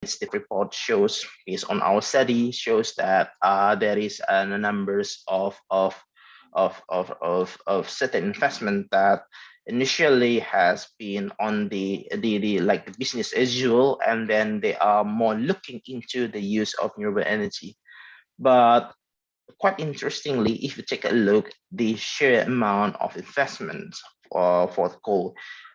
the report shows, based on our study, shows that there is a numbers of certain investment that initially has been on the like the business as usual, and then they are more looking into the use of renewable energy. But quite interestingly, if you take a look, the sheer amount of investment for the coal,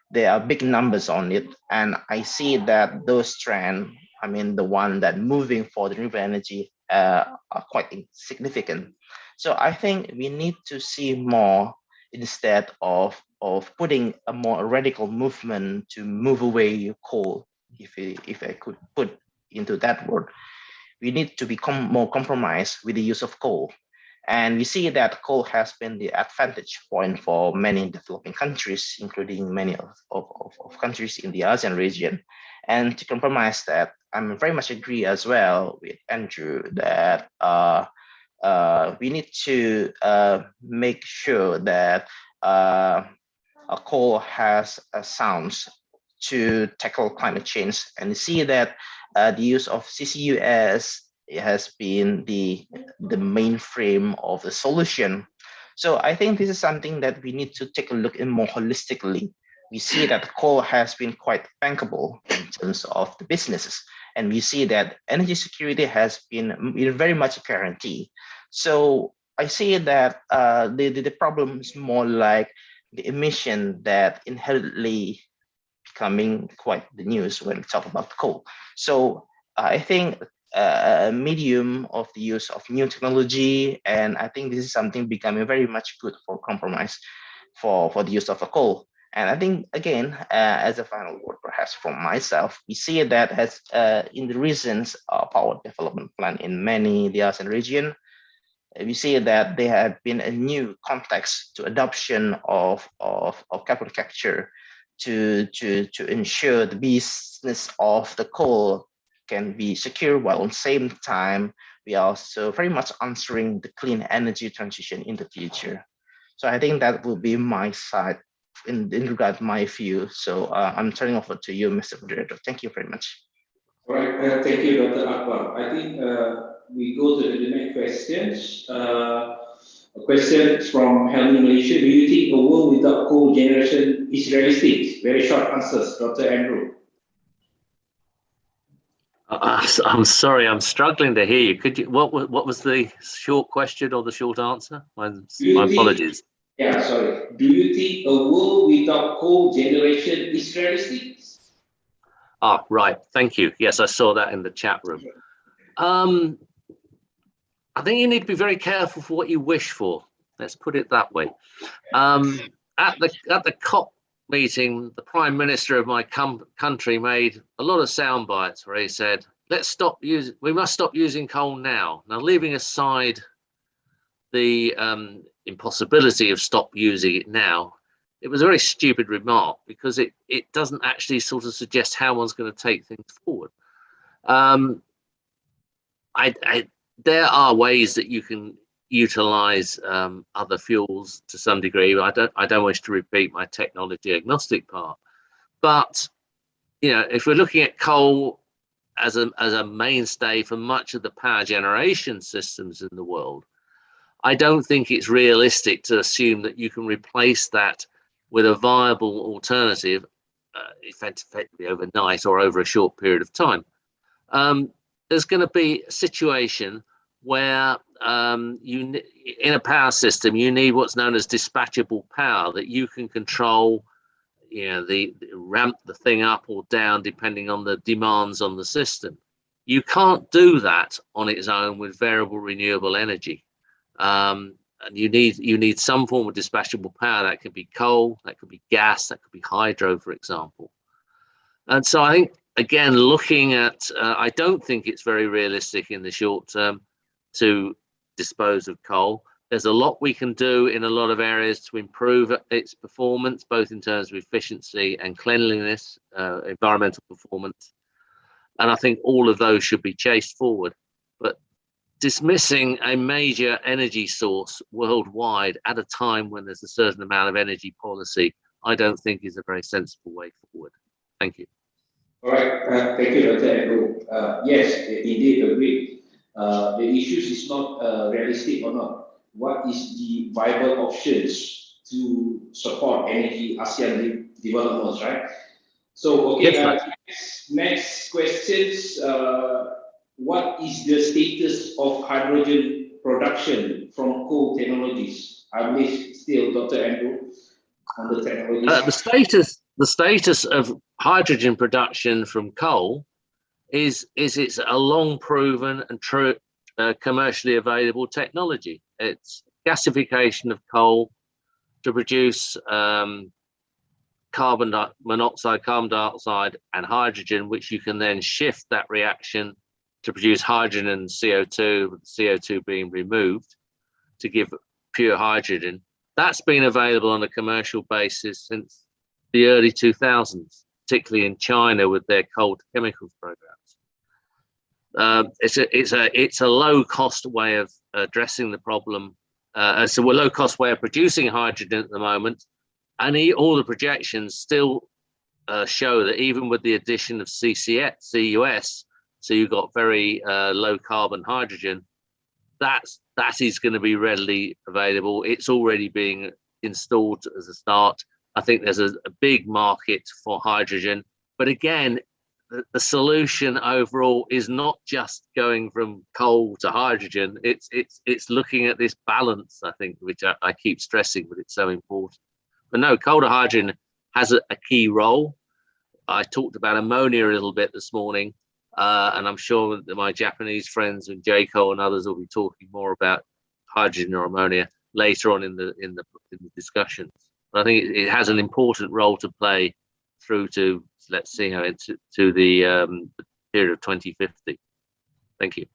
there are big numbers on it, and I see that those trends, I mean, the one that moving for the renewable energy are quite significant. So I think we need to see more instead of putting a more radical movement to move away coal, if I could put into that word. We need to become more compromised with the use of coal. And we see that coal has been the advantage point for many developing countries, including many of countries in the ASEAN region. And to compromise that, I'm very much agree as well with Andrew that we need to make sure that coal has sounds to tackle climate change, and see that the use of CCUS has been the main frame of the solution. So I think this is something that we need to take a look in more holistically. We see that coal has been quite bankable in terms of the businesses, and we see that energy security has been very much a guarantee. So I see that the problem is more like the emission that inherently becoming quite the news when we talk about coal. So I think a medium of the use of new technology, and I think this is something becoming very much good for compromise for the use of a coal. And I think, again, as a final word, perhaps from myself, we see that as in the recent power development plan in many the ASEAN region, we see that there have been a new context to adoption of carbon capture to ensure the business of the coal can be secure, while at the same time we are also very much answering the clean energy transition in the future. So I think that will be my side in regard to my view. So I'm turning over to you, Mr. Moderator. Thank you very much. All right, thank you, Dr. Akbar. I think we go to the next questions. A question from Helmi Malaysia. Do you think a world without coal generation is realistic? Very short answers, Dr. Andrew. I'm sorry, I'm struggling to hear you. Could you? What was the short question or the short answer? My apologies. Yeah, sorry. Do you think a world without coal generation is realistic? Ah, right. Thank you. Yes, I saw that in the chat room. I think you need to be very careful for what you wish for. Let's put it that way. At the COP meeting, the Prime Minister of my country made a lot of sound bites where he said, we must stop using coal now. Now, leaving aside the impossibility of stop using it now, it was a very stupid remark, because it doesn't actually sort of suggest how one's going to take things forward. There are ways that you can utilize other fuels to some degree. I don't wish to repeat my technology agnostic part, but if we're looking at coal as a mainstay for much of the power generation systems in the world, I don't think it's realistic to assume that you can replace that with a viable alternative effectively overnight or over a short period of time. There's going to be a situation where in a power system, you need what's known as dispatchable power, that you can control, ramp the thing up or down depending on the demands on the system. You can't do that on its own with variable renewable energy. And you need some form of dispatchable power. That could be coal, that could be gas, that could be hydro, for example. And so I think, again, looking at, I don't think it's very realistic in the short term to dispose of coal. There's a lot we can do in a lot of areas to improve its performance, both in terms of efficiency and cleanliness, environmental performance. And I think all of those should be chased forward. But dismissing a major energy source worldwide at a time when there's a certain amount of energy policy, I don't think is a very sensible way forward. Thank you. All right, thank you, Dr. Andrew. Yes, indeed, agreed. The issues is not realistic or not. What is the viable options to support energy ASEAN developments, right? So, okay, Yes, next questions. What is the status of hydrogen production from coal technologies? I believe still Dr. Andrew on the technologies. the status of hydrogen production from coal is it's a long proven and true commercially available technology. It's gasification of coal to produce carbon dioxide, and hydrogen, which you can then shift that reaction to produce hydrogen and CO2, with CO2 being removed to give pure hydrogen. That's been available on a commercial basis since the early 2000s, particularly in China with their coal to chemicals programs. It's a low cost way of addressing the problem. It's a low cost way of producing hydrogen at the moment, and all the projections still show that even with the addition of CCUS, so you've got very low carbon hydrogen, that is going to be readily available. It's already being installed as a start. I think there's a big market for hydrogen, but again, the solution overall is not just going from coal to hydrogen. It's looking at this balance, I think, which I keep stressing, but it's so important. But no, coal to hydrogen has a key role. I talked about ammonia a little bit this morning, and I'm sure that my Japanese friends and JCO and others will be talking more about hydrogen or ammonia later on in the discussions. But I think it has an important role to play through to, let's see how it's to the period of 2050. Thank you.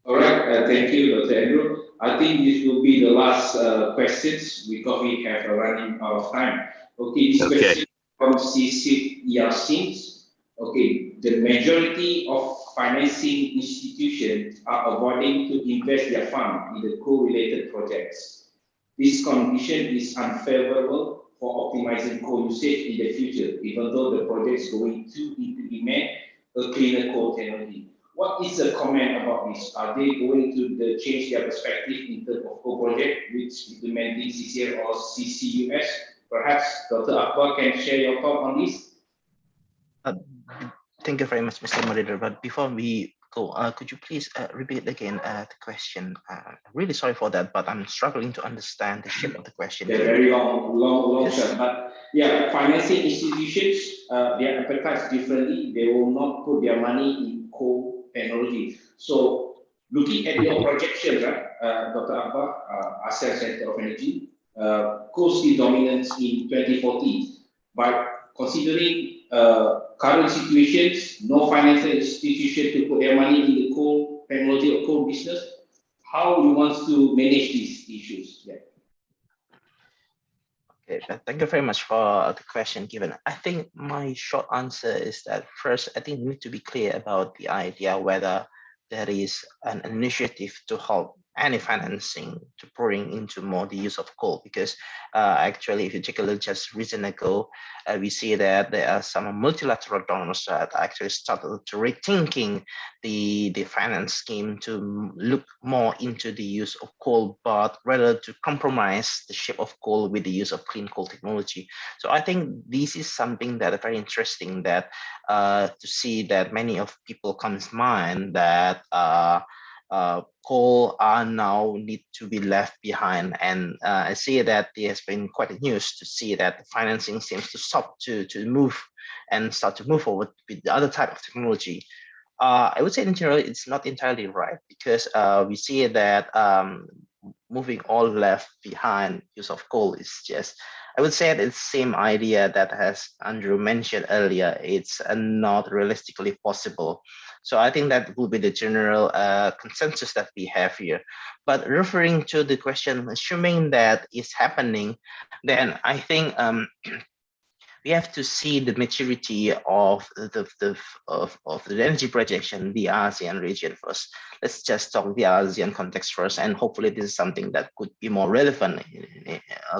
All right, thank you, Dr. Andrew. I think this will be the last questions because we have running out of time. Okay, this question from CCUS. Okay, the majority of financing institutions are avoiding to invest their fund in the coal-related projects. This condition is unfavorable for optimizing coal usage in the future, even though the project is going to implement a cleaner coal technology. What is the comment about this? Are they going to change their perspective in terms of coal project, which implementing CCL or CCUS? Perhaps Dr. Akbar can share your thought on this. Thank you very much, Mr. Moderator. But before we go, could you please repeat again the question? I'm really sorry for that, but I'm struggling to understand the shape of the question. They're very long term. But yeah, financing institutions, their appetites differently. They will not put their money in coal technology. So looking at your projections, right, Dr. Akbar, ASEAN Center of Energy, coal steel dominance in 2040. But considering current situations, no financial institution to put their money in the coal technology or coal business, how you want to manage these issues? Yeah. Okay, thank you very much for the question given. I think my short answer is that first, I think we need to be clear about the idea whether there is an initiative to help any financing to pouring into more the use of coal, because actually if you take a look just recent ago, we see that there are some multilateral donors that actually started to rethinking the finance scheme to look more into the use of coal, but rather to compromise the shape of coal with the use of clean coal technology. So I think this is something that is very interesting, that to see that many of people comes to mind that coal are now need to be left behind, and I see that there has been quite a news to see that the financing seems to stop to move and start to move forward with the other type of technology. I would say in general it's not entirely right, because we see that moving all left behind use of coal is just, I would say that it's the same idea that as Andrew mentioned earlier, it's not realistically possible. So I think that will be the general consensus that we have here. But referring to the question, assuming that is happening, then I think we have to see the maturity of the energy projection, the ASEAN region first. Let's just talk the ASEAN context first, and hopefully this is something that could be more relevant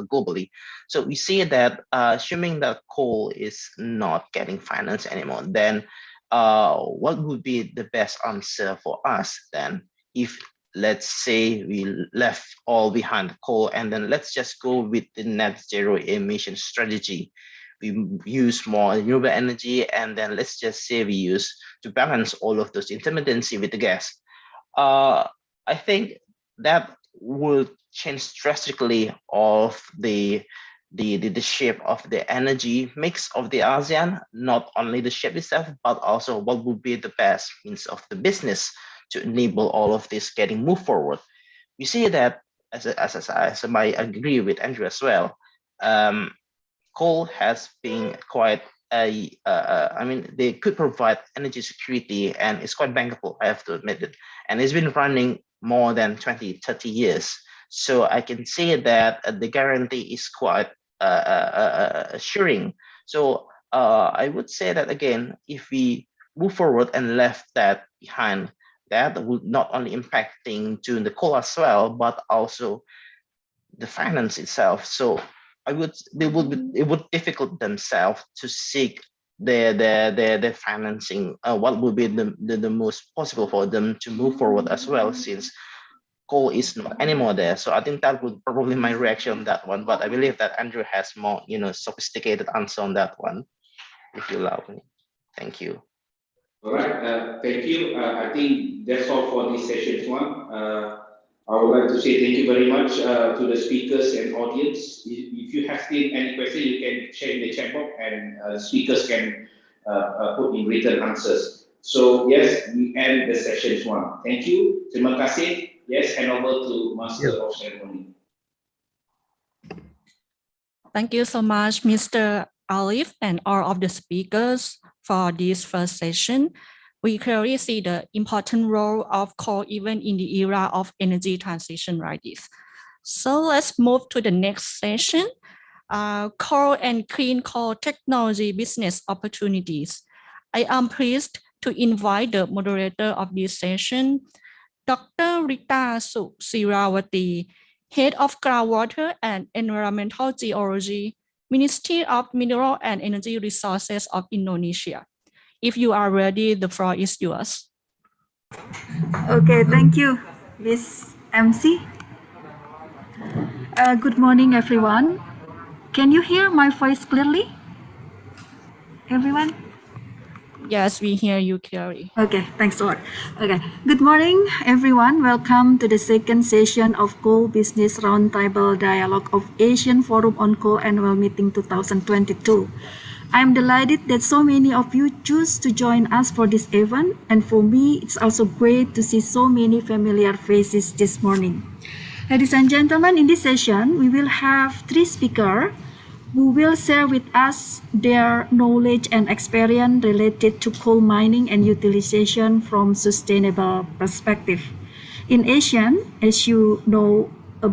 globally. So we see that assuming that coal is not getting financed anymore, then what would be the best answer for us then? If let's say we left all behind coal, and then let's just go with the net zero emission strategy. We use more renewable energy, and then let's just say we use to balance all of those intermittency with the gas. I think that will change drastically of the shape of the energy mix of the ASEAN, not only the shape itself, but also what would be the best means of the business to enable all of this getting moved forward. We see that, as I agree with Andrew as well, coal has been quite I mean, they could provide energy security, and it's quite bankable, I have to admit it. And it's been running more than 20, 30 years. So I can say that the guarantee is quite assuring. So I would say that, again, if we move forward and left that behind, that would not only impacting to the coal as well, but also the finance itself. So it would difficult themselves to seek their financing. What would be the most possible for them to move forward as well, since coal is not anymore there. So I think that would probably my reaction on that one. But I believe that Andrew has more, sophisticated answer on that one, if you allow me. Thank you. All right, thank you. I think that's all for this session one. I would like to say thank you very much to the speakers and audience. If you have still any question, you can share in the chat box, and speakers can put in written answers. So yes, we end the session one. Thank you. Terima kasih. Yes, hand over to Master of Ceremony. Thank you so much, Mr. Alif, and all of the speakers for this first session. We clearly see the important role of coal even in the era of energy transition like this. So let's move to the next session, coal and clean coal technology business opportunities. I am pleased to invite the moderator of this session, Dr. Rita Susirawati, Head of Groundwater and Environmental Geology, Ministry of Mineral and Energy Resources of Indonesia. If you are ready, the floor is yours. Okay, thank you, Miss MC. Good morning, everyone. Can you hear my voice clearly? Everyone? Yes, we hear you clearly. Okay, thanks a lot. Okay, good morning, everyone. Welcome to the second session of Coal Business Roundtable Dialogue of Asian Forum on Coal Annual Meeting 2022. I'm delighted that so many of you choose to join us for this event, and for me, it's also great to see so many familiar faces this morning. Ladies and gentlemen, in this session, we will have 3 speakers who will share with us their knowledge and experience related to coal mining and utilization from sustainable perspective. In ASEAN, as you know,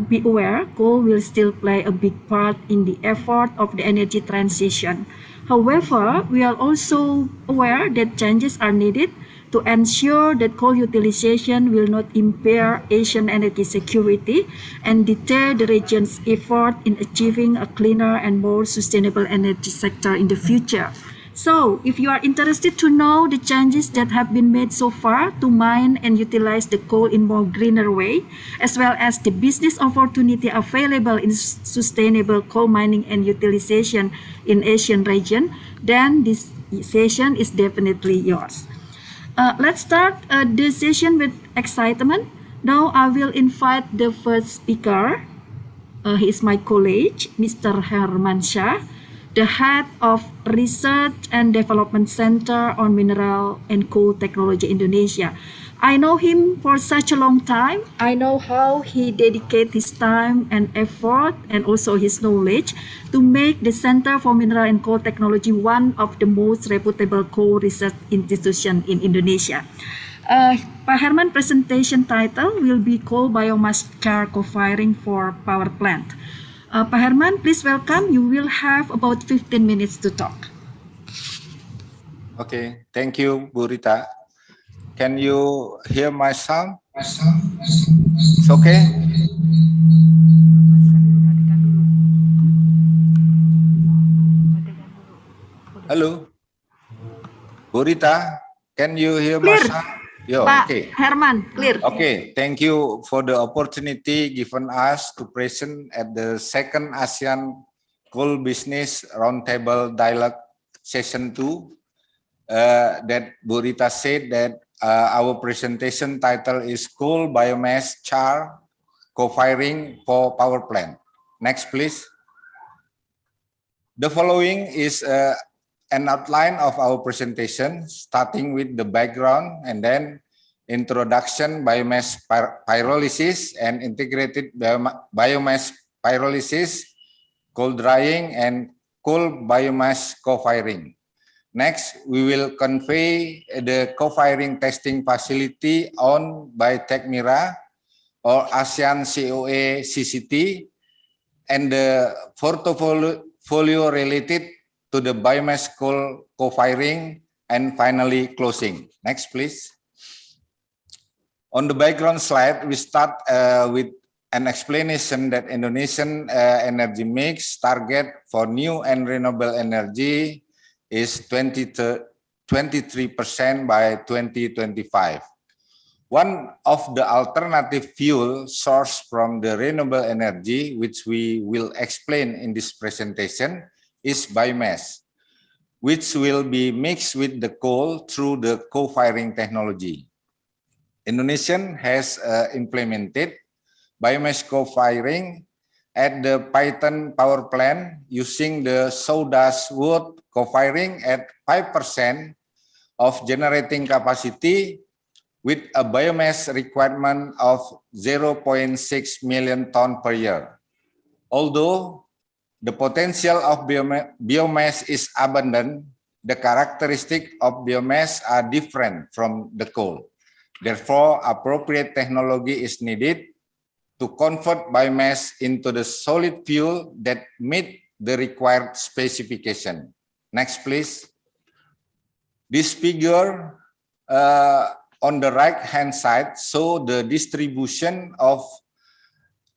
be aware, coal will still play a big part in the effort of the energy transition. However, we are also aware that changes are needed to ensure that coal utilization will not impair Asian energy security and deter the region's effort in achieving a cleaner and more sustainable energy sector in the future. So, if you are interested to know the changes that have been made so far to mine and utilize the coal in more greener way, as well as the business opportunity available in sustainable coal mining and utilization in Asian region, then this session is definitely yours. Let's start the session with excitement. Now I will invite the first speaker. He is my colleague, Mr. Herman Shah, the head of Research and Development Center on Mineral and Coal Technology Indonesia. I know him for such a long time. I know how he dedicates his time and effort and also his knowledge to make the Center for Mineral and Coal Technology one of the most reputable coal research institutions in Indonesia. Pak Herman presentation title will be Coal Biomass Char Co-firing for Power Plant. Pak Herman, please welcome. You will have about 15 minutes to talk. Okay, thank you, Bu Rita. Can you hear my sound? It's okay? Hello, Bu Rita, can you hear my Clear. sound? Yo, Pak okay. Herman, clear. Okay, thank you for the opportunity given us to present at the second ASEAN Coal Business Roundtable Dialogue Session 2. That Bu Rita said that our presentation title is Coal Biomass Char Co-Firing for Power Plant. Next, please. The following is an outline of our presentation, starting with the background and then introduction, biomass pyrolysis and integrated biomass pyrolysis, coal drying, and coal biomass co-firing. Next, we will convey the co-firing testing facility owned by TechMira or ASEAN COA CCT and the portfolio related to the biomass coal co-firing, and finally closing. Next, please. On the background slide, we start with an explanation that Indonesian energy mix target for new and renewable energy is 23% by 2025. One of the alternative fuel sourced from the renewable energy, which we will explain in this presentation, is biomass, which will be mixed with the coal through the co-firing technology. Indonesia has implemented biomass co-firing at the Python power plant using the sawdust wood co-firing at 5% of generating capacity with a biomass requirement of 0.6 million ton per year. Although the potential of biomass is abundant, the characteristics of biomass are different from the coal. Therefore, appropriate technology is needed to convert biomass into the solid fuel that meet the required specification. Next, please. This figure on the right-hand side show the distribution of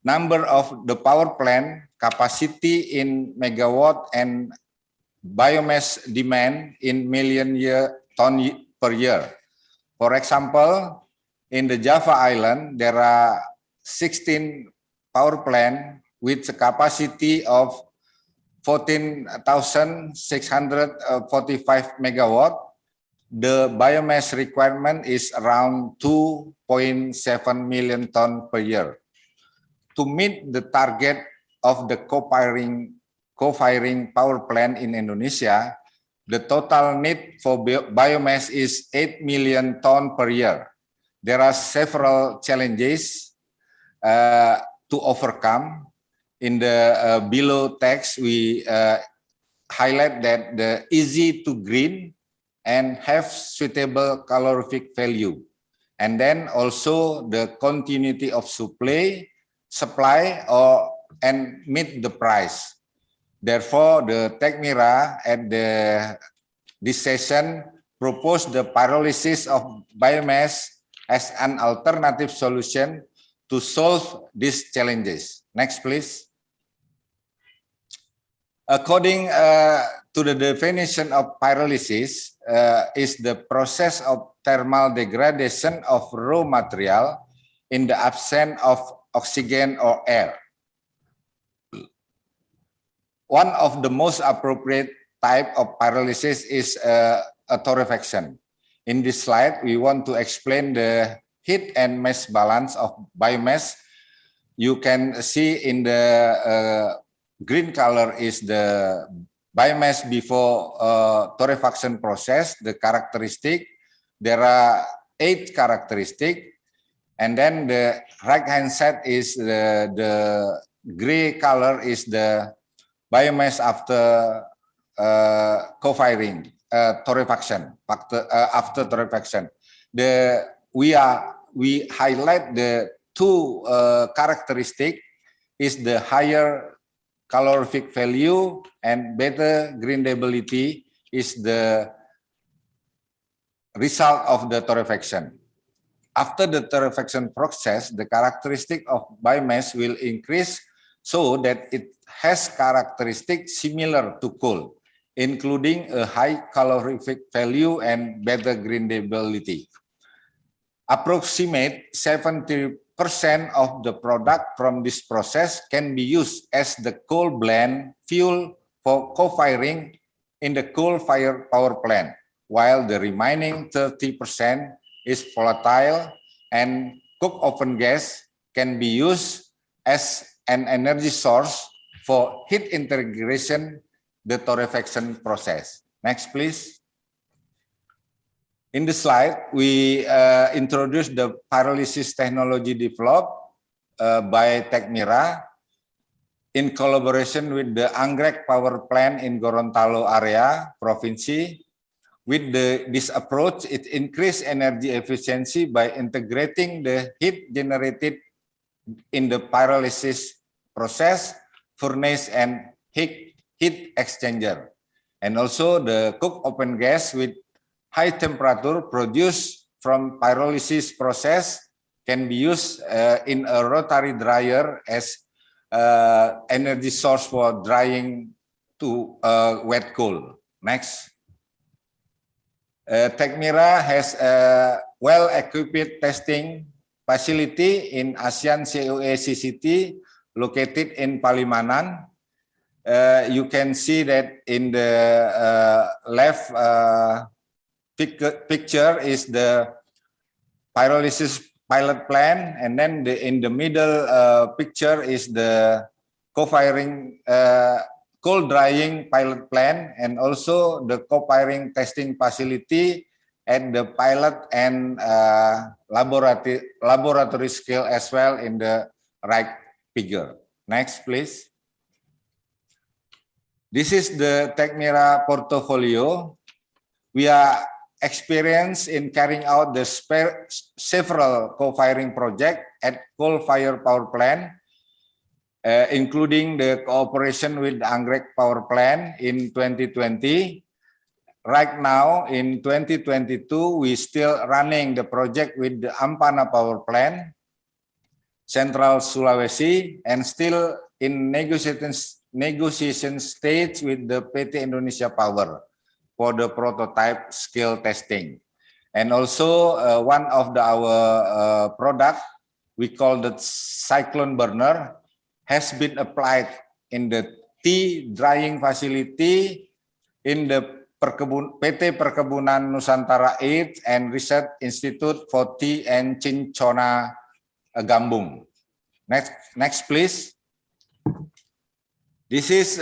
number of the power plant capacity in megawatt and biomass demand in million ton per year. For example, in the Java Island, there are 16 power plants with a capacity of 14,645 megawatt. The biomass requirement is around 2.7 million ton per year. To meet the target of the co-firing power plant in Indonesia, the total need for biomass is 8 million ton per year. There are several challenges to overcome. In the below text, we highlight that the easy to green and have suitable calorific value. And then also the continuity of supply and meet the price. Therefore, the TechMira at this session proposed the pyrolysis of biomass as an alternative solution to solve these challenges. Next, please. According to the definition of pyrolysis, is the process of thermal degradation of raw material in the absence of oxygen or air. One of the most appropriate type of pyrolysis is a torrefaction. In this slide, we want to explain the heat and mass balance of biomass. You can see in the green color is the biomass before torrefaction process, the characteristic. There are 8 characteristics. And then the right-hand side is the gray color is the biomass after co-firing, torrefaction, after torrefaction. We highlight the 2 characteristic is the higher calorific value, and better grindability is the result of the torrefaction. After the torrefaction process, the characteristic of biomass will increase so that it has characteristics similar to coal, including a high calorific value and better grindability. Approximate 70% of the product from this process can be used as the coal blend fuel for co-firing in the coal-fired power plant, while the remaining 30% is volatile and coke oven gas can be used as an energy source for heat integration, the torrefaction process. Next, please. In the slide, we introduced the pyrolysis technology developed by Tecmira in collaboration with the Anggrek Power Plant in Gorontalo area, province. With this approach, it increased energy efficiency by integrating the heat generated in the pyrolysis process, furnace, and heat exchanger. And also the coke oven gas with high temperature produced from pyrolysis process can be used in a rotary dryer as energy source for drying to wet coal. Next. Tecmira has a well-equipped testing facility in ASEAN CCUS CCT located in Palimanan. You can see that in the left picture is the pyrolysis pilot plant, and then in the middle picture is the co-firing coal drying pilot plant, and also the co-firing testing facility at the pilot and laboratory scale as well in the right figure. Next, please. This is the Tecmira portfolio. We are experienced in carrying out the several co-firing projects at coal-fired power plant, including the cooperation with the Anggrek Power Plant in 2020. Right now, in 2022, we still running the project with the Ampana Power Plant, Central Sulawesi, and still in negotiation stage with the PT Indonesia Power for the prototype scale testing. And also one of our product, we call the cyclone burner, has been applied in the tea drying facility in the PT Perkebunan Nusantara 8 and Research Institute for Tea and Cinchona Gambung. Next, please. This is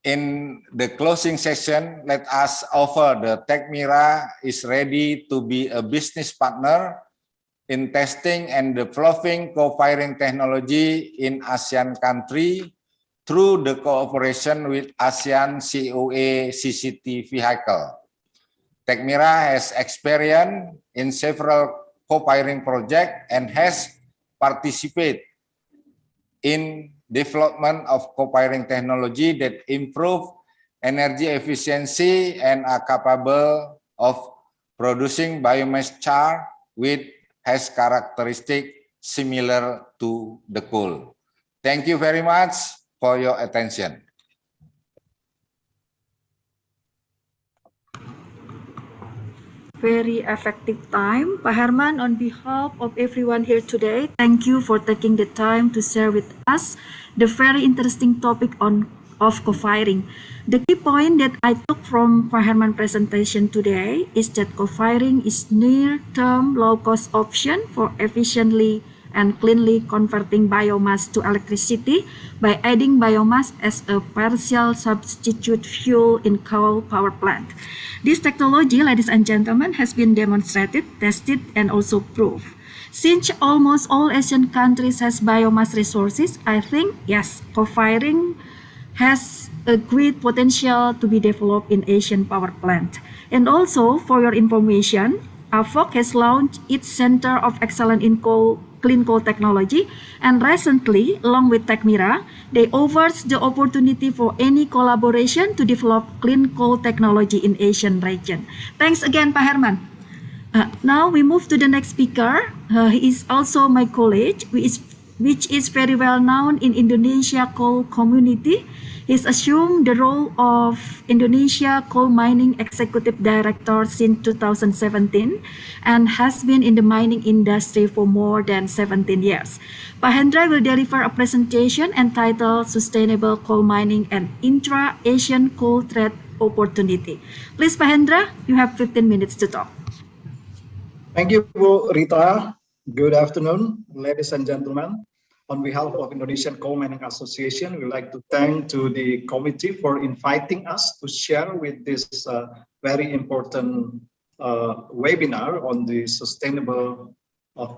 in the closing session. Let us offer the Tecmira is ready to be a business partner in testing and developing co-firing technology in ASEAN country through the cooperation with ASEAN COA CCT vehicle. Tecmira has experience in several co-firing projects and has participated in development of co-firing technology that improve energy efficiency and are capable of producing biomass char with has characteristic similar to the coal. Thank you very much for your attention. Very effective time. Pak Herman, on behalf of everyone here today, thank you for taking the time to share with us the very interesting topic of co-firing. The key point that I took from Pak Herman's presentation today is that co-firing is near-term low-cost option for efficiently and cleanly converting biomass to electricity by adding biomass as a partial substitute fuel in coal power plant. This technology, ladies and gentlemen, has been demonstrated, tested, and also proved. Since almost all Asian countries has biomass resources, I think, yes, co-firing has a great potential to be developed in Asian power plant. And also, for your information, AFOC has launched its Center of Excellence in Coal clean coal technology. And recently, along with Techmira, they offers the opportunity for any collaboration to develop clean coal technology in Asian region. Thanks again, Pak Herman. Now we move to the next speaker. He is also my colleague, which is very well known in Indonesia coal community. He's assumed the role of Indonesia Coal Mining Executive Director since 2017 and has been in the mining industry for more than 17 years. Pak Hendra will deliver a presentation entitled Sustainable Coal Mining and Intra-Asian Coal Trade Opportunity. Please, Pak Hendra, you have 15 minutes to talk. Thank you, Bu Rita. Good afternoon, ladies and gentlemen. On behalf of Indonesian Coal Mining Association, we would like to thank to the committee for inviting us to share with this very important webinar on the sustainable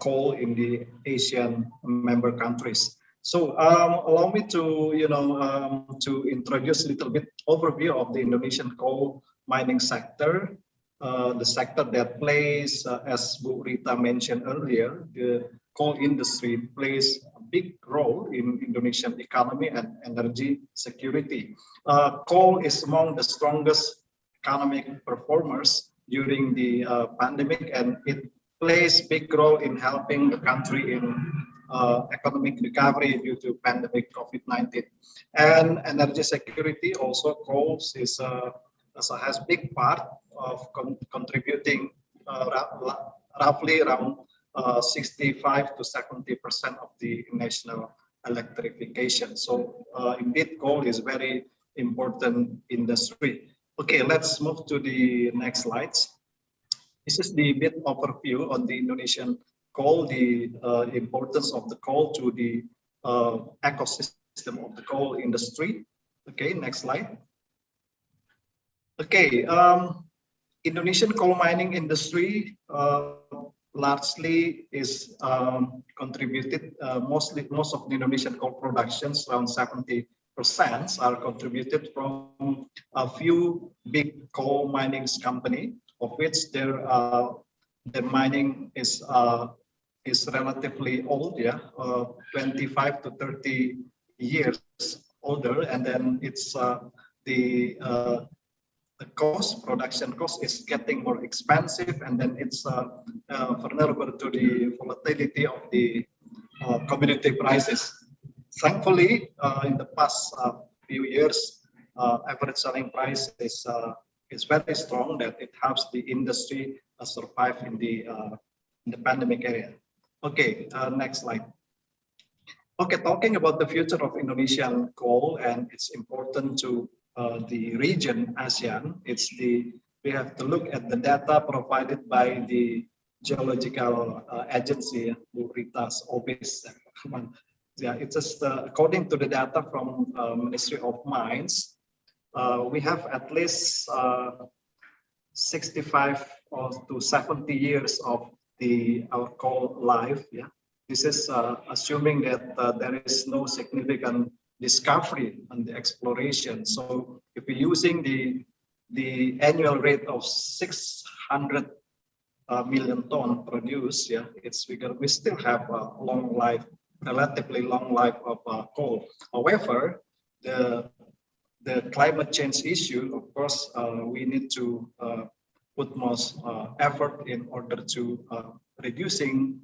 coal in the Asian member countries. So allow me to to introduce a little bit overview of the Indonesian coal mining sector. The sector that plays, as Bu Rita mentioned earlier, the coal industry plays a big role in Indonesian economy and energy security. Coal is among the strongest economic performers during the pandemic, and it plays big role in helping the country in economic recovery due to pandemic COVID-19. And energy security also, coal is also has big part of contributing roughly around 65 to 70% of the national electrification. So indeed, coal is very important industry. Okay, let's move to the next slides. This is the bit overview on the Indonesian coal, the importance of the coal to the ecosystem of the coal industry. Okay, next slide. Okay, Indonesian coal mining industry largely is contributed, most of the Indonesian coal productions, around 70%, are contributed from a few big coal mining company, of which their mining is relatively old, 25 to 30 years older, and then it's the production cost is getting more expensive, and then it's vulnerable to the volatility of the commodity prices. Thankfully, in the past few years, average selling price is very strong, that it helps the industry survive in the pandemic area. Okay, next slide. Okay, talking about the future of Indonesian coal and its importance to the region ASEAN, we have to look at the data provided by the geological agency, Bu Rita's office. Yeah, it's just according to the data from Ministry of Mines, we have at least 65 to 70 years of our coal life. Yeah, this is assuming that there is no significant discovery and the exploration. So if we're using the annual rate of 600 million ton produced, we still have a long life, relatively long life of coal. However, the climate change issue, of course, we need to put most effort in order to reducing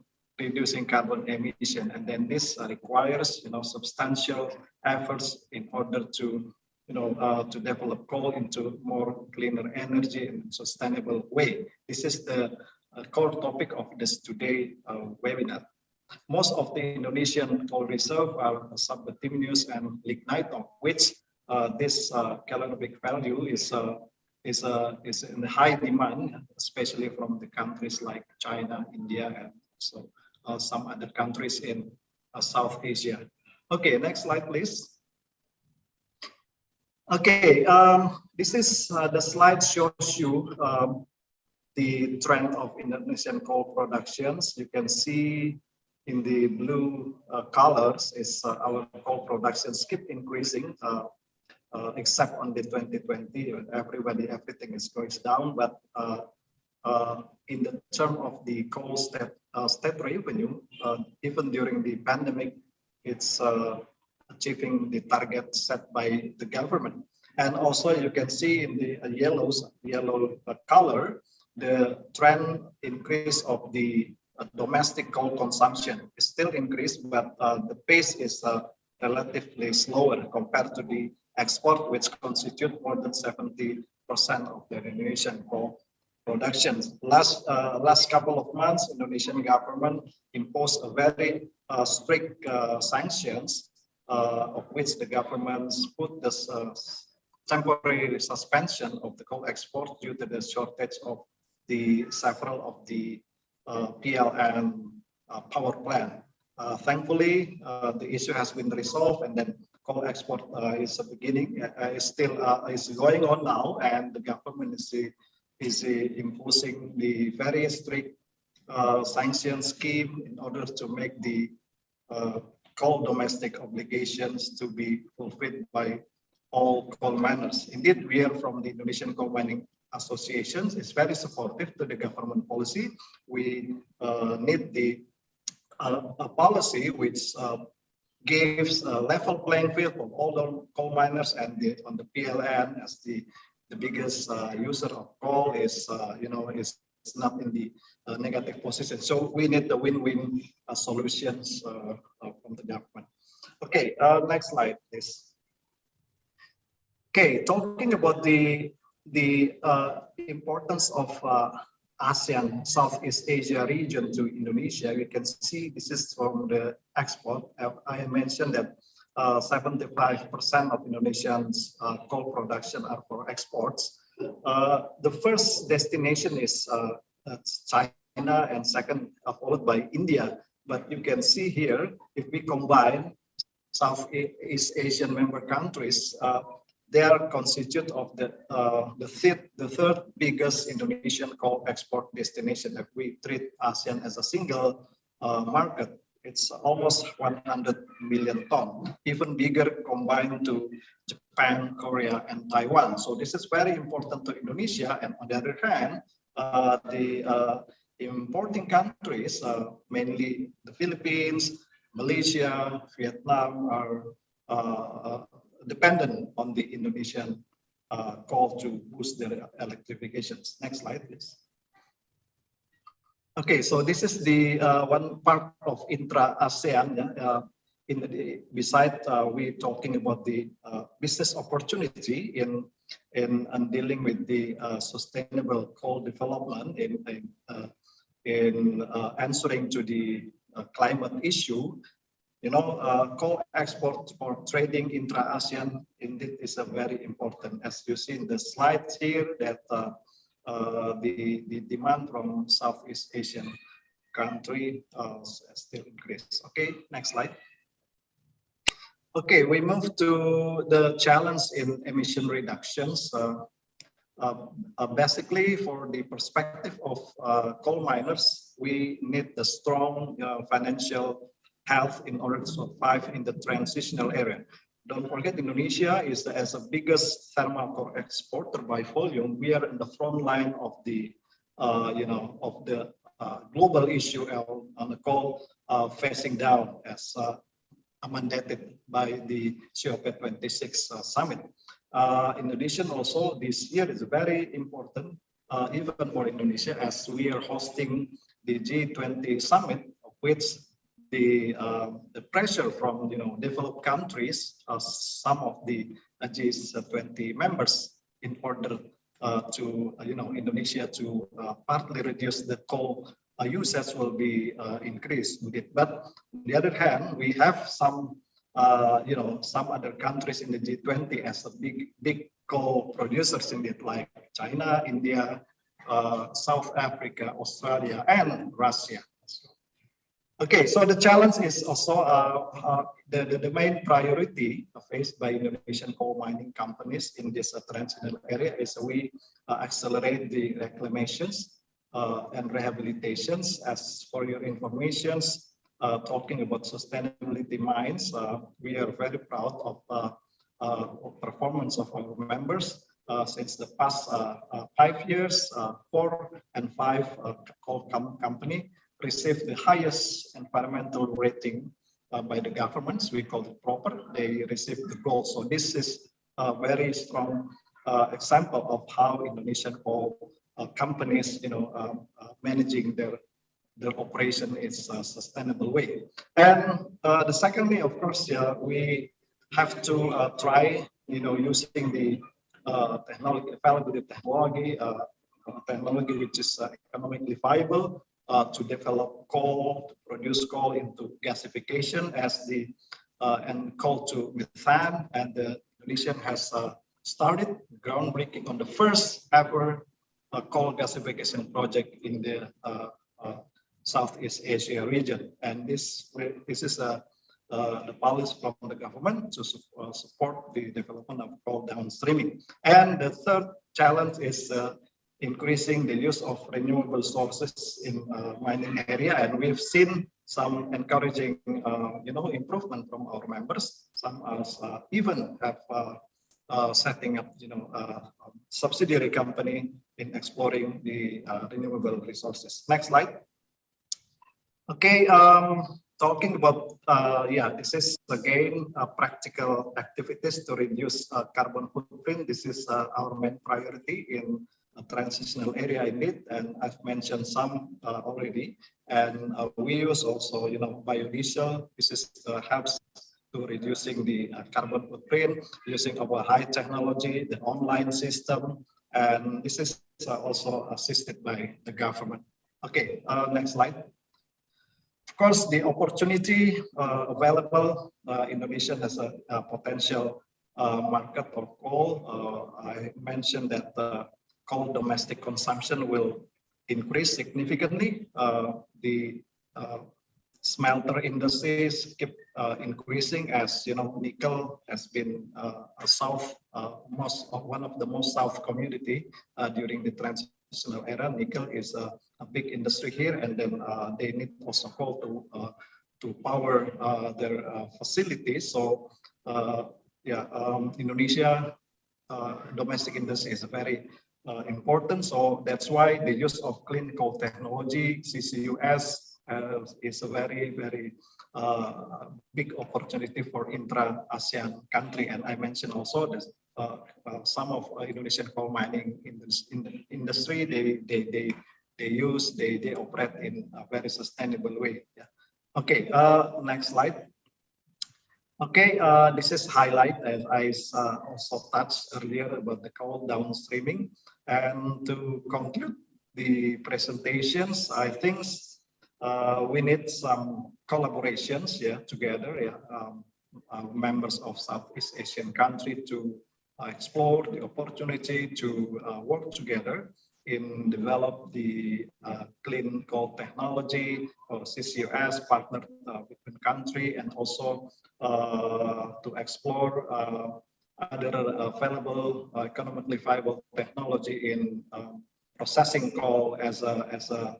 carbon emission, and then this requires substantial efforts in order to to develop coal into more cleaner energy and sustainable way. This is the core topic of this today webinar. Most of the Indonesian coal reserve are subbituminous and lignite, of which this calorific value is in high demand, especially from the countries like China, India, and so some other countries in South Asia. Okay, next slide, please. Okay, this is the slide shows you the trend of Indonesian coal productions. You can see in the blue colors is our coal productions keep increasing, except on the 2020. Everything is going down, but in the term of the coal state revenue, even during the pandemic, it's achieving the target set by the government. And also you can see in the yellow color, the trend increase of the domestic coal consumption is still increased, but the pace is relatively slower compared to the export, which constitute more than 70% of the Indonesian coal production. Last couple of months, Indonesian government imposed a very strict sanctions, of which the government put this temporary suspension of the coal export due to the shortage of the several of the PLN power plant. Thankfully, the issue has been resolved, and then coal export is is going on now, and the government is imposing the very strict sanction scheme in order to make the coal domestic obligations to be fulfilled by all coal miners. Indeed, we are from the Indonesian Coal Mining Associations. It's very supportive to the government policy. We need the a policy which gives a level playing field for all the coal miners, and on the PLN as the biggest user of coal is is not in the negative position. So we need the win-win solutions from the government. Okay, next slide, please. Okay, talking about the importance of ASEAN, Southeast Asia region to Indonesia, you can see this is from the export. I mentioned that 75% of Indonesians' coal production are for exports. The first destination is China, and second followed by India. But you can see here, if we combine Southeast Asian member countries, they are constitute of the third biggest Indonesian coal export destination. If we treat ASEAN as a single market, it's almost 100 million tons, even bigger combined to Japan, Korea, and Taiwan. So this is very important to Indonesia. And on the other hand, the importing countries, mainly the Philippines, Malaysia, Vietnam, are dependent on the Indonesian coal to boost their electrifications. Next slide, please. Okay, so this is the one part of intra-ASEAN. Beside we talking about the business opportunity in dealing with the sustainable coal development in answering to the climate issue. Coal export for trading intra-ASEAN indeed is a very important. As you see in the slides here, that the demand from Southeast Asian country still increase. Okay, next slide. Okay, we move to the challenge in emission reductions. Basically, for the perspective of coal miners, we need the strong financial health in order to survive in the transitional area. Don't forget, Indonesia is as the biggest thermal coal exporter by volume. We are in the front line of the global issue on the coal phasing down as mandated by the COP26 summit. Indonesia also this year is very important, even for Indonesia, as we are hosting the G20 summit, of which the pressure from developed countries, some of the G20 members, in order to Indonesia to partly reduce the coal usage will be increased. But on the other hand, we have some other countries in the G20 as a big coal producers indeed, like China, India, South Africa, Australia, and Russia. Okay, so the challenge is also the main priority faced by Indonesian coal mining companies in this transitional area is we accelerate the reclamations and rehabilitations. As for your information, talking about sustainability mines, we are very proud of performance of our members. since the past 5 years, 4 and 5 coal company received the highest environmental rating by the governments. We call it proper. They received the gold. So this is a very strong example of how Indonesian coal companies, managing their operation in a sustainable way. And the secondly, of course, we have to try, using the technology, available technology which is economically viable to develop coal, to produce coal into gasification and coal to methane. And Indonesia has started groundbreaking on the first ever coal gasification project in the Southeast Asia region. And this is the policy from the government to support the development of coal downstreaming. And the third challenge is increasing the use of renewable sources in mining area. And we've seen some encouraging, improvement from our members. Some even have setting up, subsidiary company in exploring the renewable resources. Next slide. Okay, talking about, this is again practical activities to reduce carbon footprint. This is our main priority in a transitional area indeed, and I've mentioned some already. And we use also, biodiesel. This is helps to reducing the carbon footprint using our high technology, the online system, and this is also assisted by the government. Okay, next slide. Of course, the opportunity available, Indonesia has a potential market for coal. I mentioned that coal domestic consumption will increase significantly. The smelter industries keep increasing, as nickel has been one of the most south community during the transitional era. Nickel is a big industry here, and then they need also coal to power their facilities. So Indonesia domestic industry is very important. So that's why the use of clean coal technology, CCUS, is a very, very big opportunity for intra-ASEAN country. And I mentioned also that some of Indonesian coal mining industry, they operate in a very sustainable way. Yeah. Okay, next slide. Okay, this is highlight, as I also touched earlier about the coal downstreaming. And to conclude the presentations, I think we need some collaborations, together, members of Southeast Asian country to explore the opportunity to work together in develop the clean coal technology or CCUS partner between country, and also to explore other available economically viable technology in processing coal as a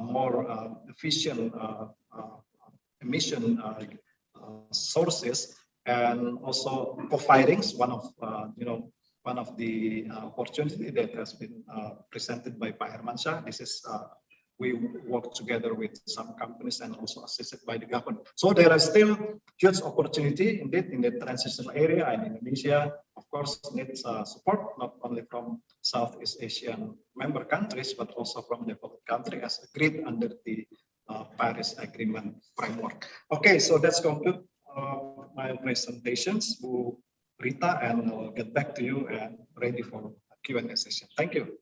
more efficient emission sources, and also co-firings, one of the opportunity that has been presented by Pak Hermansyah. This is we work together with some companies and also assisted by the government. So there are still huge opportunity indeed in the transitional area, and Indonesia, of course, needs support not only from Southeast Asian member countries, but also from developed countries as agreed under the Paris Agreement framework. Okay, so that's conclude my presentations, Bu Rita, and I'll get back to you and ready for a Q&A session. Thank you.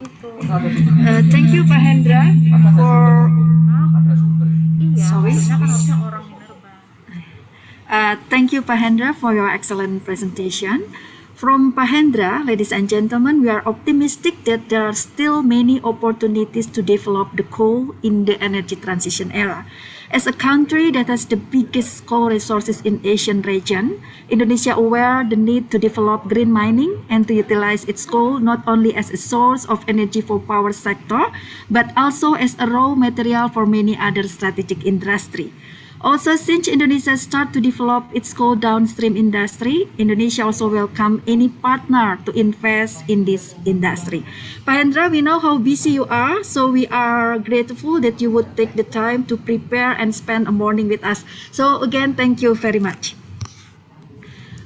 Thank you, Pak Hendra, for thank you, Pak Hendra, for your excellent presentation. From Pak Hendra, ladies and gentlemen, we are optimistic that there are still many opportunities to develop the coal in the energy transition era. As a country that has the biggest coal resources in Asian region, Indonesia aware the need to develop green mining and to utilize its coal not only as a source of energy for power sector, but also as a raw material for many other strategic industry. Also, since Indonesia start to develop its coal downstream industry, Indonesia also welcome any partner to invest in this industry. Pak Hendra, we know how busy you are, so we are grateful that you would take the time to prepare and spend a morning with us. So again, thank you very much.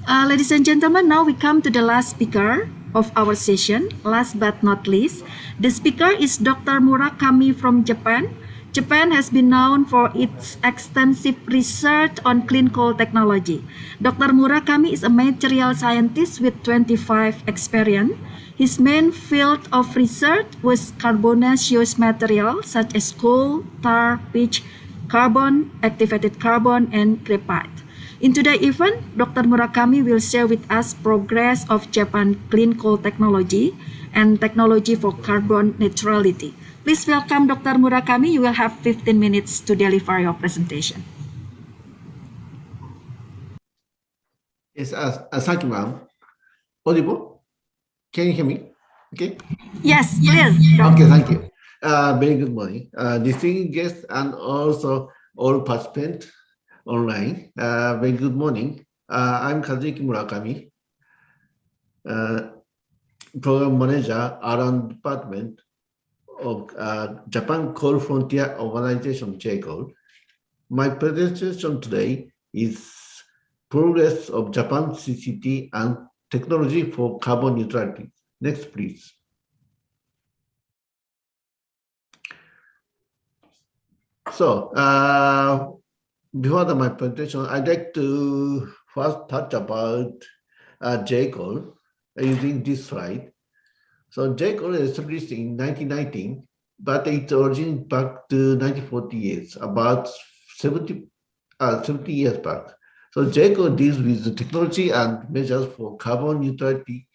Ladies and gentlemen, now we come to the last speaker of our session. Last but not least, the speaker is Dr. Murakami from Japan. Japan has been known for its extensive research on clean coal technology. Dr. Murakami is a material scientist with 25 experience. His main field of research was carbonaceous materials such as coal, tar, pitch, carbon, activated carbon, and graphite. In today's event, Dr. Murakami will share with us progress of Japan clean coal technology and technology for carbon neutrality. Please welcome Dr. Murakami. You will have 15 minutes to deliver your presentation. Yes, thank you, ma'am. Audible? Can you hear me? Okay. Yes, clear. Okay, thank you. Very good morning. Distinguished guests and also all participants online. Very good morning. I'm Kazuki Murakami, Program Manager around Department of Japan Coal Frontier Organization, JCOL. My presentation today is progress of Japan CCT and technology for carbon neutrality. Next, please. So, before my presentation, I'd like to first touch about JCOL using this slide. So JCOL is established in 1919, but its origin back to 1948, about 70 years back. So JCOL deals with the technology and measures for carbon neutrality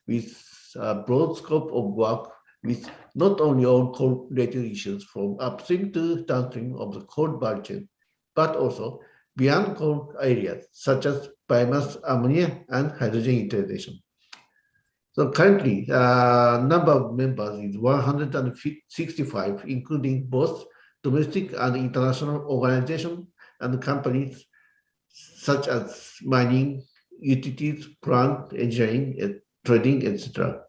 with a broad scope of work with not only all coal-related issues from upstream to downstream of the coal value chain, but also beyond coal areas such as biomass, ammonia, and hydrogen utilization. So currently, number of members is 165, including both domestic and international organizations and companies such as mining, utilities, plant, engineering, trading, etc.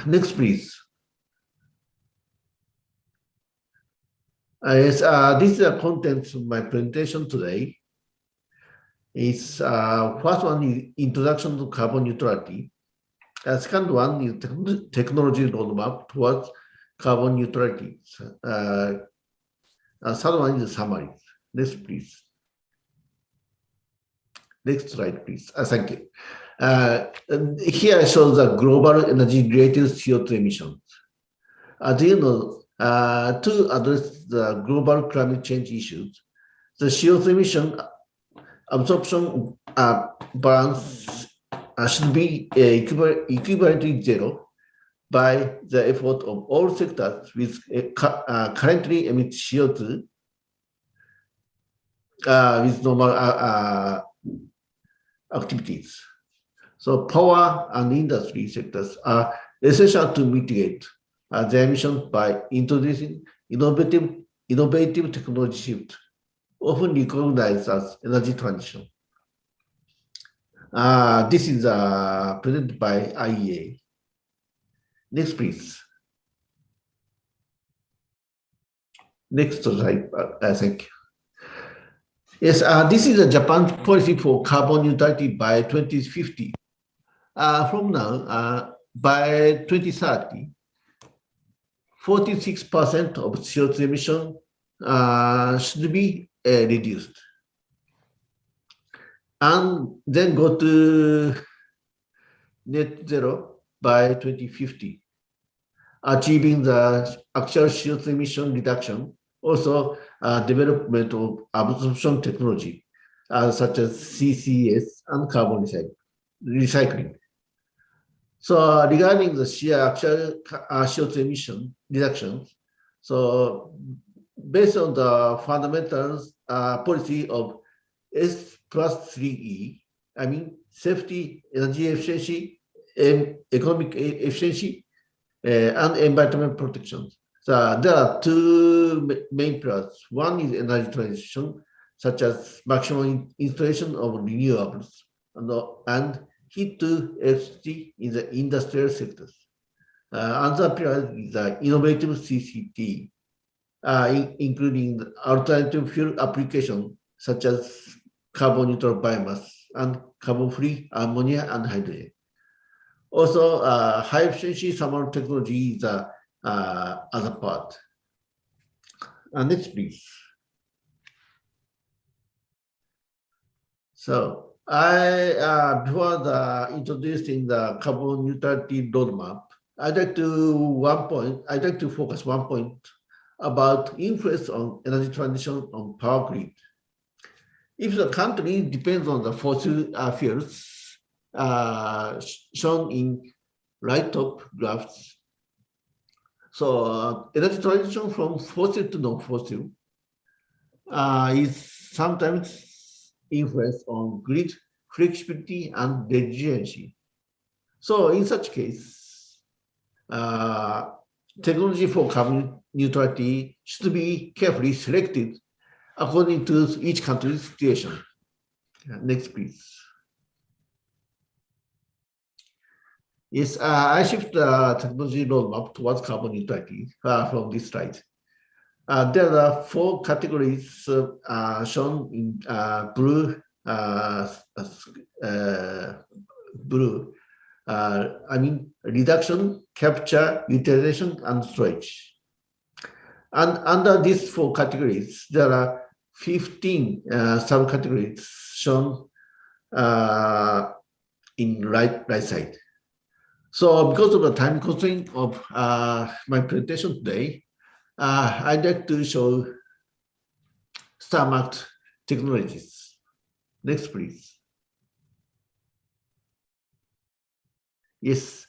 Next, please. Yes, this is the contents of my presentation today. It's first one is introduction to carbon neutrality. Second one is technology roadmap towards carbon neutrality. Third one is summary. Next, please. Next slide, please. Thank you. Here shows the global energy-related CO2 emissions. As you know, to address the global climate change issues, the CO2 emission absorption balance should be equivalently zero by the effort of all sectors with currently emit CO2 with normal activities. So power and industry sectors are essential to mitigate the emissions by introducing innovative technology shift, often recognized as energy transition. This is presented by IEA. Next, please. Next slide, thank you. Yes, this is a Japan's policy for carbon neutrality by 2050. From now, by 2030, 46% of CO2 emission should be reduced. And then go to net zero by 2050, achieving the actual CO2 emission reduction. Also, development of absorption technology, such as CCUS and carbon recycling. So regarding the actual CO2 emission reductions, so based on the fundamentals policy of S+3E, I mean safety, energy efficiency, economic efficiency, and environmental protection. So there are two main pillars. One is energy transition, such as maximum installation of renewables and heat to electricity in the industrial sectors. Another pillar is the innovative CCT, including alternative fuel application such as carbon neutral biomass and carbon-free ammonia and hydrogen. Also, high efficiency thermal technology is the other part. Next, please. So before introducing the carbon neutrality roadmap, I'd like to focus one point about influence on energy transition on power grid. If the country depends on the fossil fuels shown in right top graphs, so energy transition from fossil to non-fossil is sometimes influence on grid flexibility and resiliency. So in such case, technology for carbon neutrality should be carefully selected according to each country's situation. Next, please. Yes, I shift the technology roadmap towards carbon neutrality from this slide. There are 4 categories shown in blue. I mean reduction, capture, utilization, and storage. And under these 4 categories, there are 15 subcategories shown in right side. So because of the time constraint of my presentation today, I'd like to show star-marked technologies. Next, please. Yes,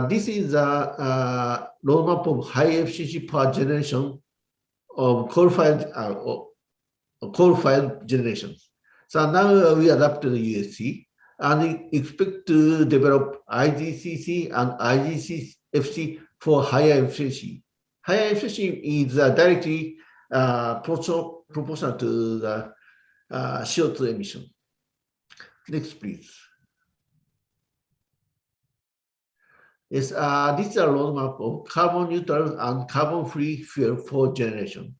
this is a roadmap of high efficiency power generation of coal-fired generations. So now we adapt to the USC and expect to develop IGCC and IGCFC for higher efficiency. Higher efficiency is directly proportional to the CO2 emission. Next, please. Yes, this is a roadmap of carbon neutral and carbon-free fuel for generation.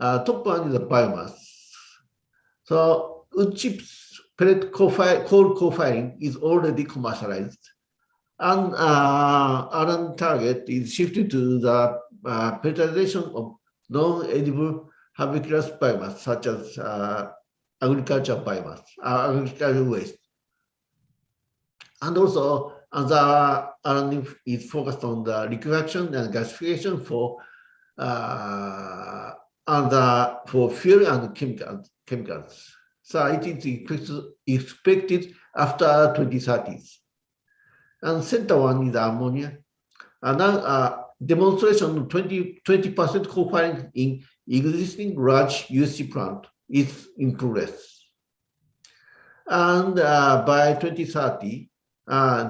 Top one is the biomass. So wood chips pellet coal co-firing is already commercialized, and our target is shifted to the pelletization of non-edible herbaceous biomass, such as agricultural biomass, agricultural waste. And also, the R&D is focused on the liquefaction and gasification for fuel and chemicals. So it is expected after 2030s. And center one is ammonia. And now demonstration 20% co-firing in existing large USC plant is in progress. And by 2030,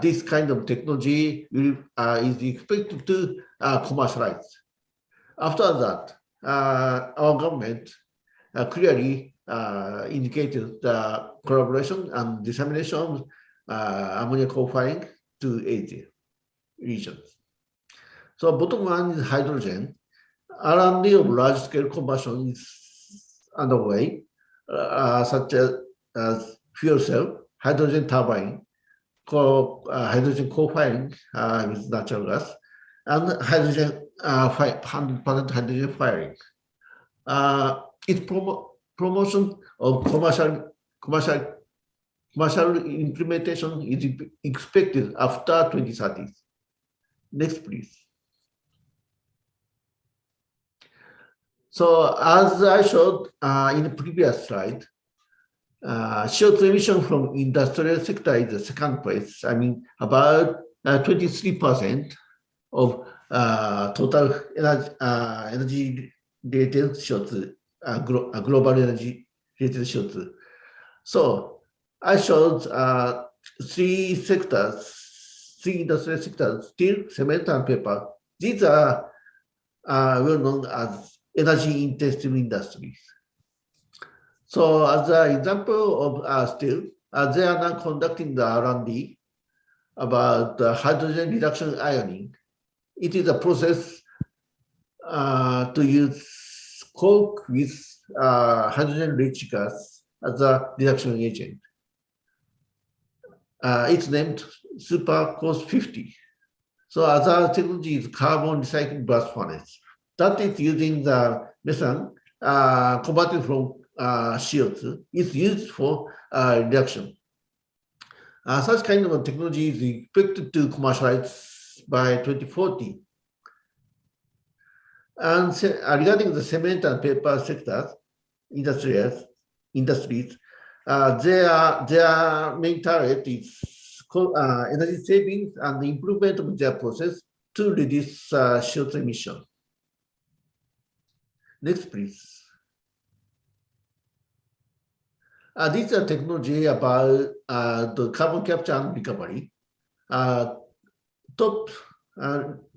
this kind of technology is expected to commercialize. After that, our government clearly indicated the collaboration and dissemination of ammonia co-firing to Asia regions. So bottom one is hydrogen. R&D of large-scale combustion is underway, such as fuel cell, hydrogen turbine, hydrogen co-firing with natural gas, and hydrogen 100% hydrogen firing. Its promotion of commercial implementation is expected after 2030. Next, please. So as I showed in the previous slide, CO2 emission from industrial sector is the second place. I mean, about 23% of total energy related CO2, global energy related CO2. So I showed 3 industrial sectors: steel, cement, and paper. These are well known as energy intensive industries. So as an example of steel, they are now conducting the R&D about hydrogen reduction ironing. It is a process to use coke with hydrogen-rich gas as a reduction agent. It's named Super Cos 50. So other technology is carbon recycling blast furnace. That is using the methane converted from CO2. It's used for reduction. Such kind of technology is expected to commercialize by 2040. And regarding the cement and paper sectors, industries, their main target is energy savings and the improvement of their process to reduce CO2 emission. Next, please. This is a technology about the carbon capture and recovery. Top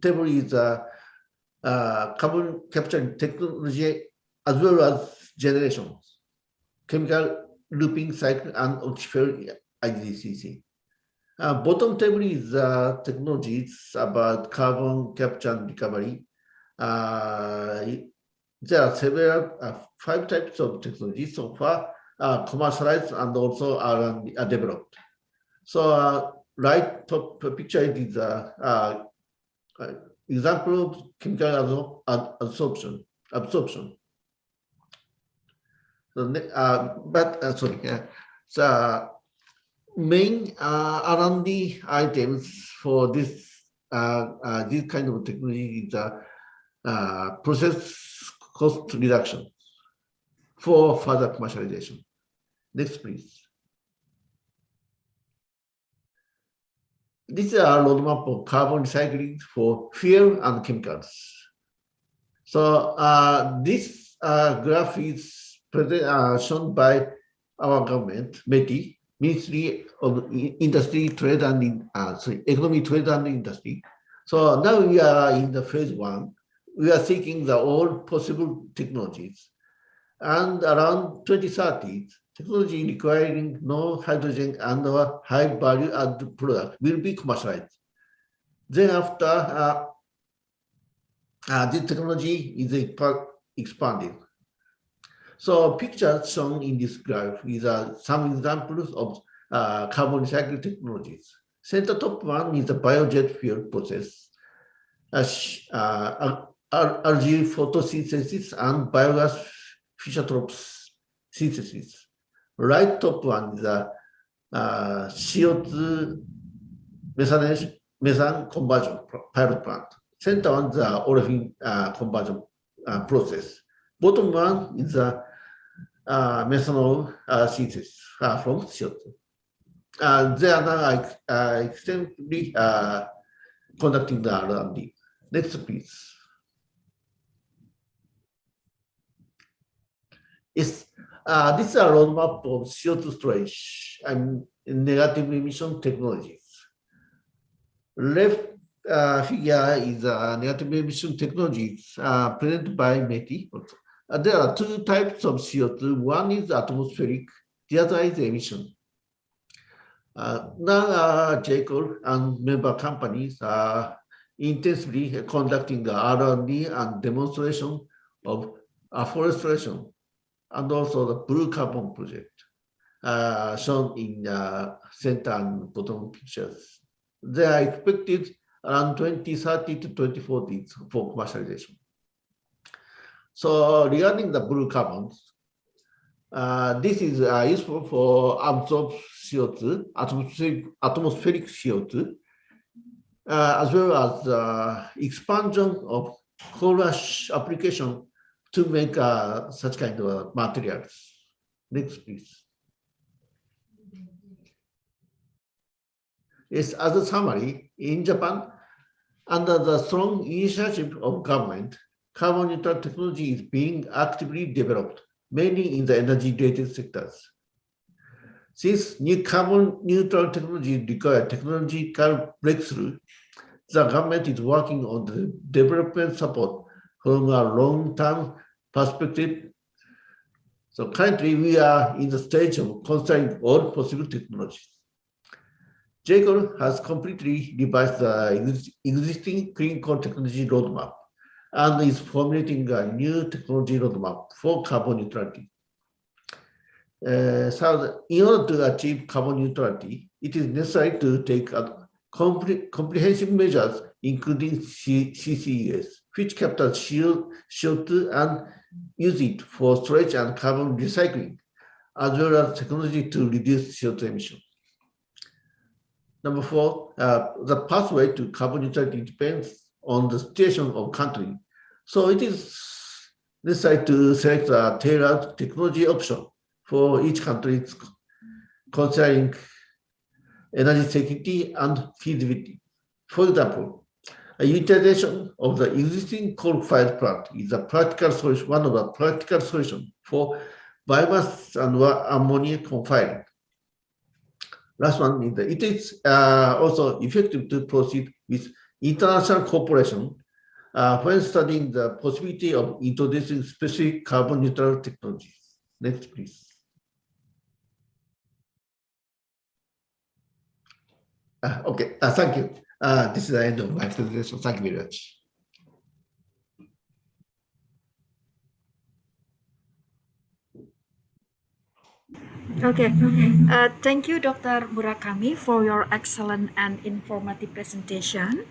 table is carbon capture technology as well as generations, chemical looping cycle, and oxyfuel IGCC. Bottom table is technologies about carbon capture and recovery. There are several 5 types of technologies so far commercialized and also are developed. So right top picture is example of chemical absorption. So, main R&D items for this kind of technology is process cost reduction for further commercialization. Next, please. This is a roadmap of carbon recycling for fuel and chemicals. So this graph is shown by our government, METI, Ministry of Industry, Trade and Economy, Trade and Industry. So now we are in the phase 1. We are seeking all possible technologies. And around 2030, technology requiring no hydrogen and high value added product will be commercialized. Then after this technology is expanded. So pictures shown in this graph is some examples of carbon recycling technologies. Center top one is the biojet fuel process, algae photosynthesis and biogas Fischer-Tropsch synthesis. Right top one is a CO2 methane conversion pilot plant. Center one is the olefin conversion process. Bottom one is a methanol synthesis from CO2. They are now extensively conducting the R&D. Next, please. This is a roadmap of CO2 storage and negative emission technologies. Left figure is negative emission technologies presented by METI. There are 2 types of CO2. One is atmospheric, the other is emission. Now JCOL and member companies are intensively conducting the R&D and demonstration of afforestation and also the blue carbon project shown in center and bottom pictures. They are expected around 2030 to 2040 for commercialization. So regarding the blue carbons, this is useful for absorbed CO2, atmospheric CO2, as well as expansion of coal ash application to make such kind of materials. Next, please. Yes, as a summary, in Japan, under the strong initiative of government, carbon neutral technology is being actively developed, mainly in the energy-related sectors. Since new carbon neutral technology requires technological breakthrough, the government is working on the development support from a long-term perspective So currently we are in the stage of considering all possible technologies. JCOL has completely revised the existing clean coal technology roadmap and is formulating a new technology roadmap for carbon neutrality. So in order to achieve carbon neutrality, it is necessary to take comprehensive measures, including CCUS, which captures CO2 and use it for storage and carbon recycling, as well as technology to reduce CO2 emissions. Number 4, the pathway to carbon neutrality depends on the situation of country. So it is necessary to select a tailored technology option for each country, considering energy security and feasibility. For example, a utilization of the existing coal-fired plant is a practical solution, one of the practical solutions for biomass and ammonia co-firing. Last one is that it is also effective to proceed with international cooperation when studying the possibility of introducing specific carbon neutral technologies. Next, please. Okay, thank you. This is the end of my presentation. Thank you very much. Okay. Thank you, Dr. Murakami, for your excellent and informative presentation.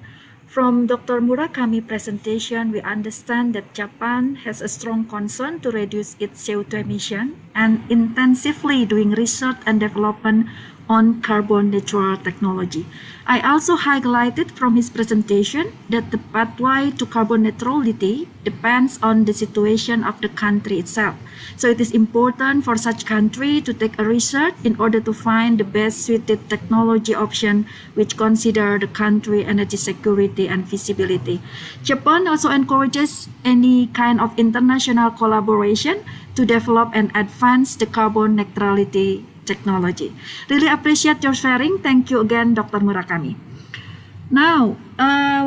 From Dr. Murakami presentation, we understand that Japan has a strong concern to reduce its CO2 emission and intensively doing research and development on carbon neutral technology. I also highlighted from his presentation that the pathway to carbon neutrality depends on the situation of the country itself. So it is important for such country to take a research in order to find the best suited technology option which consider the country energy security and feasibility. Japan also encourages any kind of international collaboration to develop and advance the carbon neutrality technology. Really appreciate your sharing. Thank you again, Dr. Murakami. Now,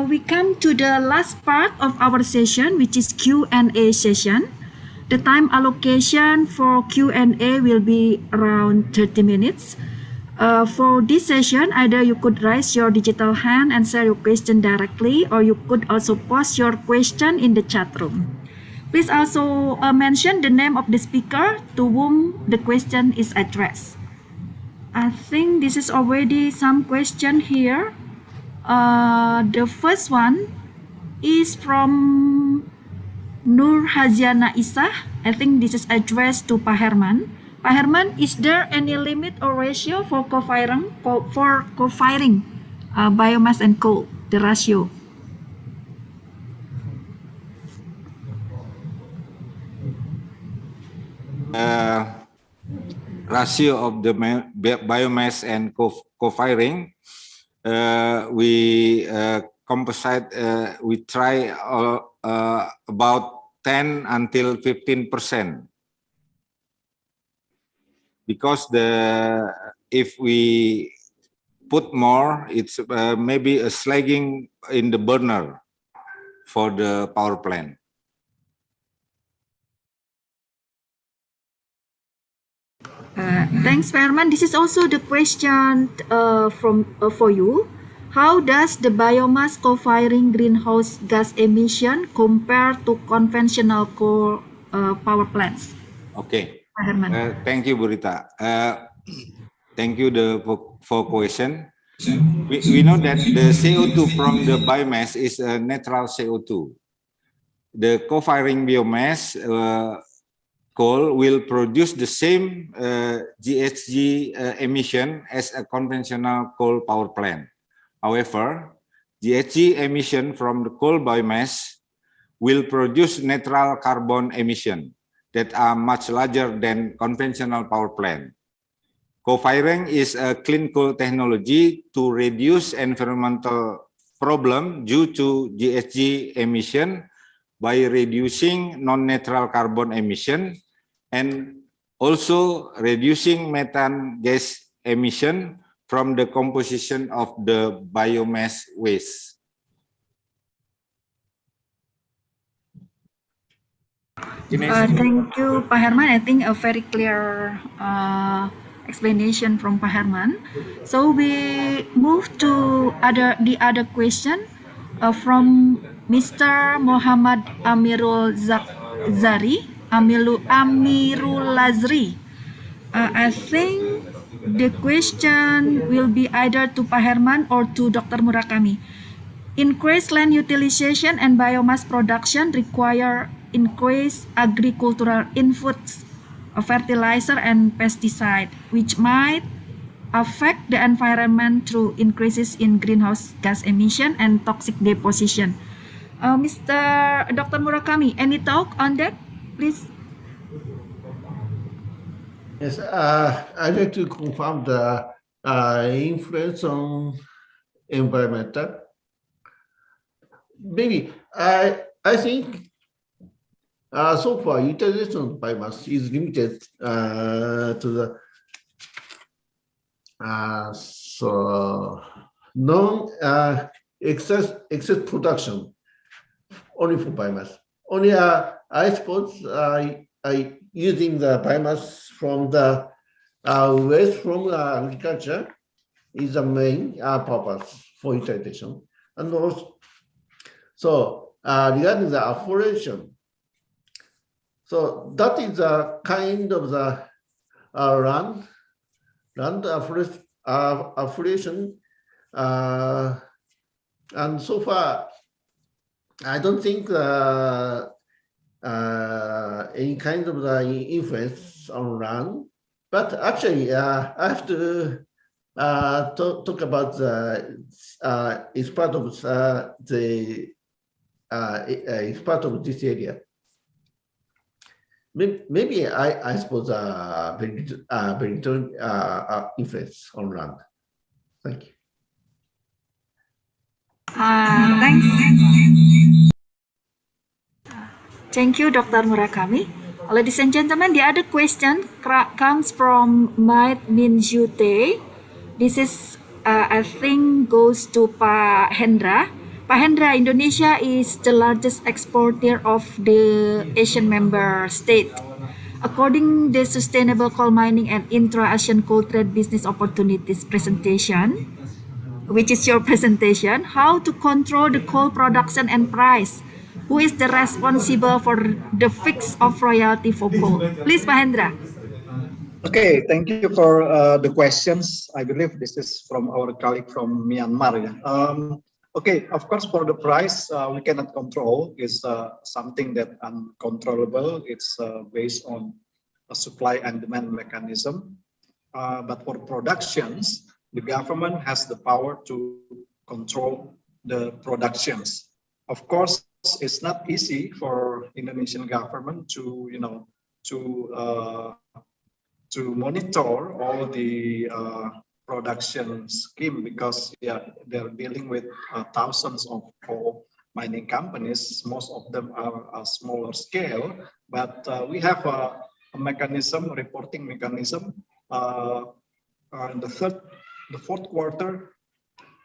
we come to the last part of our session, which is Q&A session. The time allocation for Q&A will be around 30 minutes. For this session, either you could raise your digital hand and share your question directly, or you could also post your question in the chat room. Please also mention the name of the speaker to whom the question is addressed. I think this is already some question here. The first one is from Nur Haziana Isah. I think this is addressed to Pak Herman. Pak Herman, is there any limit or ratio for co-firing biomass and coal, the ratio? Ratio of the biomass and co-firing, we composite, we try about 10 until 15%. Because if we put more, it's maybe a slagging in the burner for the power plant. Thanks, Pak Herman. This is also the question for you. How does the biomass co-firing greenhouse gas emission compare to conventional coal power plants? Okay. Pak Herman. Thank you, Burita. Thank you for question. We know that the CO2 from the biomass is a natural CO2. The co-firing biomass coal will produce the same GHG emission as a conventional coal power plant. However, GHG emission from the coal biomass will produce natural carbon emission that are much larger than conventional power plant. Co-firing is a clean coal technology to reduce environmental problem due to GHG emission by reducing non-natural carbon emission and also reducing methane gas emission from the composition of the biomass waste. Thank you, Pak Herman. I think a very clear explanation from Pak Herman. So we move to the other question from Mr. Muhammad Amirul Lazri. I think the question will be either to Pak Herman or to Dr. Murakami. Increased land utilization and biomass production require increased agricultural inputs, fertilizer and pesticide, which might affect the environment through increases in greenhouse gas emission and toxic deposition. Dr. Murakami, any talk on that, please? Yes, I'd like to confirm the influence on environmental. Maybe I think so far utilization of biomass is limited to the non excess production only for biomass. Only I suppose using the biomass from the waste from agriculture is the main purpose for utilization. And also, so regarding the afforestation, so that is a kind of the land afforestation, and so far I don't think any kind of the influence on land. But actually, I have to talk about it's part of it's part of this area. Maybe I suppose very little influence on land. Thank you. Thanks. Thank you, Dr. Murakami. Ladies and gentlemen, the other question comes from Maid Minjute. This is, I think, goes to Pak Hendra. Pak Hendra, Indonesia is the largest exporter of the Asian member state. According to the Sustainable Coal Mining and Intra-Asian Coal Trade Business Opportunities presentation, which is your presentation, how to control the coal production and price? Who is the responsible for the fix of royalty for coal? Please, Pak Hendra. Okay, thank you for the questions. I believe this is from our colleague from Myanmar. Okay, of course, for the price, we cannot control. It's something that uncontrollable. It's based on a supply and demand mechanism. But for productions, the government has the power to control the productions. Of course, it's not easy for Indonesian government to, to monitor all the production scheme, because they're dealing with thousands of coal mining companies. Most of them are smaller scale, but we have a mechanism, reporting mechanism. In the fourth quarter,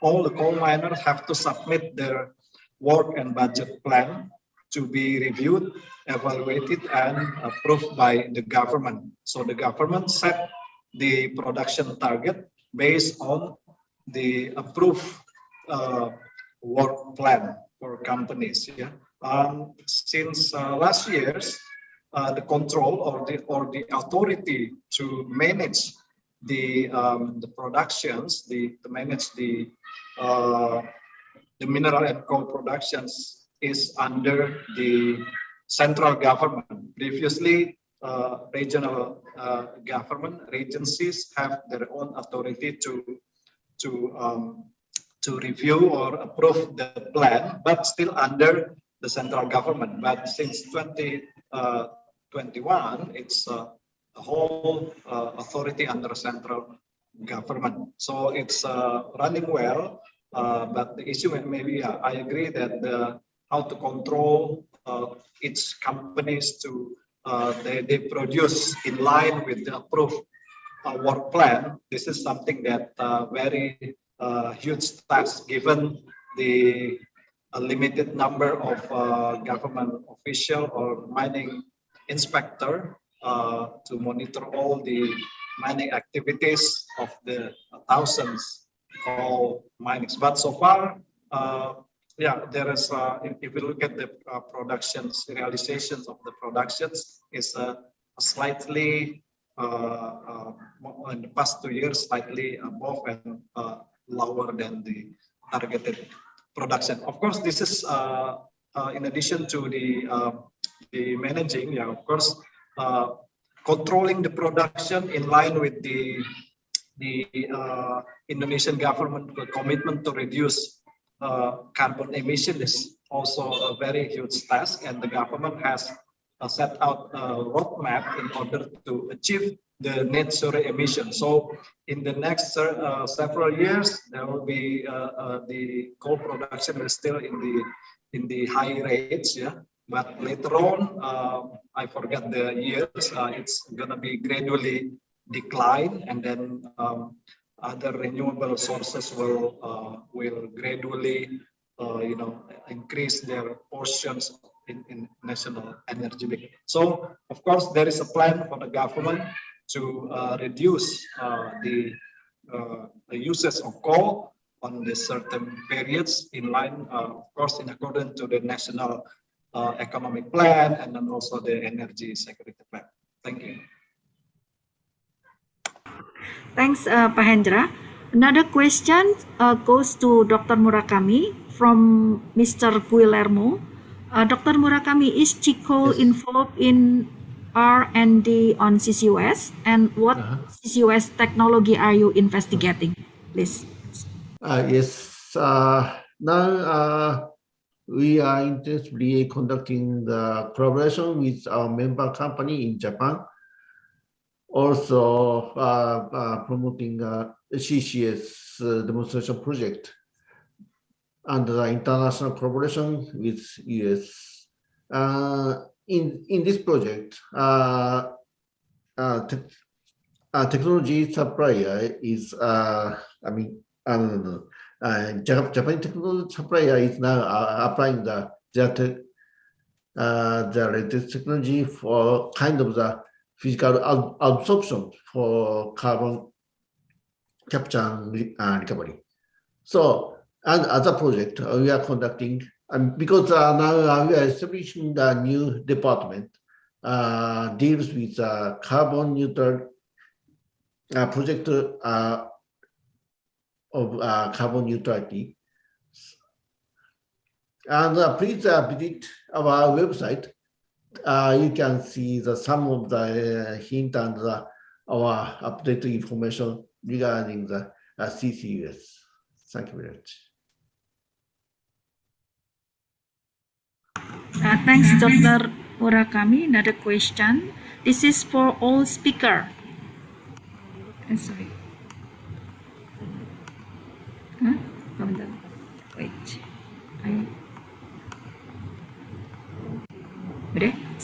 all the coal miners have to submit their work and budget plan to be reviewed, evaluated, and approved by the government. So the government set the production target based on the approved work plan for companies. Since last year's, the control or the authority to manage the productions, to manage the mineral and coal productions is under the central government. Previously, regional government agencies have their own authority to review or approve the plan, but still under the central government. But since 2021, it's a whole authority under central government. So it's running well. But the issue, maybe I agree that how to control each companies to they produce in line with the approved work plan. This is something that very huge task, given the a limited number of government official or mining inspector to monitor all the mining activities of the thousands of minings. But so far, yeah, there is, if you look at the productions, realizations of the productions is slightly, in the past 2 years, slightly above and lower than the targeted production. Of course, this is in addition to the managing, yeah, of course, controlling the production in line with the Indonesian government commitment to reduce carbon emission is also a very huge task, and the government has set out a roadmap in order to achieve the net zero emission. So in the next several years, there will be the coal production is still in the high rates, yeah. But later on, I forgot the years. It's gonna be gradually decline, and then other renewable sources will gradually, increase their portions in national energy mix. So, of course, there is a plan for the government to reduce the uses of coal on the certain periods in line, of course, in accordance to the national economic plan and then also the energy security plan. Thank you. Thanks, Pak Hendra. Another question goes to Dr. Murakami from Mr. Guillermo. Dr. Murakami, is Chico involved in R&D on CCUS, and what CCUS technology are you investigating, please? Yes. Now we are intensively conducting the collaboration with our member company in Japan. Also promoting a CCS demonstration project under the international collaboration with US. In this project, technology supplier is, Japan technology supplier is now applying the latest technology for kind of the physical absorption for carbon capture and recovery. So, and other project we are conducting, because now we are establishing a new department deals with carbon neutral project of carbon neutrality. And please visit our website. You can see some of the hint and our updated information regarding the CCUS. Thank you very much. Thanks, Dr. Murakami. Another question. This is for all speaker. Sorry. Wait.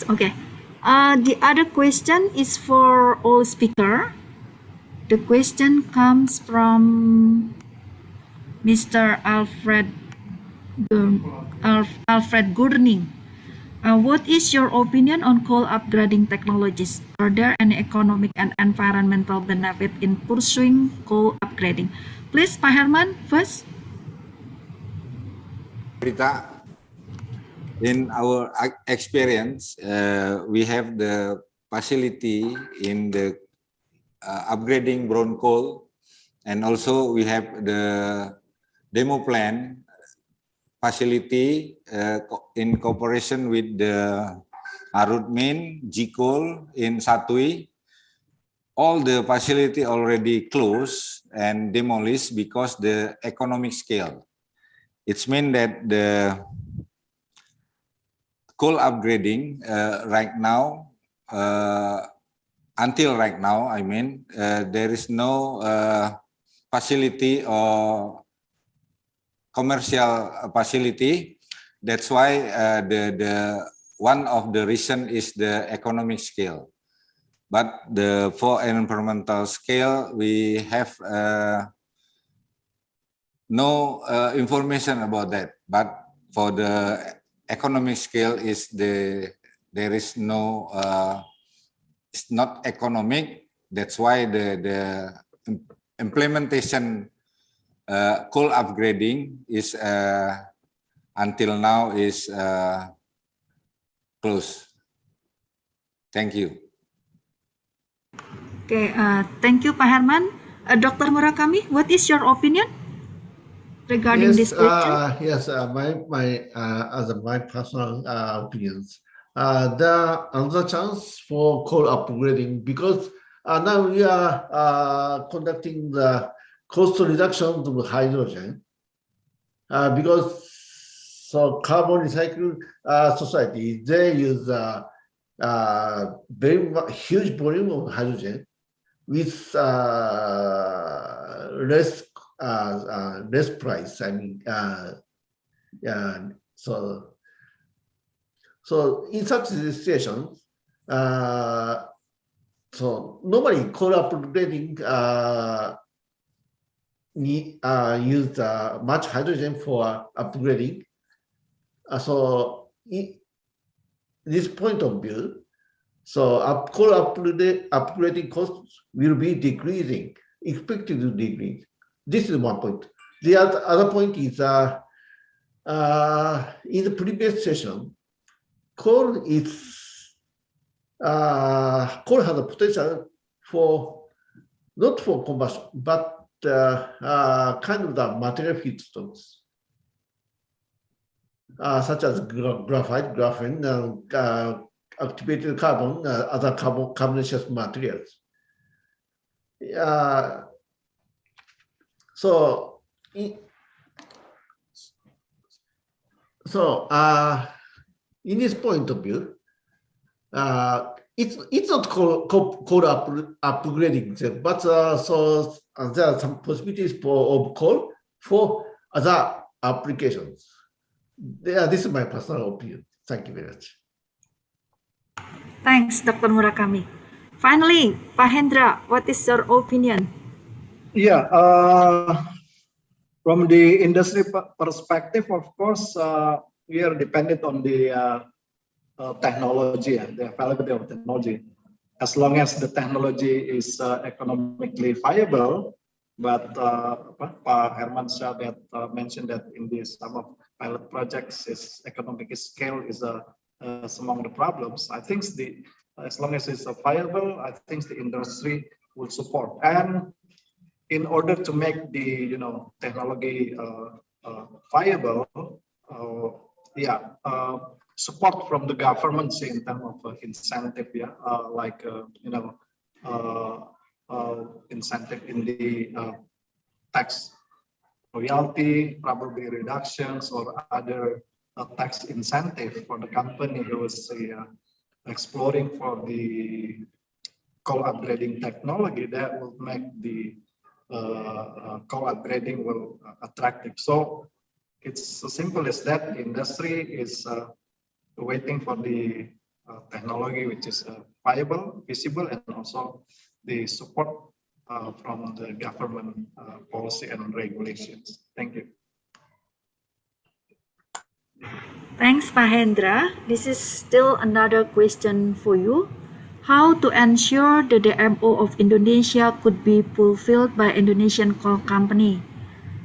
Okay. The other question is for all speaker. The question comes from Mr. Alfred Gurning. What is your opinion on coal upgrading technologies? Are there any economic and environmental benefit in pursuing coal upgrading? Please, Pak Herman, first. Rita, in our experience, we have the facility in the upgrading brown coal, and also we have the demo plan facility in cooperation with the Arutmin, Jikol in Satui. All the facility already closed and demolished because the economic scale. It's mean that the coal upgrading right now, until right now, I mean, there is no facility or commercial facility. That's why the one of the reason is the economic scale. But for environmental scale, we have no information about that. But for the economic scale is there is no it's not economic. That's why the implementation coal upgrading is until now is closed. Thank you. Okay, thank you, Pak Herman. Dr. Murakami, what is your opinion regarding this question? Yes, as my personal opinions, there are another chance for coal upgrading because now we are conducting the cost reduction of hydrogen because so carbon recycling society, they use very huge volume of hydrogen with less price. I mean, so in such situation, so normally coal upgrading use much hydrogen for upgrading. So in this point of view, so coal upgrading costs will be decreasing, expected to decrease. This is one point. The other point is in the previous session, coal has a potential for not for combustion, but kind of the material feedstocks, such as graphite, graphene, activated carbon, other carbonaceous materials. In this point of view, it's not coal upgrading, but so there are some possibilities of coal for other applications. This is my personal opinion. Thank you very much. Thanks, Dr. Murakami. Finally, Pak Hendra, what is your opinion? Yeah, from the industry perspective, of course, we are dependent on the technology and the availability of technology. As long as the technology is economically viable, but Pak Herman mentioned that in some of pilot projects, economic scale is among the problems. I think as long as it's viable, I think the industry will support. And in order to make the technology viable, support from the governments in terms of incentive, like incentive in the tax royalty, probably reductions or other tax incentive for the company who is exploring for the coal upgrading technology that will make the coal upgrading will attractive. So it's as simple as that. The industry is waiting for the technology which is viable, visible, and also the support from the government policy and regulations. Thank you. Thanks, Pak Hendra. This is still another question for you. How to ensure that the MO of Indonesia could be fulfilled by Indonesian coal company?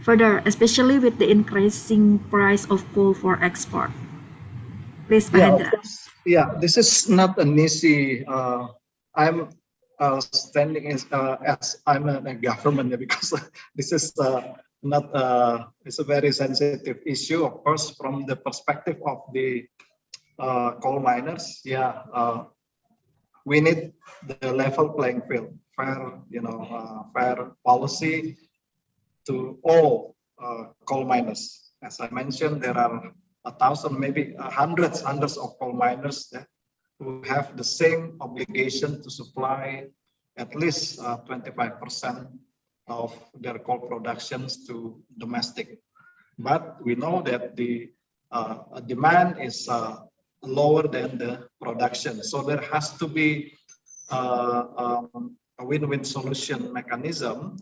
Further, especially with the increasing price of coal for export. Please, Pak Hendra. Yeah, this is not an easy. I'm standing as I'm a government because this is not. It's a very sensitive issue, of course, from the perspective of the coal miners. Yeah, we need the level playing field, fair, fair policy to all coal miners. As I mentioned, there are 1,000, maybe hundreds of coal miners who have the same obligation to supply at least 25% of their coal productions to domestic. But we know that the demand is lower than the production. So there has to be a win-win solution mechanism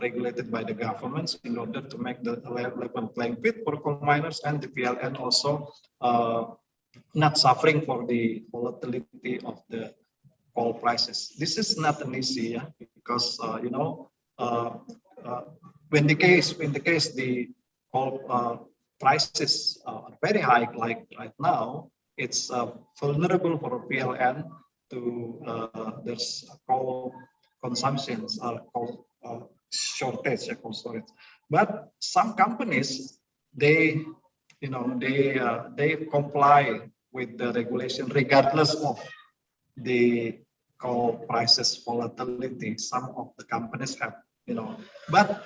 regulated by the governments in order to make the level playing field for coal miners, and the PLN also not suffering for the volatility of the coal prices. This is not an easy, because when the case the coal prices are very high, like right now, it's vulnerable for PLN to there's coal consumptions or coal shortage, coal storage. But some companies, they comply with the regulation regardless of the coal prices volatility. Some of the companies have, but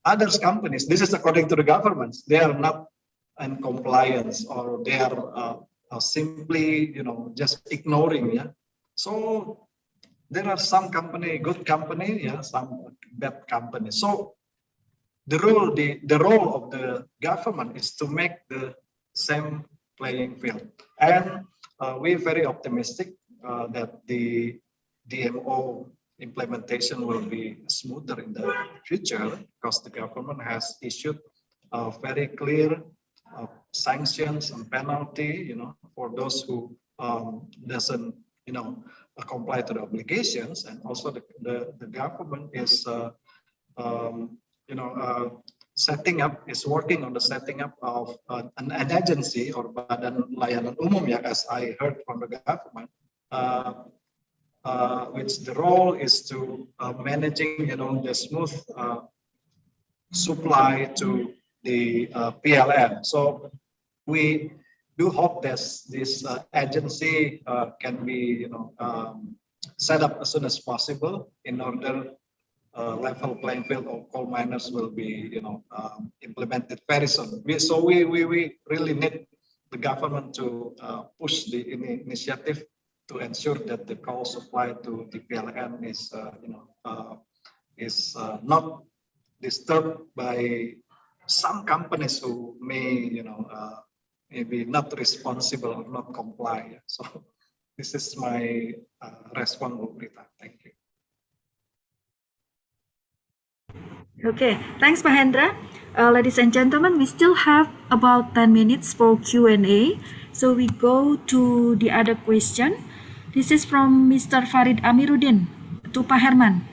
others companies, this is according to the governments, they are not in compliance, or they are simply, just ignoring. So there are some company, good company, some bad company. So the role of the government is to make the same playing field, and we're very optimistic that the DMO implementation will be smoother in the future, because the government has issued very clear sanctions and penalty, for those who doesn't, comply to the obligations. And also the government is, working on the setting up of an agency or Badan Layanan Umum, as I heard from the government, which the role is to managing, the smooth supply to the PLN. So we do hope that this agency can be, set up as soon as possible in order level playing field of coal miners will be, implemented very soon. So we really need the government to push the initiative to ensure that the coal supply to the PLN is not disturbed by some companies who may, maybe not responsible or not comply. So this is my response, Rita. Thank you. Okay, thanks, Mahendra. Ladies and gentlemen, we still have about 10 minutes for Q&A. So we go to the other question. This is from Mr. Farid Amiruddin to Pak Herman.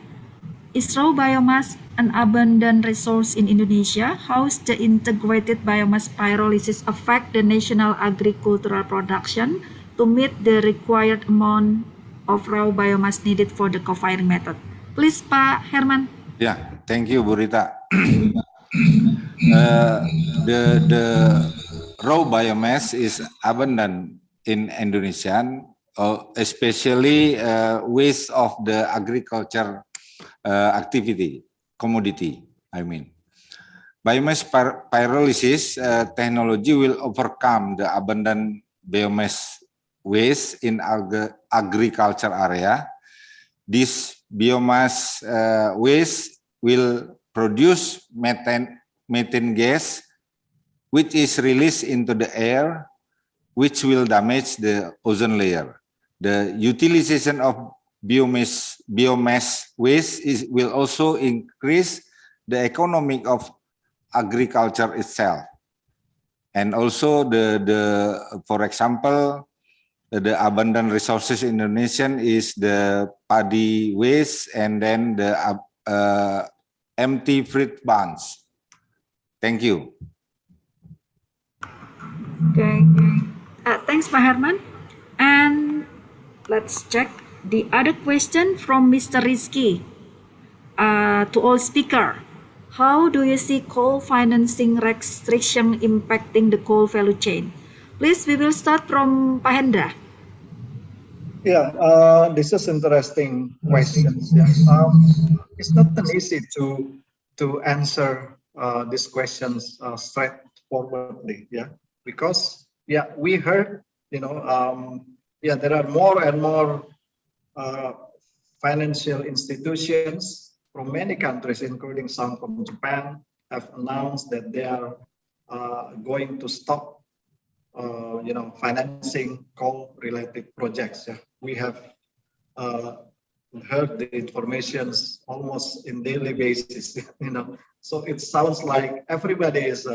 Is raw biomass an abundant resource in Indonesia? How does the integrated biomass pyrolysis affect the national agricultural production to meet the required amount of raw biomass needed for the co-firing method? Please, Pak Herman. Yeah, thank you, Bu Rita. The raw biomass is abundant in Indonesia, especially waste of the agriculture activity, commodity, I mean. Biomass pyrolysis technology will overcome the abundant biomass waste in agriculture area. This biomass waste will produce methane gas, which is released into the air, which will damage the ozone layer. The utilization of biomass waste will also increase the economic of agriculture itself. And also for example, the abundant resources in Indonesia is the paddy waste and then the empty fruit bunch. Thank you. Okay, thanks, Pak Herman. And let's check the other question from Mr. Rizky to all speaker. How do you see coal financing restriction impacting the coal value chain? Please, we will start from Pak Hendra. Yeah, this is interesting questions. Yeah. It's not an easy to answer these questions straightforwardly. Yeah, because we heard, there are more and more financial institutions from many countries, including some from Japan, have announced that they are going to stop, financing coal-related projects. Yeah. We have heard the informations almost in daily basis, you know. So it sounds like everybody is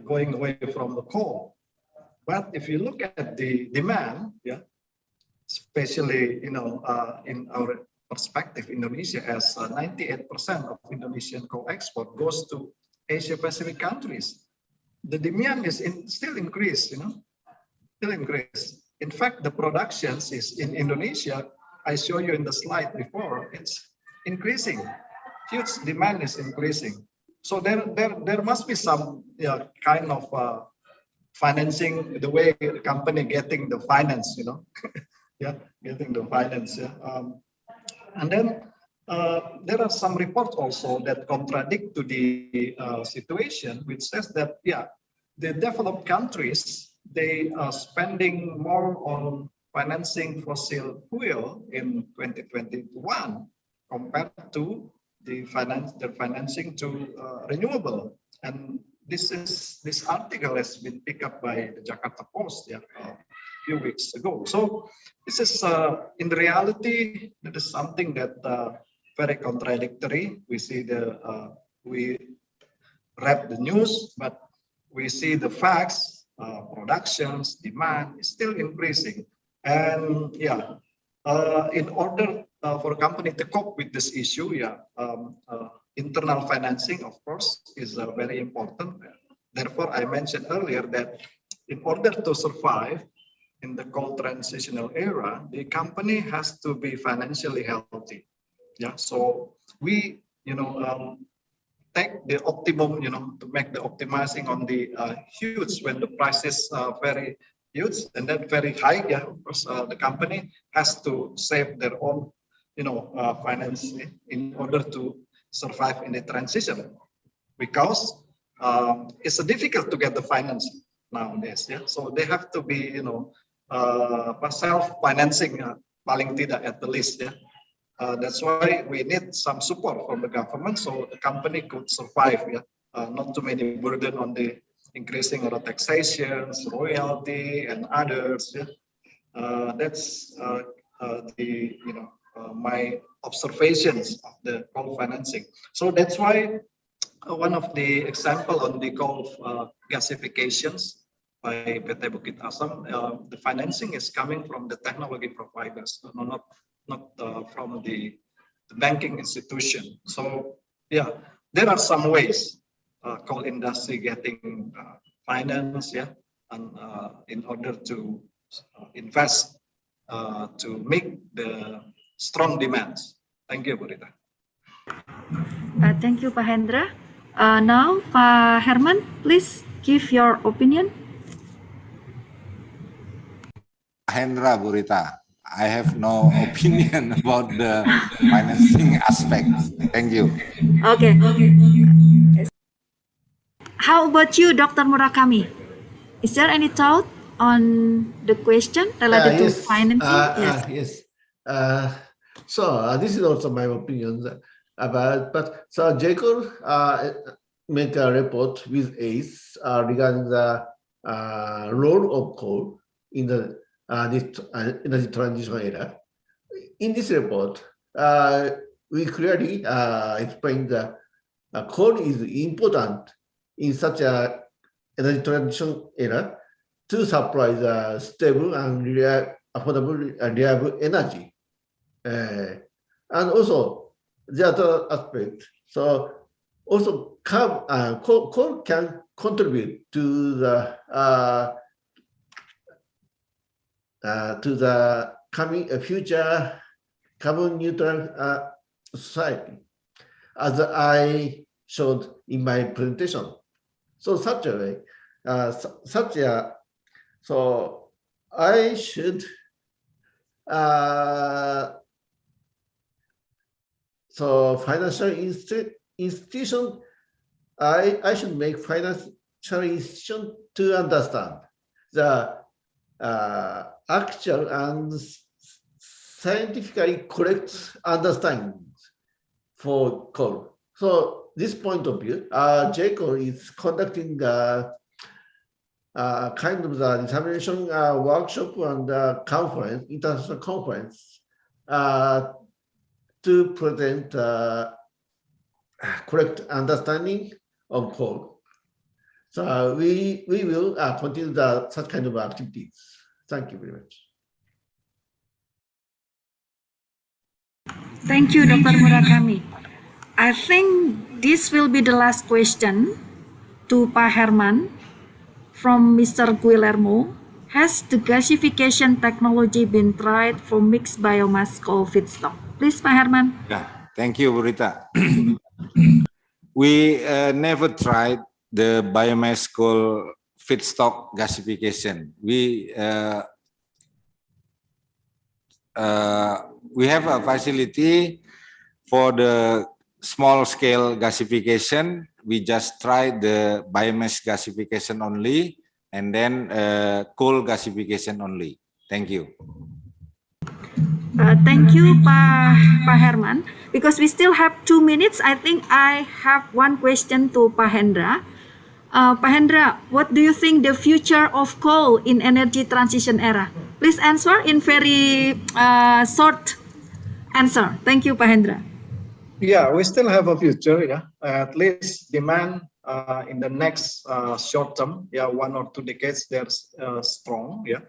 going away from the coal. But if you look at the demand, yeah, especially, you know, in our perspective, Indonesia has 98% of Indonesian coal export goes to Asia Pacific countries. The demand is still increased, you know, still increased. In fact, the productions is in Indonesia. I show you in the slide before. It's increasing. Huge demand is increasing. So there must be some kind of financing, the way the company getting the finance, you know, yeah, getting the finance. Yeah. And then there are some reports also that contradict to the situation, which says that, yeah, the developed countries, they are spending more on financing fossil fuel in 2021 compared to their financing to renewable. And this article has been picked up by the Jakarta Post, yeah, a few weeks ago. So this is in reality, that is something that very contradictory. We see we read the news, but we see the facts. Productions, demand is still increasing, and yeah, in order for a company to cope with this issue, yeah, internal financing, of course, is very important. Therefore, I mentioned earlier that in order to survive in the coal transitional era, the company has to be financially healthy. Yeah, so we, you know, take the optimum, you know, to make the optimizing on the huge when the prices are very huge and then very high. Yeah, of course, the company has to save their own, you know, finance in order to survive in the transition, because it's difficult to get the finance nowadays. Yeah, so they have to be, you know, self-financing, paling tidak at the least. Yeah. That's why we need some support from the government so the company could survive. Yeah, not too many burden on the increasing of the taxations, royalty, and others. Yeah, that's the my observations of the coal financing. So that's why one of the example on the coal gasifications by PT Bukit Asam, the financing is coming from the technology providers, not from the banking institution. So yeah, there are some ways coal industry getting finance, yeah, and in order to invest to meet the strong demands. Thank you, Bu Rita. Thank you, Pak Hendra. Now, Pak Herman, please give your opinion. Hendra, Bu Rita, I have no opinion about the financing aspect. Thank you. Okay. How about you, Dr. Murakami? Is there any thought on the question related to financing? Yes. So this is also my opinion about. But so Jacob made a report with ACE regarding the role of coal in the energy transition era. In this report, we clearly explained that coal is important in such a energy transition era to supply the stable and affordable and reliable energy. And also the other aspect, so also coal can contribute to the coming future carbon neutral society, as I showed in my presentation. So such a way, so I should so financial institution, I should make financial institution to understand the actual and scientifically correct understanding for coal. So this point of view, JCOL is conducting kind of the examination workshop and conference, international conference to present correct understanding of coal. So we will continue such kind of activities. Thank you very much. Thank you, Dr. Murakami. I think this will be the last question to Pak Herman from Mr. Guillermo. Has the gasification technology been tried for mixed biomass coal feedstock? Please, Pak Herman. Yeah, thank you, Burita. We never tried the biomass coal feedstock gasification. We have a facility for the small scale gasification. We just tried the biomass gasification only, and then coal gasification only. Thank you. Thank you, Pak Herman. Because we still have 2 minutes, I think I have one question to Pak Hendra. Pak Hendra, what do you think the future of coal in energy transition era? Please answer in very short answer. Thank you, Pak Hendra. Yeah, we still have a future. Yeah, at least demand in the next short term, 1 or 2 decades, there's strong. Yeah,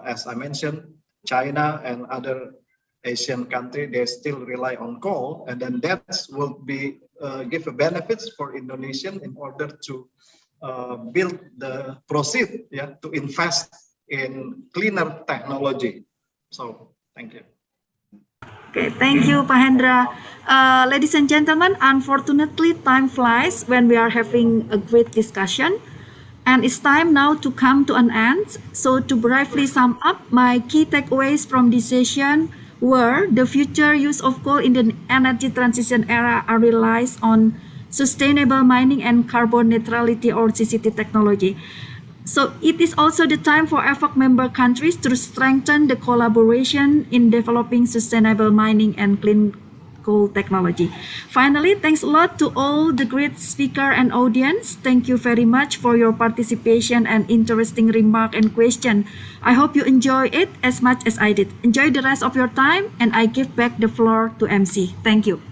as I mentioned, China and other Asian countries, they still rely on coal, and then that will be give a benefits for Indonesian in order to build the proceed, to invest in cleaner technology. So thank you. Okay, thank you, Pak Hendra. Ladies and gentlemen, unfortunately, time flies when we are having a great discussion. And it's time now to come to an end. So to briefly sum up, my key takeaways from this session were the future use of coal in the energy transition era are relies on sustainable mining and carbon neutrality or CCT technology. So it is also the time for AFOC member countries to strengthen the collaboration in developing sustainable mining and clean coal technology. Finally, thanks a lot to all the great speaker and audience. Thank you very much for your participation and interesting remark and question. I hope you enjoy it as much as I did. Enjoy the rest of your time, and I give back the floor to MC. Thank you.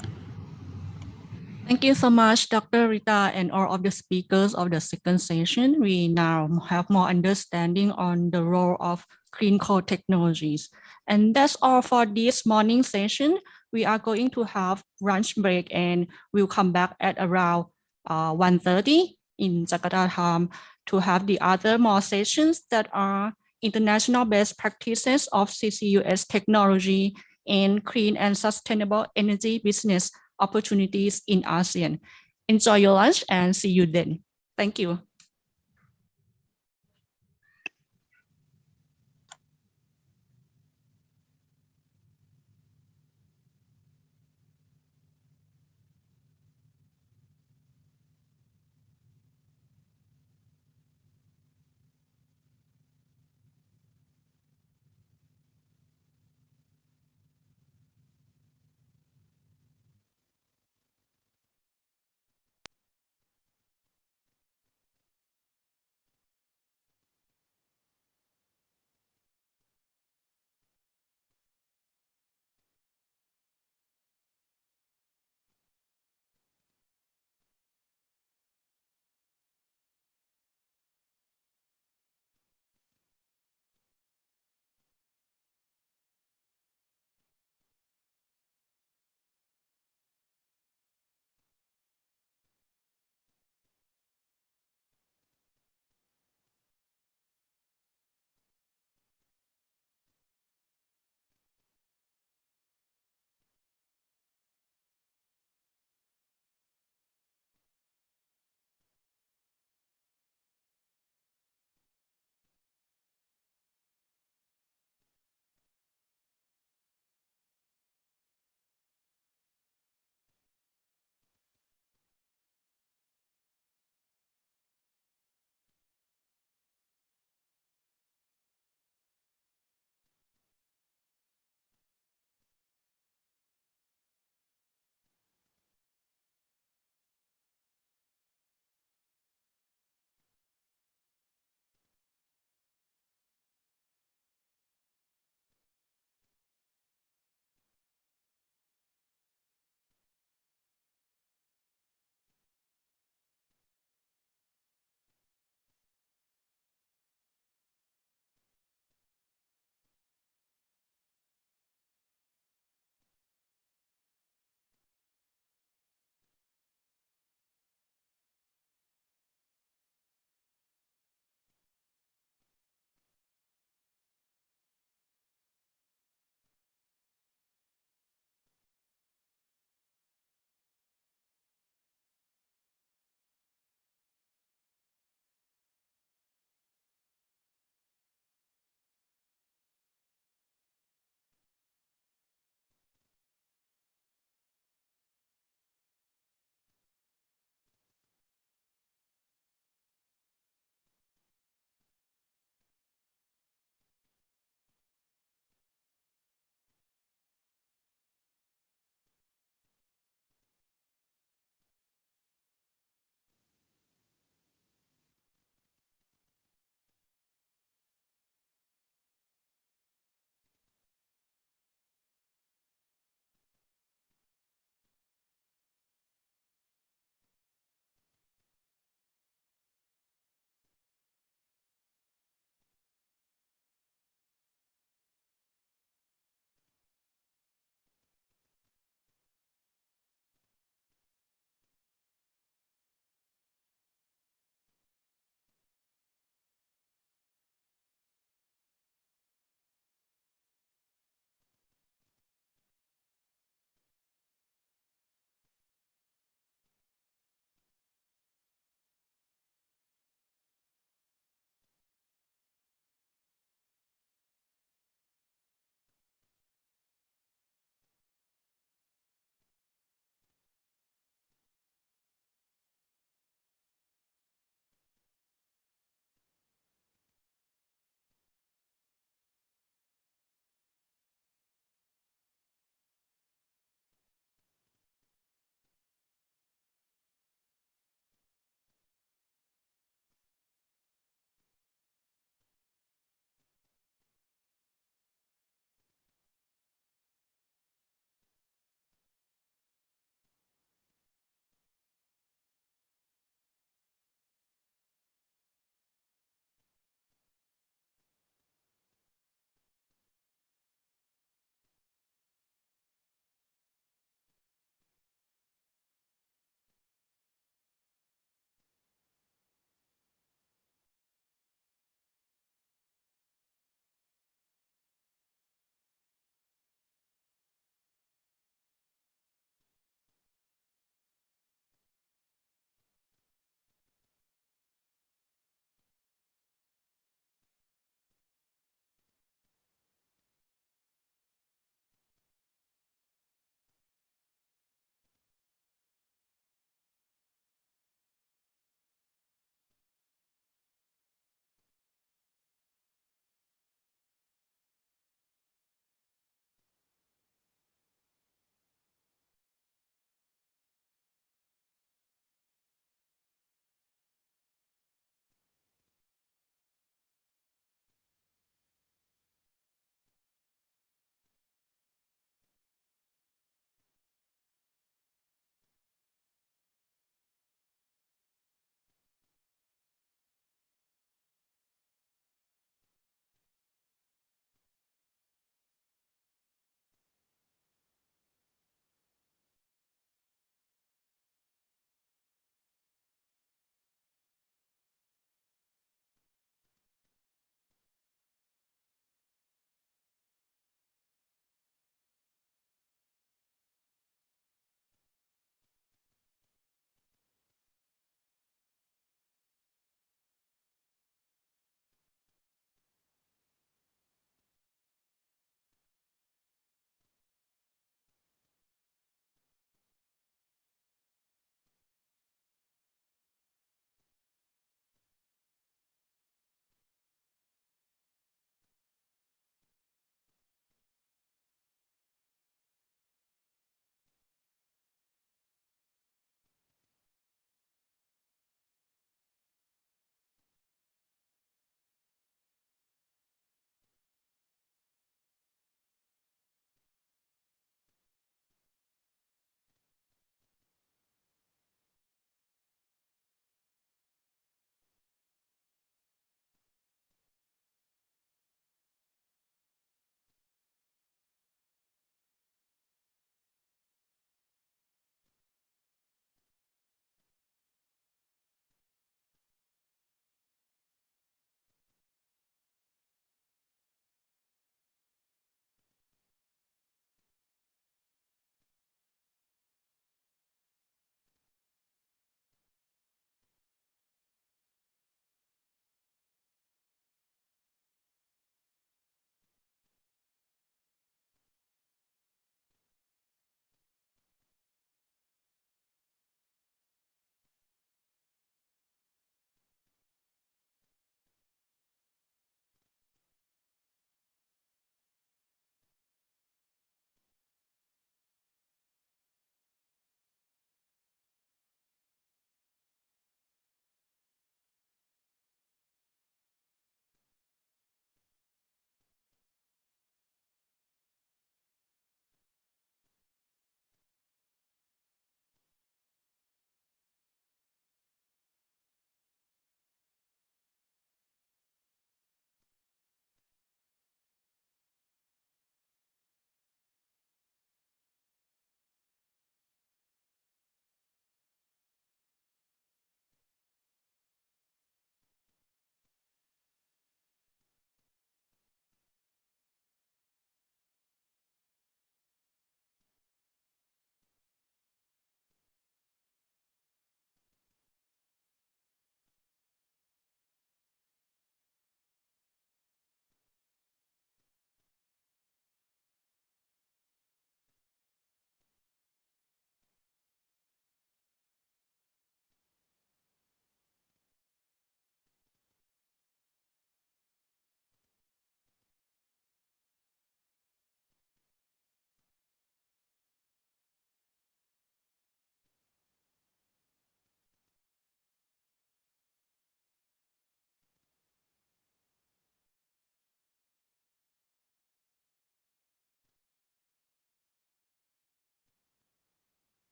Thank you so much, Dr. Rita, and all of the speakers of the second session. We now have more understanding on the role of clean coal technologies. And that's all for this morning session. We are going to have lunch break, and we'll come back at around 1:30 in Jakarta time to have the other more sessions that are international best practices of CCUS technology and clean and sustainable energy business opportunities in ASEAN. Enjoy your lunch and see you then. Thank you.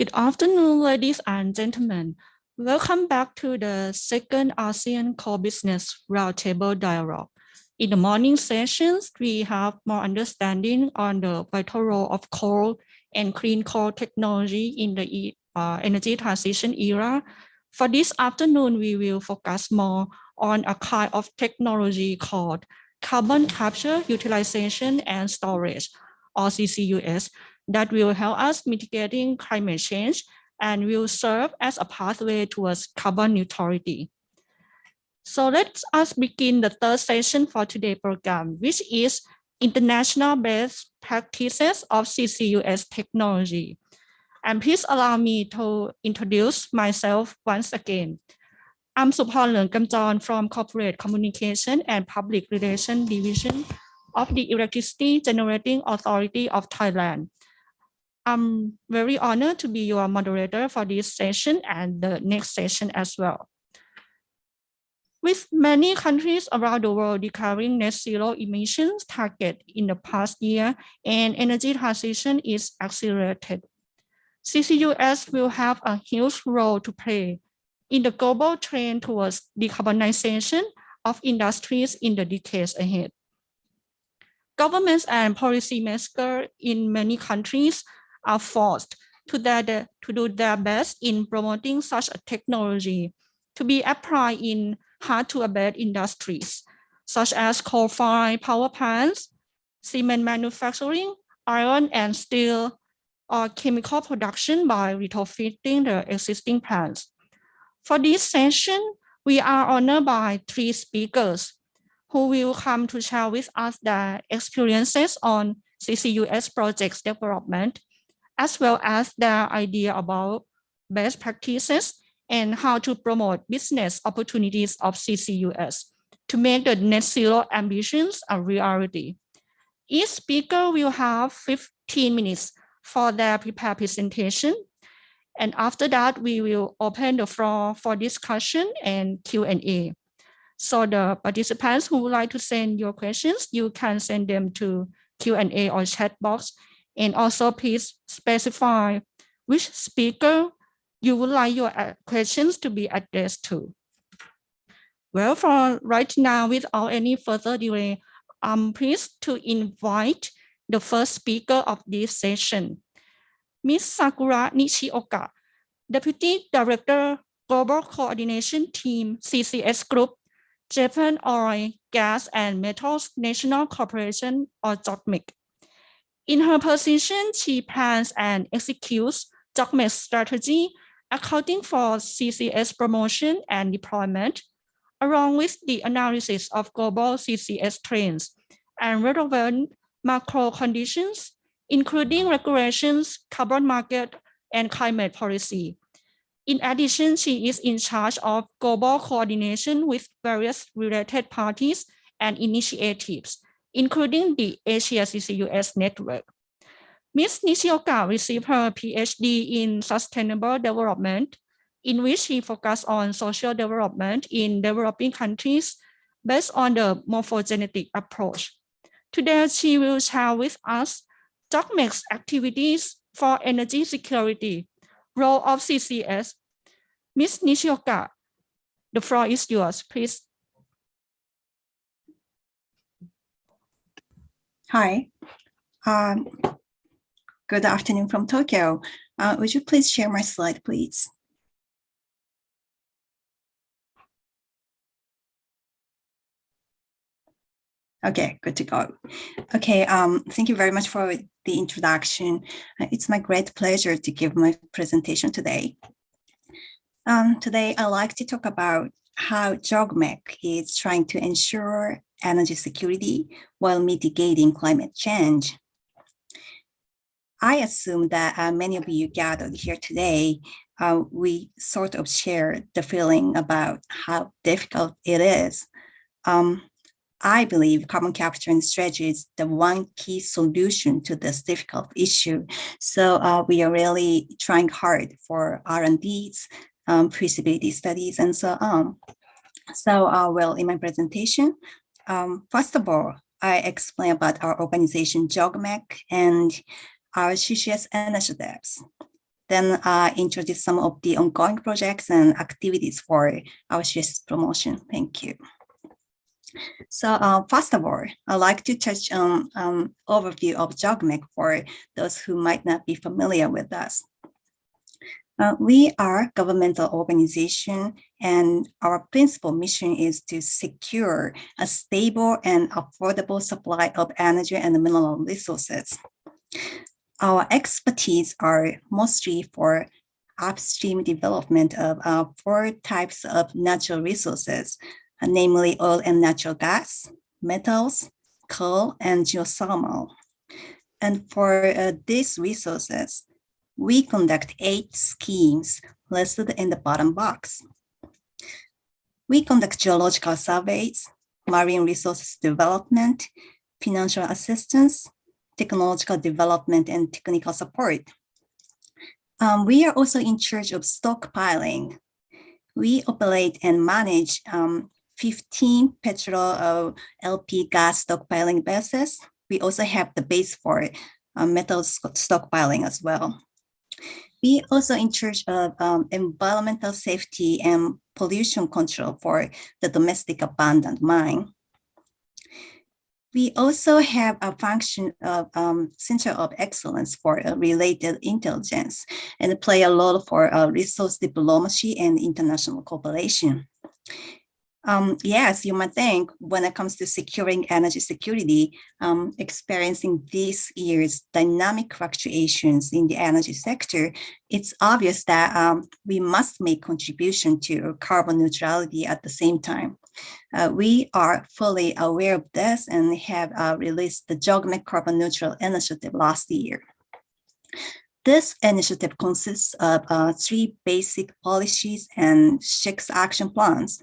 Good afternoon, ladies and gentlemen. Welcome back to the second ASEAN Core Business Roundtable Dialogue. In the morning sessions, we have more understanding on the vital role of coal and clean coal technology in the energy transition era. For this afternoon, we will focus more on a kind of technology called carbon capture, utilization, and storage, or CCUS, that will help us mitigating climate change and will serve as a pathway towards carbon neutrality. So let us begin the third session for today's program, which is International Best Practices of CCUS Technology. And please allow me to introduce myself once again. I'm Suphan Leungkamjorn from Corporate Communication and Public Relations Division of the Electricity Generating Authority of Thailand. I'm very honored to be your moderator for this session and the next session as well. With many countries around the world declaring net zero emissions target in the past year and energy transition is accelerated, CCUS will have a huge role to play in the global trend towards decarbonization of industries in the decades ahead. Governments and policymakers in many countries are forced to do their best in promoting such a technology to be applied in hard-to-abate industries, such as coal-fired power plants, cement manufacturing, iron and steel, or chemical production by retrofitting the existing plants. For this session, we are honored by 3 speakers who will come to share with us their experiences on CCUS projects development, as well as their idea about best practices and how to promote business opportunities of CCUS to make the net zero ambitions a reality. Each speaker will have 15 minutes for their prepared presentation. And after that, we will open the floor for discussion and Q&A. So the participants who would like to send your questions, you can send them to Q&A or chat box. And also please specify which speaker you would like your questions to be addressed to. Well, for right now, without any further delay, I'm pleased to invite the first speaker of this session, Ms. Sakura Nishioka, Deputy Director, Global Coordination Team, CCS Group, Japan Oil, Gas and Metals National Corporation, or JOGMEC. In her position, she plans and executes JOGMEC's strategy, accounting for CCS promotion and deployment, along with the analysis of global CCS trends and relevant macro conditions, including regulations, carbon market, and climate policy. In addition, she is in charge of global coordination with various related parties and initiatives, including the Asia CCUS network. Ms. Nishioka received her PhD in Sustainable Development, in which she focused on social development in developing countries based on the morphogenetic approach. Today, she will share with us JOGMEC's activities for energy security, role of CCS. Ms. Nishioka, the floor is yours, please. Hi. Good afternoon from Tokyo. Would you please share my slide, please? Okay, good to go. Okay, thank you very much for the introduction. It's my great pleasure to give my presentation today. Today, I'd like to talk about how JOGMEC is trying to ensure energy security while mitigating climate change. I assume that many of you gathered here today, we sort of share the feeling about how difficult it is. I believe carbon capture and storage is the one key solution to this difficult issue. So we are really trying hard for R&Ds, feasibility studies, and so on. So well, in my presentation, first of all, I explain about our organization JOGMEC and our CCS initiatives. then introduce some of the ongoing projects and activities for our CCUS promotion. Thank you. So first of all, I'd like to touch on overview of JOGMEC for those who might not be familiar with us. We are a governmental organization, and our principal mission is to secure a stable and affordable supply of energy and mineral resources. Our expertise are mostly for upstream development of 4 types of natural resources, namely oil and natural gas, metals, coal, and geothermal. And for these resources, we conduct 8 schemes listed in the bottom box. We conduct geological surveys, marine resources development, financial assistance, technological development, and technical support. We are also in charge of stockpiling. We operate and manage 15 petrol LP gas stockpiling bases. We also have the base for metal stockpiling as well. We also in charge of environmental safety and pollution control for the domestic abandoned mine. We also have a function of Center of Excellence for related intelligence and play a role for resource diplomacy and international cooperation. Yes, you might think when it comes to securing energy security, experiencing this year's dynamic fluctuations in the energy sector, it's obvious that we must make contribution to carbon neutrality at the same time. We are fully aware of this and have released the JOGMEC Carbon Neutral Initiative last year. This initiative consists of 3 basic policies and 6 action plans.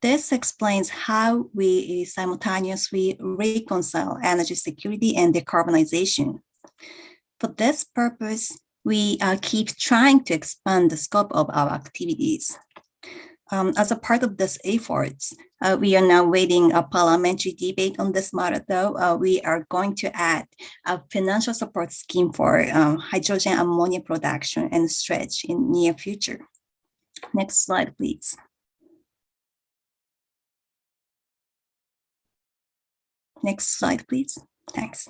This explains how we simultaneously reconcile energy security and decarbonization. For this purpose, we keep trying to expand the scope of our activities. As a part of this efforts, we are now waiting a parliamentary debate on this matter, though. We are going to add a financial support scheme for hydrogen ammonia production and storage in near future. Next slide, please. Next slide, please. Thanks.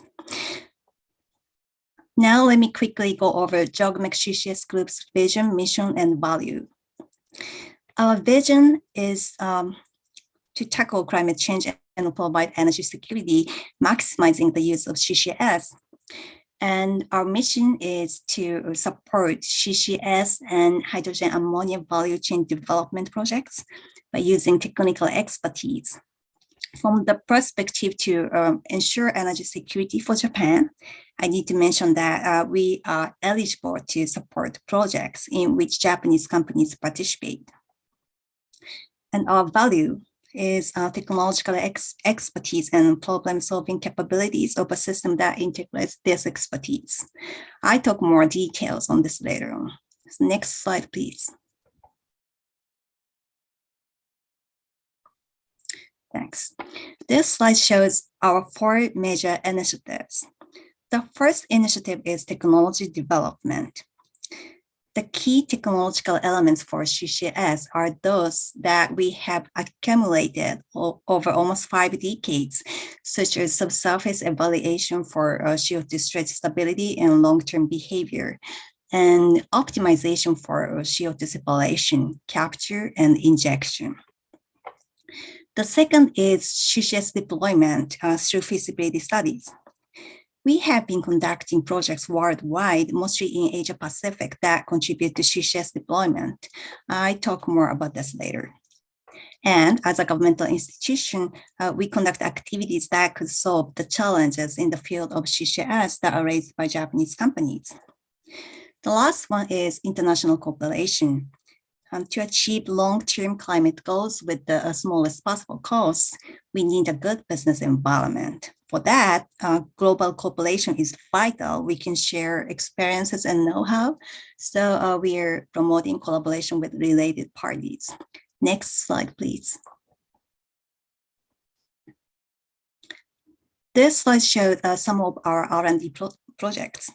Now let me quickly go over JOGMEC CCS Group's vision, mission, and value. Our vision is to tackle climate change and provide energy security, maximizing the use of CCS. And our mission is to support CCS and hydrogen ammonia value chain development projects by using technical expertise. From the perspective to ensure energy security for Japan, I need to mention that we are eligible to support projects in which Japanese companies participate. And our value is technological expertise and problem-solving capabilities of a system that integrates this expertise. I talk more details on this later on. Next slide, please. Thanks. This slide shows our 4 major initiatives. The first initiative is technology development. The key technological elements for CCS are those that we have accumulated over almost 5 decades, such as subsurface evaluation for CO2 stretch stability and long-term behavior, and optimization for CO2 separation, capture, and injection. The second is CCS deployment through feasibility studies. We have been conducting projects worldwide, mostly in Asia Pacific, that contribute to CCS deployment. I talk more about this later. And as a governmental institution, we conduct activities that could solve the challenges in the field of CCS that are raised by Japanese companies. The last one is international cooperation. To achieve long-term climate goals with the smallest possible costs, we need a good business environment. For that, global cooperation is vital. We can share experiences and know-how. So we are promoting collaboration with related parties. Next slide, please. This slide shows some of our R&D projects.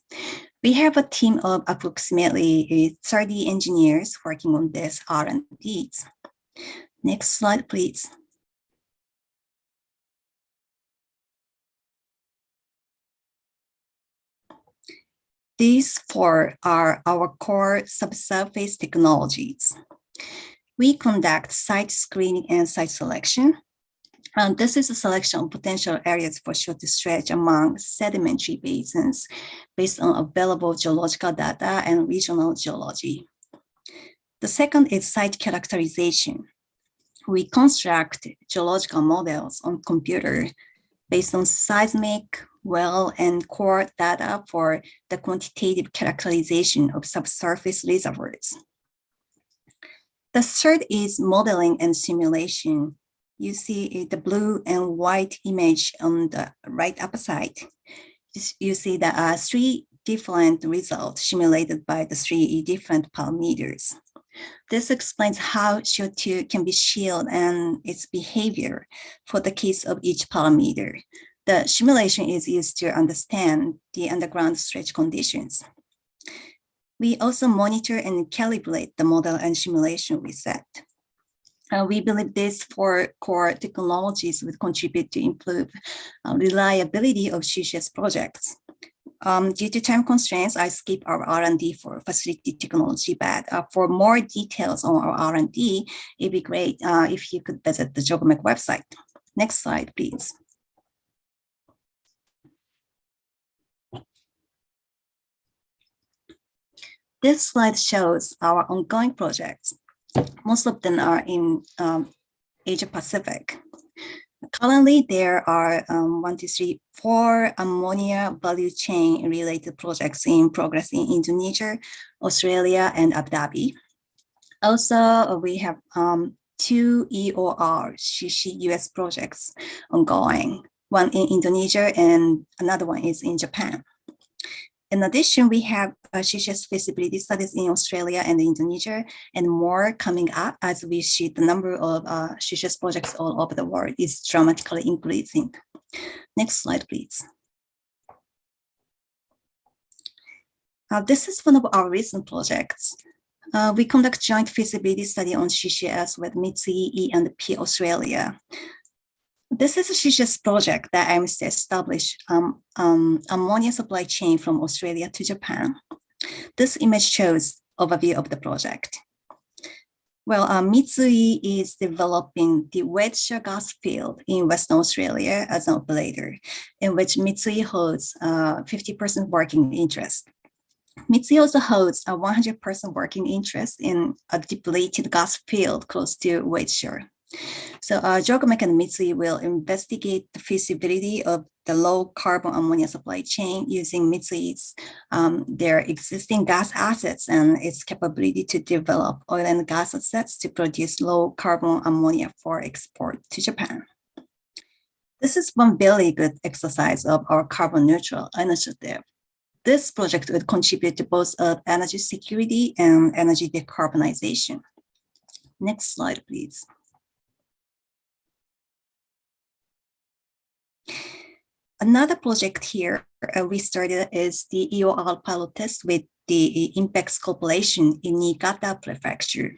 We have a team of approximately 30 engineers working on this R&Ds. Next slide, please. These four are our core subsurface technologies. We conduct site screening and site selection. This is a selection of potential areas for short stretch among sedimentary basins based on available geological data and regional geology. The second is site characterization. We construct geological models on computer based on seismic, well, and core data for the quantitative characterization of subsurface reservoirs. The third is modeling and simulation. You see the blue and white image on the right upper side. You see the three different results simulated by the three different parameters. This explains how CO2 can be shielded and its behavior for the case of each parameter. The simulation is used to understand the underground stretch conditions. We also monitor and calibrate the model and simulation we set. We believe these four core technologies would contribute to improve reliability of CCUS projects. Due to time constraints, I skip our R&D for facility technology, but for more details on our R&D, it'd be great if you could visit the GeoGMEC website. Next slide, please. This slide shows our ongoing projects. Most of them are in Asia Pacific. Currently, there are 4 ammonia value chain related projects in progress in Indonesia, Australia, and Abu Dhabi. Also, we have 2 EOR CCUS projects ongoing, one in Indonesia and another one is in Japan. In addition, we have CCUS feasibility studies in Australia and Indonesia, and more coming up as we see the number of CCUS projects all over the world is dramatically increasing. Next slide, please. This is one of our recent projects. We conduct joint feasibility study on CCUS with Mitsui E&P Australia. This is a CCUS project that aims to establish ammonia supply chain from Australia to Japan. This image shows overview of the project. Well, Mitsui is developing the Wedgeshire gas field in Western Australia as an operator, in which Mitsui holds 50% working interest. Mitsui also holds a 100% working interest in a depleted gas field close to Wedgeshire. So GeoGMEC and Mitsui will investigate the feasibility of the low carbon ammonia supply chain using Mitsui's their existing gas assets and its capability to develop oil and gas assets to produce low carbon ammonia for export to Japan. This is one very good exercise of our carbon neutral initiative. This project would contribute to both energy security and energy decarbonization. Next slide, please. Another project here we started is the EOR pilot test with the INPEX Corporation in Niigata Prefecture.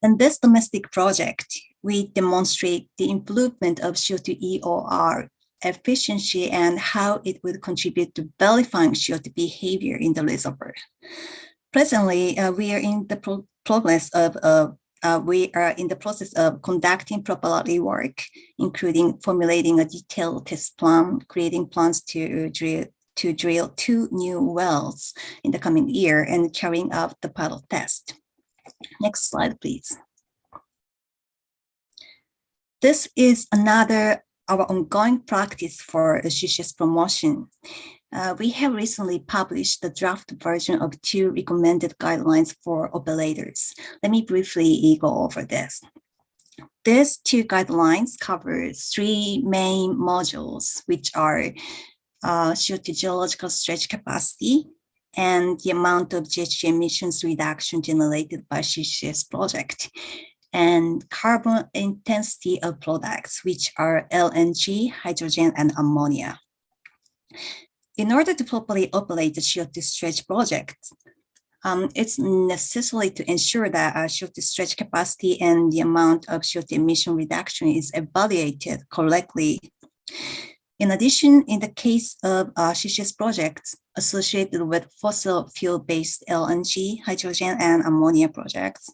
In this domestic project, we demonstrate the improvement of CO2 EOR efficiency and how it would contribute to verifying CO2 behavior in the reservoir. Presently, we are in the process of conducting preparatory work, including formulating a detailed test plan, creating plans to drill 2 new wells in the coming year, and carrying out the pilot test. Next slide, please. This is our ongoing practice for CCUS promotion. We have recently published the draft version of 2 recommended guidelines for operators. Let me briefly go over this. These 2 guidelines cover 3 main modules, which are CO2 geological stretch capacity and the amount of GHG emissions reduction generated by CCUS project, and carbon intensity of products, which are LNG, hydrogen, and ammonia. in order to properly operate the CO2 storage project, it's necessary to ensure that CO2 storage capacity and the amount of CO2 emission reduction is evaluated correctly. In addition, in the case of CCS projects associated with fossil fuel-based LNG, hydrogen, and ammonia projects,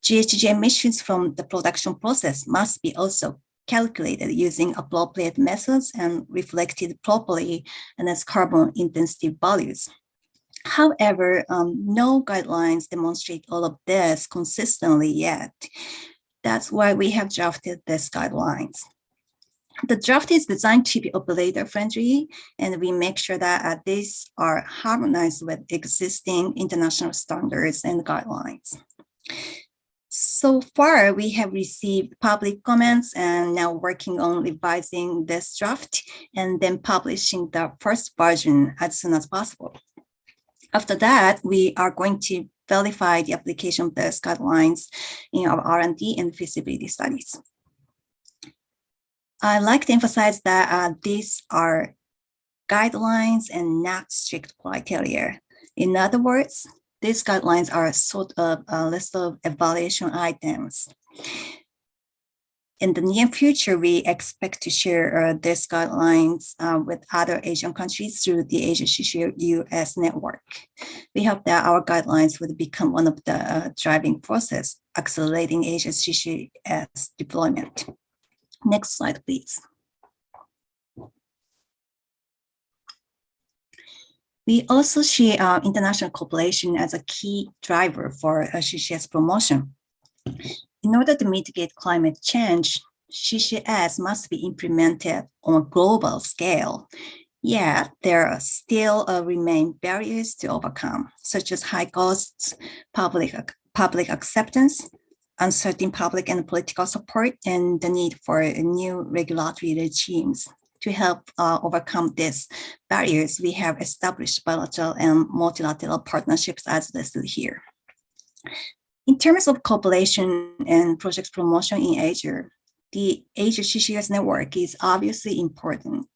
GHG emissions from the production process must be also calculated using appropriate methods and reflected properly and as carbon intensity values. However, no guidelines demonstrate all of this consistently yet. That's why we have drafted these guidelines. The draft is designed to be operator friendly, and we make sure that these are harmonized with existing international standards and guidelines. So far, we have received public comments and now working on revising this draft and then publishing the first version as soon as possible. After that, we are going to verify the application of these guidelines in our R&D and feasibility studies. I'd like to emphasize that these are guidelines and not strict criteria. In other words, these guidelines are sort of a list of evaluation items. In the near future, we expect to share these guidelines with other Asian countries through the Asia CCUS network. We hope that our guidelines will become one of the driving forces accelerating Asia's CCUS deployment. Next slide, please. We also see international cooperation as a key driver for CCS promotion. In order to mitigate climate change, CCS must be implemented on a global scale. Yet there still remain barriers to overcome, such as high costs, public acceptance, uncertain public and political support, and the need for new regulatory regimes. To help overcome these barriers, we have established bilateral and multilateral partnerships as listed here. In terms of cooperation and project promotion in Asia, the Asia CCUS network is obviously important,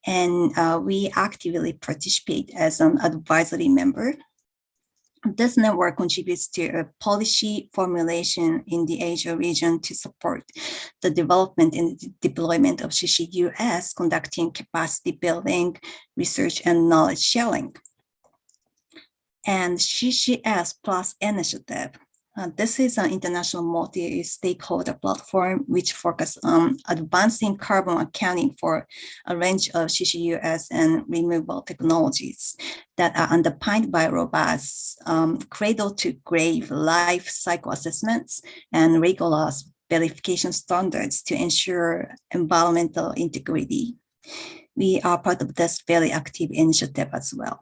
and we actively participate as an advisory member. This network contributes to a policy formulation in the Asia region to support the development and deployment of CCUS, conducting capacity building, research, and knowledge sharing. And CCS Plus initiative. This is an international multi-stakeholder platform which focuses on advancing carbon accounting for a range of CCUS and renewable technologies that are underpinned by robust cradle-to-grave life cycle assessments and rigorous verification standards to ensure environmental integrity. We are part of this very active initiative as well.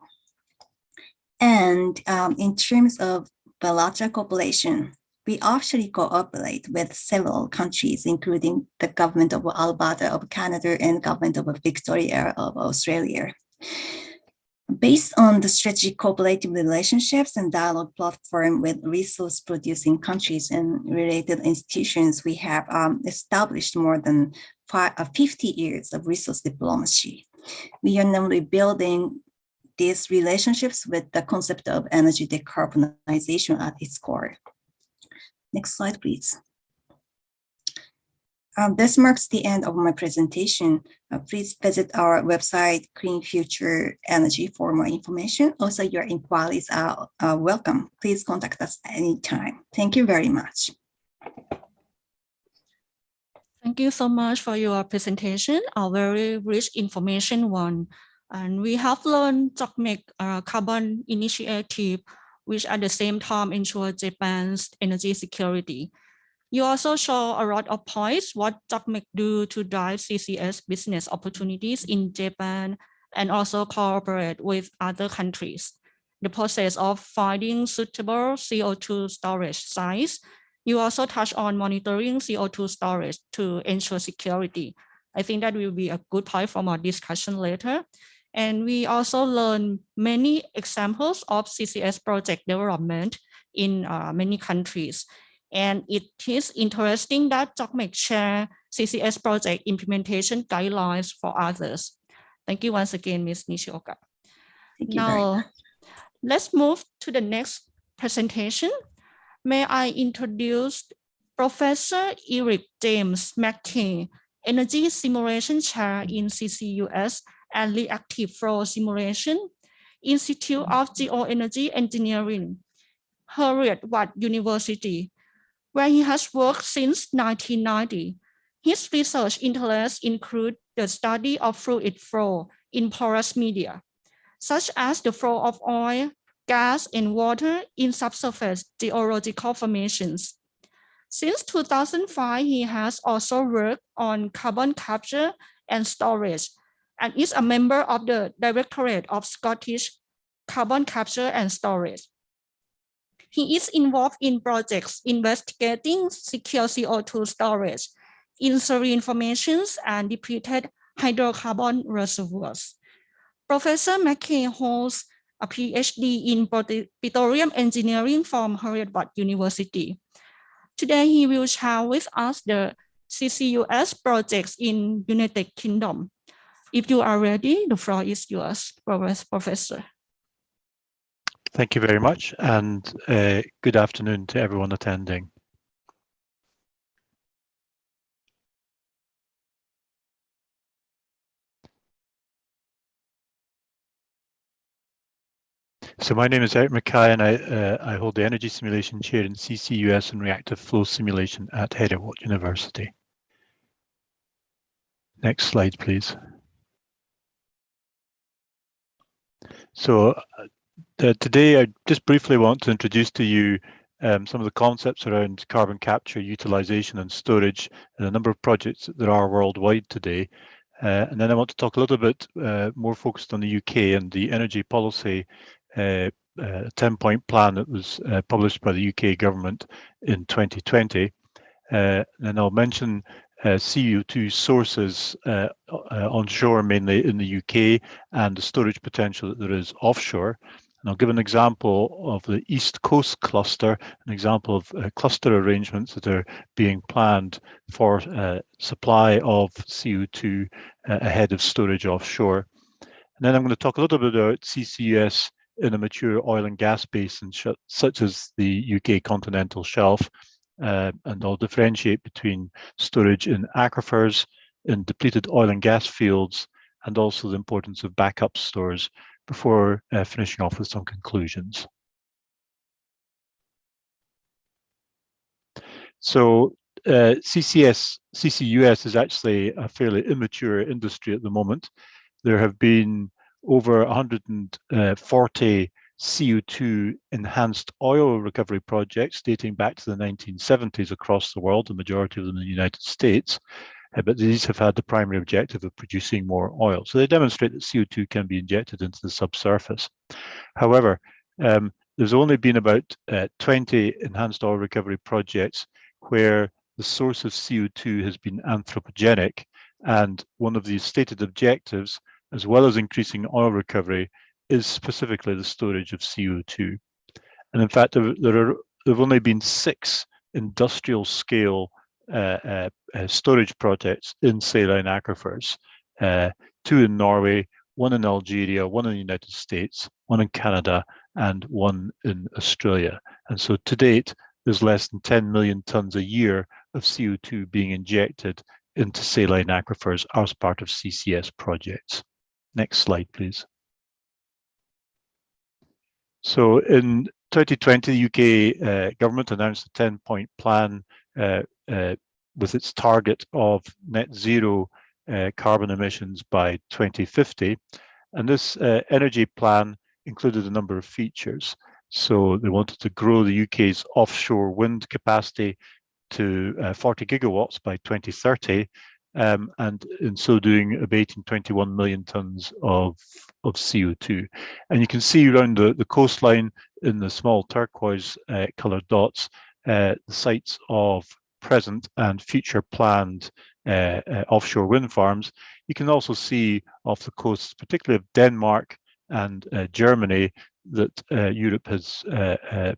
And in terms of bilateral cooperation, we actually cooperate with several countries, including the government of Alberta of Canada and government of Victoria of Australia. Based on the strategic cooperative relationships and dialogue platform with resource producing countries and related institutions, we have established more than 50 years of resource diplomacy. We are now rebuilding these relationships with the concept of energy decarbonization at its core. Next slide, please. This marks the end of my presentation. Please visit our website, Clean Future Energy, for more information. Also, your inquiries are welcome. Please contact us anytime. Thank you very much. Thank you so much for your presentation, a very rich information one. And we have learned JOGMEC carbon initiative, which at the same time ensure Japan's energy security. You also show a lot of points what JOGMEC do to drive CCS business opportunities in Japan and also cooperate with other countries. The process of finding suitable CO2 storage sites. You also touch on monitoring CO2 storage to ensure security. I think that will be a good point from our discussion later. And we also learn many examples of CCS project development in many countries. And it is interesting that JOGMEC share CCS project implementation guidelines for others. Thank you once again, Ms. Nishioka. Thank you very much. Now, let's move to the next presentation. May I introduce Professor Eric James McKay, Energy Simulation Chair in CCUS and Reactive Flow Simulation, Institute of Geoenergy Engineering, Heriot-Watt University, where he has worked since 1990. His research interests include the study of fluid flow in porous media, such as the flow of oil, gas, and water in subsurface geological formations. Since 2005, he has also worked on carbon capture and storage and is a member of the Directorate of Scottish Carbon Capture and Storage. He is involved in projects investigating secure CO2 storage in serine formations and depleted hydrocarbon reservoirs. Professor McKay holds a PhD in petroleum engineering from Heriot-Watt University. Today, he will share with us the CCUS projects in United Kingdom. If you are ready, the floor is yours, Professor. Thank you very much, and good afternoon to everyone attending. So my name is Eric Mackay, and I hold the Energy Simulation Chair in CCUS and Reactive Flow Simulation at Heriot-Watt University. Next slide, please. So today I just briefly want to introduce to you some of the concepts around carbon capture, utilization and storage and a number of projects that there are worldwide today. And then I want to talk a little bit more focused on the UK and the energy policy 10-point plan that was published by the UK government in 2020. And I'll mention CO2 sources onshore, mainly in the UK, and the storage potential that there is offshore. And I'll give an example of the East Coast cluster, an example of cluster arrangements that are being planned for supply of CO2 ahead of storage offshore. And then I'm going to talk a little bit about CCUS in a mature oil and gas basin, such as the UK continental shelf. And I'll differentiate between storage in aquifers, in depleted oil and gas fields, and also the importance of backup stores before finishing off with some conclusions. So CCUS is actually a fairly immature industry at the moment. There have been over 140 CO2 enhanced oil recovery projects dating back to the 1970s across the world, the majority of them in the United States. But these have had the primary objective of producing more oil. So they demonstrate that CO2 can be injected into the subsurface. However, there's only been about 20 enhanced oil recovery projects where the source of CO2 has been anthropogenic. And one of the stated objectives, as well as increasing oil recovery, is specifically the storage of CO2. And in fact, there have only been 6 industrial scale storage projects in saline aquifers, 2 in Norway, 1 in Algeria, 1 in the United States, 1 in Canada, and 1 in Australia. And so to date, there's less than 10 million tons a year of CO2 being injected into saline aquifers as part of CCS projects. Next slide, please. So in 2020, the UK government announced a 10-point plan with its target of net zero carbon emissions by 2050. And this energy plan included a number of features. So they wanted to grow the UK's offshore wind capacity to 40 gigawatts by 2030, and in so doing abating 21 million tons of CO2. And you can see around the coastline in the small turquoise coloured dots the sites of present and future planned offshore wind farms. You can also see off the coasts, particularly of Denmark and Germany, that Europe has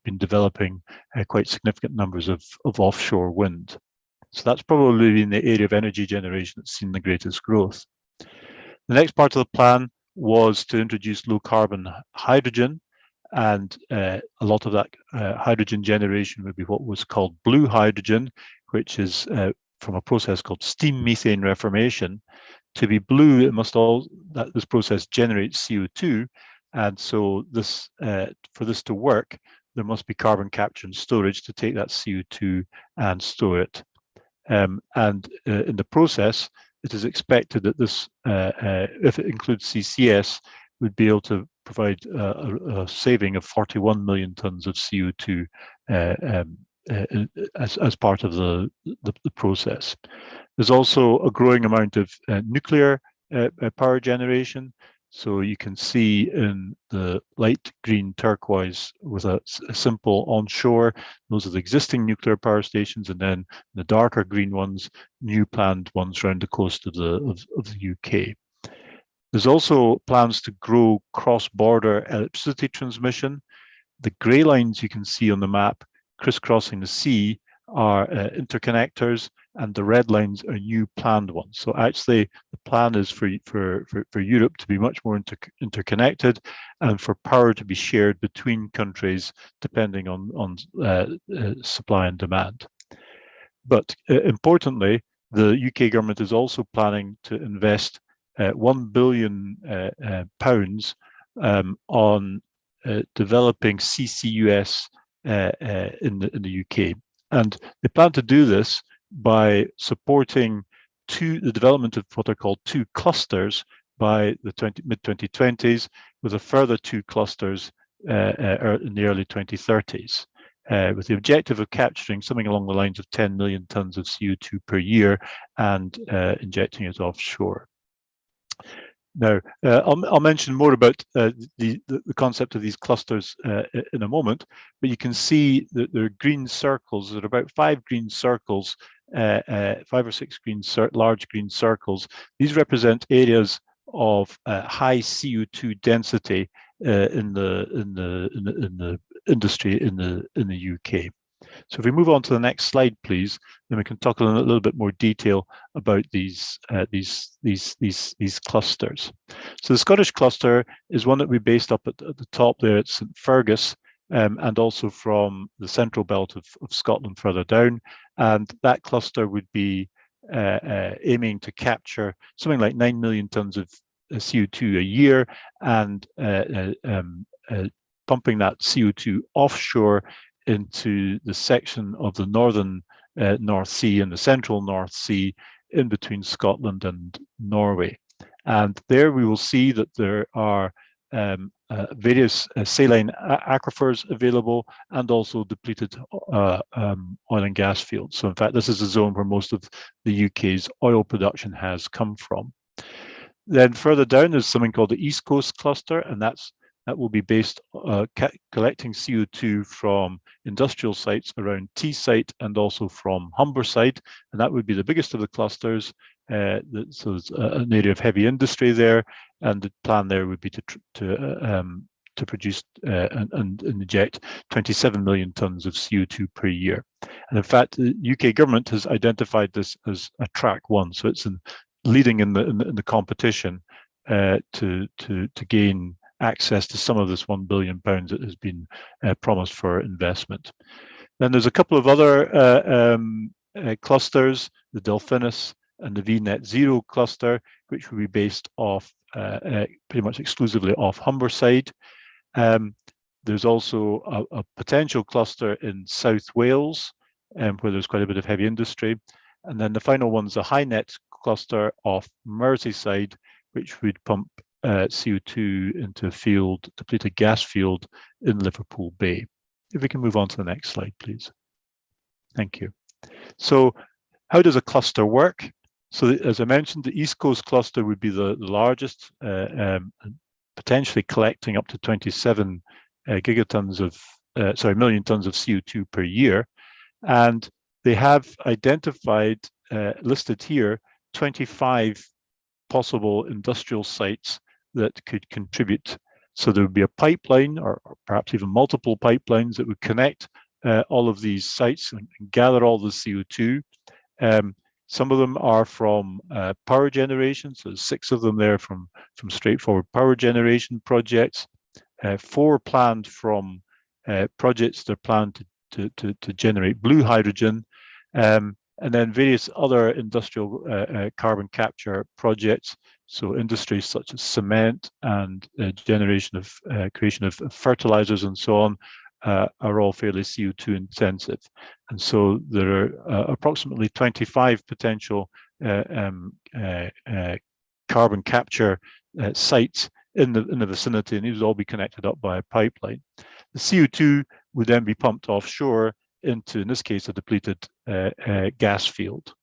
been developing quite significant numbers of offshore wind. So that's probably been the area of energy generation that's seen the greatest growth. The next part of the plan was to introduce low carbon hydrogen, and a lot of that hydrogen generation would be what was called blue hydrogen, which is from a process called steam methane reformation. To be blue, it must this process generates CO2, and so this for this to work, there must be carbon capture and storage to take that CO2 and store it. And in the process, it is expected that this, if it includes CCS, would be able to provide a saving of 41 million tons of CO2 as part of the process. There's also a growing amount of nuclear power generation. So you can see in the light green turquoise with a simple onshore, those are the existing nuclear power stations, and then the darker green ones, new planned ones around the coast of the UK. There's also plans to grow cross-border electricity transmission. The grey lines you can see on the map crisscrossing the sea are interconnectors, and the red lines are new planned ones. So actually, the plan is for Europe to be much more interconnected, and for power to be shared between countries depending on supply and demand. But importantly, the UK government is also planning to invest £1 billion on developing CCUS in the UK. And they plan to do this by supporting the development of what are called 2 clusters by the mid-2020s, with a further 2 clusters in the early 2030s, with the objective of capturing something along the lines of 10 million tons of CO2 per year and injecting it offshore. Now, I'll mention more about the concept of these clusters in a moment, but you can see that there are green circles. There are about 5 green circles, 5 or 6 large green circles. These represent areas of high CO2 density in the industry in the UK. So if we move on to the next slide, please, then we can talk in a little bit more detail about these clusters. So the Scottish cluster is one that we based up at the top there at St Fergus, and also from the central belt of Scotland further down. And that cluster would be aiming to capture something like 9 million tons of CO2 a year, and pumping that CO2 offshore into the section of the northern North Sea and the central North Sea in between Scotland and Norway. And there we will see that there are various saline aquifers available, and also depleted oil and gas fields. So in fact, this is a zone where most of the UK's oil production has come from. Then further down, there's something called the East Coast Cluster, and that will be based collecting CO2 from industrial sites around Teesside and also from Humberside, and that would be the biggest of the clusters. So it's an area of heavy industry there, and the plan there would be to produce and inject 27 million tons of CO2 per year. And in fact, the UK government has identified this as a track 1, so it's leading in the competition to gain access to some of this £1 billion that has been promised for investment. Then there's a couple of other clusters, the Delphinus and the VNet Zero cluster, which will be based off pretty much exclusively off Humberside. There's also a potential cluster in South Wales, where there's quite a bit of heavy industry. And then the final one's a HyNet cluster off Merseyside, which would pump CO2 into a depleted gas field in Liverpool Bay. If we can move on to the next slide, please. Thank you. So how does a cluster work? So as I mentioned, the East Coast cluster would be the largest, potentially collecting up to 27 million tons of CO2 per year. And they have identified, listed here, 25 possible industrial sites that could contribute. So there would be a pipeline, or perhaps even multiple pipelines, that would connect all of these sites and gather all the CO2. Some of them are from power generation, so 6 of them there from straightforward power generation projects, 4 planned from projects that are planned to generate blue hydrogen, and then various other industrial carbon capture projects. So industries such as cement and generation of creation of fertilizers and so on are all fairly CO2 intensive. And so there are approximately 25 potential carbon capture sites in the vicinity, and these will all be connected up by a pipeline. The CO2 would then be pumped offshore into, in this case, a depleted gas field.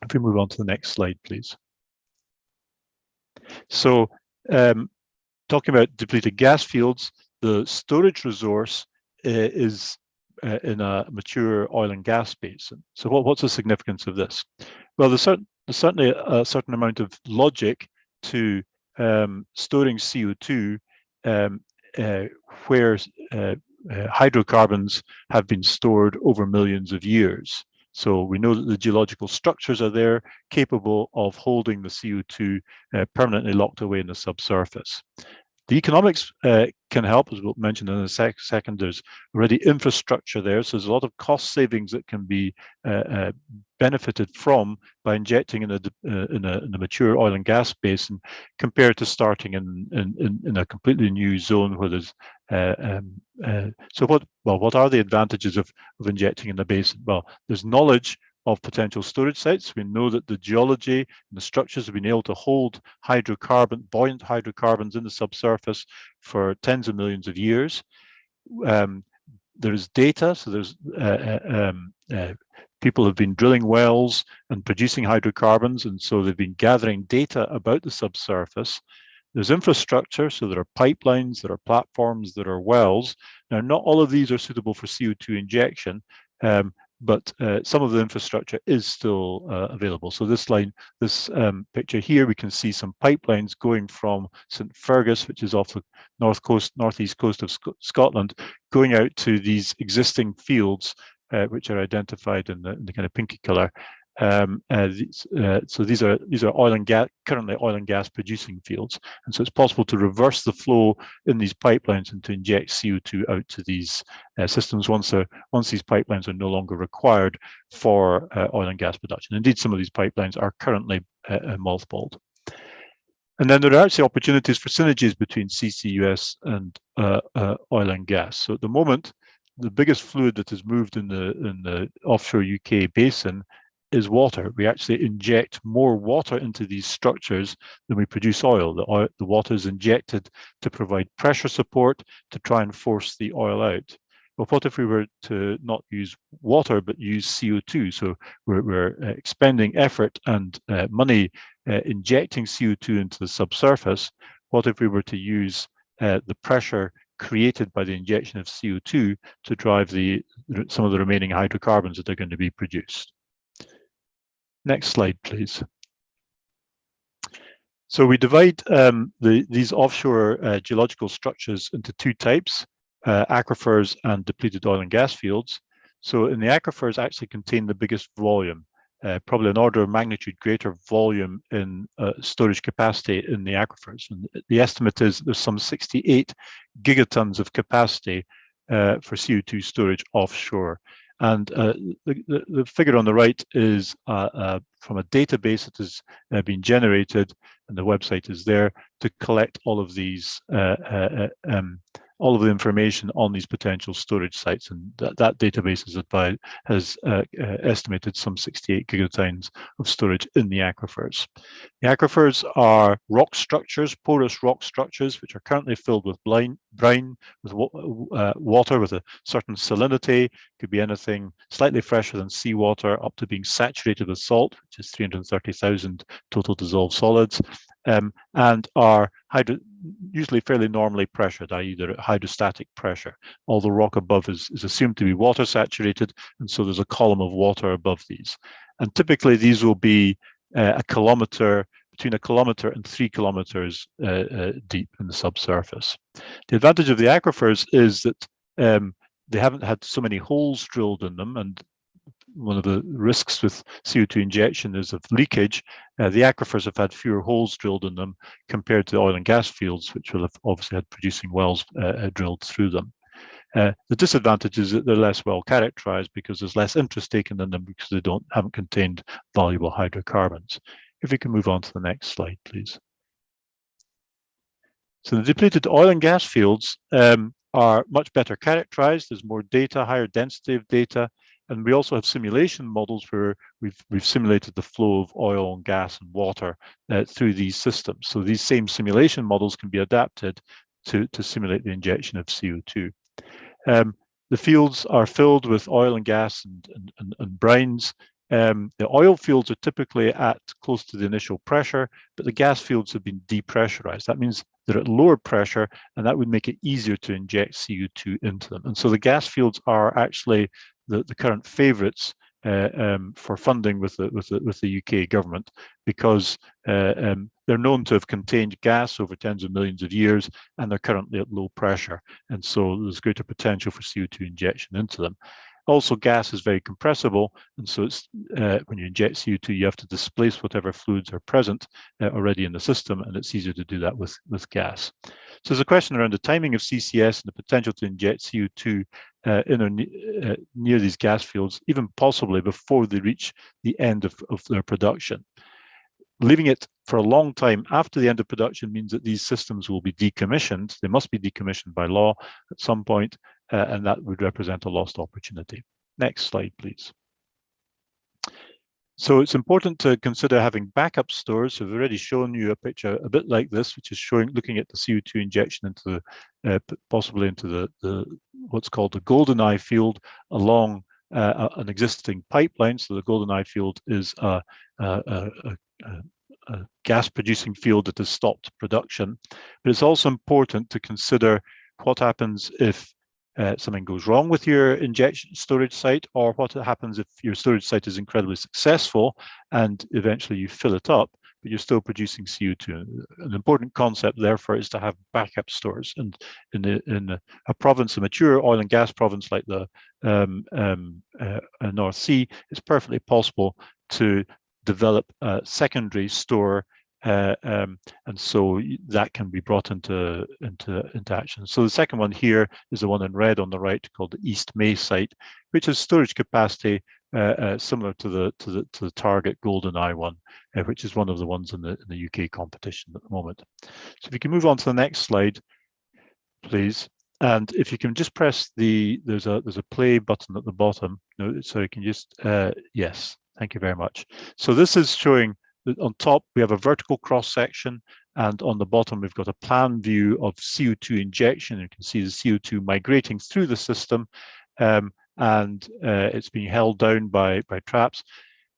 If we move on to the next slide, please. So talking about depleted gas fields, the storage resource is in a mature oil and gas basin. So what's the significance of this? Well, there's certainly a certain amount of logic to storing CO2 where hydrocarbons have been stored over millions of years. So we know that the geological structures are there, capable of holding the CO2 permanently locked away in the subsurface. The economics can help, as we'll mention in a second. There's already infrastructure there, so there's a lot of cost savings that can be benefited from by injecting in a mature oil and gas basin, compared to starting in a completely new zone where there's. So what are the advantages of injecting in the basin? Well, there's knowledge of potential storage sites. We know that the geology and the structures have been able to hold buoyant hydrocarbons in the subsurface for tens of millions of years. There's data, so there's people have been drilling wells and producing hydrocarbons, and so they've been gathering data about the subsurface. There's infrastructure, so there are pipelines, there are platforms, there are wells. Now, not all of these are suitable for CO2 injection, but some of the infrastructure is still available. So this picture here, we can see some pipelines going from St. Fergus, which is off the northeast coast of Scotland, going out to these existing fields, which are identified in the kind of pinky color. So these are currently oil and gas producing fields, and so it's possible to reverse the flow in these pipelines and to inject CO2 out to these systems once these pipelines are no longer required for oil and gas production. Indeed, some of these pipelines are currently mothballed. And then there are actually opportunities for synergies between CCUS and oil and gas. So at the moment, the biggest fluid that is moved in the offshore UK basin is water. We actually inject more water into these structures than we produce oil. The water is injected to provide pressure support to try and force the oil out. Well, what if we were to not use water but use CO2? So we're expending effort and money injecting CO2 into the subsurface. What if we were to use the pressure created by the injection of CO2 to drive some of the remaining hydrocarbons that are going to be produced? Next slide, please. So we divide these offshore geological structures into 2 types, aquifers and depleted oil and gas fields. So in the aquifers actually contain the biggest volume, probably an order of magnitude greater volume in storage capacity in the aquifers. And the estimate is there's some 68 gigatons of capacity for CO2 storage offshore. And the figure on the right is from a database that has been generated, and the website is there to collect all of these, all of the information on these potential storage sites. And that database has estimated some 68 gigatons of storage in the aquifers. The aquifers are rock structures, porous rock structures, which are currently filled with brine, with water with a certain salinity. Could be anything slightly fresher than seawater up to being saturated with salt, which is 330,000 total dissolved solids, and are usually fairly normally pressured, i.e. they're at hydrostatic pressure. All the rock above is assumed to be water saturated, and so there's a column of water above these. And typically these will be between a kilometer and 3 kilometers deep in the subsurface. The advantage of the aquifers is that they haven't had so many holes drilled in them, and one of the risks with CO2 injection is of leakage. The aquifers have had fewer holes drilled in them compared to oil and gas fields, which will have obviously had producing wells drilled through them. The disadvantage is that they're less well characterized because there's less interest taken in them because they haven't contained valuable hydrocarbons. If we can move on to the next slide, please. So the depleted oil and gas fields are much better characterized. There's more data, higher density of data, and we also have simulation models where we've simulated the flow of oil and gas and water through these systems. So these same simulation models can be adapted to simulate the injection of CO2. The fields are filled with oil and gas and brines. The oil fields are typically at close to the initial pressure, but the gas fields have been depressurized. That means they're at lower pressure, and that would make it easier to inject CO2 into them. And so the gas fields are actually the current favorites for funding with the UK government, because they're known to have contained gas over tens of millions of years, and they're currently at low pressure. And so there's greater potential for CO2 injection into them. Also, gas is very compressible, and so it's when you inject CO2, you have to displace whatever fluids are present already in the system, and it's easier to do that with gas. So there's a question around the timing of CCS and the potential to inject CO2 in or near these gas fields, even possibly before they reach the end of their production. Leaving it for a long time after the end of production means that these systems will be decommissioned. They must be decommissioned by law at some point, and that would represent a lost opportunity. Next slide, please. So it's important to consider having backup stores. So I've already shown you a picture a bit like this, which is looking at the CO2 injection into possibly into the what's called the GoldenEye field along an existing pipeline. So the GoldenEye field is a gas-producing field that has stopped production. But it's also important to consider what happens if something goes wrong with your injection storage site, or what happens if your storage site is incredibly successful and eventually you fill it up, but you're still producing CO2. An important concept, therefore, is to have backup stores. And in a province, a mature oil and gas province like the North Sea, it's perfectly possible to develop a secondary store, and so that can be brought into action. So the second one here is the one in red on the right, called the East May site, which has storage capacity similar to the target GoldenEye one, which is one of the ones in the UK competition at the moment. So if you can move on to the next slide, please. And if you can just press there's a play button at the bottom. No, so you can just yes. Thank you very much. So this is showing that on top we have a vertical cross section, and on the bottom we've got a plan view of CO2 injection. You can see the CO2 migrating through the system, and it's being held down by traps.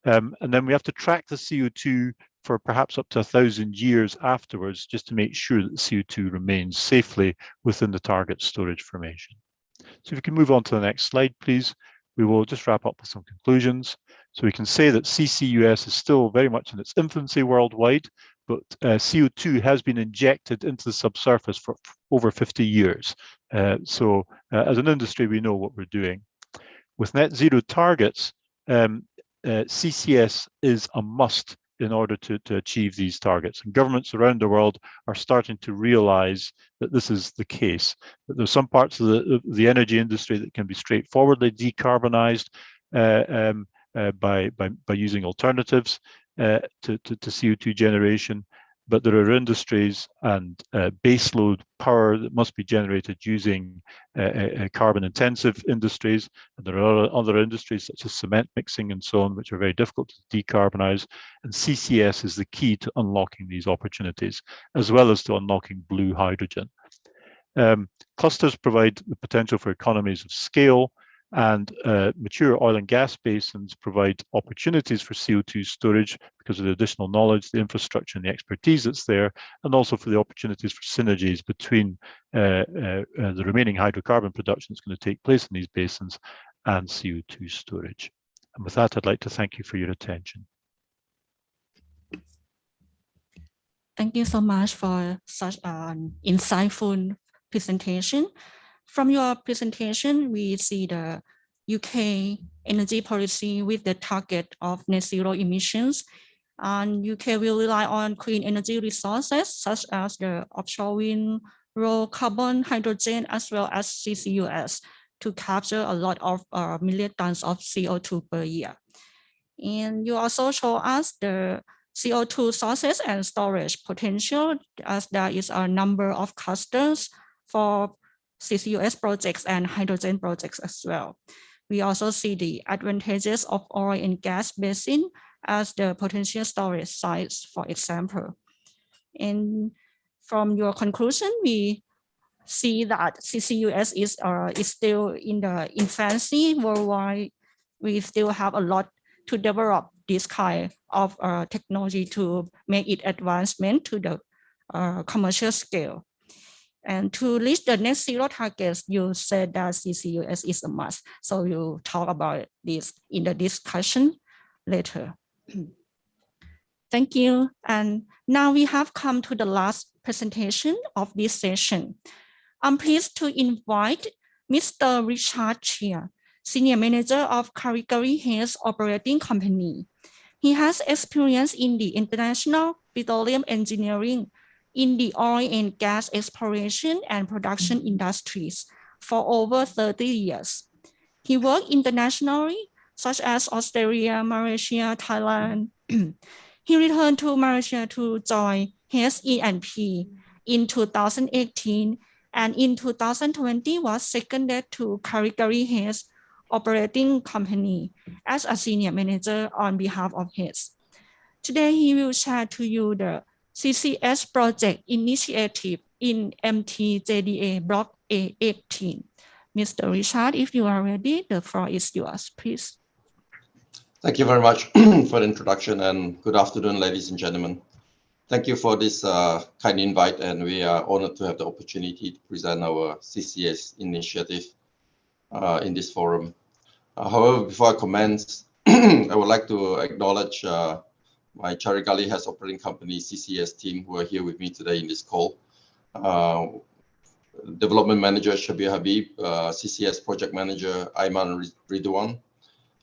And then we have to track the CO2 for perhaps up to 1,000 years afterwards, just to make sure that the CO2 remains safely within the target storage formation. So if you can move on to the next slide, please. We will just wrap up with some conclusions. So we can say that CCUS is still very much in its infancy worldwide, but CO2 has been injected into the subsurface for over 50 years. So as an industry, we know what we're doing. With net zero targets, CCS is a must in order to achieve these targets. And governments around the world are starting to realize that this is the case, that there's some parts of the energy industry that can be straightforwardly decarbonized by using alternatives to CO2 generation, but there are industries and baseload power that must be generated using carbon-intensive industries, and there are other industries such as cement mixing and so on, which are very difficult to decarbonize. And CCS is the key to unlocking these opportunities, as well as to unlocking blue hydrogen. Clusters provide the potential for economies of scale, and mature oil and gas basins provide opportunities for CO2 storage because of the additional knowledge, the infrastructure and the expertise that's there, and also for the opportunities for synergies between the remaining hydrocarbon production that's going to take place in these basins and CO2 storage. And with that, I'd like to thank you for your attention. Thank you so much for such an insightful presentation. From your presentation, we see the UK energy policy with the target of net zero emissions. And UK will rely on clean energy resources such as the offshore wind, low carbon hydrogen, as well as CCUS to capture a lot of million tons of CO2 per year. And you also show us the CO2 sources and storage potential, as there is a number of clusters for CCUS projects and hydrogen projects as well. We also see the advantages of oil and gas basin as the potential storage sites, for example. And from your conclusion, we see that CCUS is still in the infancy worldwide. We still have a lot to develop this kind of technology to make it advancement to the commercial scale. And to reach the net zero targets, you said that CCUS is a must. So you talk about this in the discussion later. Thank you. And now we have come to the last presentation of this session. I'm pleased to invite Mr. Richard Chia, Senior Manager of Karikari Hayes Operating Company. He has experience in the international petroleum engineering, in the oil and gas exploration and production industries for over 30 years. He worked internationally, such as Australia, Malaysia, Thailand. He returned to Malaysia to join Hayes E&P in 2018, and in 2020 was seconded to Karikari Hayes Operating Company as a senior manager on behalf of Hayes. Today, he will share to you the CCS project initiative in MTJDA Block A18. Mr. Richard, if you are ready, the floor is yours, please. Thank you very much for the introduction, and good afternoon, ladies and gentlemen. Thank you for this kind invite, and we are honored to have the opportunity to present our CCS initiative in this forum. However, before I commence, I would like to acknowledge my Charigali Hayes Operating Company CCS team who are here with me today in this call. Development Manager Shabir Habib, CCS Project Manager Aiman Ridwan,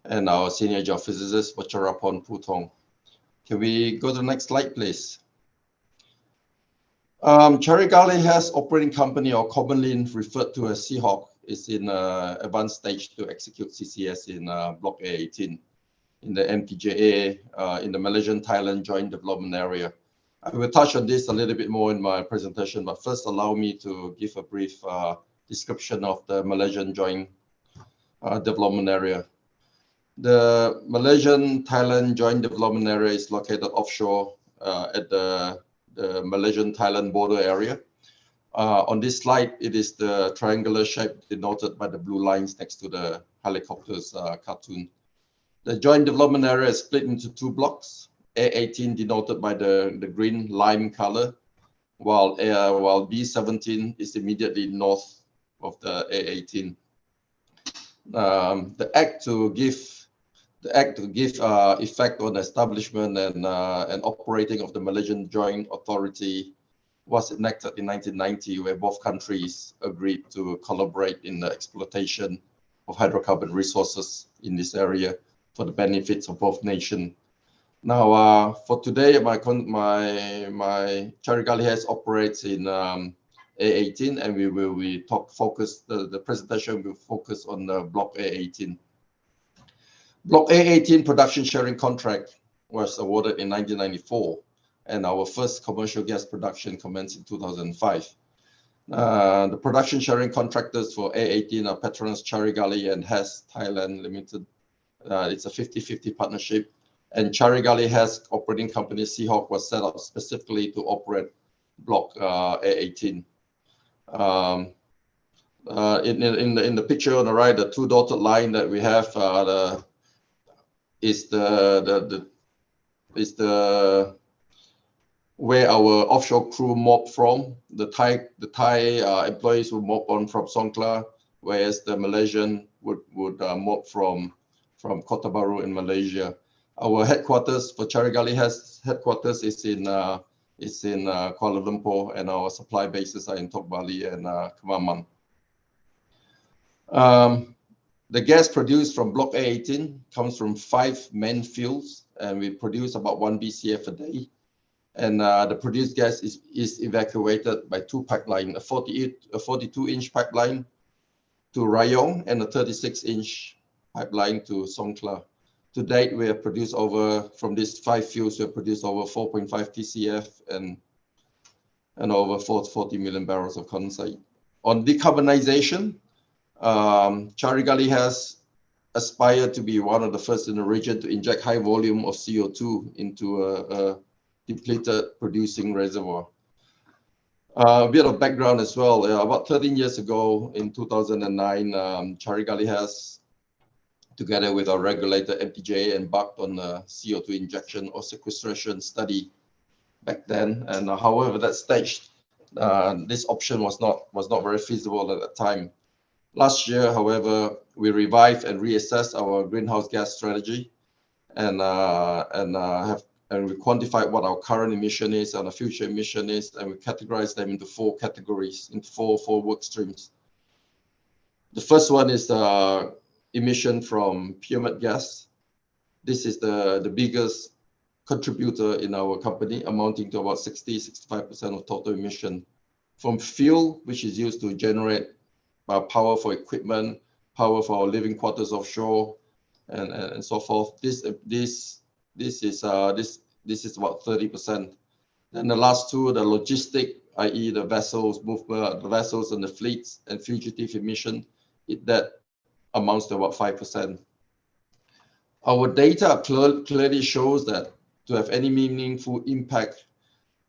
and our Senior Geophysicist Vacharapon Putong. Can we go to the next slide, please? Charigali Hayes Operating Company, or commonly referred to as CHOC, is in advanced stage to execute CCS in Block A18 in the MTJA in the Malaysian-Thailand Joint Development Area. I will touch on this a little bit more in my presentation, but first allow me to give a brief description of the Malaysian Joint Development Area. The Malaysian-Thailand Joint Development Area is located offshore at the Malaysian-Thailand border area. On this slide, it is the triangular shape denoted by the blue lines next to the helicopter's cartoon. The joint development area is split into two blocks, A18 denoted by the green lime color, while B17 is immediately north of the A18. The act to give effect on the establishment and operating of the Malaysian Joint Authority was enacted in 1990, where both countries agreed to collaborate in the exploitation of hydrocarbon resources in this area for the benefits of both nations. Now, for today, my Charigali Hayes operates in A18, and the presentation will focus on the Block A18. Block A18 production sharing contract was awarded in 1994, and our first commercial gas production commenced in 2005. The production sharing contractors for A18 are Petronas Charigali and Hayes Thailand Limited. It's a 50-50 partnership, and Charigali Hayes Operating Company CHOC was set up specifically to operate Block A18. In the picture on the right, the two dotted line that we have is where our offshore crew mob from. The Thai employees will mob on from Songkla, whereas the Malaysian would mob from Kota Baru in Malaysia. Our headquarters for Charigali Hayes headquarters is in Kuala Lumpur, and our supply bases are in Tok Bali and Kemaman. The gas produced from Block A18 comes from 5 main fields, and we produce about 1 BCF a day. And the produced gas is evacuated by 2 pipelines, a 42-inch pipeline to Rayong and a 36-inch pipeline to Songkhla. To date, we have produced from these 5 fields, we have produced over 4.5 TCF and over 40 million barrels of condensate. On decarbonization, Carigali has aspired to be one of the first in the region to inject high volume of CO2 into a depleted producing reservoir. A bit of background as well. About 13 years ago, in 2009, Carigali has, together with our regulator MTJ, embarked on a CO2 injection or sequestration study back then. And however, that stage, this option was not very feasible at that time. Last year, however, we revived and reassessed our greenhouse gas strategy, and we quantified what our current emission is and our future emission is, and we categorized them into 4 categories, into four work streams. The first one is emission from pyramid gas. This is the biggest contributor in our company, amounting to about 60-65% of total emission. From fuel, which is used to generate power for equipment, power for our living quarters offshore, and so forth. This is about 30%. Then the last 2, the logistic, i.e. the vessels, movement, the vessels and the fleets and fugitive emission, that amounts to about 5%. Our data clearly shows that to have any meaningful impact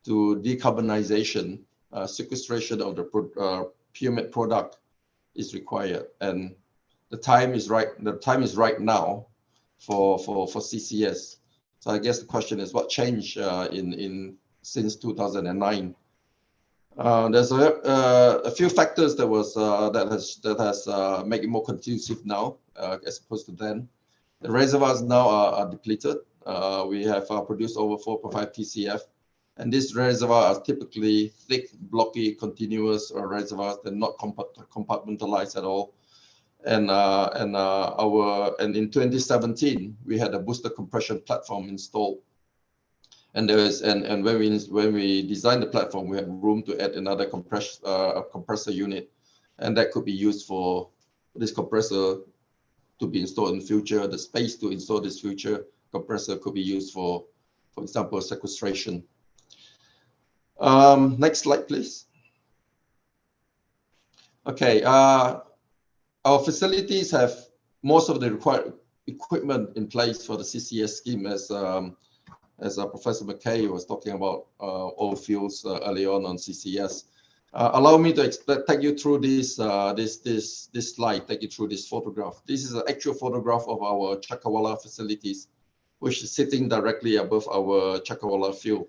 to decarbonization, sequestration of the pyramid product is required, and the time is right. The time is right now for CCS. So I guess the question is, what changed since 2009? There's a few factors that has made it more conducive now as opposed to then. The reservoirs now are depleted. We have produced over 4.5 TCF, and these reservoirs are typically thick, blocky, continuous reservoirs. They're not compartmentalized at all. And in 2017, we had a booster compression platform installed. And when we designed the platform, we had room to add another compressor unit, and that could be used for this compressor to be installed in the future. The space to install this future compressor could be used for example, sequestration. Next slide, please. Okay, our facilities have most of the required equipment in place for the CCS scheme, as Professor McKay was talking about oil fuels early on CCS. Allow me to take you through this slide, take you through this photograph. This is an actual photograph of our Chakrawala facilities, which is sitting directly above our Chakrawala field.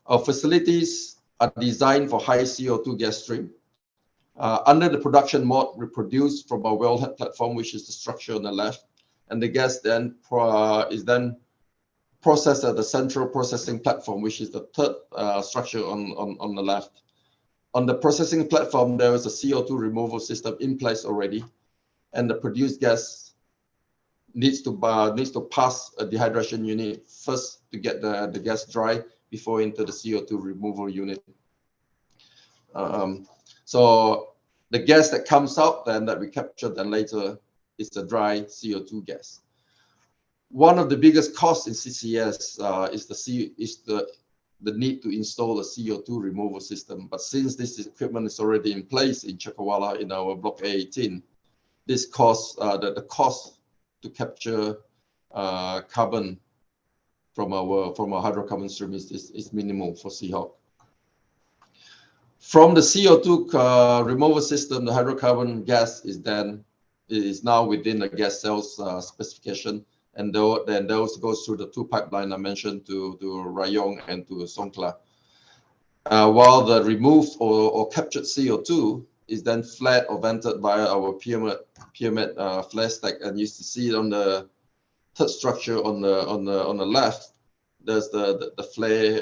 Our facilities are designed for high CO2 gas stream. Under the production mode, we produce from our wellhead platform, which is the structure on the left, and the gas then is then processed at the central processing platform, which is the third structure on the left. On the processing platform, there is a CO2 removal system in place already, and the produced gas needs to pass a dehydration unit first to get the gas dry before into the CO2 removal unit. So the gas that comes out then that we capture then later is the dry CO2 gas. One of the biggest costs in CCS is the need to install a CO2 removal system. But since this equipment is already in place in Chakrawala in our Block A18, this cost, the cost to capture carbon from our hydrocarbon stream is minimal for Seahawk. From the CO2 removal system, the hydrocarbon gas is now within the gas sales specification, and then those goes through the 2 pipelines I mentioned to Rayong and to Songkhla. While the removed or captured CO2 is then flared or vented via our pyramid flare stack, and you see it on the third structure on the left. There's the flare.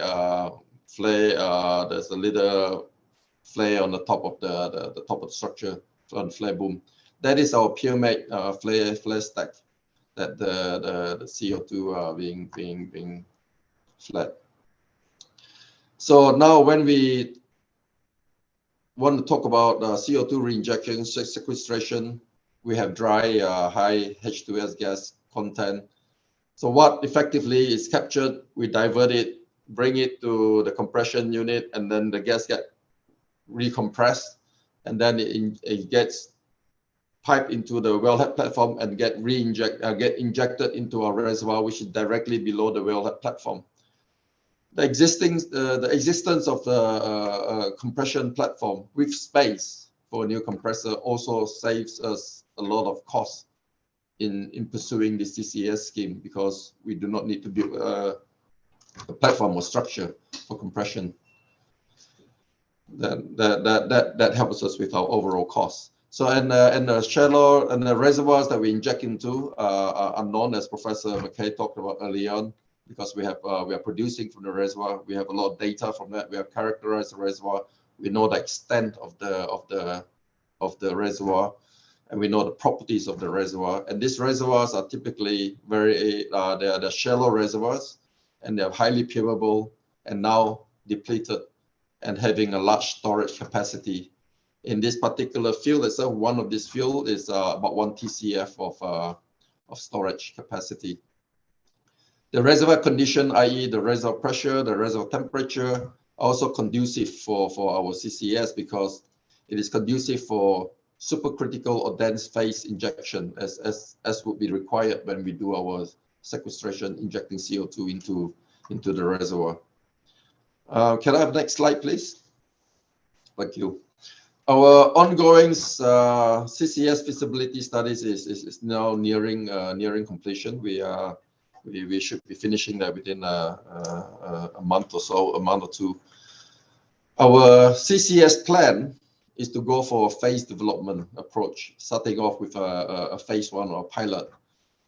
There's a little flare on the top of the top of the structure on flare boom. That is our pyramid flare stack, that the CO2 being fled. So now when we want to talk about CO2 reinjection sequestration, we have dry high H2S gas content. So what effectively is captured, we divert it, bring it to the compression unit, and then the gas gets recompressed, and then it gets piped into the wellhead platform and get injected into our reservoir, which is directly below the wellhead platform. The existence of the compression platform with space for a new compressor also saves us a lot of cost in pursuing the CCS scheme, because we do not need to build a platform or structure for compression. That helps us with our overall costs. So and the shallow and the reservoirs that we inject into are known, as Professor McKay talked about early on, because we are producing from the reservoir. We have a lot of data from that. We have characterized the reservoir. We know the extent of the reservoir, and we know the properties of the reservoir. And these reservoirs are typically they're shallow reservoirs, and they're highly permeable and now depleted and having a large storage capacity. In this particular field itself, one of these fields is about 1 TCF of storage capacity. The reservoir condition, i.e. the reservoir pressure, the reservoir temperature, are also conducive for our CCS, because it is conducive for supercritical or dense phase injection, as would be required when we do our sequestration, injecting CO2 into the reservoir. Can I have the next slide, please? Thank you. Our ongoing CCS feasibility studies is now nearing completion. We should be finishing that within a month or so, a month or two. Our CCS plan is to go for a phase development approach, starting off with a phase 1 or pilot,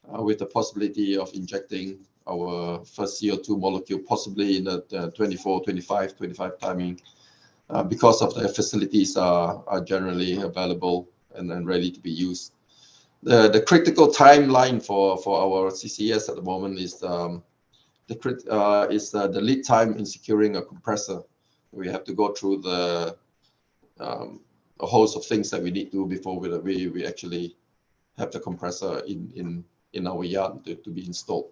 with the possibility of injecting our first CO2 molecule, possibly in the 24, 25 timing, because of the facilities are generally available and ready to be used. The critical timeline for our CCS at the moment is the lead time in securing a compressor. We have to go through a host of things that we need to before we actually have the compressor in our yard to be installed.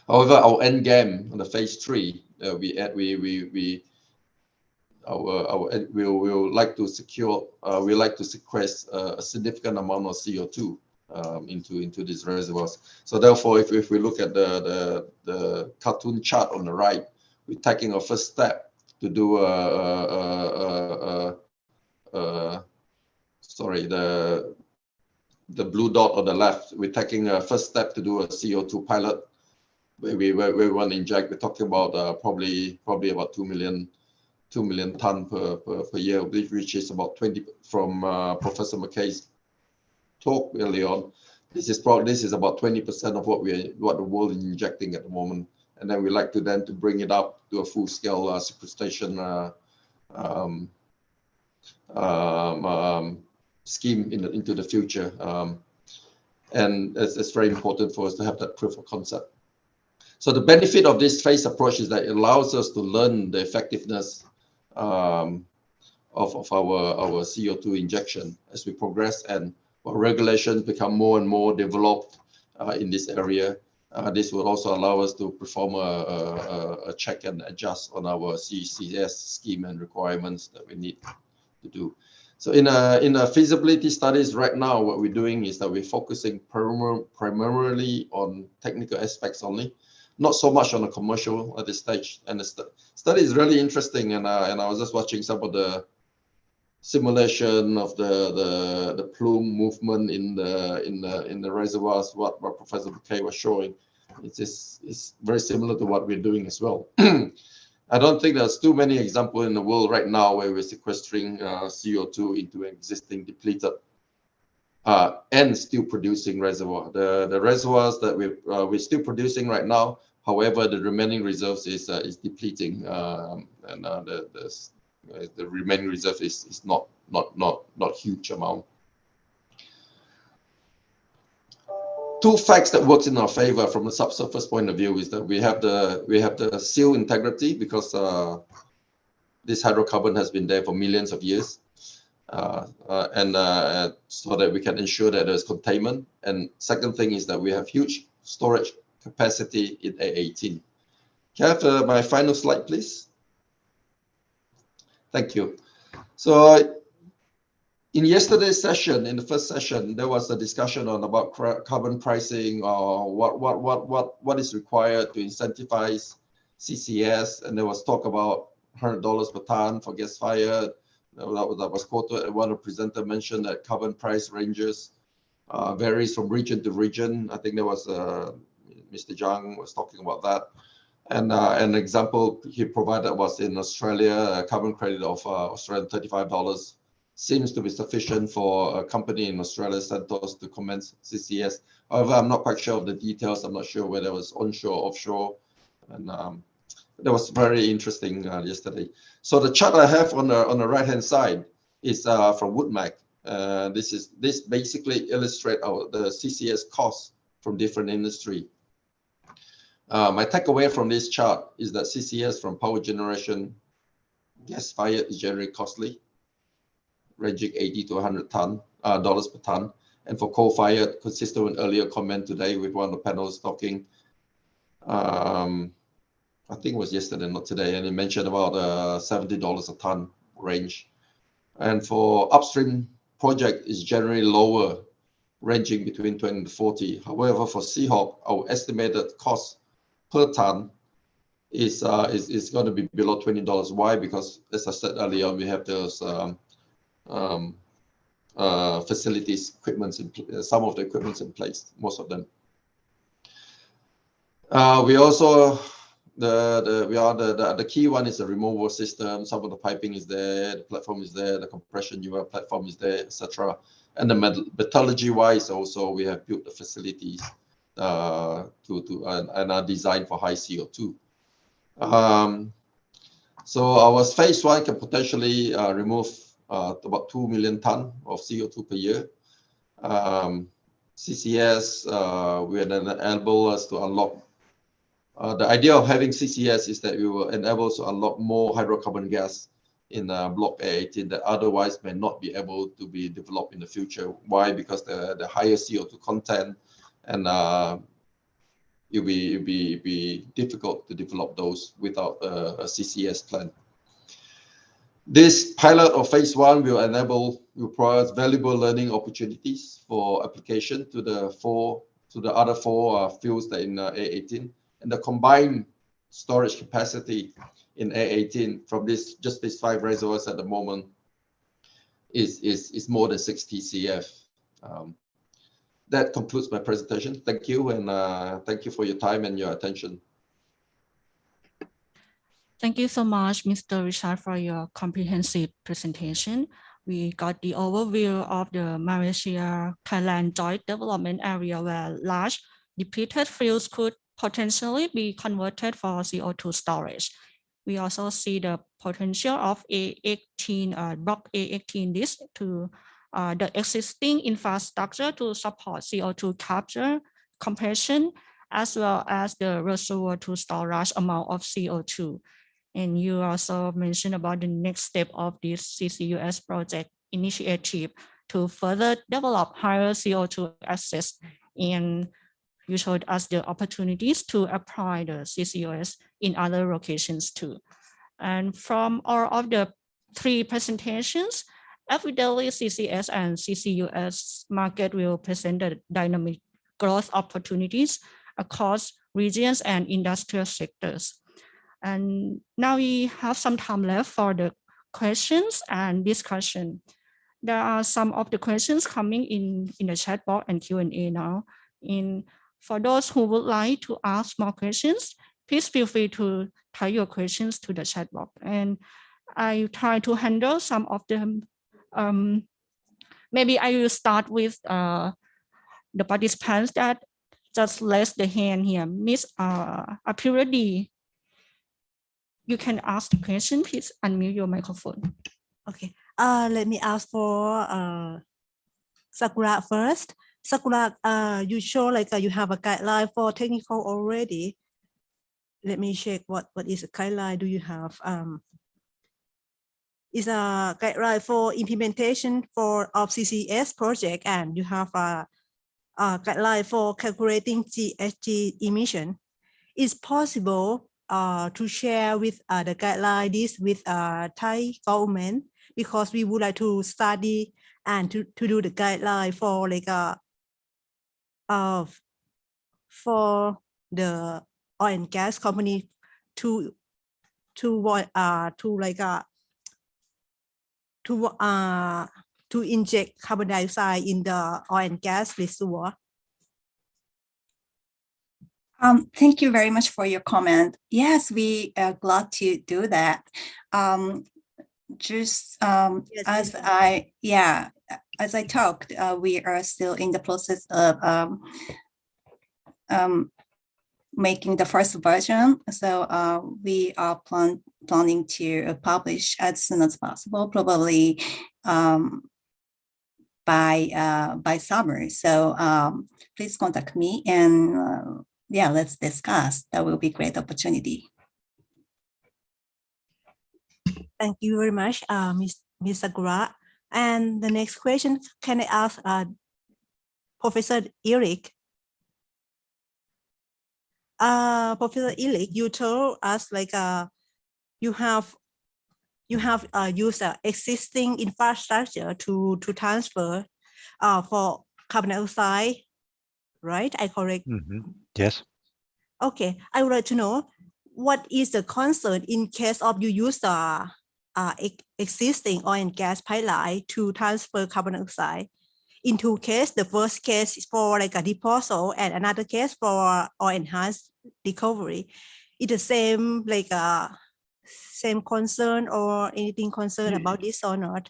However, our end game on the phase 3, we would like to secure, we like to sequester a significant amount of CO2 into these reservoirs. So therefore, if we look at the cartoon chart on the right, we're taking our first step to do the blue dot on the left. We're taking a first step to do a CO2 pilot. We want to inject. We're talking about probably about 2 million ton per year, which is about 20 from Professor McKay's talk early on. This is about 20% of what the world is injecting at the moment, and then we like to bring it up to a full scale sequestration scheme into the future, and it's very important for us to have that proof of concept. So the benefit of this phase approach is that it allows us to learn the effectiveness of our CO2 injection as we progress, and regulations become more and more developed in this area. This will also allow us to perform a check and adjust on our CCS scheme and requirements that we need to do. So in a feasibility studies right now, what we're doing is that we're focusing primarily on technical aspects only, not so much on the commercial at this stage. And the study is really interesting, and I was just watching some of the simulation of the plume movement in the reservoirs. What Professor Bouquet was showing, it's very similar to what we're doing as well. I don't think there's too many examples in the world right now where we're sequestering CO2 into an existing depleted and still producing reservoir. The reservoirs that we're still producing right now, however, the remaining reserves is depleting, and the remaining reserve is not huge amount. two facts that works in our favor from a subsurface point of view is that we have the seal integrity because this hydrocarbon has been there for millions of years, so that we can ensure that there's containment. And second thing is that we have huge storage capacity in A18. Can I have my final slide, please? Thank you. So in yesterday's session, in the first session, there was a discussion on about carbon pricing or what is required to incentivize CCS, and there was talk about $100 per ton for gas fired. That was quoted. One of the presenter mentioned that carbon price ranges varies from region to region. I think there was Mr. Zhang was talking about that. And an example he provided was in Australia, a carbon credit of Australian $35 seems to be sufficient for a company in Australia, Santos, to commence CCS. However, I'm not quite sure of the details. I'm not sure whether it was onshore, offshore. And that was very interesting yesterday. So the chart I have on the right-hand side is from WoodMac. This basically illustrates the CCS costs from different industry. My takeaway from this chart is that CCS from power generation, gas-fired is generally costly, ranging $80 to $100 per ton. And for coal-fired, consistent with earlier comment today with one of the panels talking, I think it was yesterday, not today, and he mentioned about $70 a ton range. And for upstream project is generally lower, ranging between 20 to 40. However, for Seahawk, our estimated cost per ton is going to be below $20. Why? Because as I said earlier, we have those facilities, some of the equipments in place, most of them. We also the key one is the removal system. Some of the piping is there, the platform is there, the compression UL platform is there, etc. And the metallurgy wise also we have built the facilities and are designed for high CO2. So our phase one can potentially remove about 2 million tons of CO2 per year. CCS will enable us to unlock. The idea of having CCS is that we will enable us to unlock more hydrocarbon gas in Block A18 that otherwise may not be able to be developed in the future. Why? Because the higher CO2 content, and it'll be difficult to develop those without a CCS plan. This pilot of phase one will provide valuable learning opportunities for application to the other four fields that in A18. And the combined storage capacity in A18 from just these 5 reservoirs at the moment is more than 60 TCF. That concludes my presentation. Thank you, and thank you for your time and your attention. Thank you so much, Mr. Richard, for your comprehensive presentation. We got the overview of the Malaysia-Thailand joint development area where large depleted fields could potentially be converted for CO2 storage. We also see the potential of A18, Block A18 this to the existing infrastructure to support CO2 capture, compression, as well as the reservoir to store large amount of CO2. And you also mentioned about the next step of this CCUS project initiative to further develop higher CO2 assets, and you showed us the opportunities to apply the CCUS in other locations too. And from all of the 3 presentations, evidently CCS and CCUS market will present the dynamic growth opportunities across regions and industrial sectors. And now we have some time left for the questions and discussion. There are some of the questions coming in the chat box and Q&A now. For those who would like to ask more questions, please feel free to type your questions to the chat box. And I try to handle some of them. Maybe I will start with the participants that just raised the hand here. Miss Apuradi, you can ask the question. Please unmute your microphone. Okay. Let me ask for Sakura first. Sakura, you show like you have a guideline for technical already. Let me check what is a guideline do you have? Is a guideline for implementation of CCS project, and you have a guideline for calculating GHG emission. It's possible to share with the guideline this with Thai government, because we would like to study and to do the guideline for like for the oil and gas company to inject carbon dioxide in the oil and gas reservoir. Thank you very much for your comment. Yes, we are glad to do that. Yes, as I talked, we are still in the process of making the first version. So we are planning to publish as soon as possible, probably by summer. So please contact me, and yeah, let's discuss. That will be a great opportunity. Thank you very much, Ms. Sakura. And the next question, can I ask Professor Eric? Professor Eric, you told us like you have used existing infrastructure to transfer for carbon dioxide, right? I correct? Mm-hmm. Yes. Okay, I would like to know what is the concern in case of you use the existing oil and gas pipeline to transfer carbon dioxide. In two cases, the first case is for like a disposal, and another case for oil enhanced recovery. It's the same like same concern or anything concerned about this or not?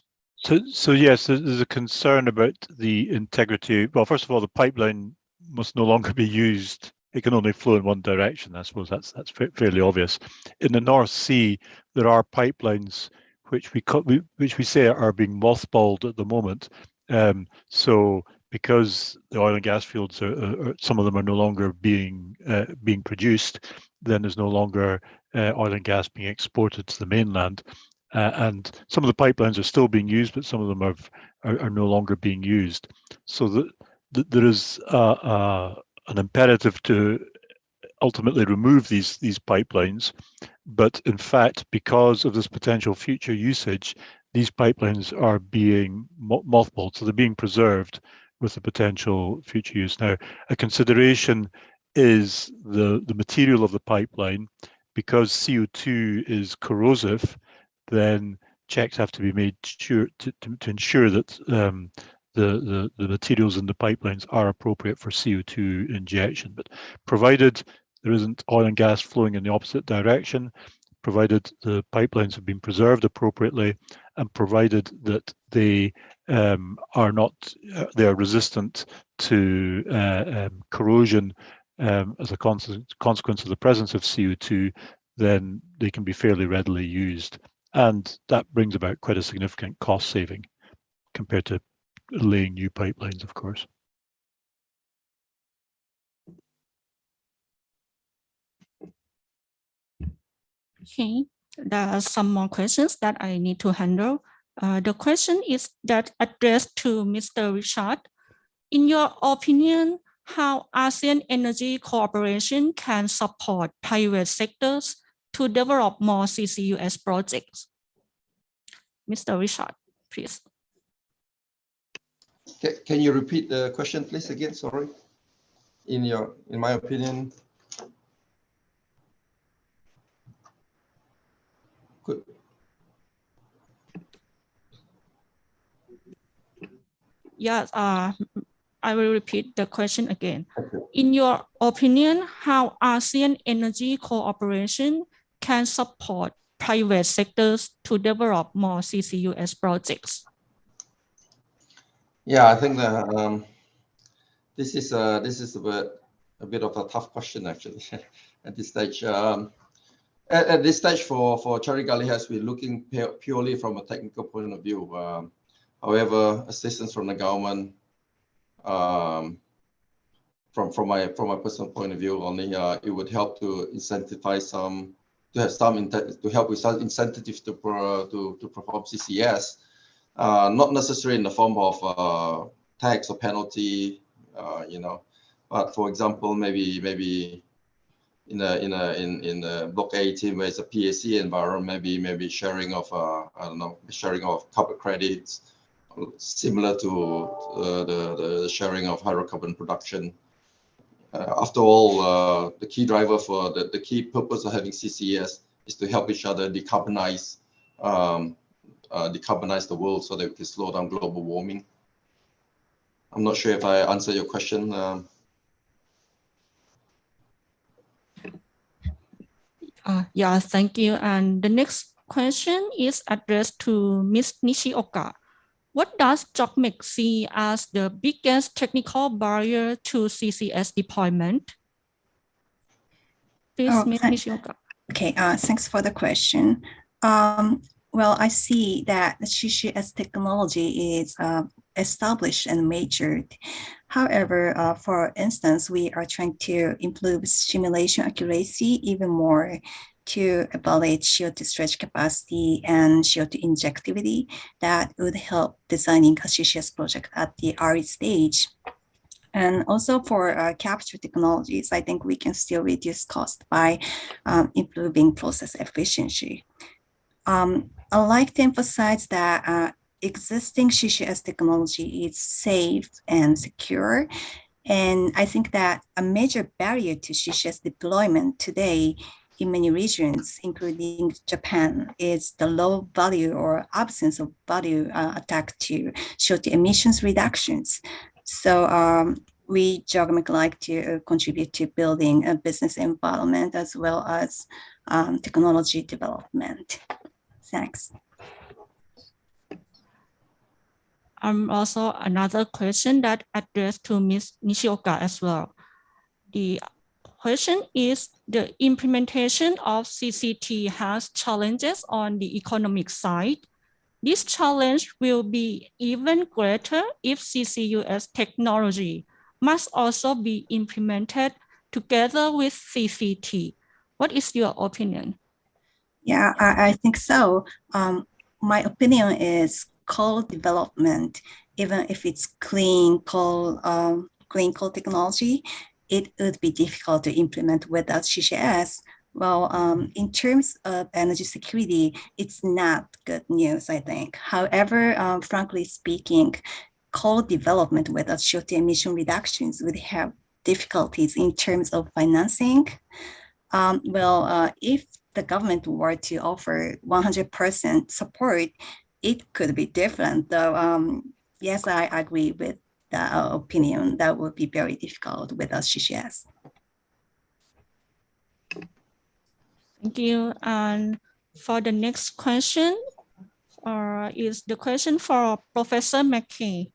So yes, there's a concern about the integrity. Well, first of all, the pipeline must no longer be used. It can only flow in one direction. I suppose that's fairly obvious. In the North Sea, there are pipelines which we say are being mothballed at the moment. So because the oil and gas fields are some of them are no longer being produced, then there's no longer oil and gas being exported to the mainland. And some of the pipelines are still being used, but some of them are no longer being used. So there is an imperative to ultimately remove these pipelines, but in fact, because of this potential future usage, these pipelines are being mothballed, so they're being preserved with the potential future use. Now, a consideration is the material of the pipeline. Because CO2 is corrosive, then checks have to be made to ensure that the materials in the pipelines are appropriate for CO2 injection. But provided there isn't oil and gas flowing in the opposite direction, provided the pipelines have been preserved appropriately, and provided that they are resistant to corrosion as a consequence of the presence of CO2, then they can be fairly readily used. And that brings about quite a significant cost saving compared to laying new pipelines, of course. Okay, there are some more questions that I need to handle. The question is that addressed to Mr. Richard. In your opinion, how ASEAN energy cooperation can support private sectors to develop more CCUS projects? Mr. Richard, please. Can you repeat the question, please, again? Sorry. In my opinion. Good. Yes, I will repeat the question again. Okay. In your opinion, how ASEAN energy cooperation can support private sectors to develop more CCUS projects? Yeah, I think that this is a bit of a tough question actually at this stage. At this stage, for Cherry Gully has been looking purely from a technical point of view. However, assistance from the government from my personal point of view, only it would help to incentivize some, to have some to help with some incentives to perform CCS, not necessarily in the form of tax or penalty, you know, but for example, maybe in the Block 18 where it's a PAC environment, maybe sharing of I don't know, sharing of carbon credits, similar to the sharing of hydrocarbon production. After all, the key driver for the key purpose of having CCS is to help each other decarbonize the world so that we can slow down global warming. I'm not sure if I answered your question. Yeah, thank you. And the next question is addressed to Ms. Nishioka. What does JOGMEC see as the biggest technical barrier to CCS deployment? Please, Ms. Nishioka. Okay, thanks for the question. Well, I see that the CCS technology is established and matured. However, for instance, we are trying to improve simulation accuracy even more to evaluate CO2 storage capacity and CO2 injectivity that would help designing a CCS project at the early stage. And also for capture technologies, I think we can still reduce cost by improving process efficiency. I'd like to emphasize that existing CCS technology is safe and secure. And I think that a major barrier to CCS deployment today in many regions, including Japan, is the low value or absence of value attached to CO2 emissions reductions. So we JOGMEC like to contribute to building a business environment as well as technology development. Thanks. Also another question that addressed to Ms. Nishioka as well. The question is, the implementation of CCT has challenges on the economic side. This challenge will be even greater if CCUS technology must also be implemented together with CCT. What is your opinion? Yeah, I think so. My opinion is coal development, even if it's clean coal technology, it would be difficult to implement without CCS. Well, in terms of energy security, it's not good news, I think. However, frankly speaking, coal development without CO2 emission reductions would have difficulties in terms of financing. If the government were to offer 100% support, it could be different. Though, yes, I agree with the opinion that would be very difficult without CCS. Thank you. And for the next question is the question for Professor McKay.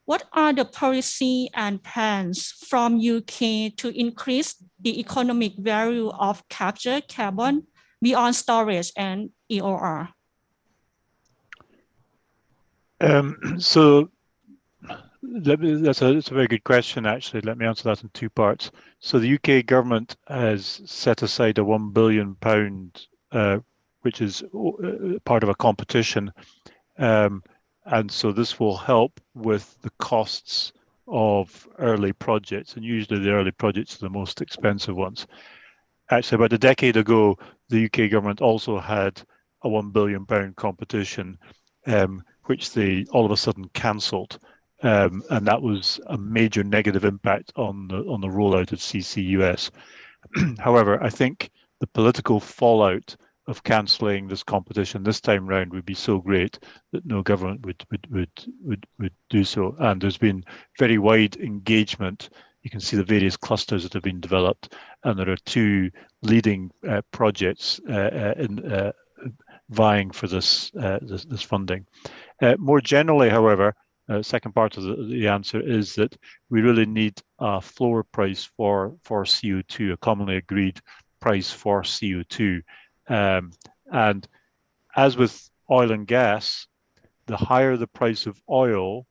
What are the policy and plans from UK to increase the economic value of captured carbon beyond storage and EOR? So that's a very good question, actually. Let me answer that in two parts. So the UK government has set aside a £1 billion, which is part of a competition. And so this will help with the costs of early projects, and usually the early projects are the most expensive ones. Actually, about a decade ago, the UK government also had a £1 billion competition, which they all of a sudden cancelled. And that was a major negative impact on the rollout of CCUS. However, I think the political fallout of cancelling this competition this time round would be so great that no government would do so. And there's been very wide engagement. You can see the various clusters that have been developed, and there are two leading projects vying for this funding. More generally, however, second part of the answer is that we really need a floor price for CO2, a commonly agreed price for CO2. And as with oil and gas, the higher the price of oil,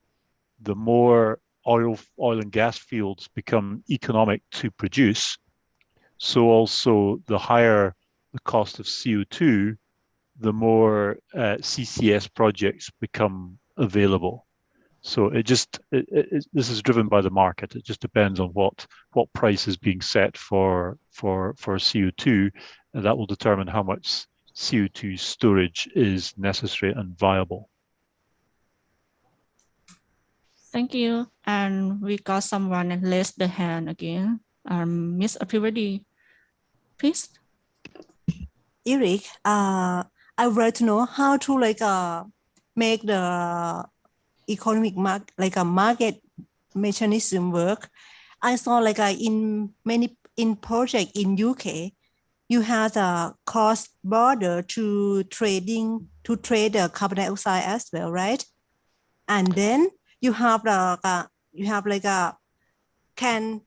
the more oil and gas fields become economic to produce, so also the higher the cost of CO2, the more CCS projects become available. So this is driven by the market. It just depends on what price is being set for CO2, and that will determine how much CO2 storage is necessary and viable. Thank you. And we got someone that raised the hand again. Ms. Aprivadi, please. Eric, I would like to know how to make the economic market mechanism work. I saw in many project in UK, you have a cross border to trade the carbon dioxide as well, right? And then you have can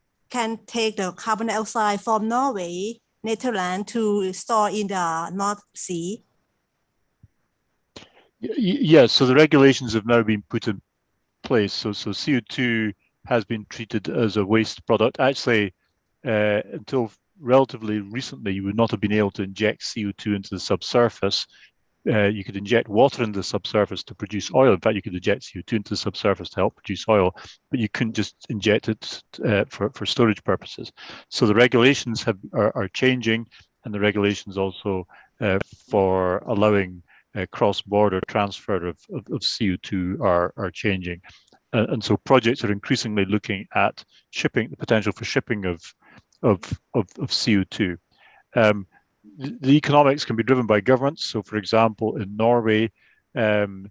take the carbon dioxide from Norway, Netherlands to store in the North Sea. Yes, so the regulations have now been put in place. So CO2 has been treated as a waste product. Actually, until relatively recently, you would not have been able to inject CO2 into the subsurface. You could inject water into the subsurface to produce oil. In fact, you could inject CO2 into the subsurface to help produce oil, but you couldn't just inject it for storage purposes. So the regulations are changing, and the regulations also for allowing cross-border transfer of CO2 are changing. And so projects are increasingly looking at shipping, the potential for shipping of CO2. The economics can be driven by governments. So, for example, in Norway, the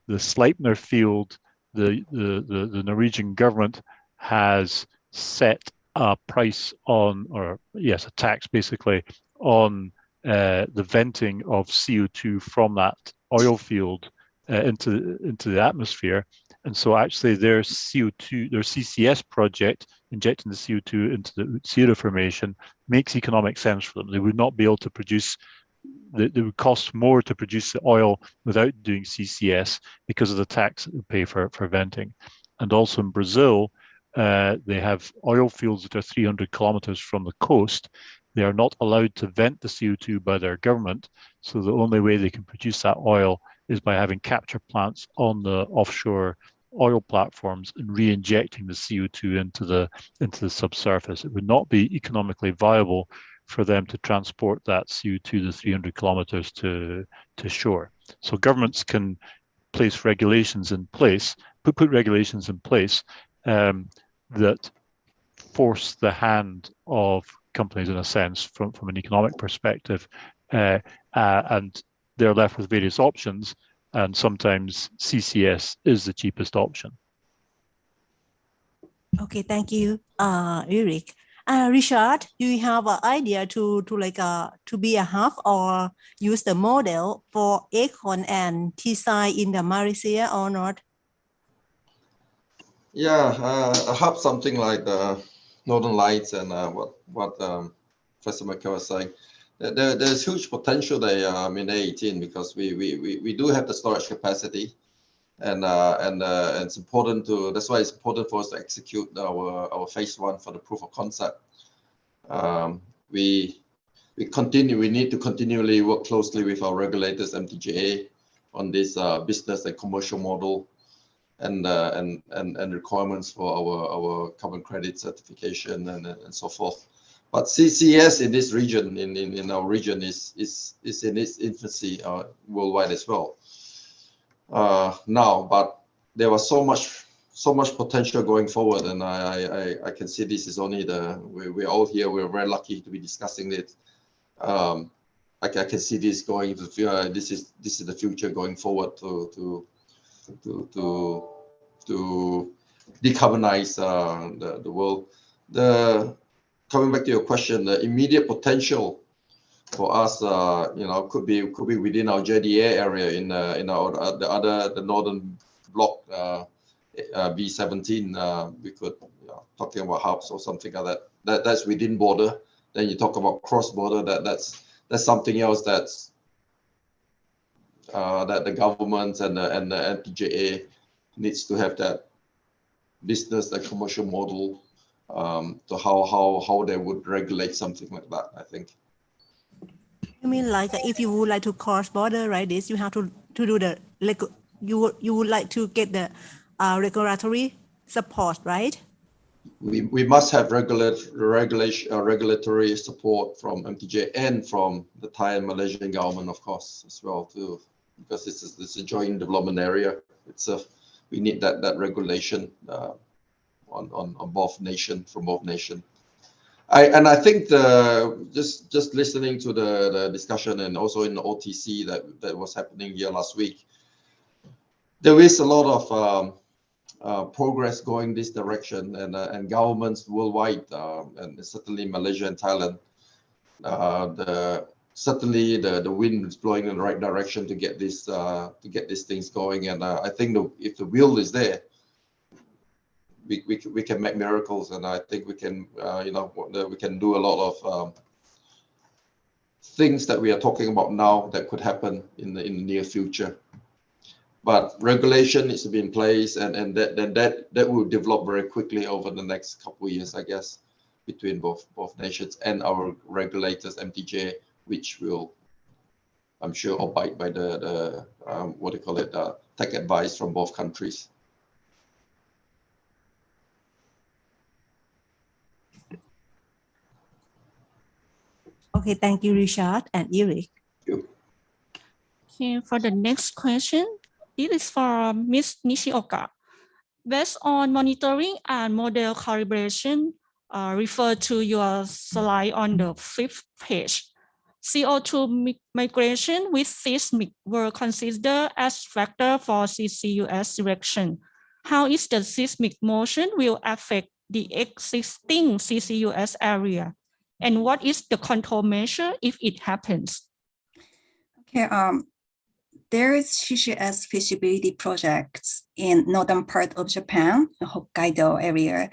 Sleipner field, the Norwegian government has set a price on, or yes, a tax basically on the venting of CO2 from that oil field into the atmosphere. And so actually their CO2, their CCS project, injecting the CO2 into the Utsira formation, makes economic sense for them. They would not be able to produce, it would cost more to produce the oil without doing CCS because of the tax that they pay for venting. And also in Brazil, they have oil fields that are 300 kilometers from the coast. They are not allowed to vent the CO2 by their government. So the only way they can produce that oil is by having capture plants on the offshore oil platforms and re-injecting the CO2 into the subsurface. It would not be economically viable for them to transport that CO2 the 300 kilometers to shore. So governments can place regulations in place, put regulations in place that force the hand of companies in a sense from an economic perspective, and they're left with various options, and sometimes CCS is the cheapest option. Okay, thank you, Eric. Richard, do you have an idea to be a hub or use the model for Aecon and TSI in the Malaysia or not? Yeah, a hub, something like the Northern Lights and what Professor Michael was saying. There's huge potential there in A18 because we do have the storage capacity, and it's important to. That's why it's important for us to execute our phase 1 for the proof of concept. We need to continually work closely with our regulators, MTJA, on this business and commercial model, and requirements for our carbon credit certification and so forth. But CCS in this region, in our region, is in its infancy worldwide as well now. But there was so much potential going forward, and I can see this is only we're all here. We're very lucky to be discussing it. I can see this going to this is the future going forward to decarbonize the world. Coming back to your question, the immediate potential for us, could be within our JDA area in the northern block, B17. We could talking about hubs or something like that. That's within border. Then you talk about cross border. That's something else that the government and the NPJA needs to have business and commercial model to how they would regulate something like that, I think. You mean like if you would like to cross border, right? This you have to do the you would like to get the regulatory support, right? We must have regulatory support from MTJ and from the Thai and Malaysian government, of course, as well too, because this is a joint development area. We need that regulation on both nations, from both nations. I think just listening to the discussion and also in the OTC that was happening here last week, there is a lot of progress going this direction, and governments worldwide, and certainly Malaysia and Thailand, certainly the wind is blowing in the right direction to get these things going. And I think if the will is there, we can make miracles, and I think we can we can do a lot of things that we are talking about now that could happen in the near future. But regulation needs to be in place, and that will develop very quickly over the next couple of years, I guess, between both nations and our regulators, MTJ, which will, I'm sure, abide by the what do you call it, tech advice from both countries. Okay, thank you, Richard and Eric. Okay, for the next question, this is for Ms. Nishioka. Based on monitoring and model calibration, refer to your slide on the 5th page. CO2 migration with seismic were considered as factor for CCUS direction. How is the seismic motion will affect the existing CCUS area? And what is the control measure if it happens? Okay, there is CCUS feasibility projects in northern part of Japan, the Hokkaido area.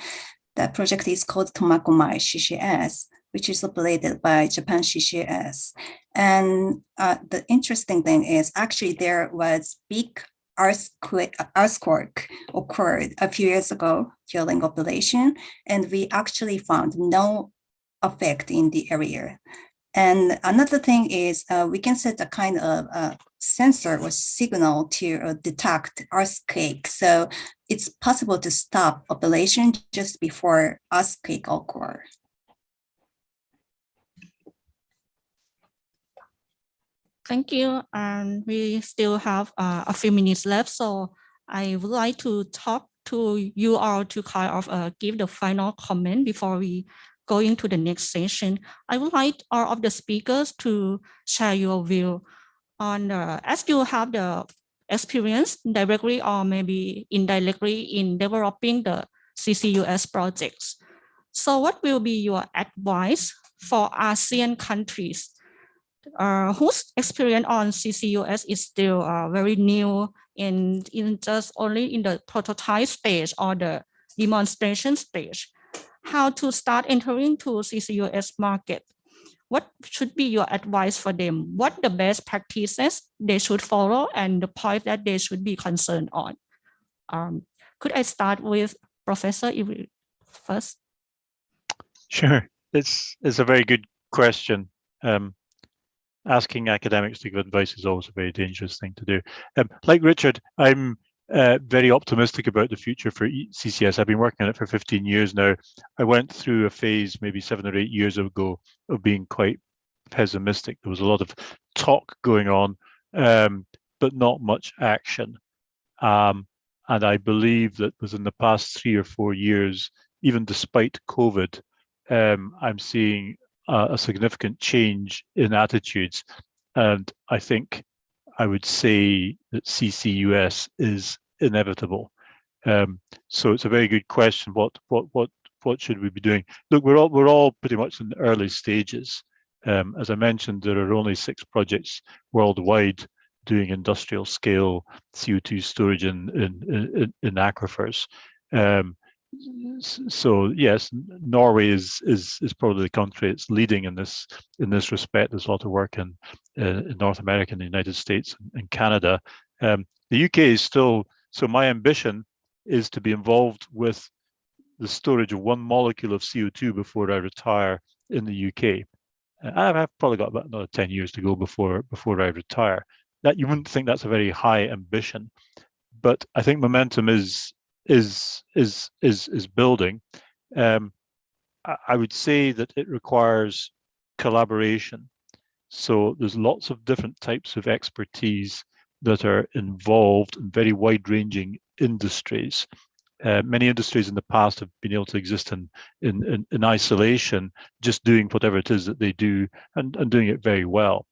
That project is called Tomakomai CCS, which is operated by Japan CCS. And the interesting thing is actually there was big earthquake occurred a few years ago during operation, and we actually found no effect in the area. And another thing is we can set a kind of sensor or signal to detect earthquake. So it's possible to stop operation just before earthquake occur. Thank you. And we still have a few minutes left. So I would like to talk to you all to kind of give the final comment before we go into the next session. I would like all of the speakers to share your view on, as you have the experience directly or maybe indirectly in developing the CCUS projects. So what will be your advice for ASEAN countries whose experience on CCUS is still very new in just only in the prototype stage or the demonstration stage? How to start entering to CCUS market? What should be your advice for them? What the best practices they should follow and the point that they should be concerned on? Could I start with Professor Ivy first? Sure, it's a very good question. Asking academics to give advice is always a very dangerous thing to do. Like Richard, I'm very optimistic about the future for CCS. I've been working on it for 15 years now. I went through a phase maybe 7 or 8 years ago of being quite pessimistic. There was a lot of talk going on, but not much action. And I believe that within the past 3 or 4 years, even despite COVID, I'm seeing a significant change in attitudes. And I think I would say that CCUS is inevitable. So it's a very good question. What should we be doing? Look, we're all pretty much in the early stages. As I mentioned, there are only 6 projects worldwide doing industrial scale CO2 storage in aquifers. So yes, Norway is probably the country that's leading in this respect. There's a lot of work in North America, and the United States, and Canada. The UK is still. So my ambition is to be involved with the storage of one molecule of CO2 before I retire in the UK. I've probably got about another 10 years to go before I retire. That you wouldn't think that's a very high ambition, but I think momentum is building. I would say that it requires collaboration. So there's lots of different types of expertise that are involved in very wide-ranging industries. Many industries in the past have been able to exist in isolation, just doing whatever it is that they do and doing it very well.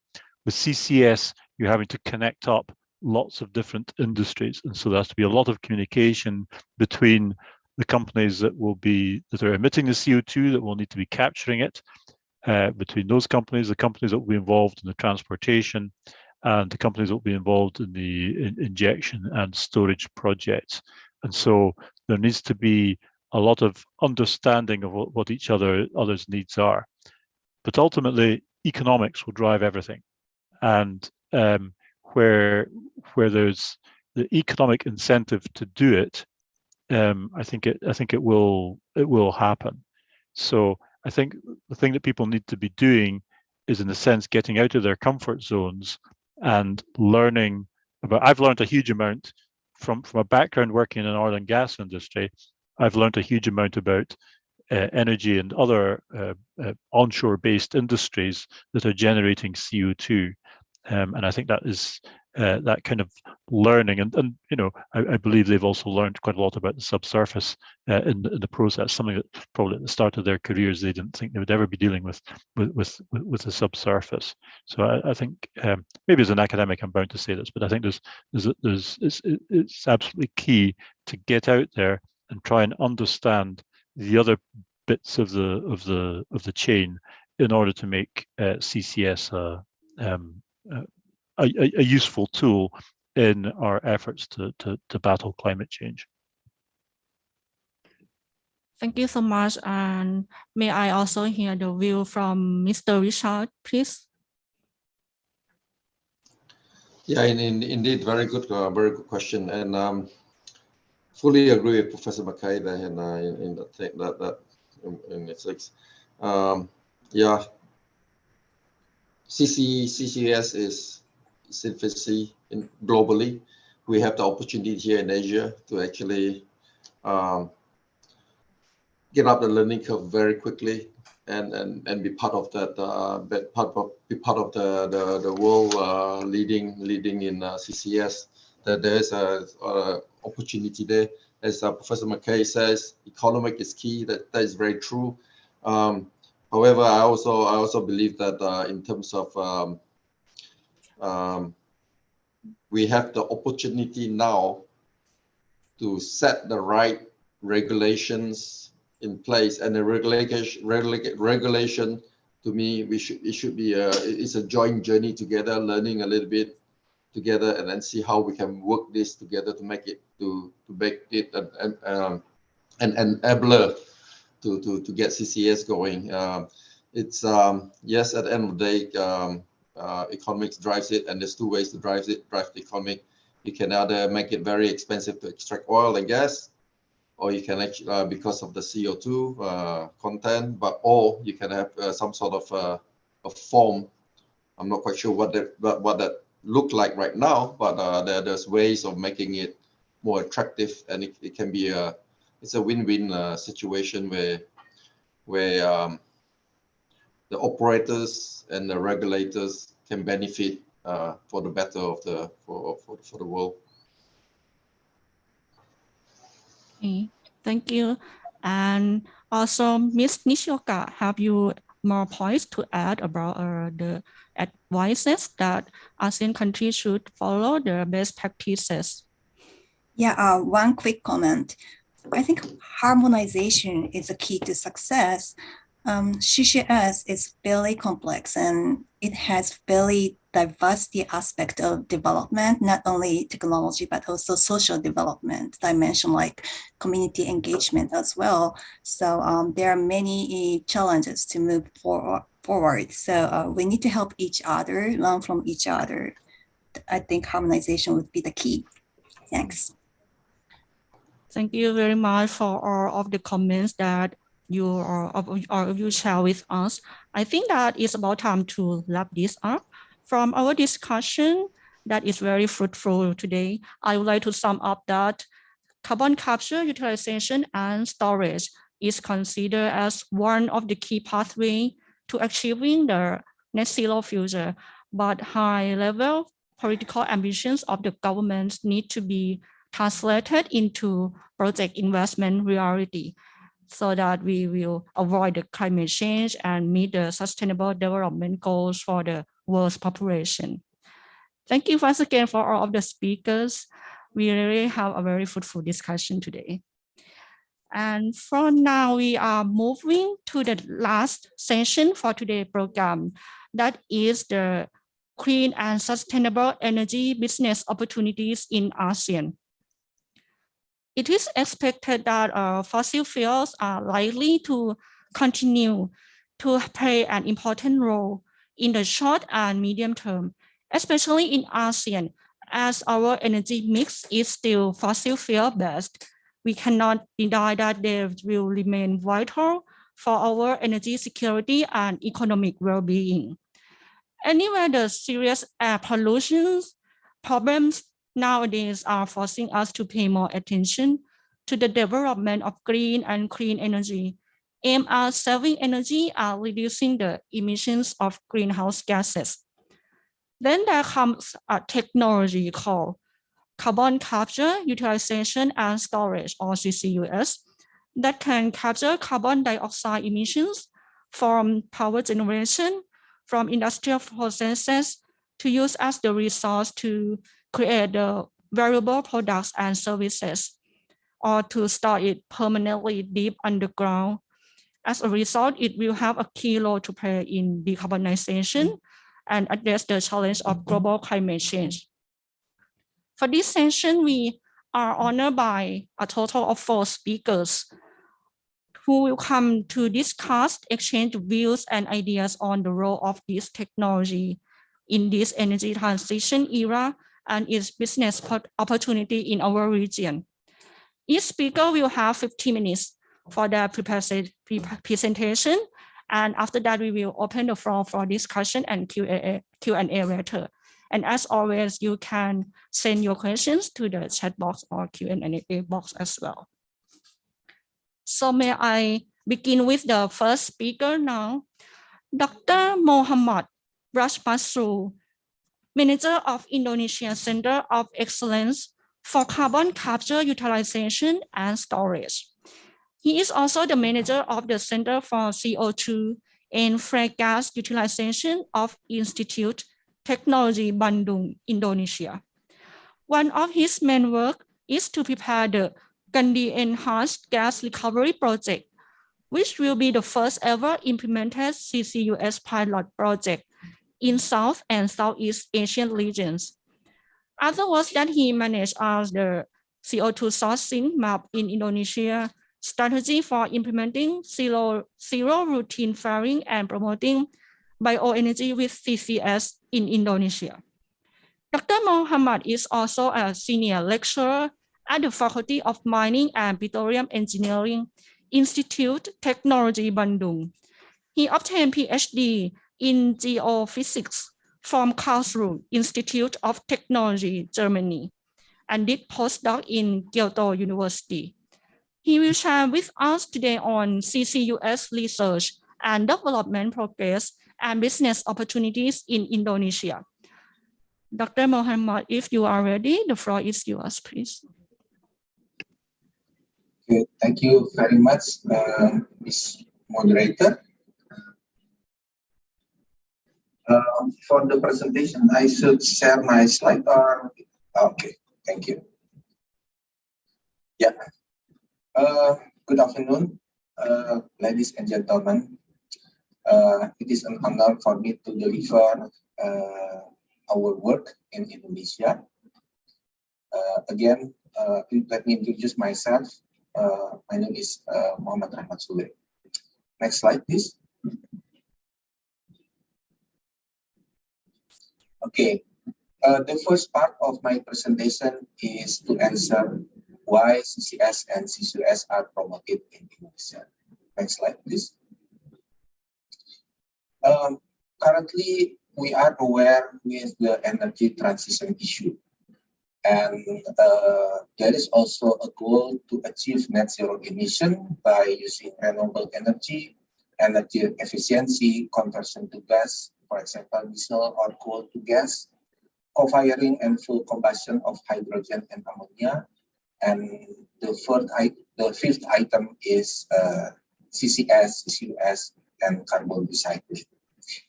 With CCS, you're having to connect up lots of different industries, and so there has to be a lot of communication between the companies that are emitting the CO2 that will need to be capturing it, between those companies, the companies that will be involved in the transportation, and the companies that will be involved in the injection and storage projects. And so there needs to be a lot of understanding of what each other's needs are. But ultimately, economics will drive everything. And where there's the economic incentive to do it, I think it will happen. So I think the thing that people need to be doing is, in a sense, getting out of their comfort zones and learning about. I've learned a huge amount from a background working in an oil and gas industry. I've learned a huge amount about energy and other onshore-based industries that are generating CO2, and I think that is that kind of learning, and you know, I believe they've also learned quite a lot about the subsurface in the process. Something that probably at the start of their careers they didn't think they would ever be dealing with the subsurface. So I think maybe as an academic I'm bound to say this, but I think it's absolutely key to get out there and try and understand the other bits of the chain in order to make CCS a useful tool in our efforts to battle climate change. Thank you so much. And may I also hear the view from Mr. Richard, please? Yeah, indeed, very good question, and fully agree with Professor McKay there in the thing that in its yeah, CCUS is infancy globally. We have the opportunity here in Asia to actually get up the learning curve very quickly and be part of that, be part of the world leading in CCS. That there is a opportunity there. As Professor McKay says, economic is key. That is very true. However, I also believe that in terms of we have the opportunity now to set the right regulations in place, and the regulation to me, it should be it's a joint journey together, learning a little bit together, and then see how we can work this together to make it an enabler to get CCS going. It's yes, at the end of the day, economics drives it, and there's two ways to drive the economic. You can either make it very expensive to extract oil and gas, or you can actually because of the CO2 content, or you can have some sort of a form. I'm not quite sure what that look like right now, but there's ways of making it more attractive, and it can be it's a win-win situation where the operators and the regulators can benefit for the better of for the world. Okay, thank you. And also, Ms. Nishioka, have you more points to add about the advices that ASEAN countries should follow the best practices? Yeah, one quick comment. I think harmonization is a key to success. CCS is very complex, and it has very diversity aspect of development, not only technology, but also social development dimension like community engagement as well. So there are many challenges to move forward. So we need to help each other, learn from each other. I think harmonization would be the key. Thanks. Thank you very much for all of the comments that you share with us. I think that it's about time to wrap this up. From our discussion that is very fruitful today, I would like to sum up that carbon capture, utilization, and storage is considered as one of the key pathways to achieving the net zero future, but high-level political ambitions of the governments need to be translated into project investment reality so that we will avoid the climate change and meet the sustainable development goals for the world's population. Thank you once again for all of the speakers. We really have a very fruitful discussion today. And from now, we are moving to the last session for today's program. That is the clean and sustainable energy business opportunities in ASEAN. It is expected that fossil fuels are likely to continue to play an important role in the short and medium term, especially in ASEAN, as our energy mix is still fossil fuel based. We cannot deny that they will remain vital for our energy security and economic well-being. Anyway, the serious air pollution problems nowadays are forcing us to pay more attention to the development of green and clean energy, aimed at saving energy and reducing the emissions of greenhouse gases. Then there comes a technology called carbon capture, utilization, and storage, or CCUS, that can capture carbon dioxide emissions from power generation, from industrial processes, to use as the resource to create the valuable products and services, or to store it permanently deep underground. As a result, it will have a key role to play in decarbonization and address the challenge of global climate change. For this session, we are honored by a total of 4 speakers who will come to discuss, exchange views and ideas on the role of this technology in this energy transition era and its business opportunity in our region. Each speaker will have 15 minutes for their presentation, and after that, we will open the floor for discussion and Q&A later. And as always, you can send your questions to the chat box or Q&A box as well. So may I begin with the first speaker now, Dr. Muhammad Rashmasru, Manager of Indonesia Center of Excellence for Carbon Capture, Utilization, and Storage. He is also the manager of the Center for CO2 and Flare Gas Utilization of Institute Technology Bandung, Indonesia. One of his main work is to prepare the Gandhi Enhanced Gas Recovery Project, which will be the first ever implemented CCUS pilot project in South and Southeast Asian regions. Other works that he managed are the CO2 sourcing map in Indonesia, strategy for implementing zero routine flaring and promoting bioenergy with CCS in Indonesia. Dr. Muhammad is also a senior lecturer at the Faculty of Mining and Petroleum Engineering, Institute Technology Bandung. He obtained PhD in geophysics from Karlsruhe Institute of Technology, Germany, and did postdoc in Kyoto University. He will share with us today on CCUS research and development progress and business opportunities in Indonesia. Dr. Muhammad, if you are ready, the floor is yours, please. Okay, thank you very much, Ms. Moderator. For the presentation, I should share my slide or, okay, thank you. Yeah, good afternoon, ladies and gentlemen. It is an honor for me to deliver our work in Indonesia. Again, let me introduce myself. My name is Muhammad Rahmat Sule. Next slide, please. Okay, the first part of my presentation is to answer why CCS and CCUS are promoted in Indonesia. Next slide, please. Currently, we are aware with the energy transition issue. And there is also a goal to achieve net zero emission by using renewable energy, energy efficiency, conversion to gas, for example, diesel or coal to gas, co-firing and full combustion of hydrogen and ammonia. And the fifth item is CCS, CCUS, and carbon recycling.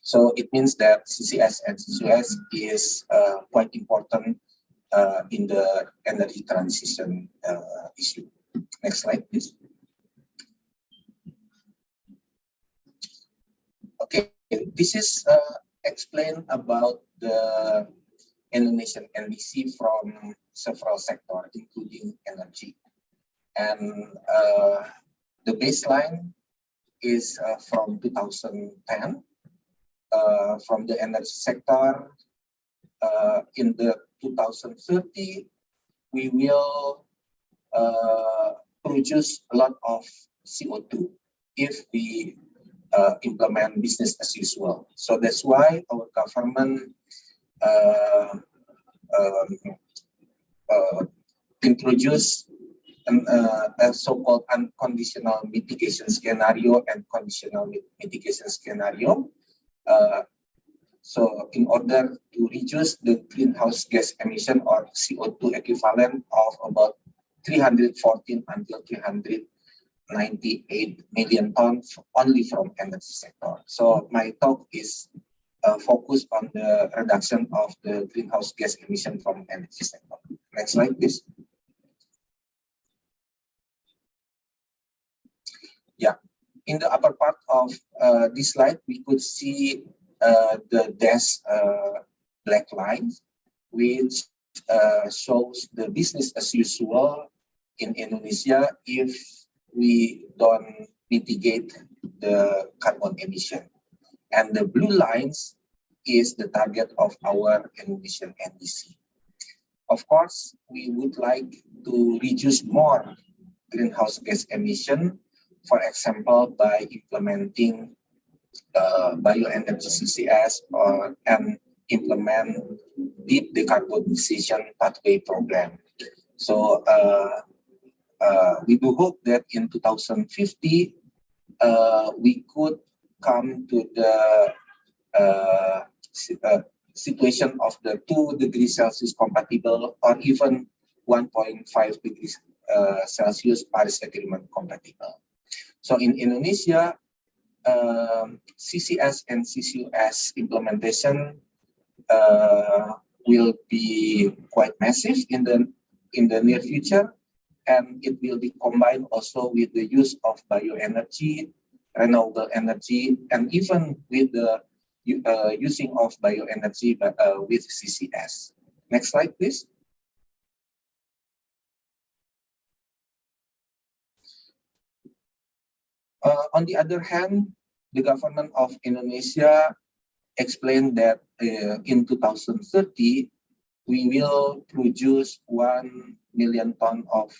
So it means that CCS and CCUS is quite important in the energy transition issue. Next slide, please. Okay, this is explained about the Indonesian NDC from several sectors, including energy. And the baseline is from 2010. From the energy sector, in the 2030, we will produce a lot of CO2 if we implement business as usual. So that's why our government introduced a so-called unconditional mitigation scenario and conditional mitigation scenario. So in order to reduce the greenhouse gas emission or CO2 equivalent of about 314 until 398 million tons only from energy sector. So my talk is focused on the reduction of the greenhouse gas emission from energy sector. Next slide, please. Yeah, in the upper part of this slide, we could see the dashed black line, which shows the business as usual in Indonesia if we don't mitigate the carbon emission. And the blue lines is the target of our Indonesian NDC. Of course, we would like to reduce more greenhouse gas emission, for example, by implementing bioenergy CCS and implement deep decarbonization pathway program. So we do hope that in 2050 we could come to the situation of the 2 degrees Celsius compatible or even 1.5 degrees Celsius Paris Agreement compatible. So in Indonesia, CCS and CCUS implementation will be quite massive in the near future, and it will be combined also with the use of bioenergy, renewable energy, and even with the using of bioenergy with CCS. Next slide, please. On the other hand, the government of Indonesia explained that in 2030, we will produce 1 million ton of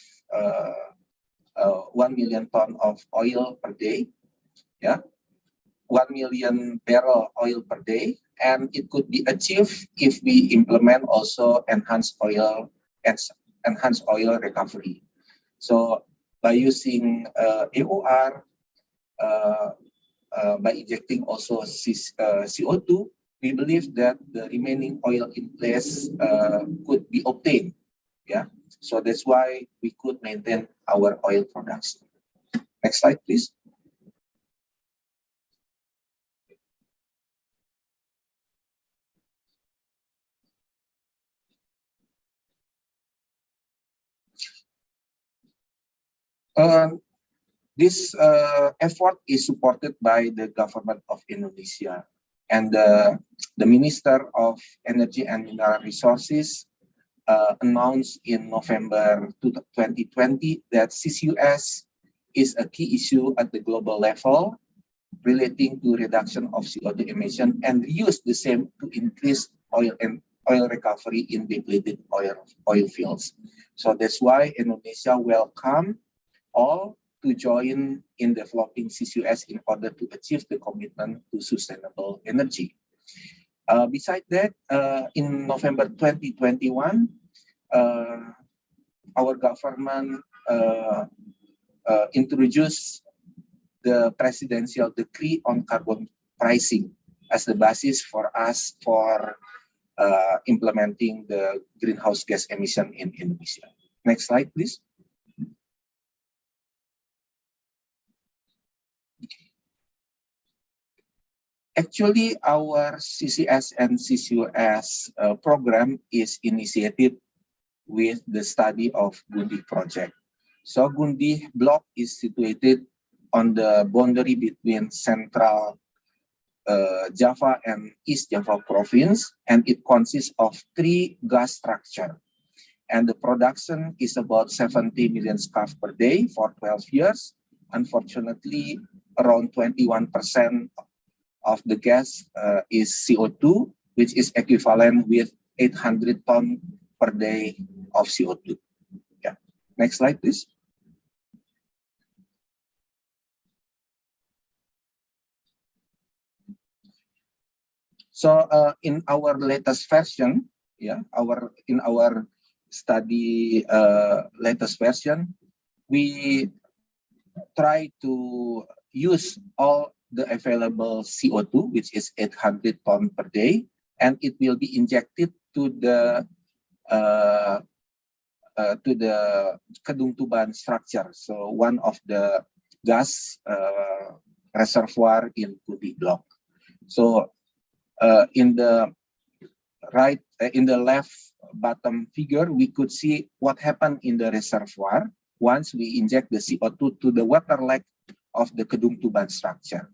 1 million ton of oil per day. Yeah, 1 million barrel oil per day, and it could be achieved if we implement also enhanced oil recovery. So by using AOR, by injecting also CO2, we believe that the remaining oil in place could be obtained. Yeah, so that's why we could maintain our oil production. Next slide, please. This effort is supported by the government of Indonesia, and the Minister of Energy and Mineral Resources announced in November 2020 that CCUS is a key issue at the global level relating to reduction of CO2 emission and use the same to increase oil oil recovery in depleted oil fields. So that's why Indonesia welcome all to join in developing CCUS in order to achieve the commitment to sustainable energy. Besides that, in November 2021, our government introduced the presidential decree on carbon pricing as the basis for us for implementing the greenhouse gas emission in Indonesia. Next slide, please. Actually, our CCS and CCUS program is initiated with the study of Gundi project. So Gundi block is situated on the boundary between Central Java and East Java province, and it consists of 3 gas structures. And the production is about 70 million scarf per day for 12 years. Unfortunately, around 21% of the gas is CO2, which is equivalent with 800 tons per day of CO2. Yeah. Next slide, please. So in our latest version, in our study latest version, we try to use all the available CO2, which is 800 tons per day, and it will be injected to the Kedung Tuban structure. So one of the gas reservoir in Gundi block. So in the left bottom figure, we could see what happened in the reservoir once we inject the CO2 to the water leg of the Kedung Tuban structure.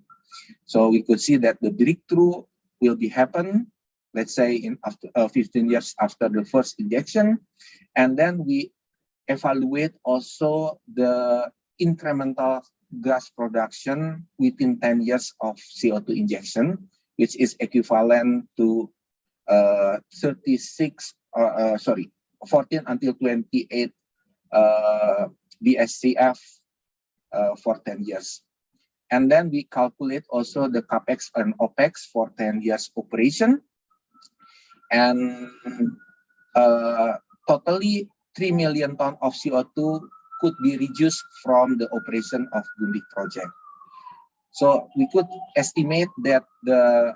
So we could see that the breakthrough will be happen, let's say in after 15 years after the first injection, and then we evaluate also the incremental gas production within 10 years of CO2 injection, which is equivalent to 14 until 28 BSCF for 10 years. And then we calculate also the CAPEX and OPEX for 10 years operation. And totally 3 million tons of CO2 could be reduced from the operation of Gundi project. So we could estimate that the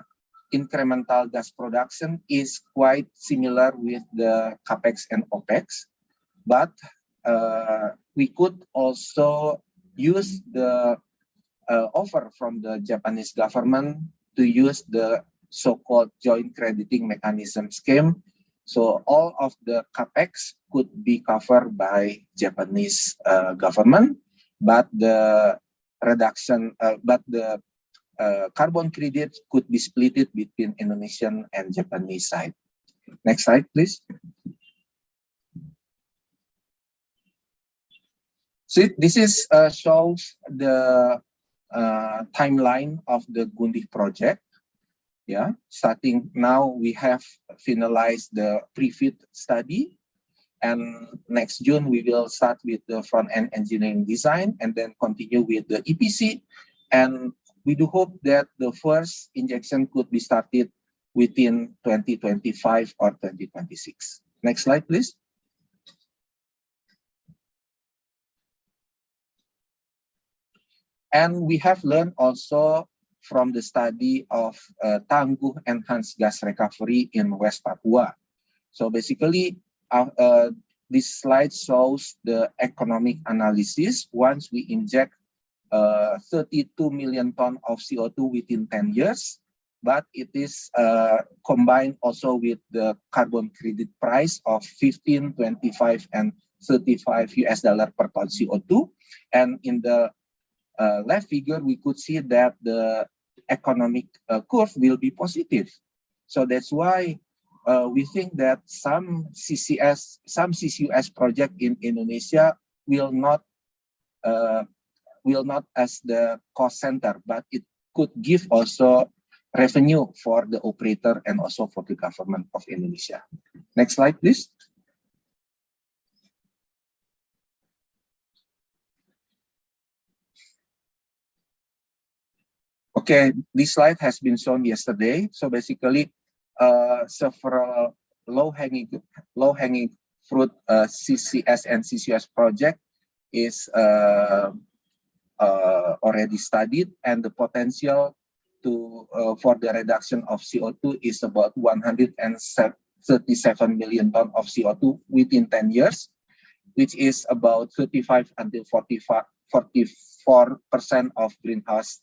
incremental gas production is quite similar with the CAPEX and OPEX, but we could also use the offer from the Japanese government to use the so-called joint crediting mechanism scheme. So all of the CAPEX could be covered by Japanese government, but the reduction, carbon credit could be split between Indonesian and Japanese side. Next slide, please. So this is shows the timeline of the Gundi project. Yeah, starting now we have finalized the pre-FEED study, and next June we will start with the front-end engineering design and then continue with the EPC, and we do hope that the first injection could be started within 2025 or 2026. Next slide, please. And we have learned also from the study of Tangguh Enhanced Gas Recovery in West Papua. So basically, this slide shows the economic analysis once we inject 32 million tons of CO2 within 10 years, but it is combined also with the carbon credit price of 15, 25, and 35 US dollar per ton CO2. And in the left figure, we could see that the economic curve will be positive. So that's why we think that some CCUS project in Indonesia will not as the cost center, but it could give also revenue for the operator and also for the government of Indonesia. Next slide, please. Okay, this slide has been shown yesterday. So basically, several low-hanging fruit CCS and CCUS project is already studied, and the potential for the reduction of CO2 is about 137 million tons of CO2 within 10 years, which is about 35 until 44% of greenhouse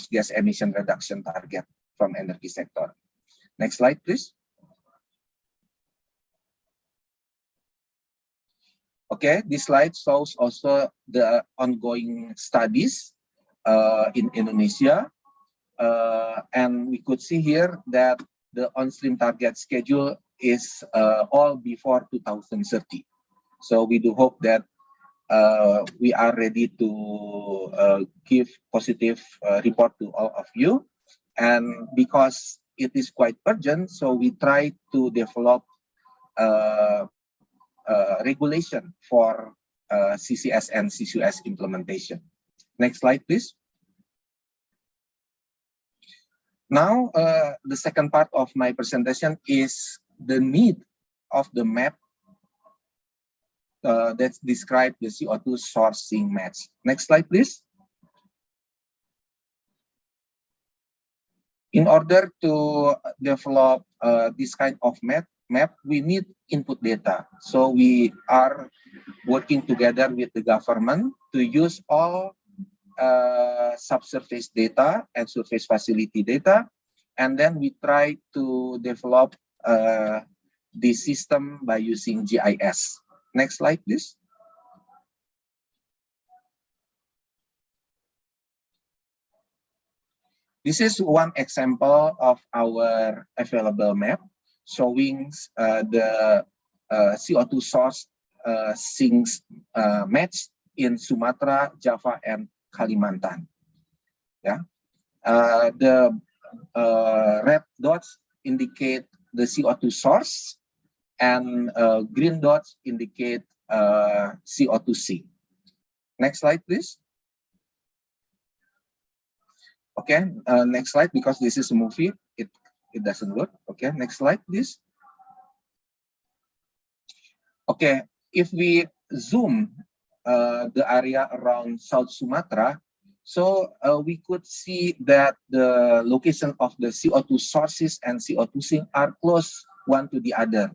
gas emission reduction target from energy sector. Next slide, please. Okay, this slide shows also the ongoing studies in Indonesia. And we could see here that the on-stream target schedule is all before 2030. So we do hope that we are ready to give positive report to all of you. And because it is quite urgent, so we try to develop regulation for CCS and CCUS implementation. Next slide, please. Now, the second part of my presentation is the need of the map that describes the CO2 sourcing match. Next slide, please. In order to develop this kind of map, we need input data. So we are working together with the government to use all subsurface data and surface facility data, and then we try to develop the system by using GIS. Next slide, please. This is one example of our available map showing the CO2 source sinks match in Sumatra, Java, and Kalimantan. Yeah, the red dots indicate the CO2 source, and green dots indicate CO2 sink. Next slide, please. Okay, next slide, because this is a movie, it doesn't work. Okay, next slide, please. Okay, if we zoom the area around South Sumatra, so we could see that the location of the CO2 sources and CO2 sink are close one to the other.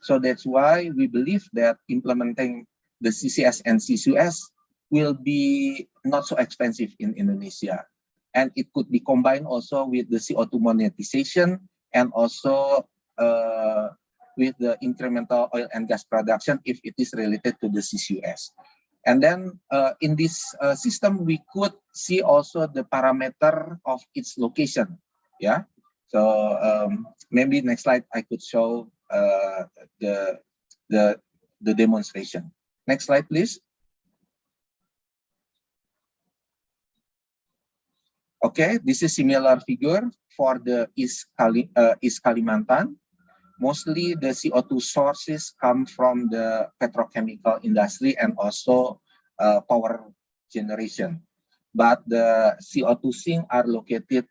So that's why we believe that implementing the CCS and CCUS will be not so expensive in Indonesia. And it could be combined also with the CO2 monetization and also with the incremental oil and gas production if it is related to the CCUS. And then in this system, we could see also the parameter of its location. Yeah. So maybe next slide I could show the demonstration. Next slide, please. Okay, this is similar figure for the East Kalimantan. Mostly the CO2 sources come from the petrochemical industry and also power generation. But the CO2 sinks are located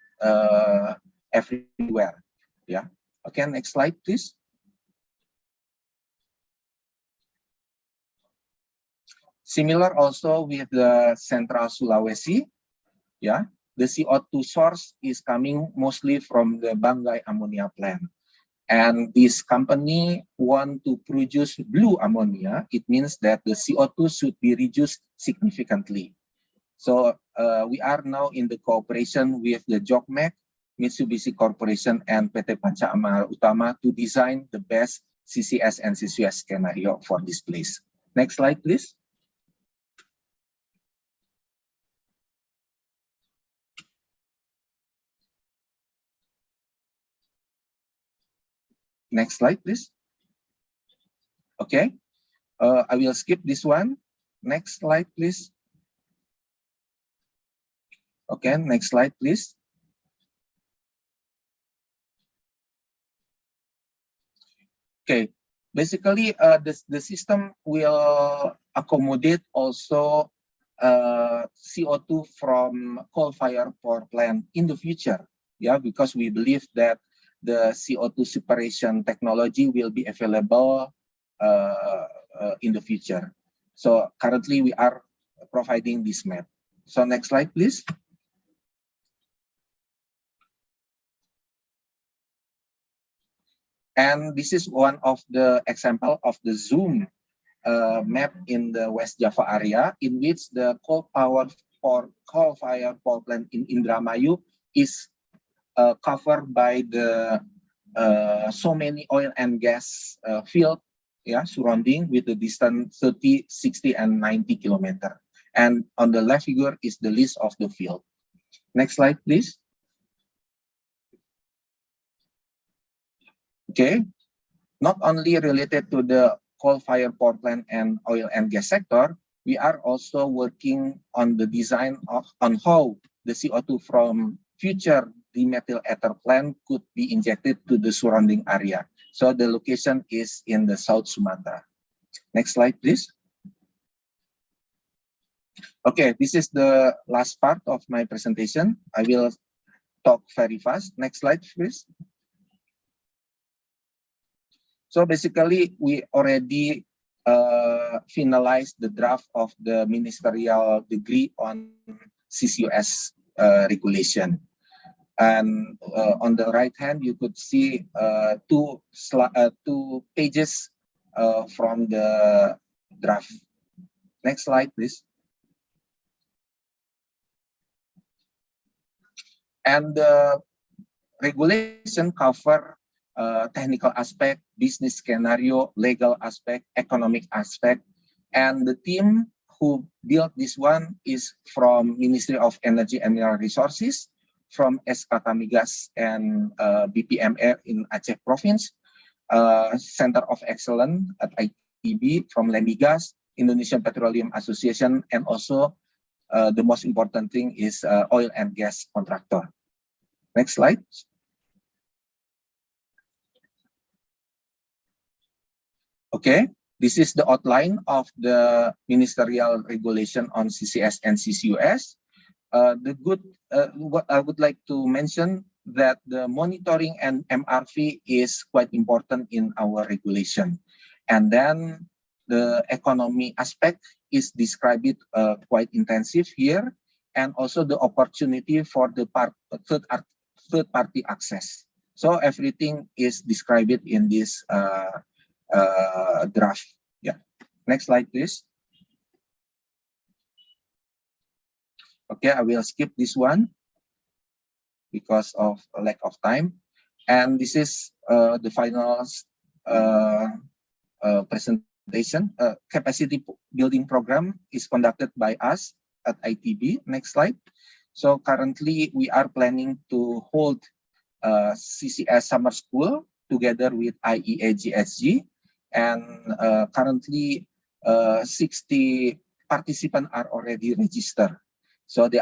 everywhere. Yeah. Okay, next slide, please. Similar also with the Central Sulawesi. Yeah. The CO2 source is coming mostly from the Banggai ammonia plant. And this company want to produce blue ammonia. It means that the CO2 should be reduced significantly. So we are now in the cooperation with the JOGMEC, Mitsubishi Corporation, and PT Panca Amara Utama to design the best CCS and CCUS scenario for this place. Next slide, please. Next slide, please. Okay, I will skip this one. Next slide, please. Okay, next slide, please. Okay, basically, the system will accommodate also CO2 from coal-fired power plant in the future. Yeah, because we believe that the CO2 separation technology will be available in the future. So currently, we are providing this map. So next slide, please. And this is one of the example of the zoom map in the West Java area, in which the coal-fired power plant in Indramayu is covered by the so many oil and gas field, yeah, surrounding with the distance 30, 60, and 90 kilometers. And on the left figure is the list of the field. Next slide, please. Okay, not only related to the coal-fired power plant and oil and gas sector, we are also working on the design on how the CO2 from future dimethyl ether plant could be injected to the surrounding area. So the location is in the South Sumatra. Next slide, please. Okay, this is the last part of my presentation. I will talk very fast. Next slide, please. So basically, we already finalized the draft of the ministerial decree on CCUS regulation. And on the right hand, you could see two pages from the draft. Next slide, please. And the regulation cover technical aspect, business scenario, legal aspect, economic aspect. And the team who built this one is from Ministry of Energy and Mineral Resources, from SK Migas and BPMR in Aceh Province, Center of Excellence at ITB from Lemigas, Indonesian Petroleum Association, and also the most important thing is oil and gas contractor. Next slide. Okay, this is the outline of the ministerial regulation on CCS and CCUS. What I would like to mention that the monitoring and MRV is quite important in our regulation. And then the economy aspect is described quite intensive here, and also the opportunity for the third party access. So everything is described in this draft. Yeah. Next slide, please. Okay, I will skip this one because of a lack of time. And this is the final presentation. Capacity building program is conducted by us at ITB. Next slide. So currently we are planning to hold CCS summer school together with IEA GSG. And currently 60 participants are already registered. So they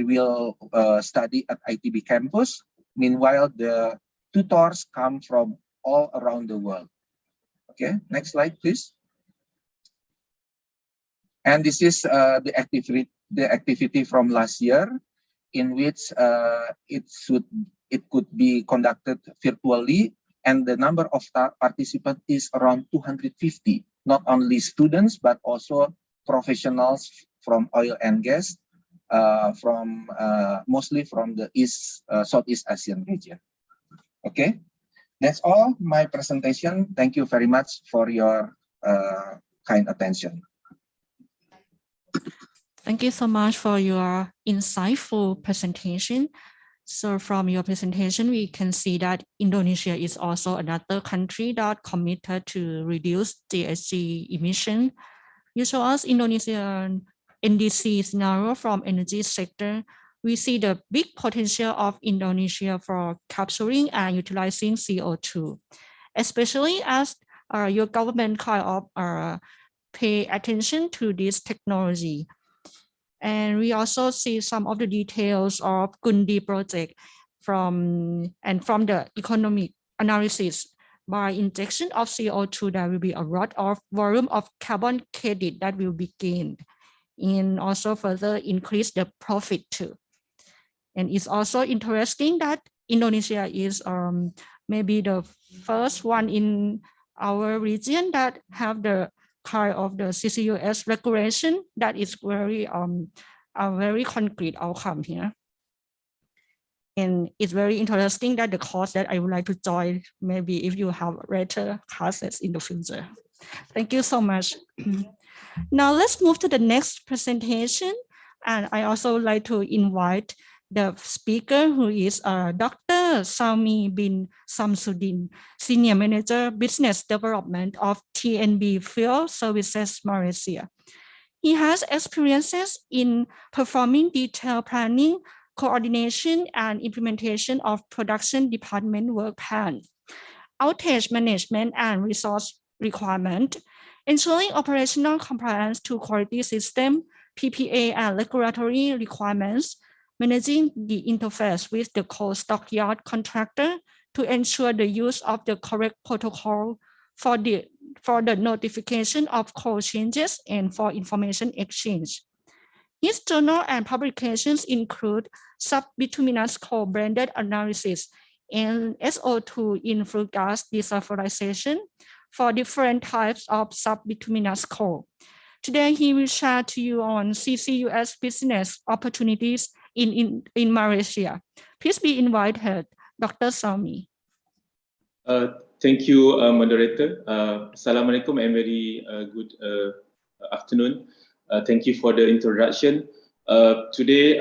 will study at ITB campus. Meanwhile, the tutors come from all around the world. Okay, next slide, please. And this is the activity from last year, in which it could be conducted virtually, and the number of participants is around 250. Not only students but also professionals from oil and gas, mostly from the Southeast Asian region. Okay, that's all my presentation. Thank you very much for your kind attention. Thank you so much for your insightful presentation. So from your presentation, we can see that Indonesia is also another country that committed to reduce GHG emission. You show us Indonesian NDC scenario from energy sector. We see the big potential of Indonesia for capturing and utilizing CO2, especially as your government kind of pay attention to this technology. And we also see some of the details of Gundi project from the economic analysis. by injection of CO2, there will be a lot of volume of carbon credit that will be gained, and also further increase the profit too. And it's also interesting that Indonesia is maybe the first one in our region that have the kind of the CCUS regulation that is very a very concrete outcome here. And it's very interesting that the course that I would like to join, maybe if you have later classes in the future. Thank you so much. Now let's move to the next presentation. And I also like to invite the speaker, who is Dr. Salmi bin Samsudin, Senior Manager, Business Development of TNB Fuel Services Malaysia. He has experiences in performing detailed planning, coordination, and implementation of production department work plan, outage management and resource requirement, ensuring operational compliance to quality system, PPA and regulatory requirements, managing the interface with the coal stockyard contractor to ensure the use of the correct protocol for the notification of coal changes and for information exchange. His journal and publications include subbituminous coal blended analysis and SO2 in flue gas desulfurization for different types of subbituminous coal. Today, he will share to you on CCUS business opportunities in Malaysia. Please be invited, Dr. Salmi. Thank you, moderator. Assalamualaikum and very good afternoon. Thank you for the introduction. Today,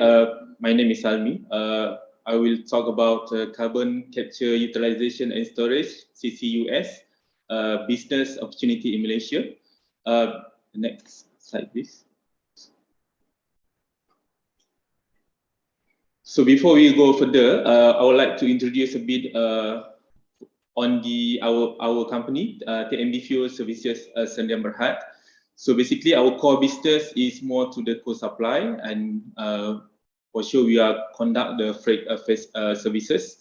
my name is Salmi. I will talk about carbon capture, utilization and storage, CCUS, business opportunity in Malaysia. Next slide, please. So before we go further, I would like to introduce a bit on our company, TNB Fuel Services Sdn Bhd. So basically, our core business is more to the coal supply, and for sure we are conduct the freight services.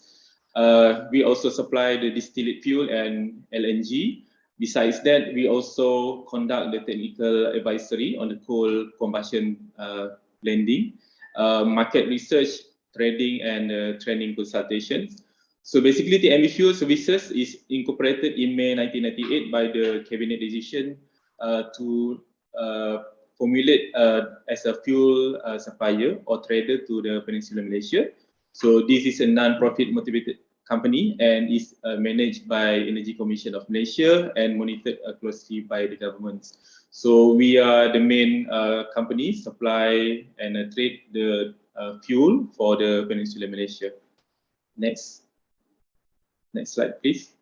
We also supply the distillate fuel and LNG. Besides that, we also conduct the technical advisory on the coal combustion blending, market research, trading, and training consultations. So basically, TNB Fuel Services is incorporated in May 1998 by the cabinet decision to formulate as a fuel supplier or trader to the Peninsula Malaysia. So this is a non-profit motivated company and is managed by Energy Commission of Malaysia and monitored closely by the government. So we are the main company supply and trade the fuel for the Peninsula Malaysia. Next slide, please.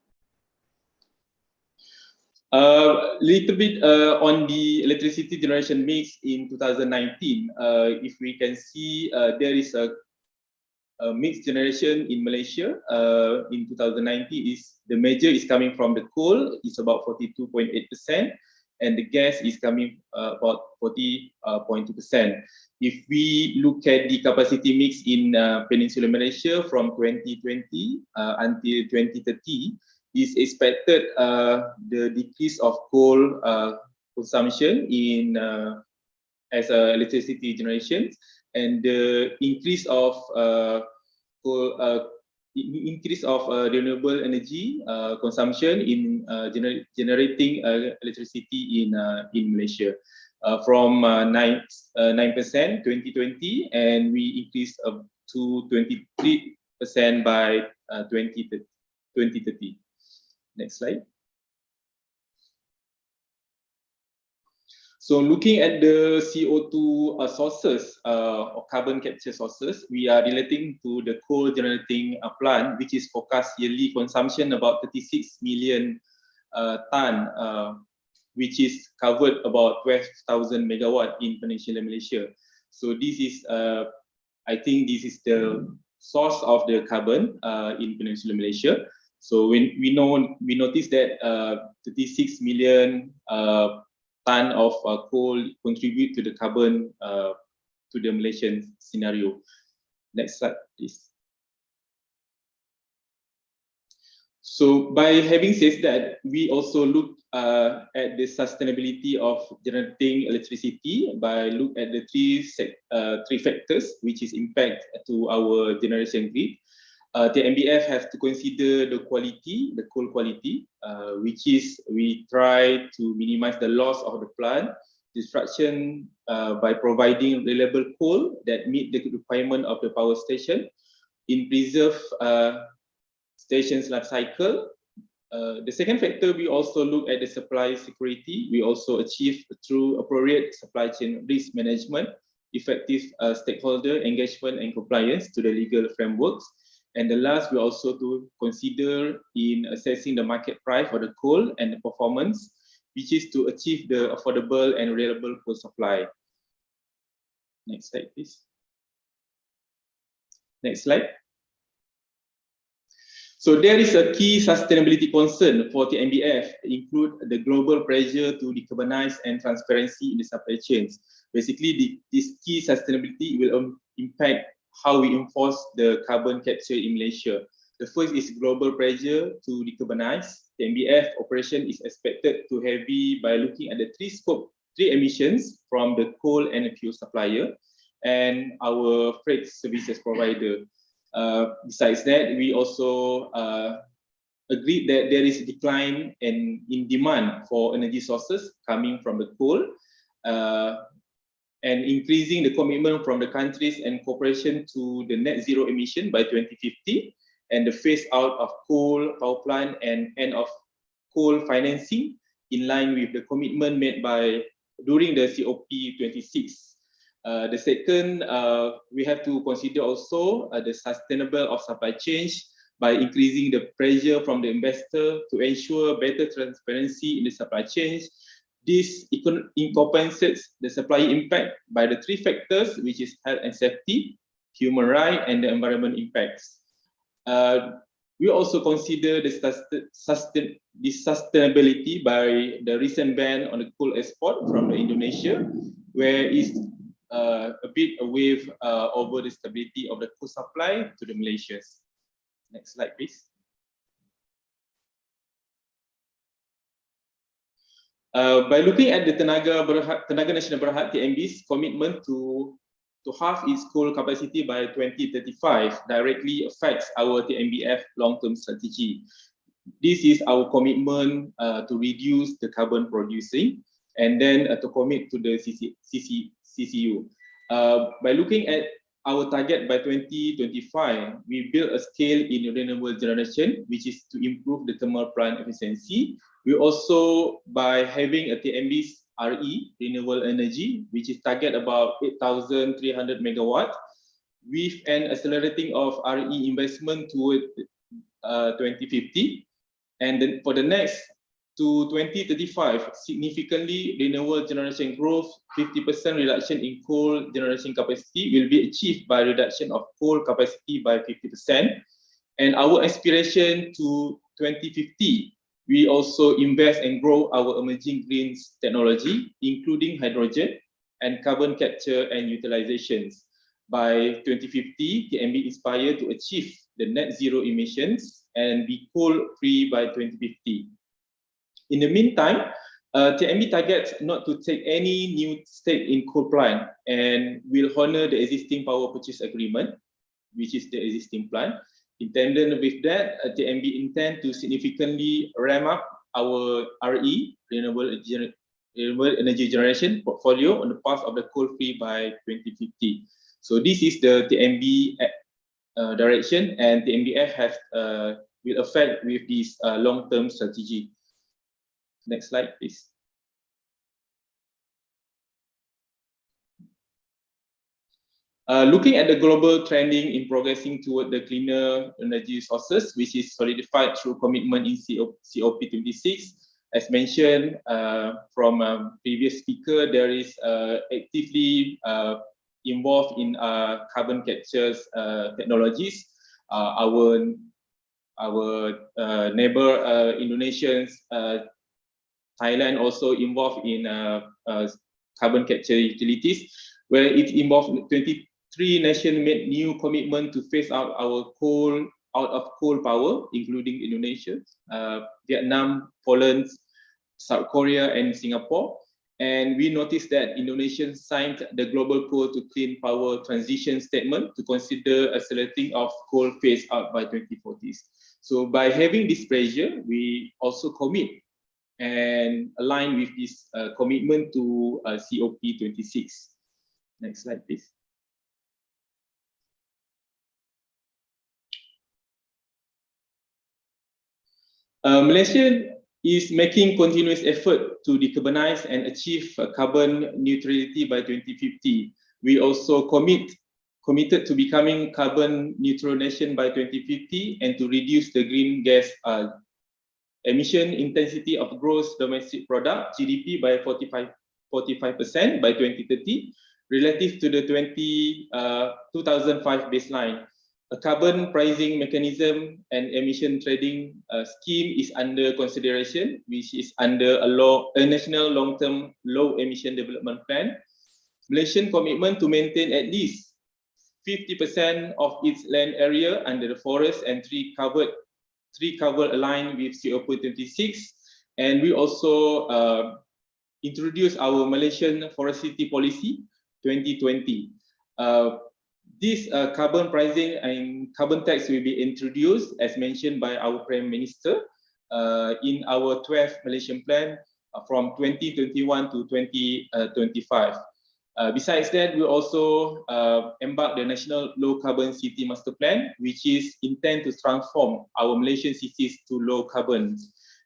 Little bit on the electricity generation mix in 2019. If we can see, there is a mixed generation in Malaysia in 2019. The major is coming from the coal, it's about 42.8%, and the gas is coming about 40.2%. If we look at the capacity mix in Peninsula Malaysia from 2020 until 2030, is expected the decrease of coal consumption in as electricity generation, and the increase of renewable energy consumption in generating electricity in Malaysia from 9% 2020, and we increased up to 23% by 2030. Next slide. So looking at the CO2 sources or carbon capture sources, we are relating to the coal generating plant, which is forecast yearly consumption about 36 million ton, which is covered about 12,000 megawatt in Peninsula Malaysia. So this is, I think this is the source of the carbon in Peninsula Malaysia. So when we notice that 36 million ton of coal contribute to the carbon to the Malaysian scenario. Next slide, please. So by having said that, we also look at the sustainability of generating electricity by look at the three factors, which is impact to our generation grid. The MBF has to consider the quality, the coal quality, which is we try to minimize the loss of the plant, destruction by providing reliable coal that meet the requirement of the power station, in preserve station's life cycle. The second factor, we also look at the supply security. We also achieve through appropriate supply chain risk management, effective stakeholder engagement and compliance to the legal frameworks. And the last, we also to consider in assessing the market price for the coal and the performance, which is to achieve the affordable and reliable coal supply. Next slide, please. Next slide. So there is a key sustainability concern for the MBF, include the global pressure to decarbonize and transparency in the supply chains. Basically, this key sustainability will impact how we enforce the carbon capture in Malaysia. The first is global pressure to decarbonize. The MBF operation is expected to heavy by looking at the three emissions from the coal and fuel supplier and our freight services provider. Besides that, we also agreed that there is a decline in demand for energy sources coming from the coal, and increasing the commitment from the countries and cooperation to the net zero emission by 2050, and the phase out of coal power plant and end of coal financing in line with the commitment made by during the COP26. The second, we have to consider also the sustainable of supply chain by increasing the pressure from the investor to ensure better transparency in the supply chain. This compensates the supply impact by the three factors, which is health and safety, human rights, and the environment impacts. We also consider the sustainability by the recent ban on the coal export from Indonesia, where it's a bit away over the stability of the coal supply to the Malaysians. Next slide, please. By looking at the Tenaga Nasional Berhad TNB's commitment to halve its coal capacity by 2035 directly affects our TNBF long-term strategy. This is our commitment to reduce the carbon producing and then to commit to the CCU. By looking at our target by 2025, we build a scale in renewable generation, which is to improve the thermal plant efficiency. We also, by having a TNB's RE, renewable energy, which is target about 8,300 megawatt, with an accelerating of RE investment toward 2050. And then for the next, to 2035, significantly renewable generation growth, 50% reduction in coal generation capacity will be achieved by reduction of coal capacity by 50%. And our aspiration to 2050, we also invest and grow our emerging green technology, including hydrogen and carbon capture and utilizations. By 2050, TNB inspired to achieve the net zero emissions and be coal-free by 2050. In the meantime, TNB targets not to take any new stake in coal plant and will honor the existing power purchase agreement, which is the existing plant. In tandem with that, TNB intend to significantly ramp up our RE, renewable energy generation portfolio on the path of the coal-free by 2050. So this is the TNB direction, and TNBF has will affect with this long-term strategy. Next slide, please. Looking at the global trending in progressing toward the cleaner energy sources, which is solidified through commitment in COP26. As mentioned from previous speaker, there is actively involved in carbon capture technologies. Our neighbor Indonesians, Thailand also involved in carbon capture utilities, where it involved 23 nations made new commitment to phase out our coal out of coal power, including Indonesia, Vietnam, Poland, South Korea, and Singapore. And we noticed that Indonesia signed the Global Coal to Clean Power Transition Statement to consider accelerating of coal phase out by 2040s. So by having this pressure, we also commit and align with this commitment to COP26. Next slide, please. Malaysia is making continuous effort to decarbonize and achieve carbon neutrality by 2050. We also committed to becoming carbon neutral nation by 2050 and to reduce the green gas emission intensity of gross domestic product (GDP) by 45% by 2030 relative to the 2005 baseline. A carbon pricing mechanism and emission trading scheme is under consideration, which is under a national long-term low emission development plan. Malaysian commitment to maintain at least 50% of its land area under the forest and tree covered aligned with COP26. And we also introduced our Malaysian Forestry Policy 2020. This carbon pricing and carbon tax will be introduced, as mentioned by our Prime Minister, in our 12th Malaysian Plan from 2021 to 2025. Besides that, we also embarked the National Low Carbon City Master Plan, which is intent to transform our Malaysian cities to low carbon.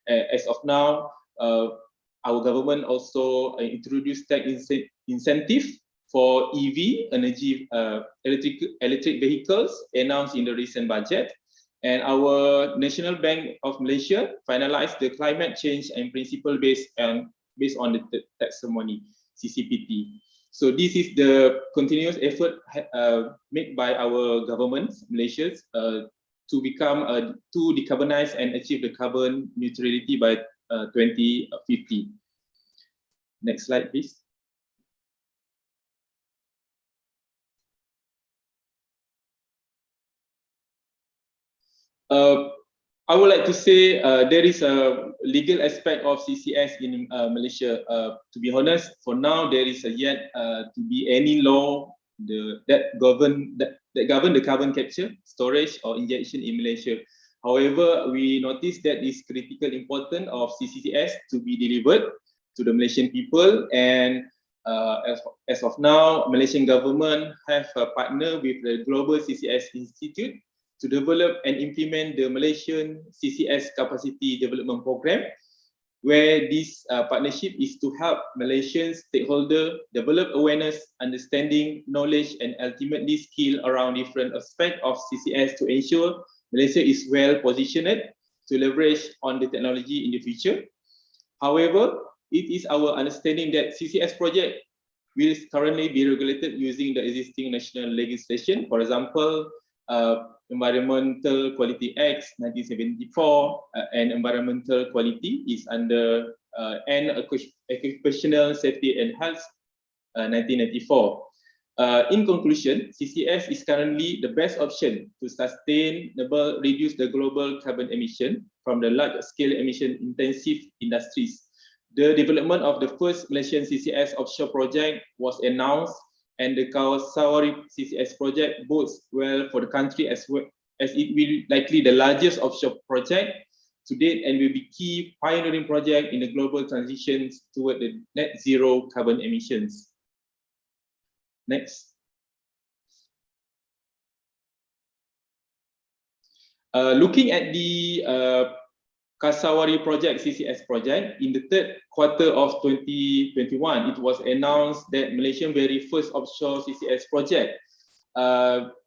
As of now, our government also introduced tax incentive for EV, electric vehicles, announced in the recent budget. And our National Bank of Malaysia finalized the climate change and principle based on the taxonomy, CCPT. So this is the continuous effort made by our government, Malaysia, to decarbonize and achieve the carbon neutrality by 2050. Next slide, please. I would like to say there is a legal aspect of CCS in Malaysia. To be honest, for now there is yet to be any law that govern the carbon capture, storage, or injection in Malaysia. However, we notice that it's critical importance of CCS to be delivered to the Malaysian people, and as of now, Malaysian government have a partner with the Global CCS Institute to develop and implement the Malaysian CCS Capacity Development Program, where this partnership is to help Malaysian stakeholders develop awareness, understanding, knowledge, and ultimately skill around different aspects of CCS to ensure Malaysia is well positioned to leverage on the technology in the future. However, it is our understanding that CCS project will currently be regulated using the existing national legislation. For example, Environmental Quality Act 1974 and Environmental Quality is under and Occupational Safety and Health 1994. In conclusion, CCS is currently the best option to sustainable reduce the global carbon emission from the large-scale emission-intensive industries. The development of the first Malaysian CCS offshore project was announced, and the Kasawari CCS project bodes well for the country as well, as it will likely the largest offshore project to date and will be key pioneering project in the global transition toward the net zero carbon emissions. Next. Looking at the Kasawari project, CCS project, in the third quarter of 2021, it was announced that Malaysian very first offshore CCS project.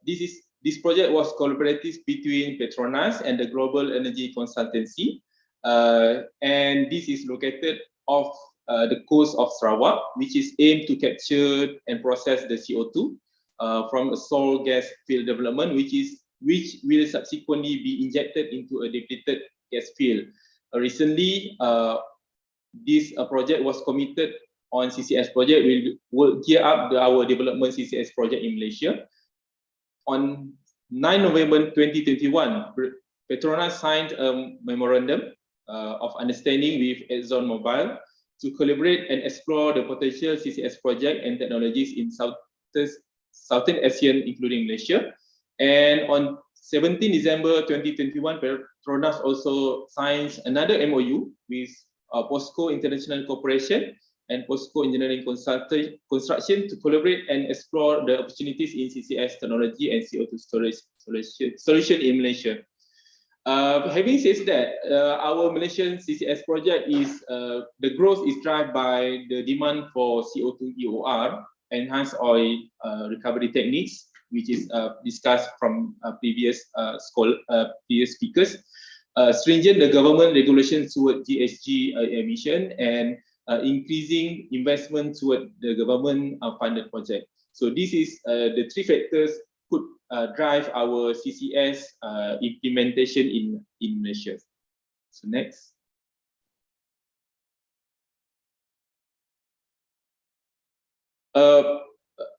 This project was collaborative between Petronas and the Global Energy Consultancy, and this is located off the coast of Sarawak, which is aimed to capture and process the CO2 from a soil gas field development, which will subsequently be injected into a depleted gas field. Recently, this project was committed on CCS project. We will gear up our development CCS project in Malaysia. On 9 November 2021, Petronas signed a memorandum of understanding with ExxonMobil to collaborate and explore the potential CCS project and technologies in Southern ASEAN, including Malaysia. And on 17 December 2021, Petronas also signs another MOU with POSCO International Corporation and POSCO Engineering Construction to collaborate and explore the opportunities in CCS technology and CO2 storage solution in Malaysia. Having said that, our Malaysian CCS project is the growth is driven by the demand for CO2 EOR, enhanced oil recovery techniques, which is discussed from previous speakers. Stringent the government regulations toward GHG emission and increasing investment toward the government funded project. So this is the three factors could drive our CCS implementation in Malaysia. So next.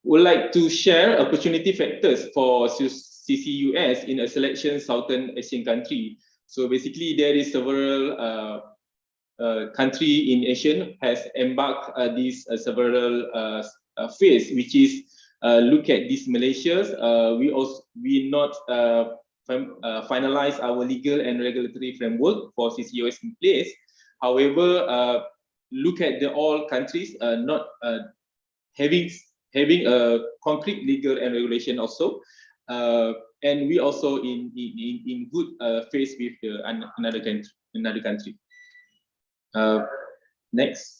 Would like to share opportunity factors for CCUS in a selection Southern Asian country. So basically there is several country in Asia has embarked these several phase, which is look at this Malaysia. We not finalize our legal and regulatory framework for CCUS in place. However, look at the all countries not having a concrete legal and regulation also, and we also in good phase with another country. Next.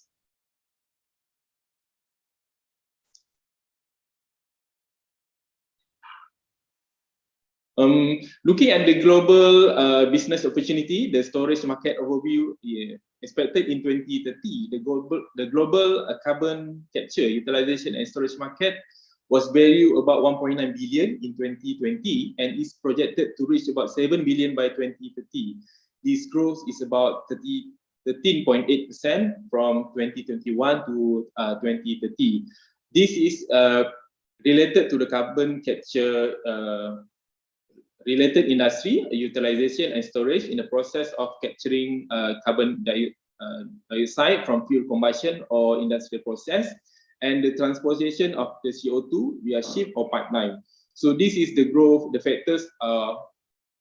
Looking at the global business opportunity, the storage market overview expected in 2030, the global carbon capture, utilization and storage market was valued about 1.9 billion in 2020 and is projected to reach about 7 billion by 2030. This growth is about 13.8% from 2021 to 2030. This is related to the carbon capture related industry, utilization and storage in the process of capturing carbon dioxide from fuel combustion or industrial process, and the transportation of the CO2 via ship or pipeline. So this is the growth, the factors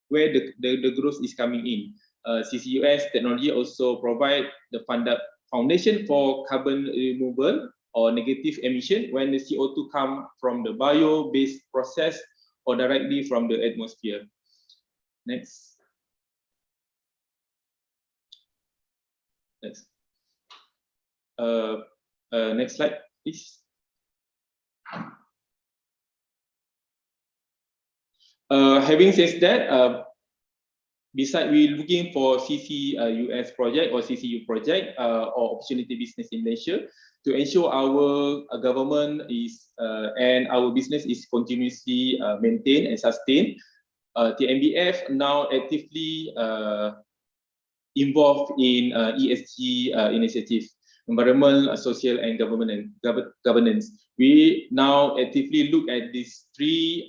where the growth is coming in. CCUS technology also provide the foundation for carbon removal or negative emission when the CO2 come from the bio-based process or directly from the atmosphere. Next. Next. Next slide, please. Having said that, besides we looking for CCUS project or CCU project or opportunity business in Malaysia, to ensure our government is and our business is continuously maintained and sustained, the MBF now actively involved in ESG initiative, environmental, social, and governance. We now actively look at these three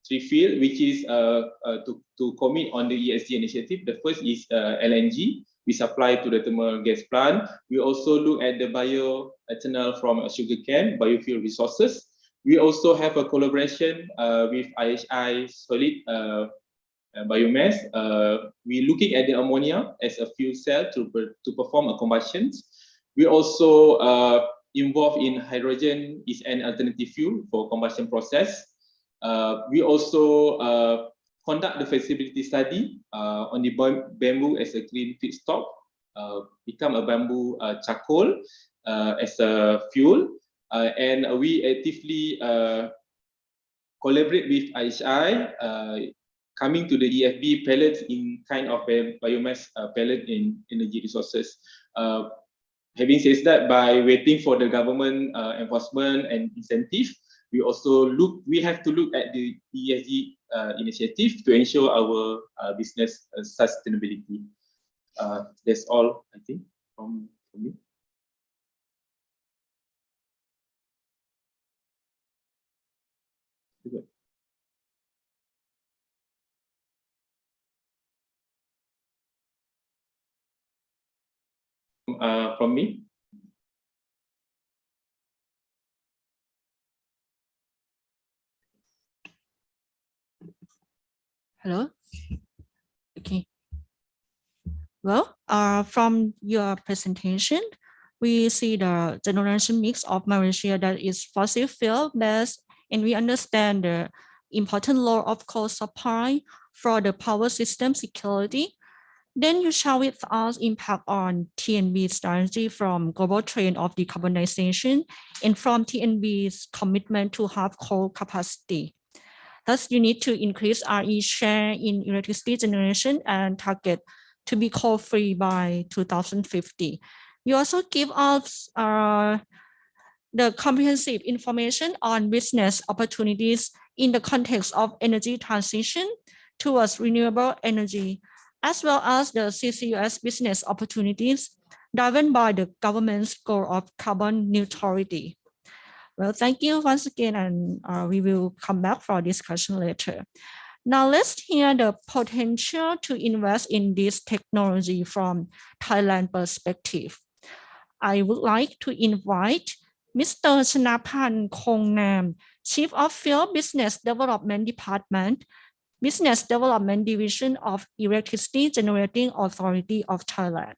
fields, which is to commit on the ESG initiative. The first is LNG. We supply to the thermal gas plant. We also look at the bioethanol from sugarcane, biofuel resources. We also have a collaboration with IHI solid biomass. We're looking at the ammonia as a fuel cell to perform a combustion. We also involved in hydrogen is an alternative fuel for combustion process. We also conduct the feasibility study on the bamboo as a clean feedstock, become a bamboo charcoal as a fuel, and we actively collaborate with IHI, coming to the EFB pellets in kind of a biomass pellet in energy resources. Having said that, by waiting for the government enforcement and incentive, we have to look at the ESG initiative to ensure our business sustainability. That's all, I think, from me. from me. Hello. Okay. Well, from your presentation, we see the generation mix of Malaysia that is fossil fuel based, and we understand the important role of coal supply for the power system security. Then you share with us impact on TNB strategy from global trend of decarbonization and from TNB's commitment to have coal capacity. Thus, you need to increase RE share in electricity generation and target to be coal-free by 2050. You also give us the comprehensive information on business opportunities in the context of energy transition towards renewable energy, as well as the CCUS business opportunities driven by the government's goal of carbon neutrality. Well, thank you once again, and we will come back for discussion later. Now let's hear the potential to invest in this technology from Thailand perspective. I would like to invite Mr. Chanapan Kongnam, Chief of Field Business Development Department, Business Development Division of Electricity Generating Authority of Thailand.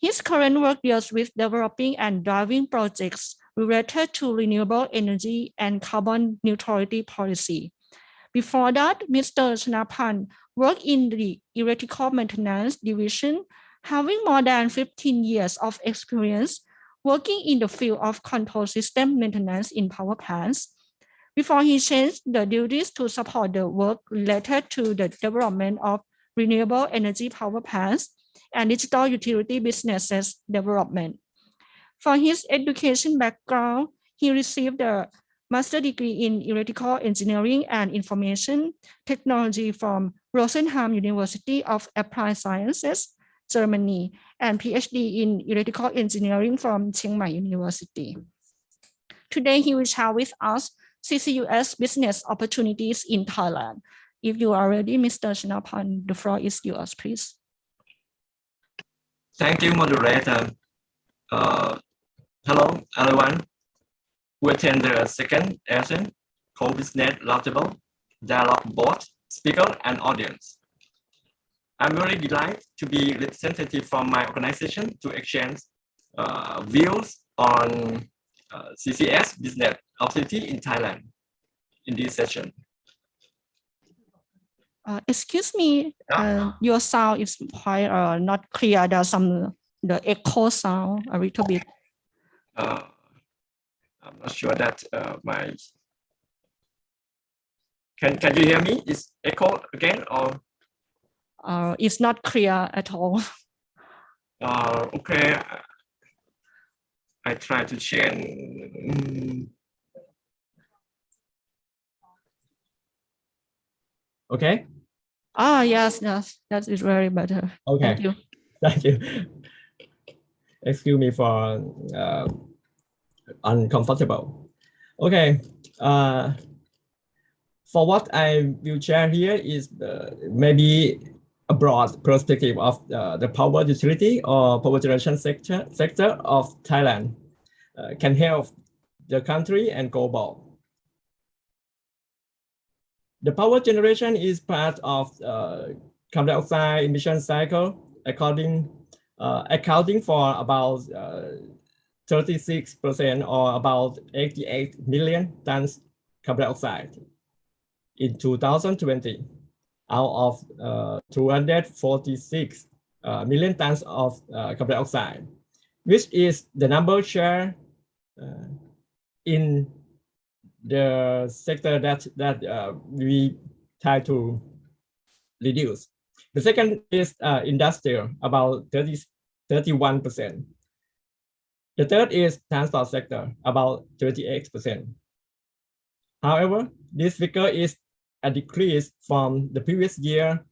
His current work deals with developing and driving projects related to renewable energy and carbon neutrality policy. Before that, Mr. Chanapan worked in the Electrical Maintenance Division, having more than 15 years of experience working in the field of control system maintenance in power plants. Before he changed the duties to support the work related to the development of renewable energy power plants and digital utility businesses development. For his education background, he received a master's degree in electrical engineering and information technology from Rosenheim University of Applied Sciences, Germany, and PhD in electrical engineering from Chiang Mai University. Today, he will share with us CCUS business opportunities in Thailand. If you are ready, Mr. Chanapan, the floor is yours, please. Thank you, moderator. Hello, everyone. We attend the second ASEAN Coal Business Roundtable dialogue board, speaker, and audience. I'm really delighted to be representative from my organization to exchange views on CCS business opportunity in Thailand in this session. Excuse me, your sound is quite not clear. There's the echo sound a little bit. I'm not sure that my can you hear me? Is echo again or? It's not clear at all. Okay, I try to change. Okay. Yes, that is very better. Okay. Thank you. Thank you. Excuse me for uncomfortable. Okay. For what I will share here is maybe a broad perspective of the power utility or power generation sector of Thailand can help the country and global. The power generation is part of carbon dioxide emission cycle, accounting for about 36% or about 88 million tons carbon dioxide in 2020 out of 246 million tons of carbon dioxide, which is the number share in the sector that we try to reduce. The second is industrial, about 31%. The third is transport sector, about 38%. However, this figure is a decrease from the previous year,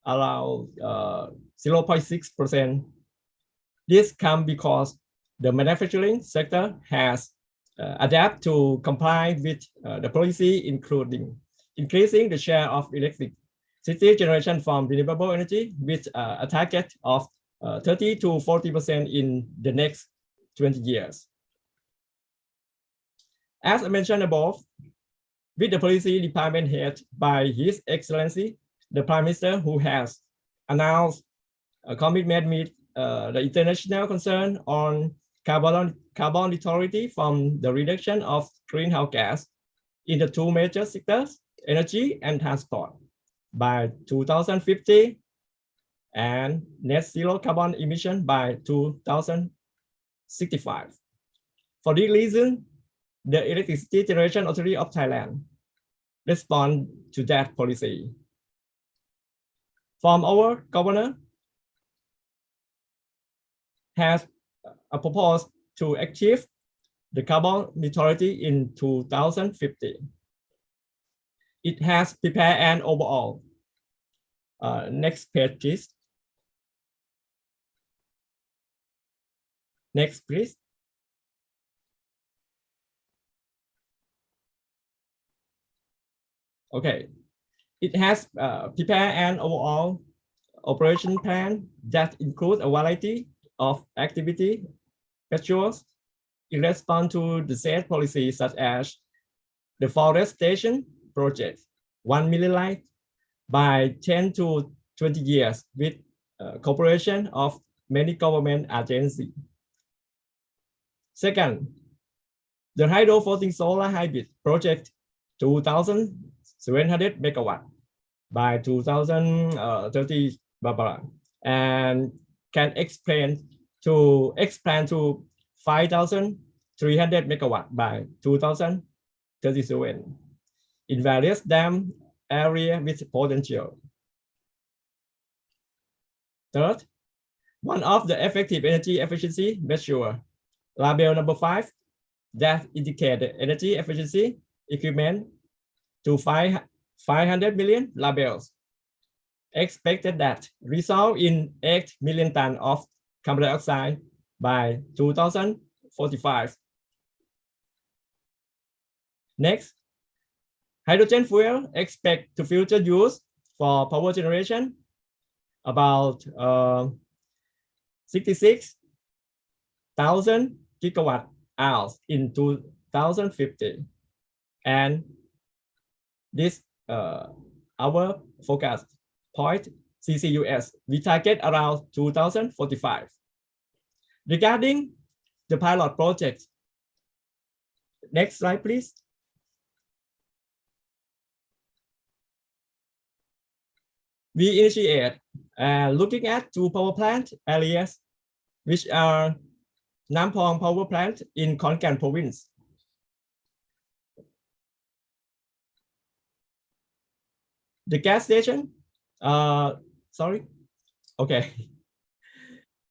around 0.6%. This comes because the manufacturing sector has adapted to comply with the policy, including increasing the share of electricity generation from renewable energy with a target of 30 to 40% in the next 20 years. As I mentioned above, with the policy department head by His Excellency, the Prime Minister, who has announced a commitment with the international concern on carbon neutrality from the reduction of greenhouse gas in the two major sectors, energy and transport, by 2050, and net zero carbon emission by 2065. For this reason, the Electricity Generation Authority of Thailand respond to that policy. From our governor has proposed to achieve the carbon neutrality in 2050. It has prepared an overall. Next page, please. Next, please. Okay, it has prepared an overall operation plan that includes a variety of activity measures in response to the said policy, such as the forestation project, 1 million light by 10 to 20 years with cooperation of many government agencies. Second, the hydro floating solar hybrid project, 2,700 megawatt by 2030, and can expand to 5,300 megawatt by 2037 in various dam areas with potential. Third, one of the effective energy efficiency measure, label number 5, that indicate the energy efficiency equipment to 500 million labels, expected that result in 8 million tons of carbon dioxide by 2045. Next, hydrogen fuel expect to future use for power generation about 66,000 gigawatt hours in 2050, and this our forecast point CCUS, we target around 2045. Regarding the pilot project, next slide, please. We initiate looking at 2 power plant areas, which are Nampong power plant in Khon Kaen province. The gas station, sorry, okay.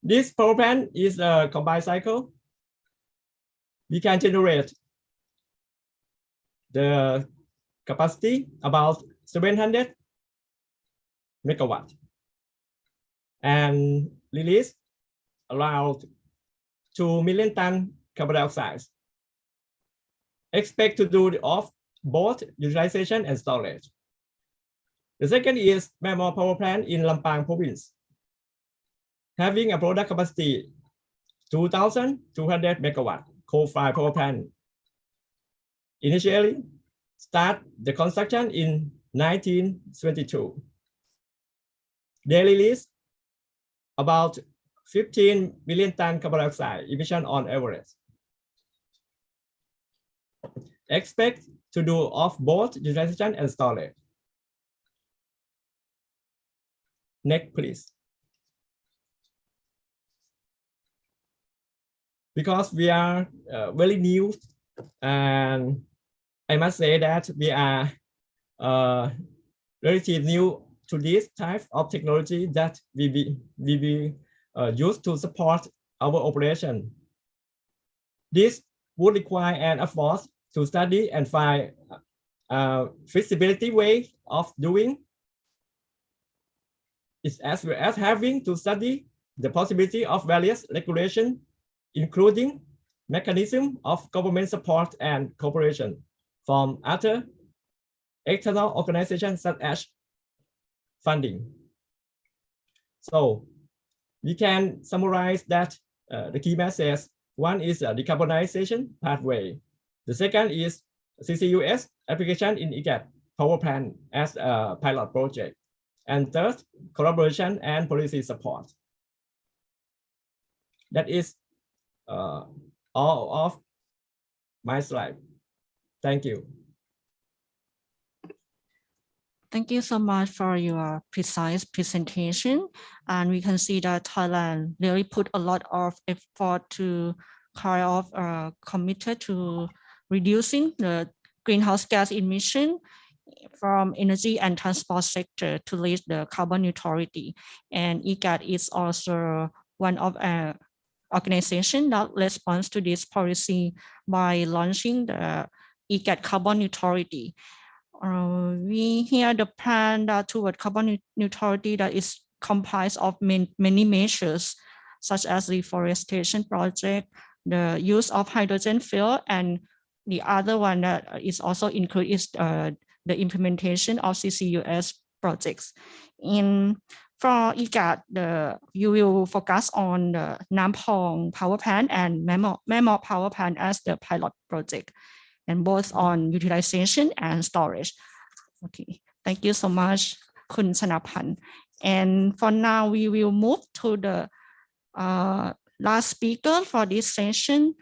This power plant is a combined cycle. We can generate the capacity about 700 megawatt and release around 2 million ton carbon dioxide. Expect to do of both utilization and storage. The second is Mamor power plant in Lampang province, having a product capacity 2,200 megawatt coal-fired power plant. Initially, start the construction in 1922. They release about 15 million ton carbon dioxide emission on average. Expect to do of both utilization and storage. Next, please. Because we are very new, and I must say that we are relatively new to this type of technology that we use to support our operation. This would require an effort to study and find a feasibility way of doing. It's as well as having to study the possibility of various regulations, including mechanism of government support and cooperation from other external organizations such as funding. So we can summarize that the key message. One is a decarbonization pathway. The second is CCUS application in EGAT power plant as a pilot project. And third, collaboration and policy support. That is all of my slide. Thank you. Thank you so much for your precise presentation. And we can see that Thailand really put a lot of effort to kind of committed to reducing the greenhouse gas emission from energy and transport sector to reach the carbon neutrality. And EGAT is also one of organization that responds to this policy by launching the EGAT carbon neutrality. We hear the plan that toward carbon neutrality that is comprised of many measures, such as reforestation project, the use of hydrogen fuel, and the other one that is also included is the implementation of CCUS projects. For EGAT, you will focus on the Nam Pong power plant and Memo power plant as the pilot project, and both on utilization and storage. Okay, thank you so much, Khun Chanapan. And for now, we will move to the last speaker for this session.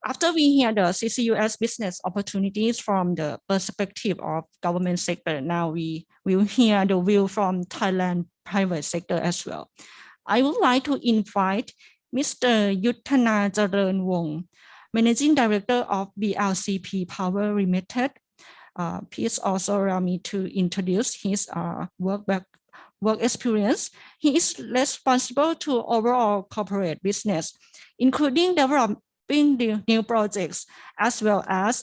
After we hear the CCUS business opportunities from the perspective of government sector, now we will hear the view from Thailand private sector as well. I would like to invite Mr. Yuttana Charan-wong, Managing Director of BLCP Power Limited. Please also allow me to introduce his work experience. He is responsible to overall corporate business, including developing the new projects, as well as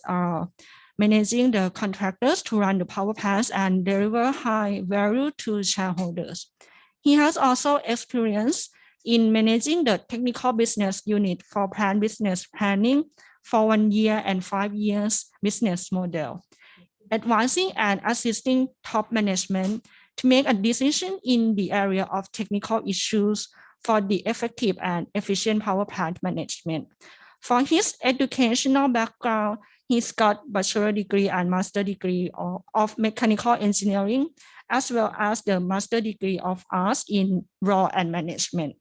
managing the contractors to run the power plants and deliver high value to shareholders. He has also experience in managing the technical business unit for plant business planning for 1 year and 5 years business model, advising and assisting top management to make a decision in the area of technical issues for the effective and efficient power plant management. For his educational background, he's got bachelor degree and master degree of mechanical engineering, as well as the master degree of arts in law and management.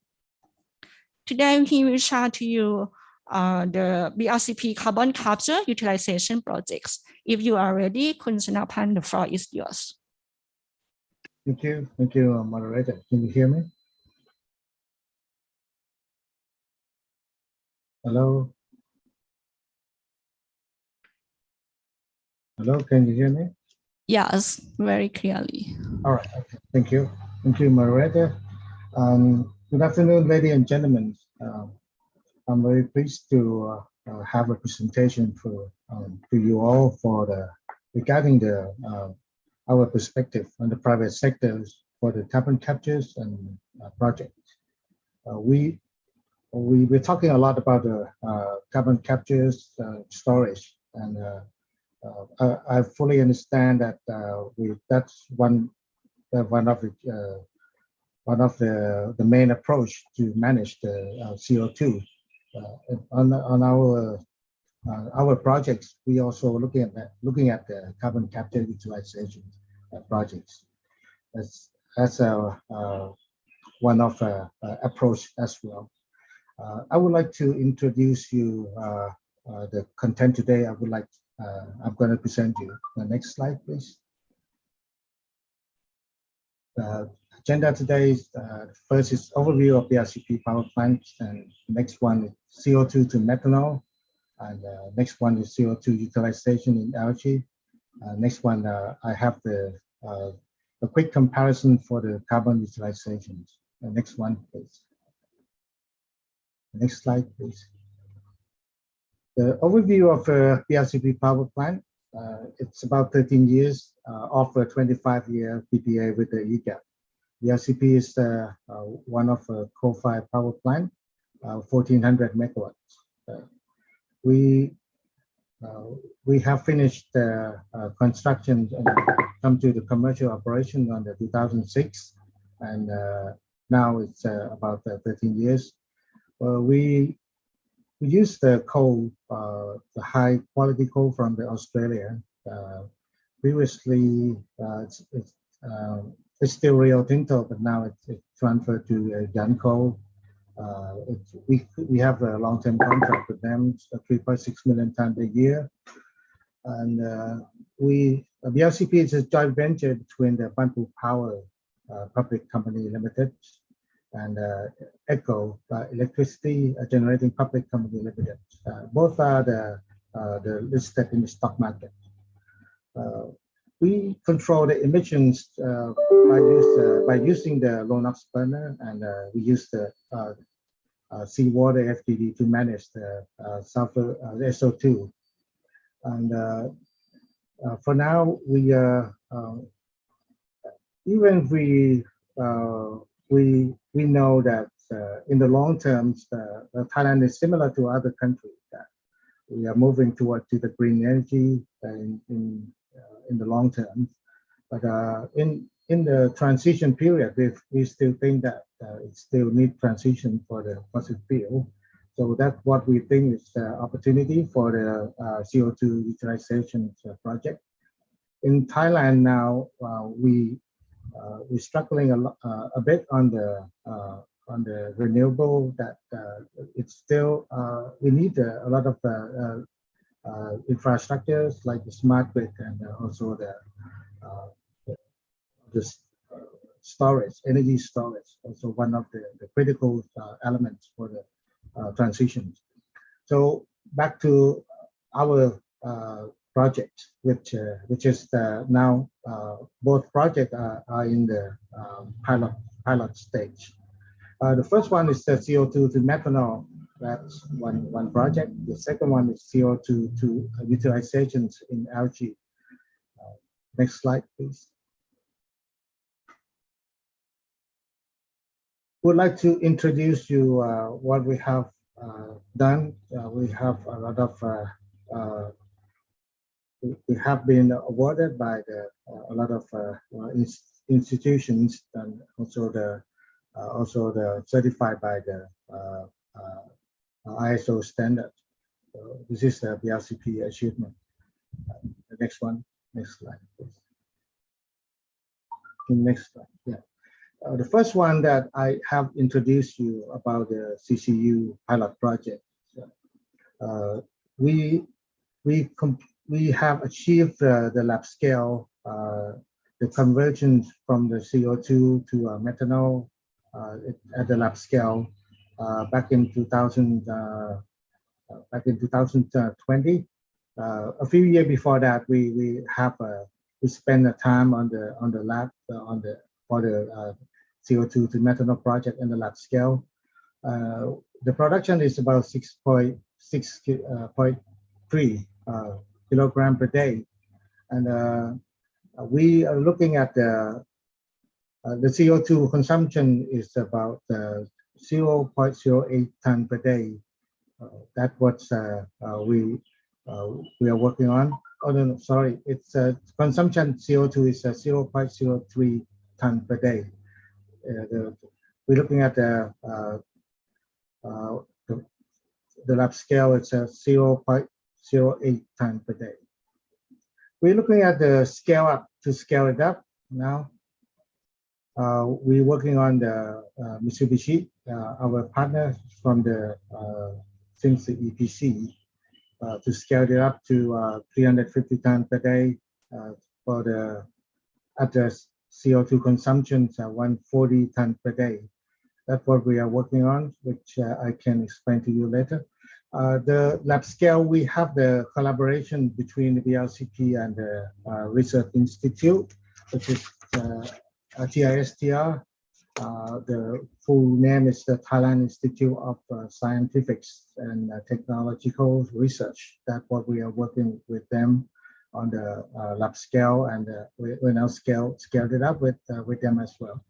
Today, he will share to you the BRCP carbon capture utilization projects. If you are ready, Khun Chanapan, the floor is yours. Thank you, moderator. Can you hear me? Hello? Hello, can you hear me? Yes, very clearly. All right, okay. Thank you, moderator. Good afternoon, ladies and gentlemen. I'm very pleased to have a presentation to you all regarding our perspective on the private sectors for the carbon captures and projects. We're talking a lot about the carbon captures storage, and I fully understand that that's one of the main approach to manage the CO2 on our projects. We also looking at the carbon capture utilization projects. That's one of approach as well. I would like to introduce you the content today. I'm going to present you. The next slide, please. Agenda today is first is overview of the BRCP power plants, and next one is CO2 to methanol, and next one is CO2 utilization in algae. Next one, I have a quick comparison for the carbon utilizations. The next one, please. Next slide, please. The overview of BRCP power plant. It's about 13 years of a 25-year PPA with the EGAT. BRCP is one of a coal-fired power plant, 1,400 megawatts. We have finished construction and come to the commercial operation on the 2006, and now it's about 13 years. We use the coal, the high quality coal from Australia. Previously, it's still Rio Tinto, but now it's transferred to Yancoal. We have a long-term contract with them, 3.6 million tons a year. And BLCP is a joint venture between the Banpu Power Public Company Limited and ECO Electricity Generating Public Company Limited. Both are the listed in the stock market. We control the emissions by using the low-NOx burner, and we use the seawater FGD to manage the sulfur, SO2. And for now, we even we know that in the long term, Thailand is similar to other countries. That we are moving toward to the green energy in the long term, but in the transition period, we still think that it still needs transition for the fossil fuel. So that's what we think is the opportunity for the CO2 utilization project. In Thailand now, we're struggling a bit on the renewable. That it's still we need a lot of infrastructures like the smart grid and also the storage, energy storage, also one of the critical elements for the transitions. So back to our project, which is now both projects are in the pilot stage. The first one is the CO2 to methanol. That's one project. The second one is CO2 to utilizations in algae. Next slide, please. Would like to introduce you what we have done. We have a lot of we have been awarded by a lot of institutions, and also certified by the ISO standard. So this is the BLCP achievement. The next one, next slide, please. Next slide, yeah. The first one that I have introduced you about the CCU pilot project. We have achieved the lab scale, the conversion from the CO2 to methanol at the lab scale back in 2020. A few years before that, we spent the time on the lab for the CO2 to methanol project in the lab scale. The production is about 6.3 kilogram per day, and we are looking at the CO2 consumption is about 0.08 ton per day. That's what we are working on. Oh no, sorry, it's consumption CO2 is 0.03 ton per day. We're looking at the lab scale. It's 0.08 ton per day. We're looking at the scale up to scale it up now. We're working on the Mitsubishi, our partner from the since the EPC, to scale it up to 350 tons per day for the at the CO2 consumption 140 tons per day. That's what we are working on, which I can explain to you later. The lab scale, we have the collaboration between the BLCP and the Research Institute, which is TISTR. The full name is the Thailand Institute of Scientific and Technological Research. That's what we are working with them on the lab scale, and we now scaled it up with them as well.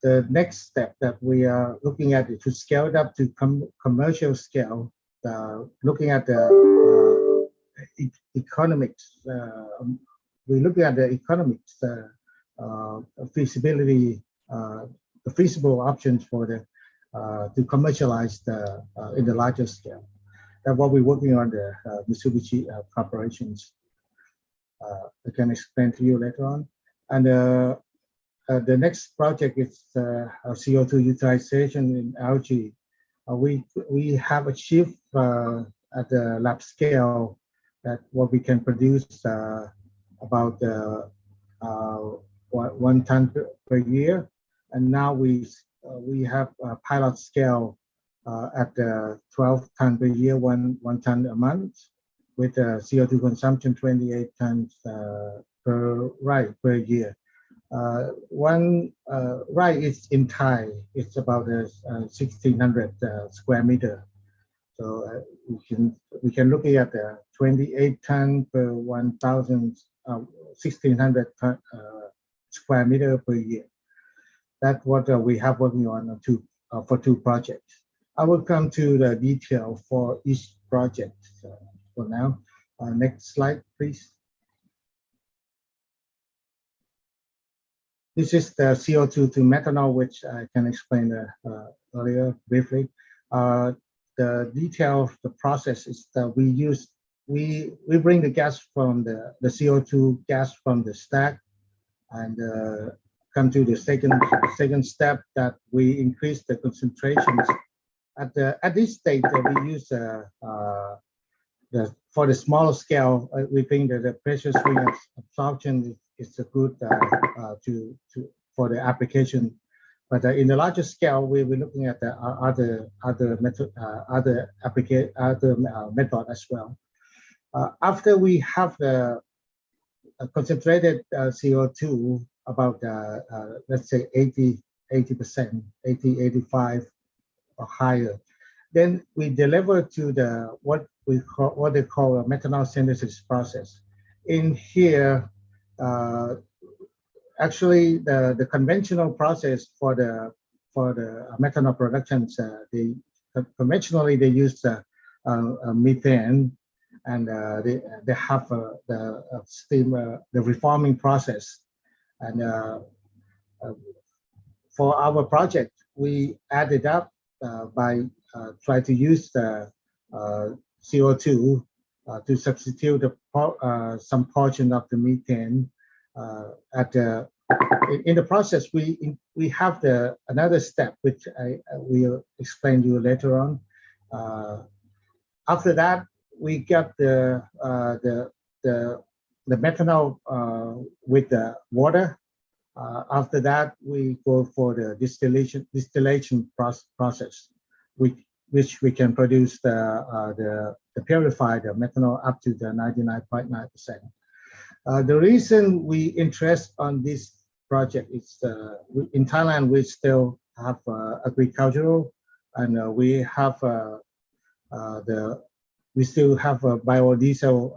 The next step that we are looking at is to scale it up to commercial scale, looking at the economics. We're looking at the economics feasibility, the feasible options for the to commercialize in the larger scale. That's what we're working on the Mitsubishi corporations. I can explain to you later on. And the next project is CO2 utilization in algae. We have achieved at the lab scale that what we can produce about 1 ton per year, and now we have a pilot scale at 12 ton per year, one ton a month, with CO2 consumption 28 tons per per year. One right is in Thai. It's about 1,600 square meter. So we can look at 28 ton per 1,000, 1,600 square meter per year. That's what we have working on for 2 projects. I will come to the detail for each project for now. Next slide, please. This is the CO2 to methanol, which I can explain earlier briefly. The detail of the process is that we bring the gas from the CO2 gas from the stack, and come to the second step that we increase the concentrations. At this stage, we use for the smaller scale. We think that the pressure swing absorption is a good for the application. But in the larger scale, we're looking at the other method as well. After we have the concentrated CO2 about let's say 80%, 85 or higher, then we deliver to what they call a methanol synthesis process. In here, actually the conventional process for the methanol productions, conventionally they use methane, and they have the steam, the reforming process. And for our project, we added up by try to use the CO2 to substitute some portion of the methane. In the process, we have another step which I will explain to you later on. After that, we get the methanol with the water. After that, we go for the distillation process, which we can produce the purified methanol up to the 99.9%. The reason we interest on this project is in Thailand we still have agricultural, and we have we still have a biodiesel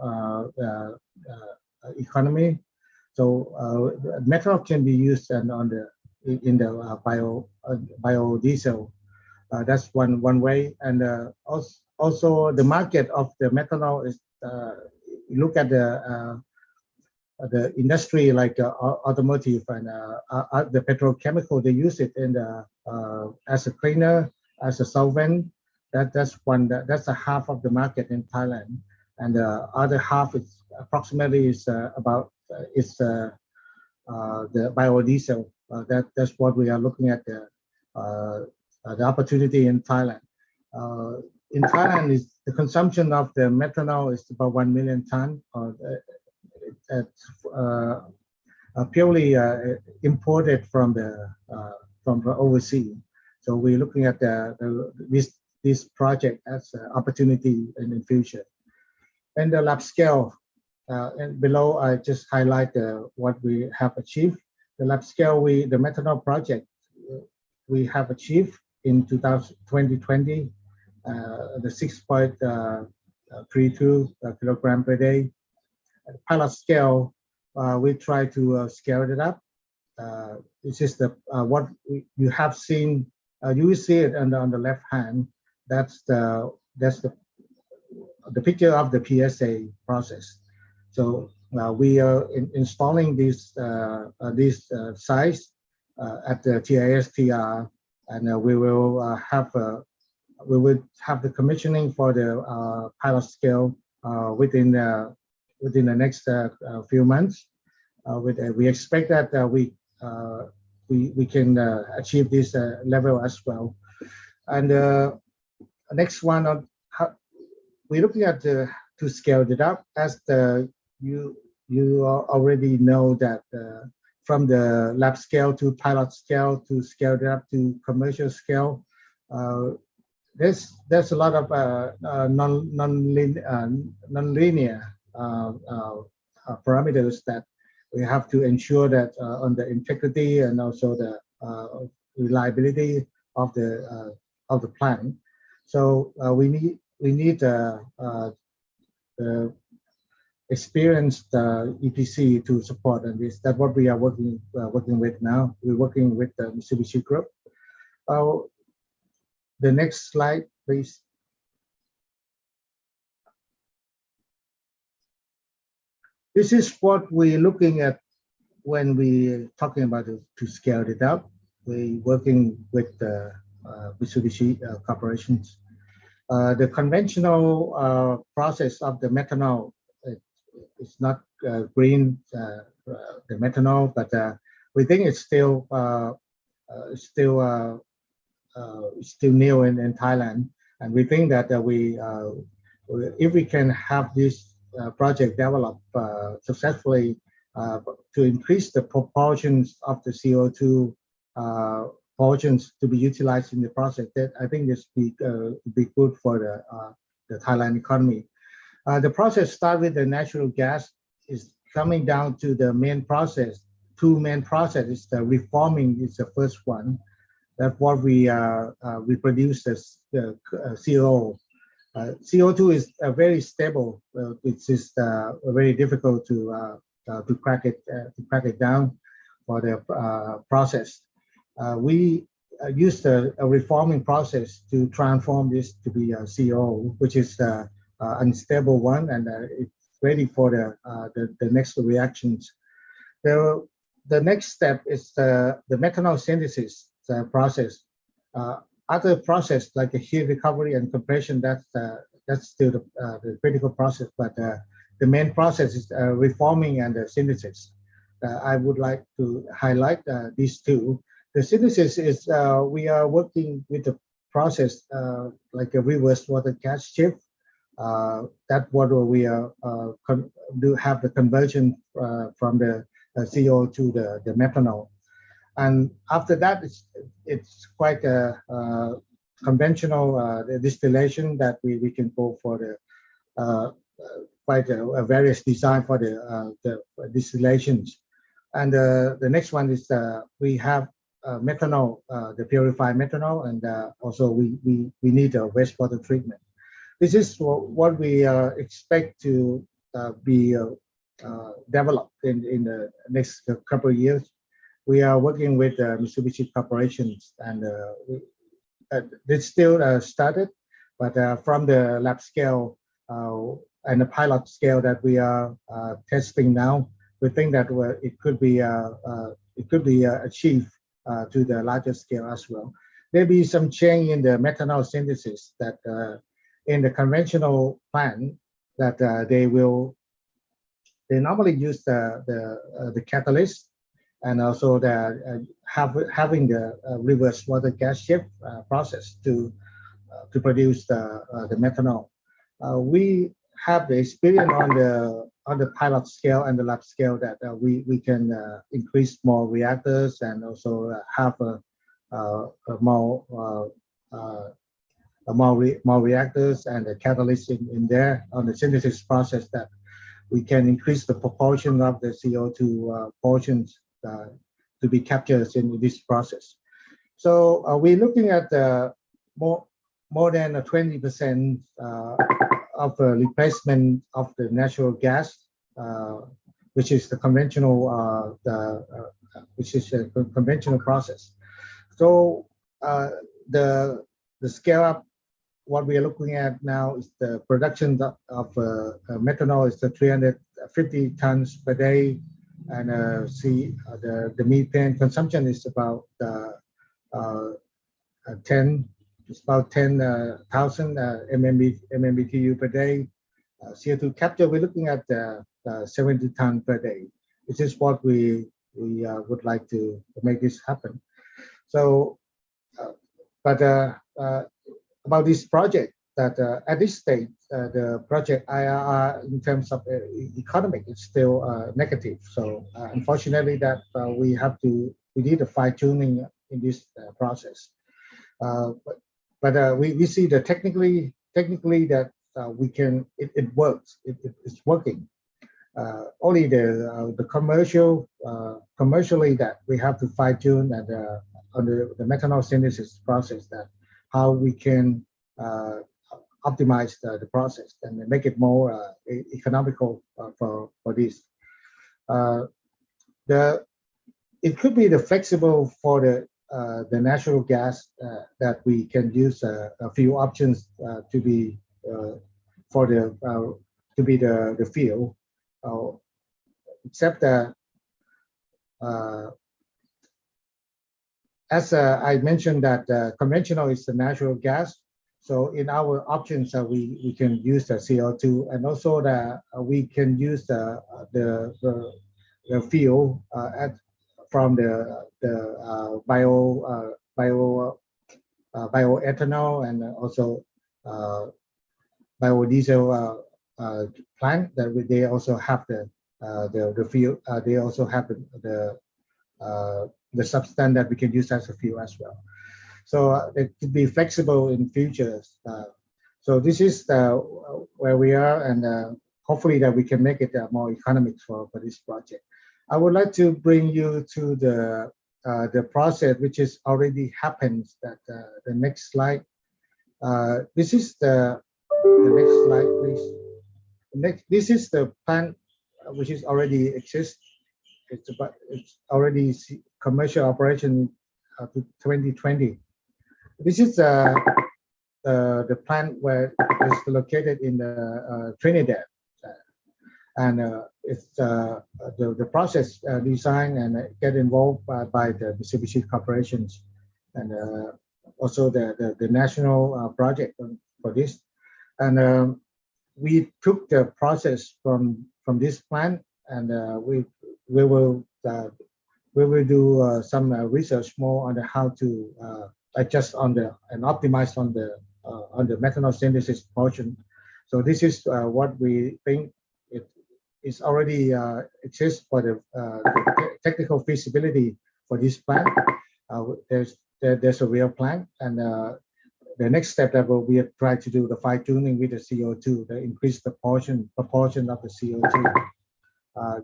economy. So methanol can be used in the biodiesel. That's one way, and also the market of the methanol is. Look at the industry like automotive and the petrochemical. They use it as a cleaner, as a solvent. That's a half of the market in Thailand, and the other half is approximately about the biodiesel. That's what we are looking at the opportunity in Thailand. In Thailand, the consumption of the methanol is about 1 million ton, purely imported from overseas. So we're looking at this project as an opportunity in the future. And the lab scale, and below I just highlight what we have achieved. The lab scale, the methanol project, we have achieved in 2020, the 6.32 kilogram per day. At pilot scale, we try to scale it up. This is what you have seen. You will see it on the left hand. That's the picture of the PSA process. So we are installing these sites at the TISTR, and we will have the commissioning for the pilot scale within the next few months. We expect that we can achieve this level as well. And next one, we're looking at to scale it up, as you already know that from the lab scale to pilot scale to scale it up to commercial scale. There's a lot of non-linear parameters that we have to ensure that on the integrity and also the reliability of the plant. So we need the experienced EPC to support, and that's what we are working with now. We're working with the Mitsubishi Group. The next slide, please. This is what we're looking at when we're talking about to scale it up. We're working with the Mitsubishi corporations. The conventional process of the methanol, it's not green, the methanol, but we think it's still new in Thailand, and we think that if we can have this project developed successfully to increase the proportions of the CO2 portions to be utilized in the process, that I think this be good for the Thailand economy. The process starts with the natural gas, is coming down to the main process. Two main processes. The reforming is the first one. That's what we produce as CO. CO2 is very stable. It's just very difficult to crack it down for the process. We use a reforming process to transform this to be a CO, which is unstable one, and it's ready for the next reactions. The next step is the methanol synthesis process. Other process like the heat recovery and compression, that's still the critical process, but the main process is reforming and the synthesis. I would like to highlight these two. The synthesis is we are working with the process like a reverse water gas shift. That's what we do have the conversion from the CO to the methanol. And after that, it's quite a conventional distillation that we can go for the quite a various design for the distillations. And the next one is we have methanol, the purified methanol, and also we need a wastewater treatment. This is what we expect to be developed in the next couple of years. We are working with Mitsubishi corporations, and it's still started, but from the lab scale and the pilot scale that we are testing now, we think that it could be achieved to the larger scale as well. Maybe some change in the methanol synthesis that in the conventional plant that they normally use the catalyst, and also having the reverse water gas shift process to produce the methanol. We have the experience on the pilot scale and the lab scale that we can increase more reactors and also have more reactors and the catalyst in there on the synthesis process, that we can increase the proportion of the CO2 portions to be captured in this process. So we're looking at more than 20% of replacement of the natural gas, which is the conventional conventional process. So the scale up what we are looking at now is the production of methanol is the 350 tons per day, and the methane consumption is about 10,000 MMBTU per day. CO2 capture, we're looking at 70 tons per day. This is what we would like to make this happen. So, about this project, that at this stage, the project IRR in terms of economic is still negative. So unfortunately, that we need a fine tuning in this process. But we see that technically that we can, it works, it's working. Only the commercially that we have to fine tune and on the methanol synthesis process, that how we can optimize the process and make it more economical for this. It could be the flexible for the natural gas that we can use a few options to be the fuel, except that as I mentioned that conventional is the natural gas. So in our options, we can use the CO2, and also that we can use the fuel from the bioethanol and also biodiesel plant that they also have the fuel. They also have the substance that we can use as a fuel as well. So it could be flexible in future. So this is where we are, and hopefully that we can make it more economic for this project. I would like to bring you to the process which is already happened. That the next slide. This is the next slide, please. This is the plant which is already exists. It's already commercial operation up to 2020. This is the plant where it's located in Trinidad, and it's the process design and get involved by the Mitsubishi corporations, and also the national project for this, and we took the process from this plant, and we will do some research more on how to adjust and optimize on the methanol synthesis portion. So this is what we think it is already exists for the technical feasibility for this plant. There's a real plan, and the next step that we have tried to do the fine tuning with the CO2 to increase the proportion of the CO2.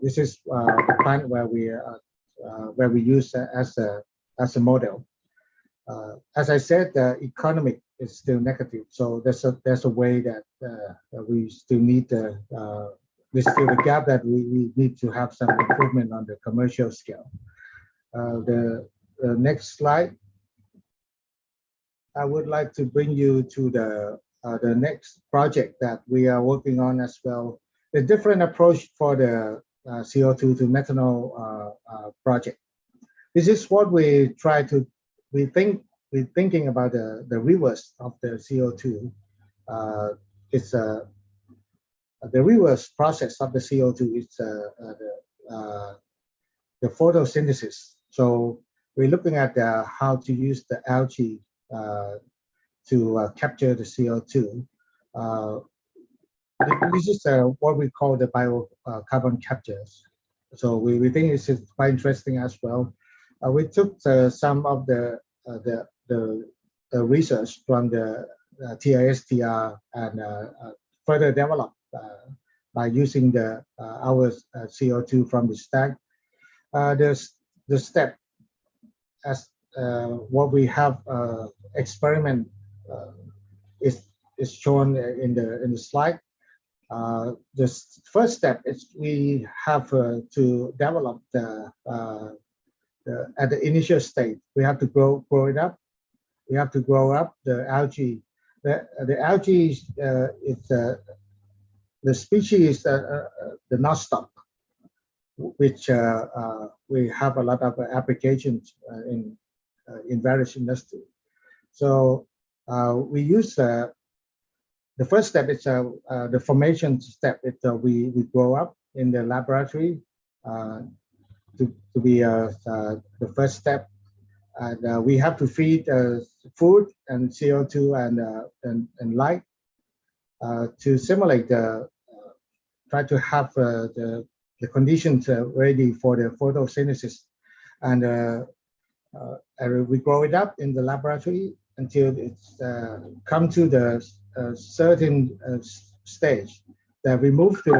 This is the plant where we use as a model. As I said, the economic is still negative, so there's a way that we still need there's still the gap that we need to have some improvement on the commercial scale. The next slide. I would like to bring you to the next project that we are working on as well. A different approach for the CO2 to methanol project. This is what we try to. We're thinking about the reverse of the CO2. It's the reverse process of the CO2. It's the photosynthesis. So we're looking at how to use the algae to capture the CO2. This is what we call the biocarbon captures. So we think this is quite interesting as well. We took some of the research from the TISTR and further developed by using our CO2 from the stack. The step as what we have experiment is shown in the slide. The first step is we have to develop at the initial state. We have to grow it up. We have to grow up the algae the algae is the species the nostoc, which we have a lot of applications in various industries. So we use the first step is the formation step. We grow up in the laboratory to be the first step, and we have to feed food and CO2 and light to simulate try to have the conditions ready for the photosynthesis, and we grow it up in the laboratory until it's come to the certain stage that we move to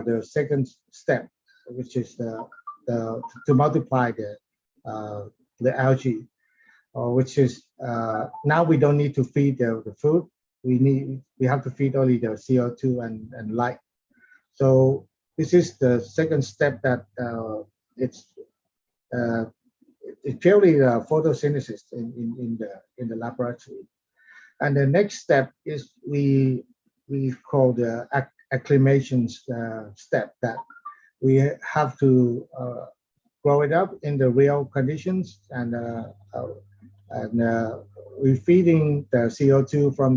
the second step, which is to multiply the algae, which is now we don't need to feed the food. We have to feed only the CO2 and light. So this is the second step that it's purely photosynthesis in the laboratory. And the next step is we call the acclimation step, that we have to grow it up in the real conditions, and we're feeding the CO2 from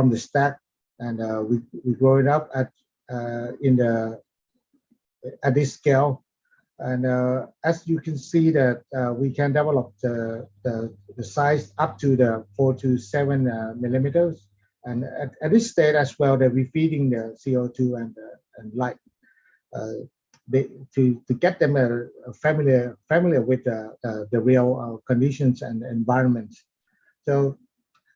the stack, and we grow it up at this scale. And as you can see that we can develop the size up to the 4 to 7 millimeters. And at this stage as well, that we're feeding the CO2 and light to get them familiar with the real conditions and environments. So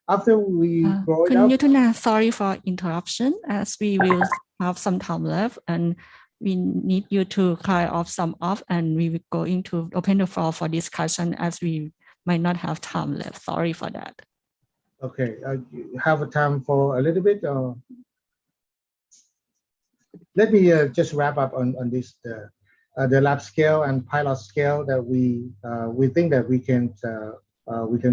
after we grow it up, Yutana, sorry for interruption, as we will have some time left, and we need you to clear off some off, and we will going to open the floor for discussion, as we might not have time left. Sorry for that. Okay, you have a time for a little bit. Let me just wrap up on this the lab scale and pilot scale that we think that we can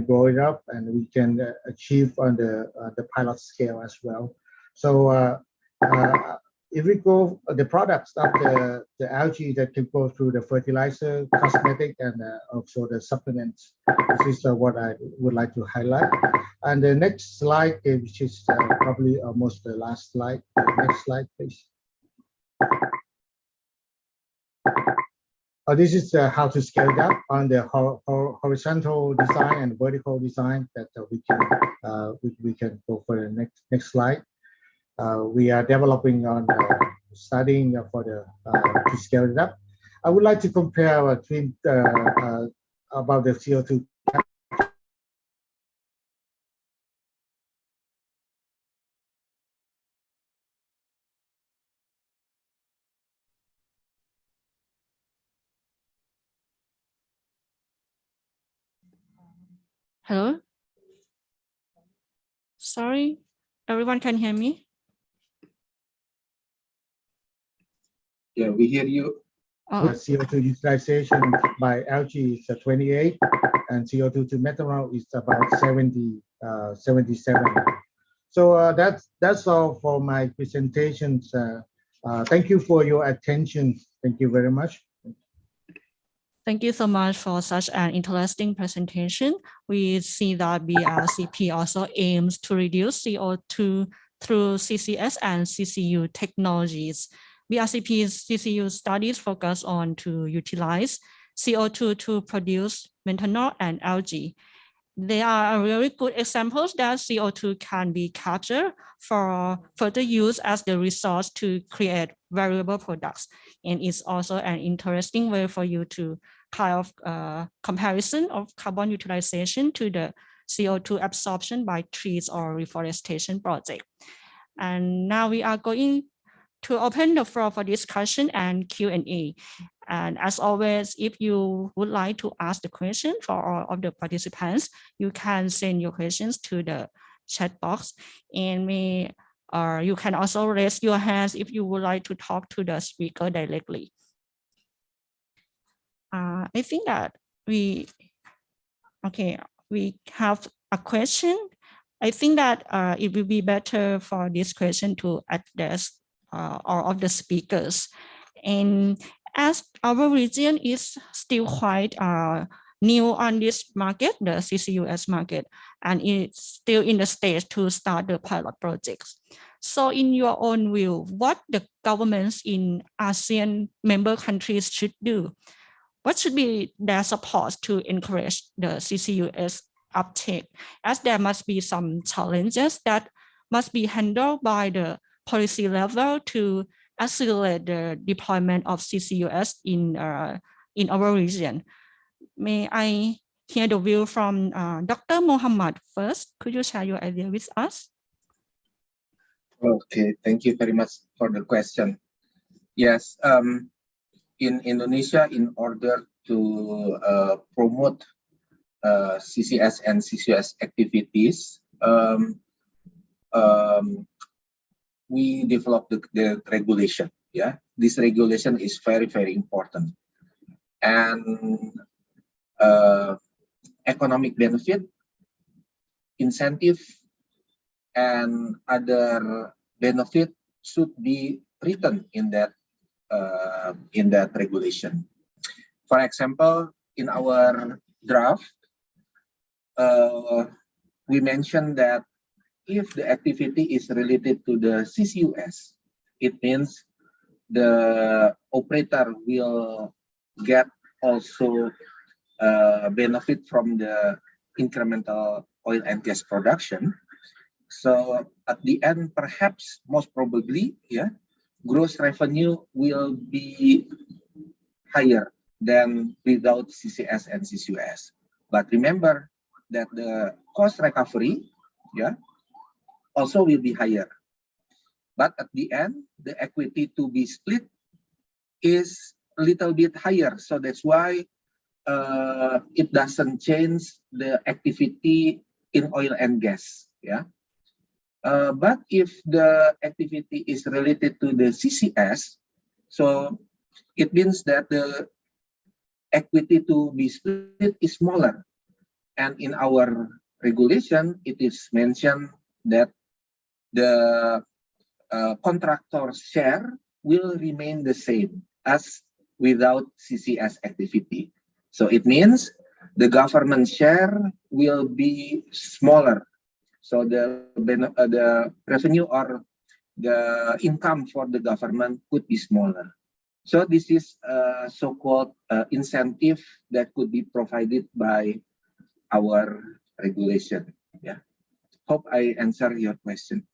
grow it up, and we can achieve on the pilot scale as well. So if we go the products of the algae that can go through the fertilizer, cosmetic, and also the supplements, this is what I would like to highlight. And the next slide, which is probably almost the last slide. Next slide, please. This is how to scale it up on the horizontal design and vertical design that we can go for the next slide. We are developing on studying for to scale it up. I would like to compare between about the CO2. Hello? Sorry, everyone can hear me? Yeah, we hear you. CO2 utilization by algae is 28, and CO2 to methanol is about 77. So that's all for my presentations. Thank you for your attention. Thank you very much. Thank you so much for such an interesting presentation. We see that BRCP also aims to reduce CO2 through CCS and CCU technologies. BRCP's CCU studies focus on to utilize CO2 to produce methanol and algae. They are really good examples that CO2 can be captured for further use as the resource to create valuable products. And it's also an interesting way for you to kind of comparison of carbon utilization to the CO2 absorption by trees or reforestation project. And now we are going to open the floor for discussion and Q&A. And as always, if you would like to ask the question for all of the participants, you can send your questions to the chat box, and you can also raise your hands if you would like to talk to the speaker directly. I think that we Okay, we have a question. I think that it will be better for this question to address all of the speakers. And as our region is still quite new on this market, the CCUS market, and it's still in the stage to start the pilot projects. So in your own view, what the governments in ASEAN member countries should do? What should be their support to encourage the CCUS uptake, as there must be some challenges that must be handled by the policy level to accelerate the deployment of CCUS in our region. May I hear the view from Dr. Mohammed first? Could you share your idea with us? Okay, thank you very much for the question. Yes, in Indonesia, in order to promote CCS and CCUS activities, we developed the regulation. Yeah, this regulation is very, very important. And economic benefit, incentive, and other benefit should be written in that regulation. For example, in our draft, we mentioned that if the activity is related to the CCUS, it means the operator will get also benefit from the incremental oil and gas production. So at the end, perhaps most probably, yeah, gross revenue will be higher than without CCS and CCUS. But remember that the cost recovery, yeah, also will be higher. But at the end, the equity to be split is a little bit higher. So that's why it doesn't change the activity in oil and gas. Yeah. But if the activity is related to the CCS, so it means that the equity to be split is smaller. And in our regulation, it is mentioned that the contractor's share will remain the same as without CCS activity. So it means the government share will be smaller. So the revenue or the income for the government could be smaller. So this is a so-called incentive that could be provided by our regulation. Yeah. Hope I answer your question.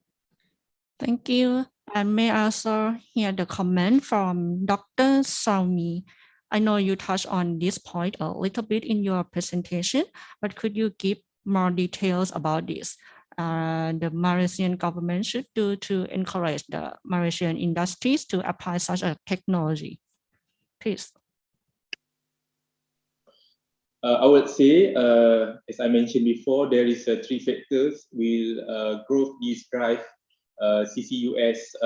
Thank you. And may I also hear the comment from Dr. Salmi. I know you touched on this point a little bit in your presentation, but could you give more details about this? The Malaysian government should do to encourage the Malaysian industries to apply such a technology? Please. I would say, as I mentioned before, there is 3 factors will growth this drive CCUS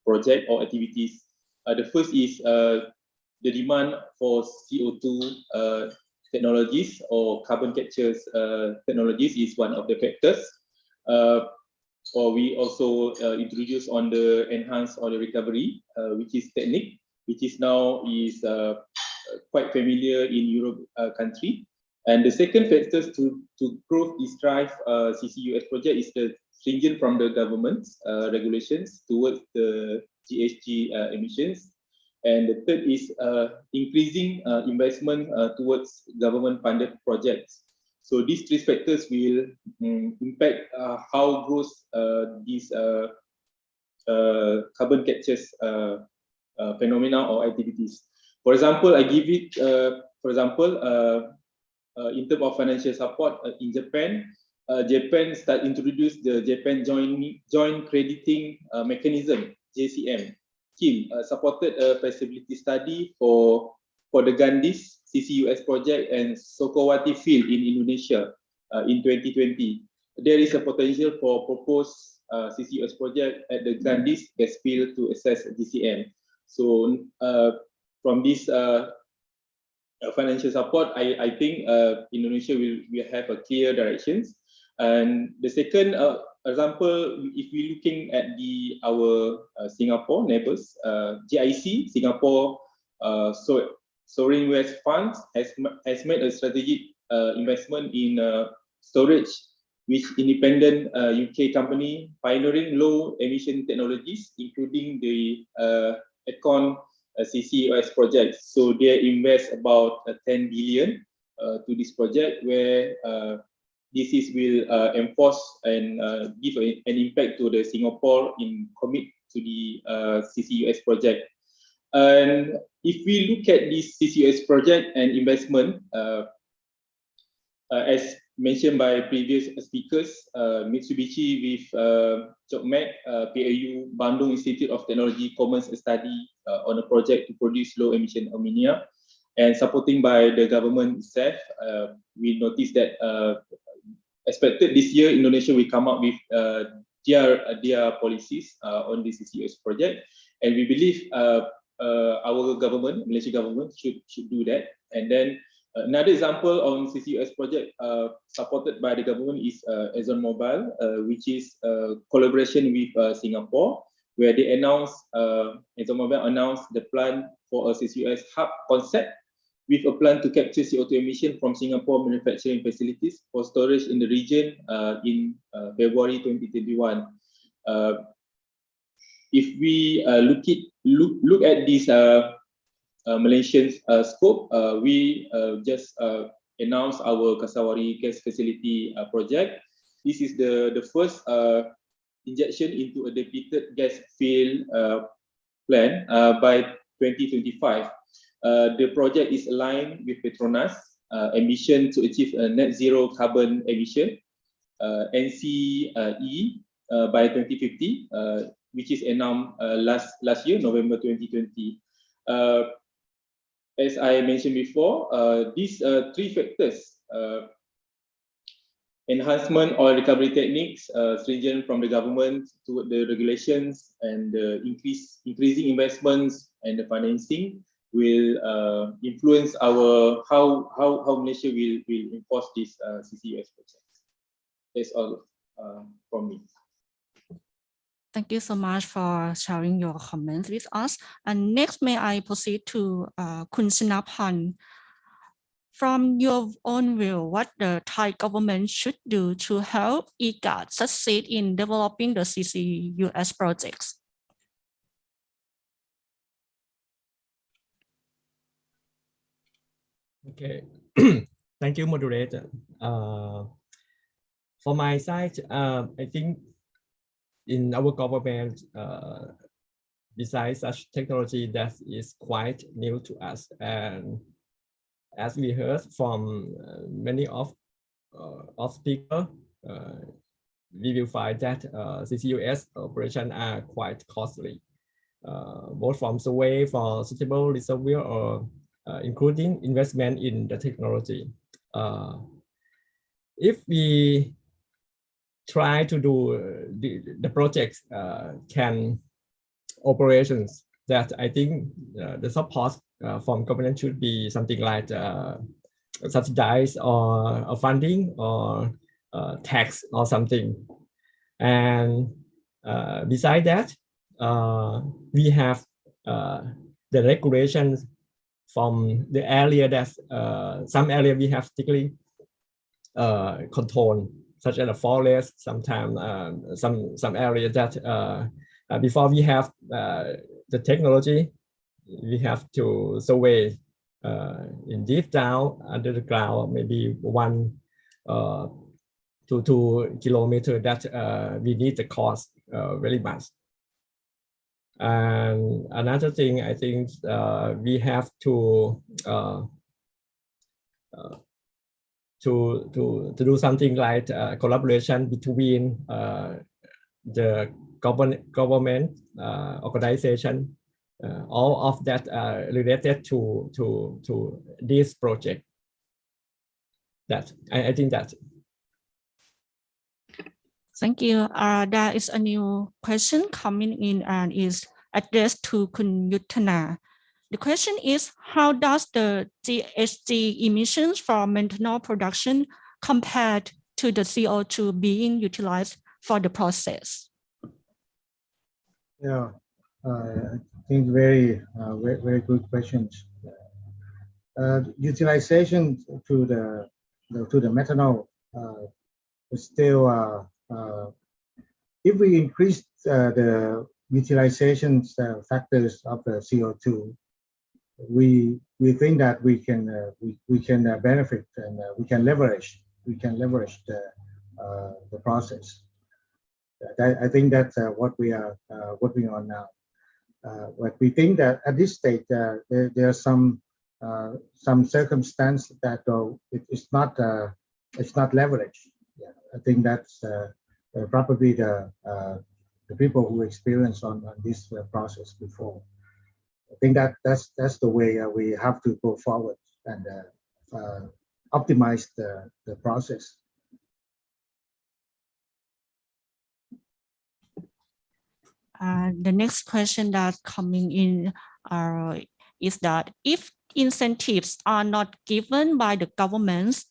project or activities. The first is the demand for CO2 technologies or carbon capture technologies is one of the factors. Or we also introduce on the enhanced oil recovery, which is technique, which is now is quite familiar in Europe country. And the second factor to growth this drive CCUS project is the stringent from the government's regulations towards the GHG emissions. And the third is increasing investment towards government-funded projects. So these 3 factors will impact how grows these carbon capture phenomena or activities. For example, I give it, for example, in terms of financial support in Japan, Japan introduced the Japan Joint Crediting Mechanism, JCM scheme, supported a feasibility study for the Gandhis CCUS project and Sokowati field in Indonesia in 2020. There is a potential for proposed CCUS project at the Gandhis gas field to assess GCM. So from this financial support, I think Indonesia will have a clear directions. And the second example, if we're looking at our Singapore neighbors, GIC, Singapore Sovereign Wealth Funds has made a strategic investment in storage, which independent UK company pioneering low emission technologies, including the Econ CCUS project. So they invest about 10 billion to this project, where this will enforce and give an impact to the Singapore in commit to the CCUS project. And if we look at this CCUS project and investment, as mentioned by previous speakers, Mitsubishi with JOGMEC, PAU, Bandung Institute of Technology commenced a study on a project to produce low emission ammonia, and supporting by the government itself. We noticed that expected this year, Indonesia will come up with their policies on the CCUS project, and we believe our government, Malaysia government, should do that. And then another example on CCUS project supported by the government is ExxonMobil, which is collaboration with Singapore, where they announced, ExxonMobil announced the plan for a CCUS hub concept with a plan to capture CO2 emission from Singapore manufacturing facilities for storage in the region in February 2021. If we look at this Malaysian scope, we just announced our Kasawari gas facility project. This is the first injection into a depleted gas field plan by 2025. The project is aligned with Petronas ambition to achieve a net zero carbon emission, NCE, by 2050, which is announced last year, November 2020. As I mentioned before, these three factors, enhancement oil recovery techniques, stringent from the government to the regulations, and the increasing investments and the financing will influence how Malaysia will enforce this CCUS project. That's all from me. Thank you so much for sharing your comments with us. And next, may I proceed to Kun Sinapan. From your own view, what the Thai government should do to help EGAT succeed in developing the CCUS projects? Okay, thank you, moderator. For my side, I think in our government, besides such technology that is quite new to us, and as we heard from many of speakers, we will find that CCUS operations are quite costly, both from survey for suitable reservoir or including investment in the technology. If we try to do the projects can operations, that I think the support from government should be something like subsidize or funding or tax or something. And beside that, we have the regulations from the area that some area we have strictly control, such as the forest. Sometimes some areas that before we have the technology, we have to survey in deep down under the ground, maybe 1 to 2 kilometers. That we need the cost very much. And another thing, I think we have to do something like collaboration between the government organization, all of that related to this project. That I think that. Thank you. There is a new question coming in and is addressed to Kun Yuttana. The question is, how does the GHG emissions from methanol production compare to the CO2 being utilized for the process? Yeah, I think very good questions. Utilization to the methanol is still if we increase the utilization factors of the CO2, we think that we can benefit and we can leverage the process. I think that's what we are working on now. But we think that at this stage there are some circumstance that it's not leveraged. Yeah, I think that's probably the people who experience on this process before. I think that's the way we have to go forward and optimize the process. The next question that's coming in is that if incentives are not given by the governments,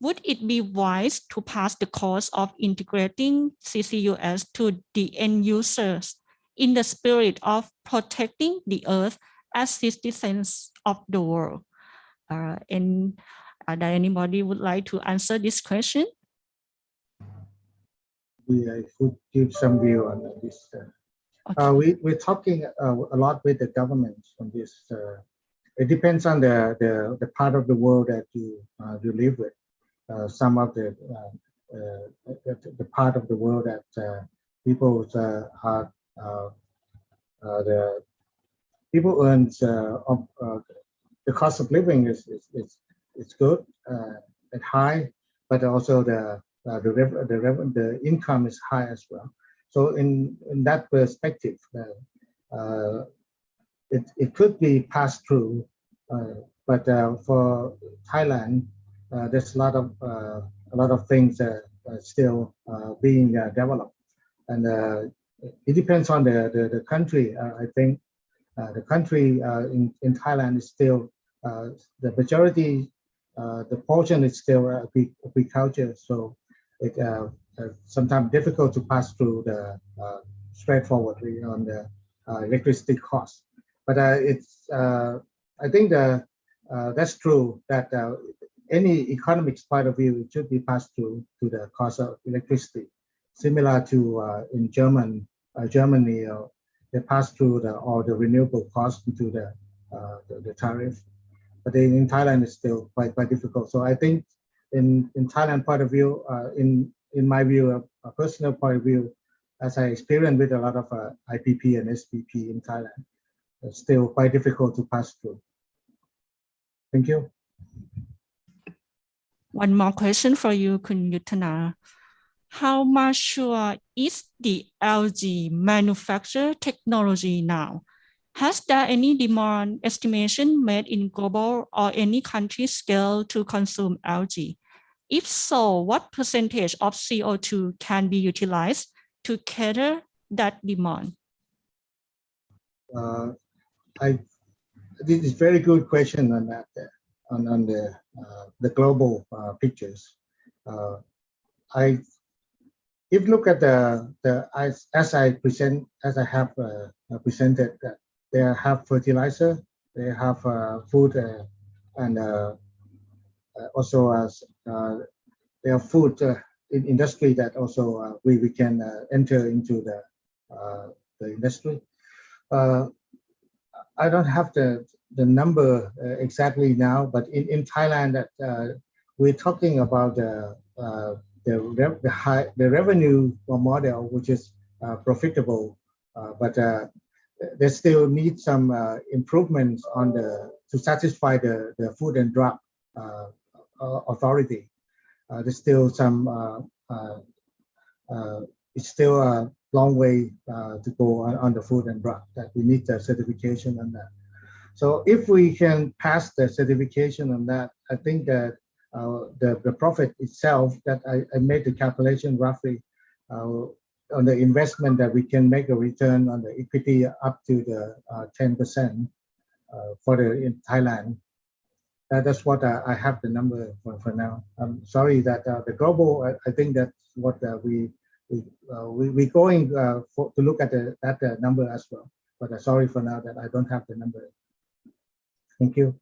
would it be wise to pass the cost of integrating CCUS to the end users in the spirit of protecting the earth as citizens of the world? And anybody would like to answer this question? I could give some view on this. Okay. We're talking a lot with the government on this. It depends on the part of the world that you live with. Some of the part of the world that people earn the cost of living is good and high, but also the income is high as well. So in that perspective, it could be passed through, but for Thailand, there's a lot of things still being developed, and it depends on the country. I think the country in Thailand is still the majority, the portion is still agriculture, so it sometimes difficult to pass through the straightforwardly on the electricity cost. But it's I think that's true that any economics point of view, it should be passed through to the cost of electricity, similar to in Germany, they pass through all the renewable costs into the tariff. But in Thailand, it's still quite difficult. So I think in Thailand point of view, in my view, a personal point of view, as I experienced with a lot of IPP and SPP in Thailand, it's still quite difficult to pass through. Thank you. One more question for you, Kun Yuttana. How mature is the algae manufacture technology now? Has there any demand estimation made in global or any country scale to consume algae? If so, what percentage of CO2 can be utilized to cater that demand? This is very good question on that, on the global pictures. If you look at as I have presented, they have fertilizer, they have food, and also as they have food in industry that also we can enter into the industry. I don't have the number exactly now, but in Thailand, that we're talking about the revenue model, which is profitable, but they still need some improvements on to satisfy the Food and Drug Authority. There's still some it's still a long way to go on the food and drug, that we need the certification on that. So if we can pass the certification on that, I think that the profit itself, that I made the calculation roughly on the investment, that we can make a return on the equity up to the 10%. in Thailand. That's what I have the number for now. I'm sorry that the global. I think that's what we going to look at that number as well. But sorry for now that I don't have the number. Thank you.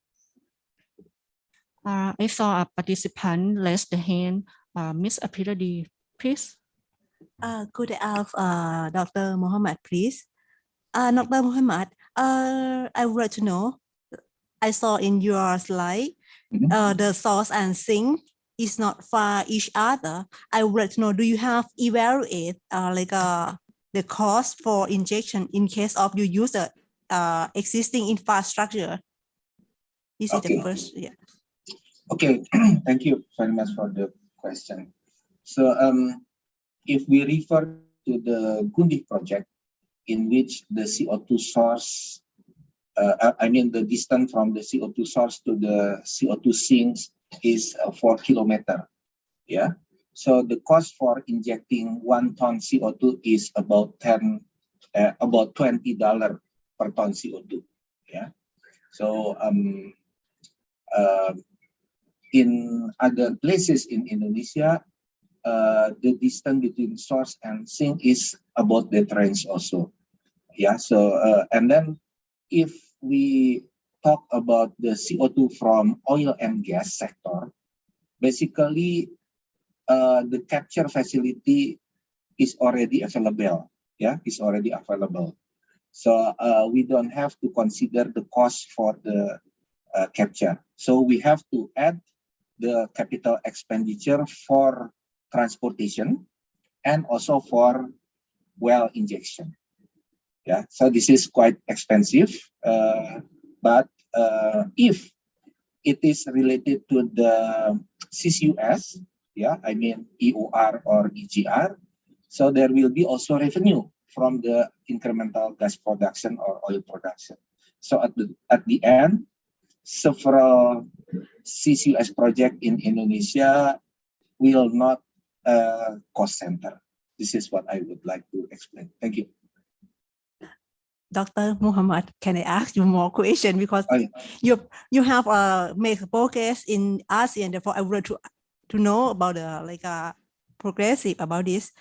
I saw a participant raise the hand. Ms. Apiradi, please. Could I ask Dr. Mohammed, please? Dr. Mohammed, I would like to know, I saw in your slide, the source and sink is not far each other. I would like to know, do you have evaluate the cost for injection in case of you use the existing infrastructure? This is the first, yeah. Okay, thank you very much for the question. So if we refer to the Gundi project, in which the CO2 source, the distance from the CO2 source to the CO2 sinks is 4 kilometers. Yeah. So the cost for injecting 1 ton CO2 is about $20 per ton CO2. Yeah. So in other places in Indonesia, the distance between source and sink is about that range also. Yeah. So and then if we talk about the CO2 from oil and gas sector, basically the capture facility is already available. Yeah, is already available. So we don't have to consider the cost for the capture. So we have to add the capital expenditure for transportation and also for well injection. Yeah, so this is quite expensive, but if it is related to the CCUS, yeah, I mean EOR or EGR, so there will be also revenue from the incremental gas production or oil production. So at the end, several CCUS project in Indonesia will not cost center. This is what I would like to explain. Thank you. Dr. Muhammad, can I ask you more questions? Because you have made progress in ASEAN, therefore I would like to know about the progressive about this.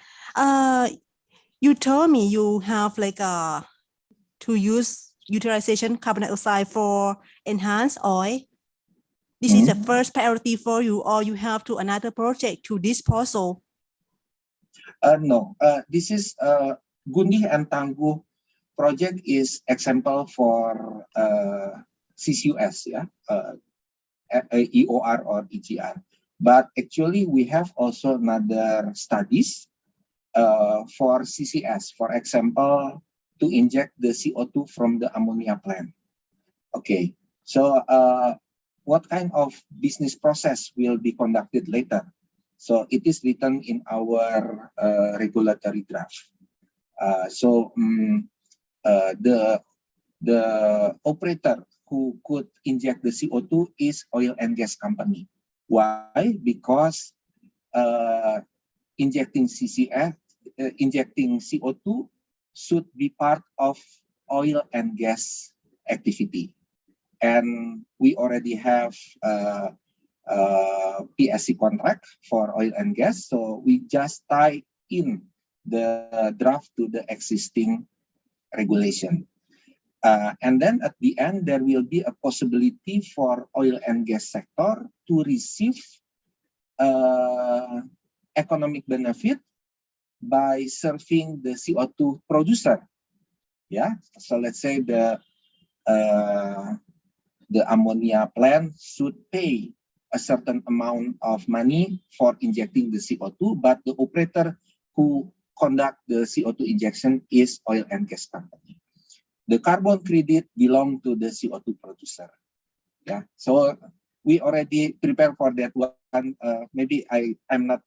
You told me you have to use utilization carbon dioxide for enhanced oil. This is the first priority for you, or you have to another project to disposal? No, this is Gundi and Tangguh project is example for CCUS, yeah, EOR or EGR. But actually, we have also another studies for CCS, for example, to inject the CO2 from the ammonia plant. Okay, so what kind of business process will be conducted later? So it is written in our regulatory draft. The operator who could inject the CO2 is oil and gas company. Why? Because injecting CCS, injecting CO2 should be part of oil and gas activity. And we already have PSC contract for oil and gas. So we just tie in the draft to the existing regulation. And then at the end, there will be a possibility for oil and gas sector to receive economic benefit by serving the CO2 producer. Yeah, so let's say the ammonia plant should pay a certain amount of money for injecting the CO2, but the operator who conduct the CO2 injection is oil and gas company. The carbon credit belong to the CO2 producer. Yeah, so we already prepare for that one. Maybe I'm not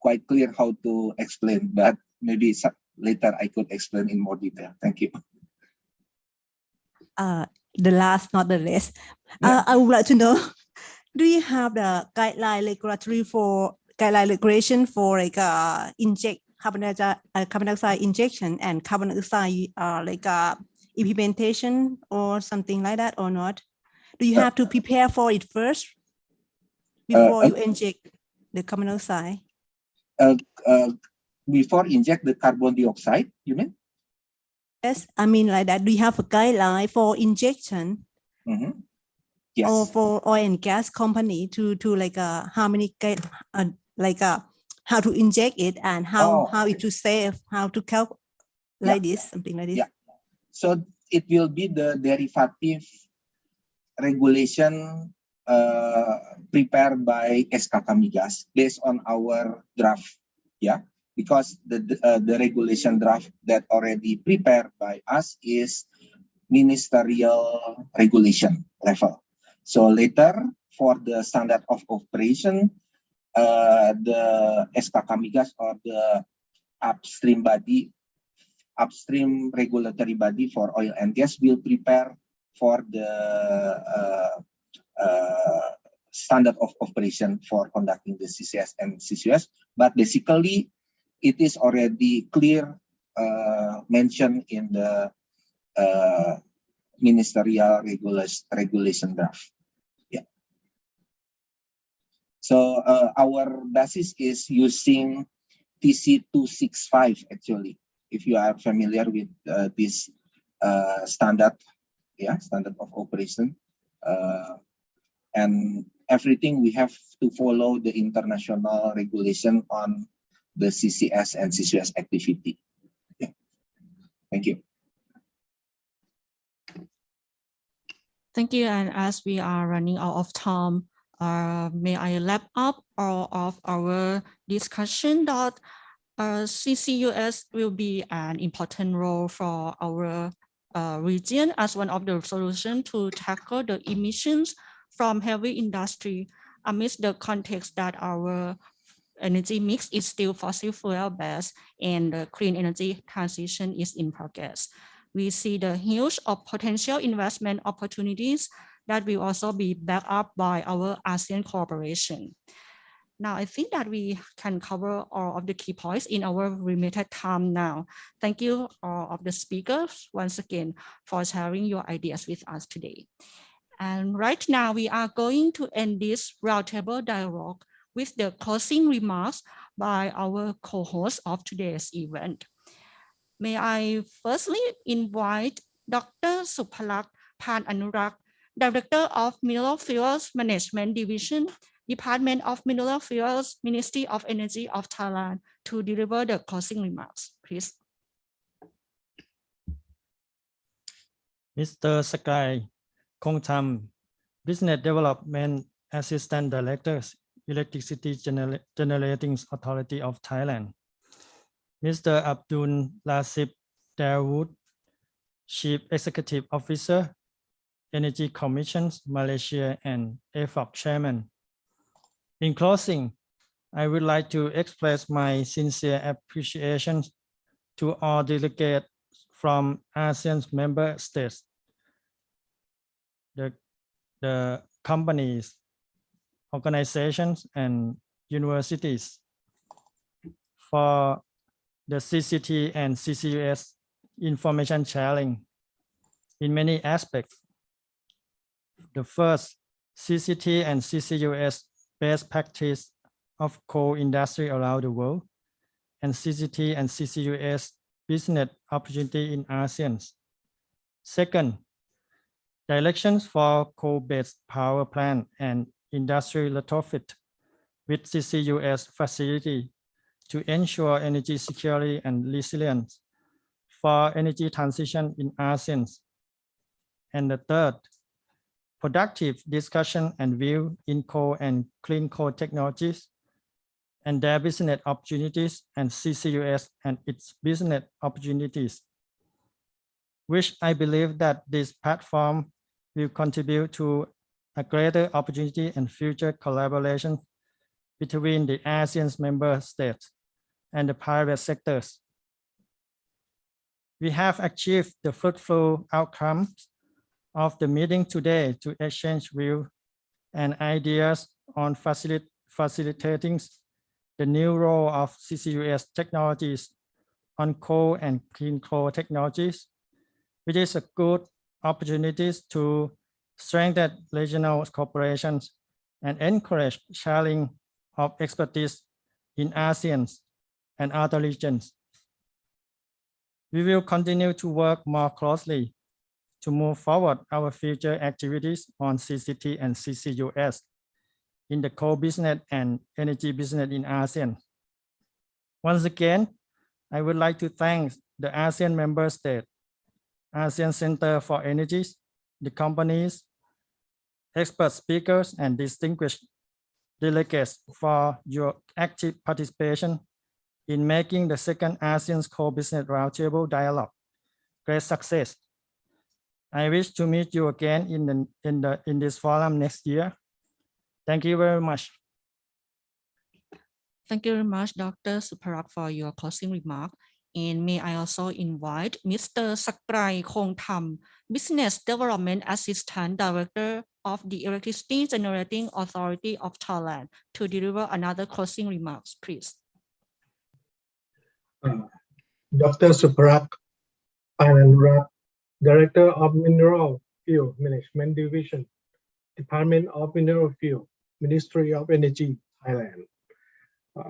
quite clear how to explain, but maybe later I could explain in more detail. Thank you. The last, not the least. Yeah. I would like to know, do you have the guideline regulation for inject carbon dioxide injection and carbon dioxide implementation or something like that or not? Do you have to prepare for it first before you inject the carbon dioxide? Before inject the carbon dioxide, you mean? Yes, I mean like that. Do you have a guideline for injection? Yes. Or for oil and gas company to like how many how to inject it and how it to save, how to calculate like this, something like this. Yeah. So it will be the derivative regulation prepared by SKK Migas based on our draft. Yeah, because the regulation draft that already prepared by us is ministerial regulation level. So later for the standard of operation, the SKK Migas or the upstream regulatory body for oil and gas will prepare for the standard of operation for conducting the CCS and CCUS. But basically, it is already clear mentioned in the ministerial regulation draft. Yeah. So our basis is using TC265 actually. If you are familiar with this standard of operation, and everything we have to follow the international regulation on the CCS and CCUS activity. Yeah. Thank you. Thank you. And as we are running out of time, may I wrap up all of our discussion that CCUS will be an important role for our region as one of the solutions to tackle the emissions from heavy industry amidst the context that our energy mix is still fossil fuel based and the clean energy transition is in progress. We see the huge potential investment opportunities that will also be backed up by our ASEAN cooperation. Now, I think that we can cover all of the key points in our limited time now. Thank you all of the speakers once again for sharing your ideas with us today. And right now we are going to end this roundtable dialogue with the closing remarks by our co-host of today's event. May I firstly invite Dr. Supalak Pan Anurak, Director of Mineral Fuels Management Division, Department of Mineral Fuels, Ministry of Energy of Thailand, to deliver the closing remarks, please. Mr. Sky Kongtam, Business Development Assistant Director, Electricity Generating Authority of Thailand. Mr. Abdul Lasip Dawood, Chief Executive Officer, Energy Commission, Malaysia, and AFOC Chairman. In closing, I would like to express my sincere appreciation to all delegates from ASEAN member states, the companies, organizations, and universities for the CCT and CCUS information sharing in many aspects. The first, CCT and CCUS best practice of coal industry around the world, and CCT and CCUS business opportunity in ASEAN. Second, directions for coal-based power plant and industry retrofit with CCUS facility to ensure energy security and resilience for energy transition in ASEAN. And the third, productive discussion and view in coal and clean coal technologies and their business opportunities, and CCUS and its business opportunities, which I believe that this platform will contribute to a greater opportunity and future collaboration between the ASEAN member states and the private sectors. We have achieved the fruitful outcomes of the meeting today to exchange views and ideas on facilitating the new role of CCUS technologies on coal and clean coal technologies which is a good opportunities to strengthen regional cooperations and encourage sharing of expertise in ASEAN and other regions. We will continue to work more closely to move forward our future activities on CCT and CCUS in the coal business and energy business in ASEAN. Once again, I would like to thank the ASEAN member state, ASEAN Center for Energy, the companies, expert speakers, and distinguished delegates for your active participation in making the second ASEAN Coal Business Roundtable Dialogue great success. I wish to meet you again in this forum next year. Thank you very much. Thank you very much, Dr. Suparak, for your closing remark. And may I also invite Mr. Sakrai Kongtham, Business Development Assistant Director of the Electricity Generating Authority of Thailand, to deliver another closing remarks, please. Dr. Suparak Anandrat, Director of Mineral Fuel Management Division, Department of Mineral Fuel, Ministry of Energy, Thailand.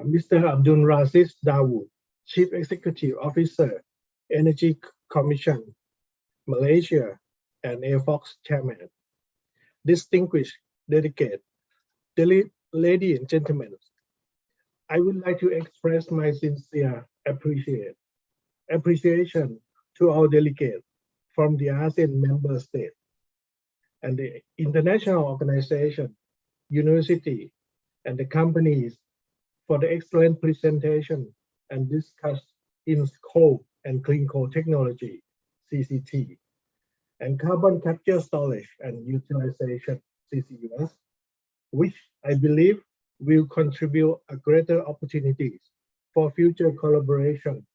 Mr. Abdul Rasis Dawood, Chief Executive Officer, Energy Commission, Malaysia, and AFOX Chairman. Distinguished delegate, ladies and gentlemen, I would like to express my sincere appreciation to our delegates from the ASEAN member states and the international organization, university, and the companies for the excellent presentation and discuss in coal and clean coal technology, CCT, and carbon capture storage and utilization, CCUS, which I believe will contribute a greater opportunities for future collaboration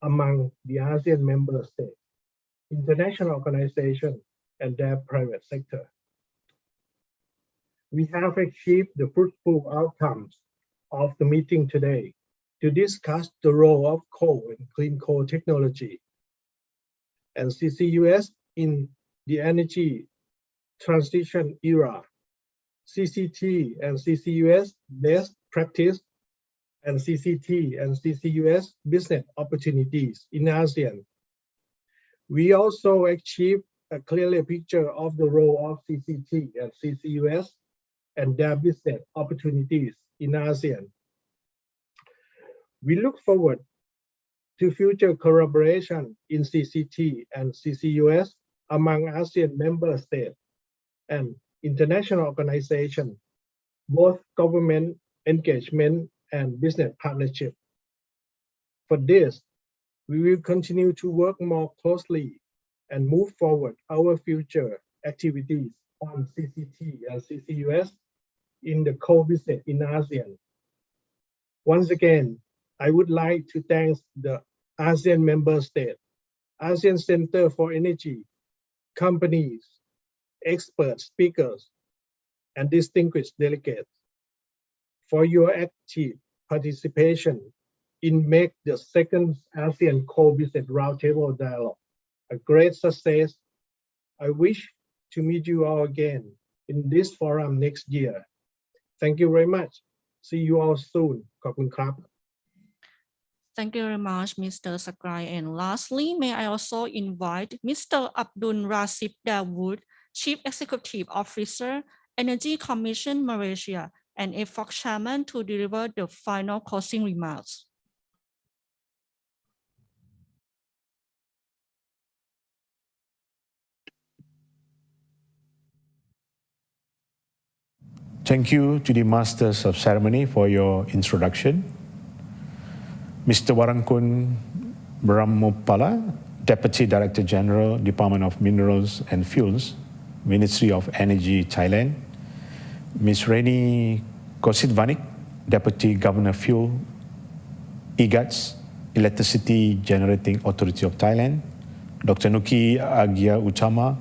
among the ASEAN member states, international organizations, and their private sector. We have achieved the fruitful outcomes of the meeting today to discuss the role of coal and clean coal technology and CCUS in the energy transition era, CCT and CCUS best practice, and CCT and CCUS business opportunities in ASEAN. We also achieved a clear picture of the role of CCT and CCUS and their business opportunities in ASEAN. We look forward to future collaboration in CCT and CCUS among ASEAN member states and international organizations, both government engagement and business partnership. For this, we will continue to work more closely and move forward our future activities on CCT and CCUS in the coal business in ASEAN. Once again, I would like to thank the ASEAN member state, ASEAN Center for Energy, companies, expert speakers, and distinguished delegates for your active participation in make the second ASEAN Coal Business Roundtable Dialogue a great success. I wish to meet you all again in this forum next year. Thank you very much. See you all soon. ขอบคุณครับ Thank you very much, Mr. Sakrai. And lastly, may I also invite Mr. Abdul Rasif Dawood, Chief Executive Officer, Energy Commission Malaysia, and AFOC Chairman, to deliver the final closing remarks. Thank you to the Masters of Ceremony for your introduction. Mr. Warangkun Brahmopala, Deputy Director General, Department of Minerals and Fuels, Ministry of Energy, Thailand. Ms. Reni Kositvanik, Deputy Governor Fuel, EGAT, Electricity Generating Authority of Thailand. Dr. Nuki Agia Utama,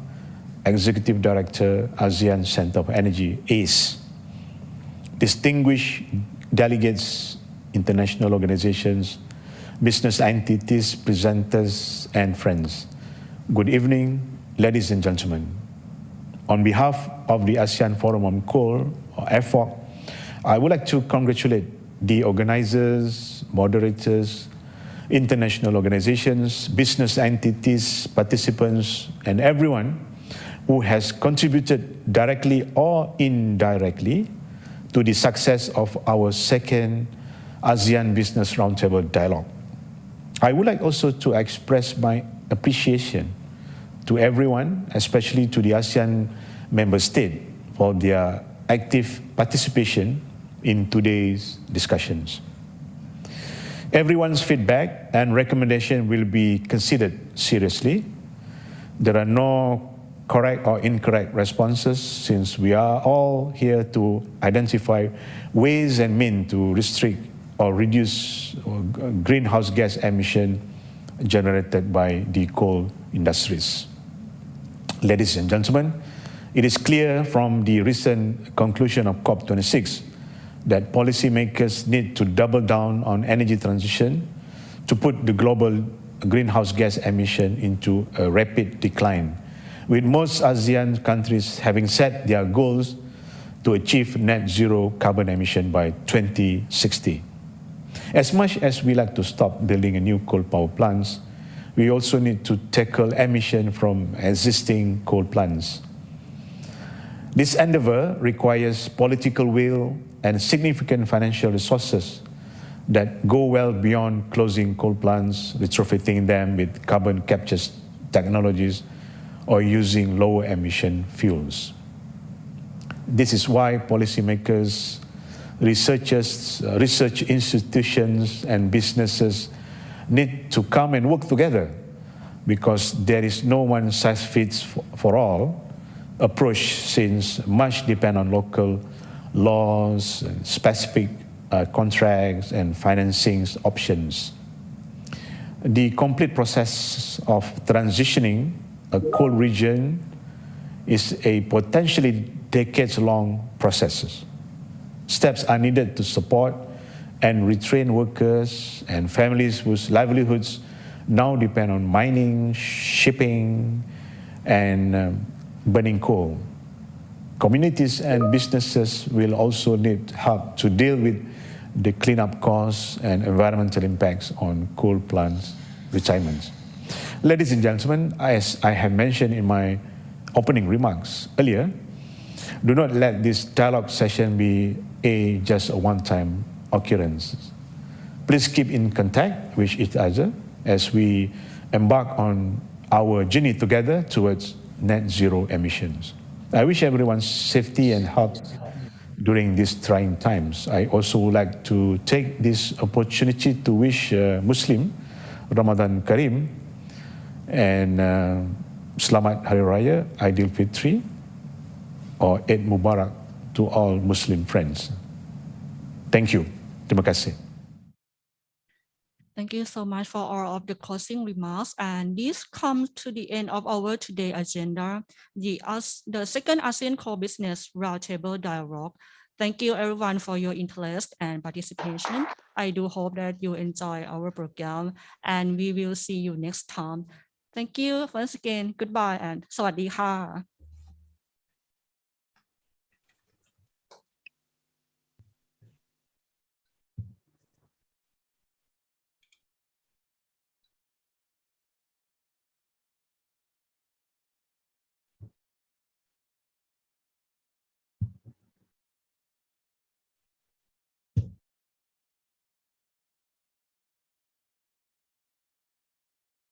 Executive Director, ASEAN Center for Energy, ACE. Distinguished delegates, international organizations, business entities, presenters, and friends. Good evening, ladies and gentlemen. On behalf of the ASEAN Forum on Coal, or AFOC, I would like to congratulate the organizers, moderators, international organizations, business entities, participants, and everyone who has contributed directly or indirectly to the success of our second ASEAN Business Roundtable Dialogue. I would like also to express my appreciation to everyone, especially to the ASEAN member state, for their active participation in today's discussions. Everyone's feedback and recommendation will be considered seriously. There are no correct or incorrect responses, since we are all here to identify ways and means to restrict or reduce greenhouse gas emission generated by the coal industries. Ladies and gentlemen, it is clear from the recent conclusion of COP26 that policymakers need to double down on energy transition to put the global greenhouse gas emission into a rapid decline, with most ASEAN countries having set their goals to achieve net zero carbon emission by 2060. As much as we like to stop building a new coal power plants, we also need to tackle emission from existing coal plants. This endeavor requires political will and significant financial resources that go well beyond closing coal plants, retrofitting them with carbon capture technologies, or using lower emission fuels. This is why policymakers, researchers, research institutions, and businesses need to come and work together, because there is no one size fits for all approach, since much depend on local laws, and specific contracts, and financing options. The complete process of transitioning a coal region is a potentially decades-long process. Steps are needed to support and retrain workers and families whose livelihoods now depend on mining, shipping, and burning coal. Communities and businesses will also need help to deal with the cleanup costs and environmental impacts on coal plants retirements. Ladies and gentlemen, as I have mentioned in my opening remarks earlier, do not let this dialogue session be just a one-time occurrence. Please keep in contact with each other as we embark on our journey together towards net zero emissions. I wish everyone safety and health during these trying times. I also would like to take this opportunity to wish Muslim Ramadan Kareem and Selamat Hari Raya Aidil Fitri or Eid Mubarak to all Muslim friends. Thank you. Terima kasih. Thank you so much for all of the closing remarks. And this comes to the end of our today agenda, the second ASEAN Coal Business Roundtable Dialogue. Thank you everyone for your interest and participation. I do hope that you enjoy our program, and we will see you next time. Thank you once again. Goodbye and สวัสดีค่ะ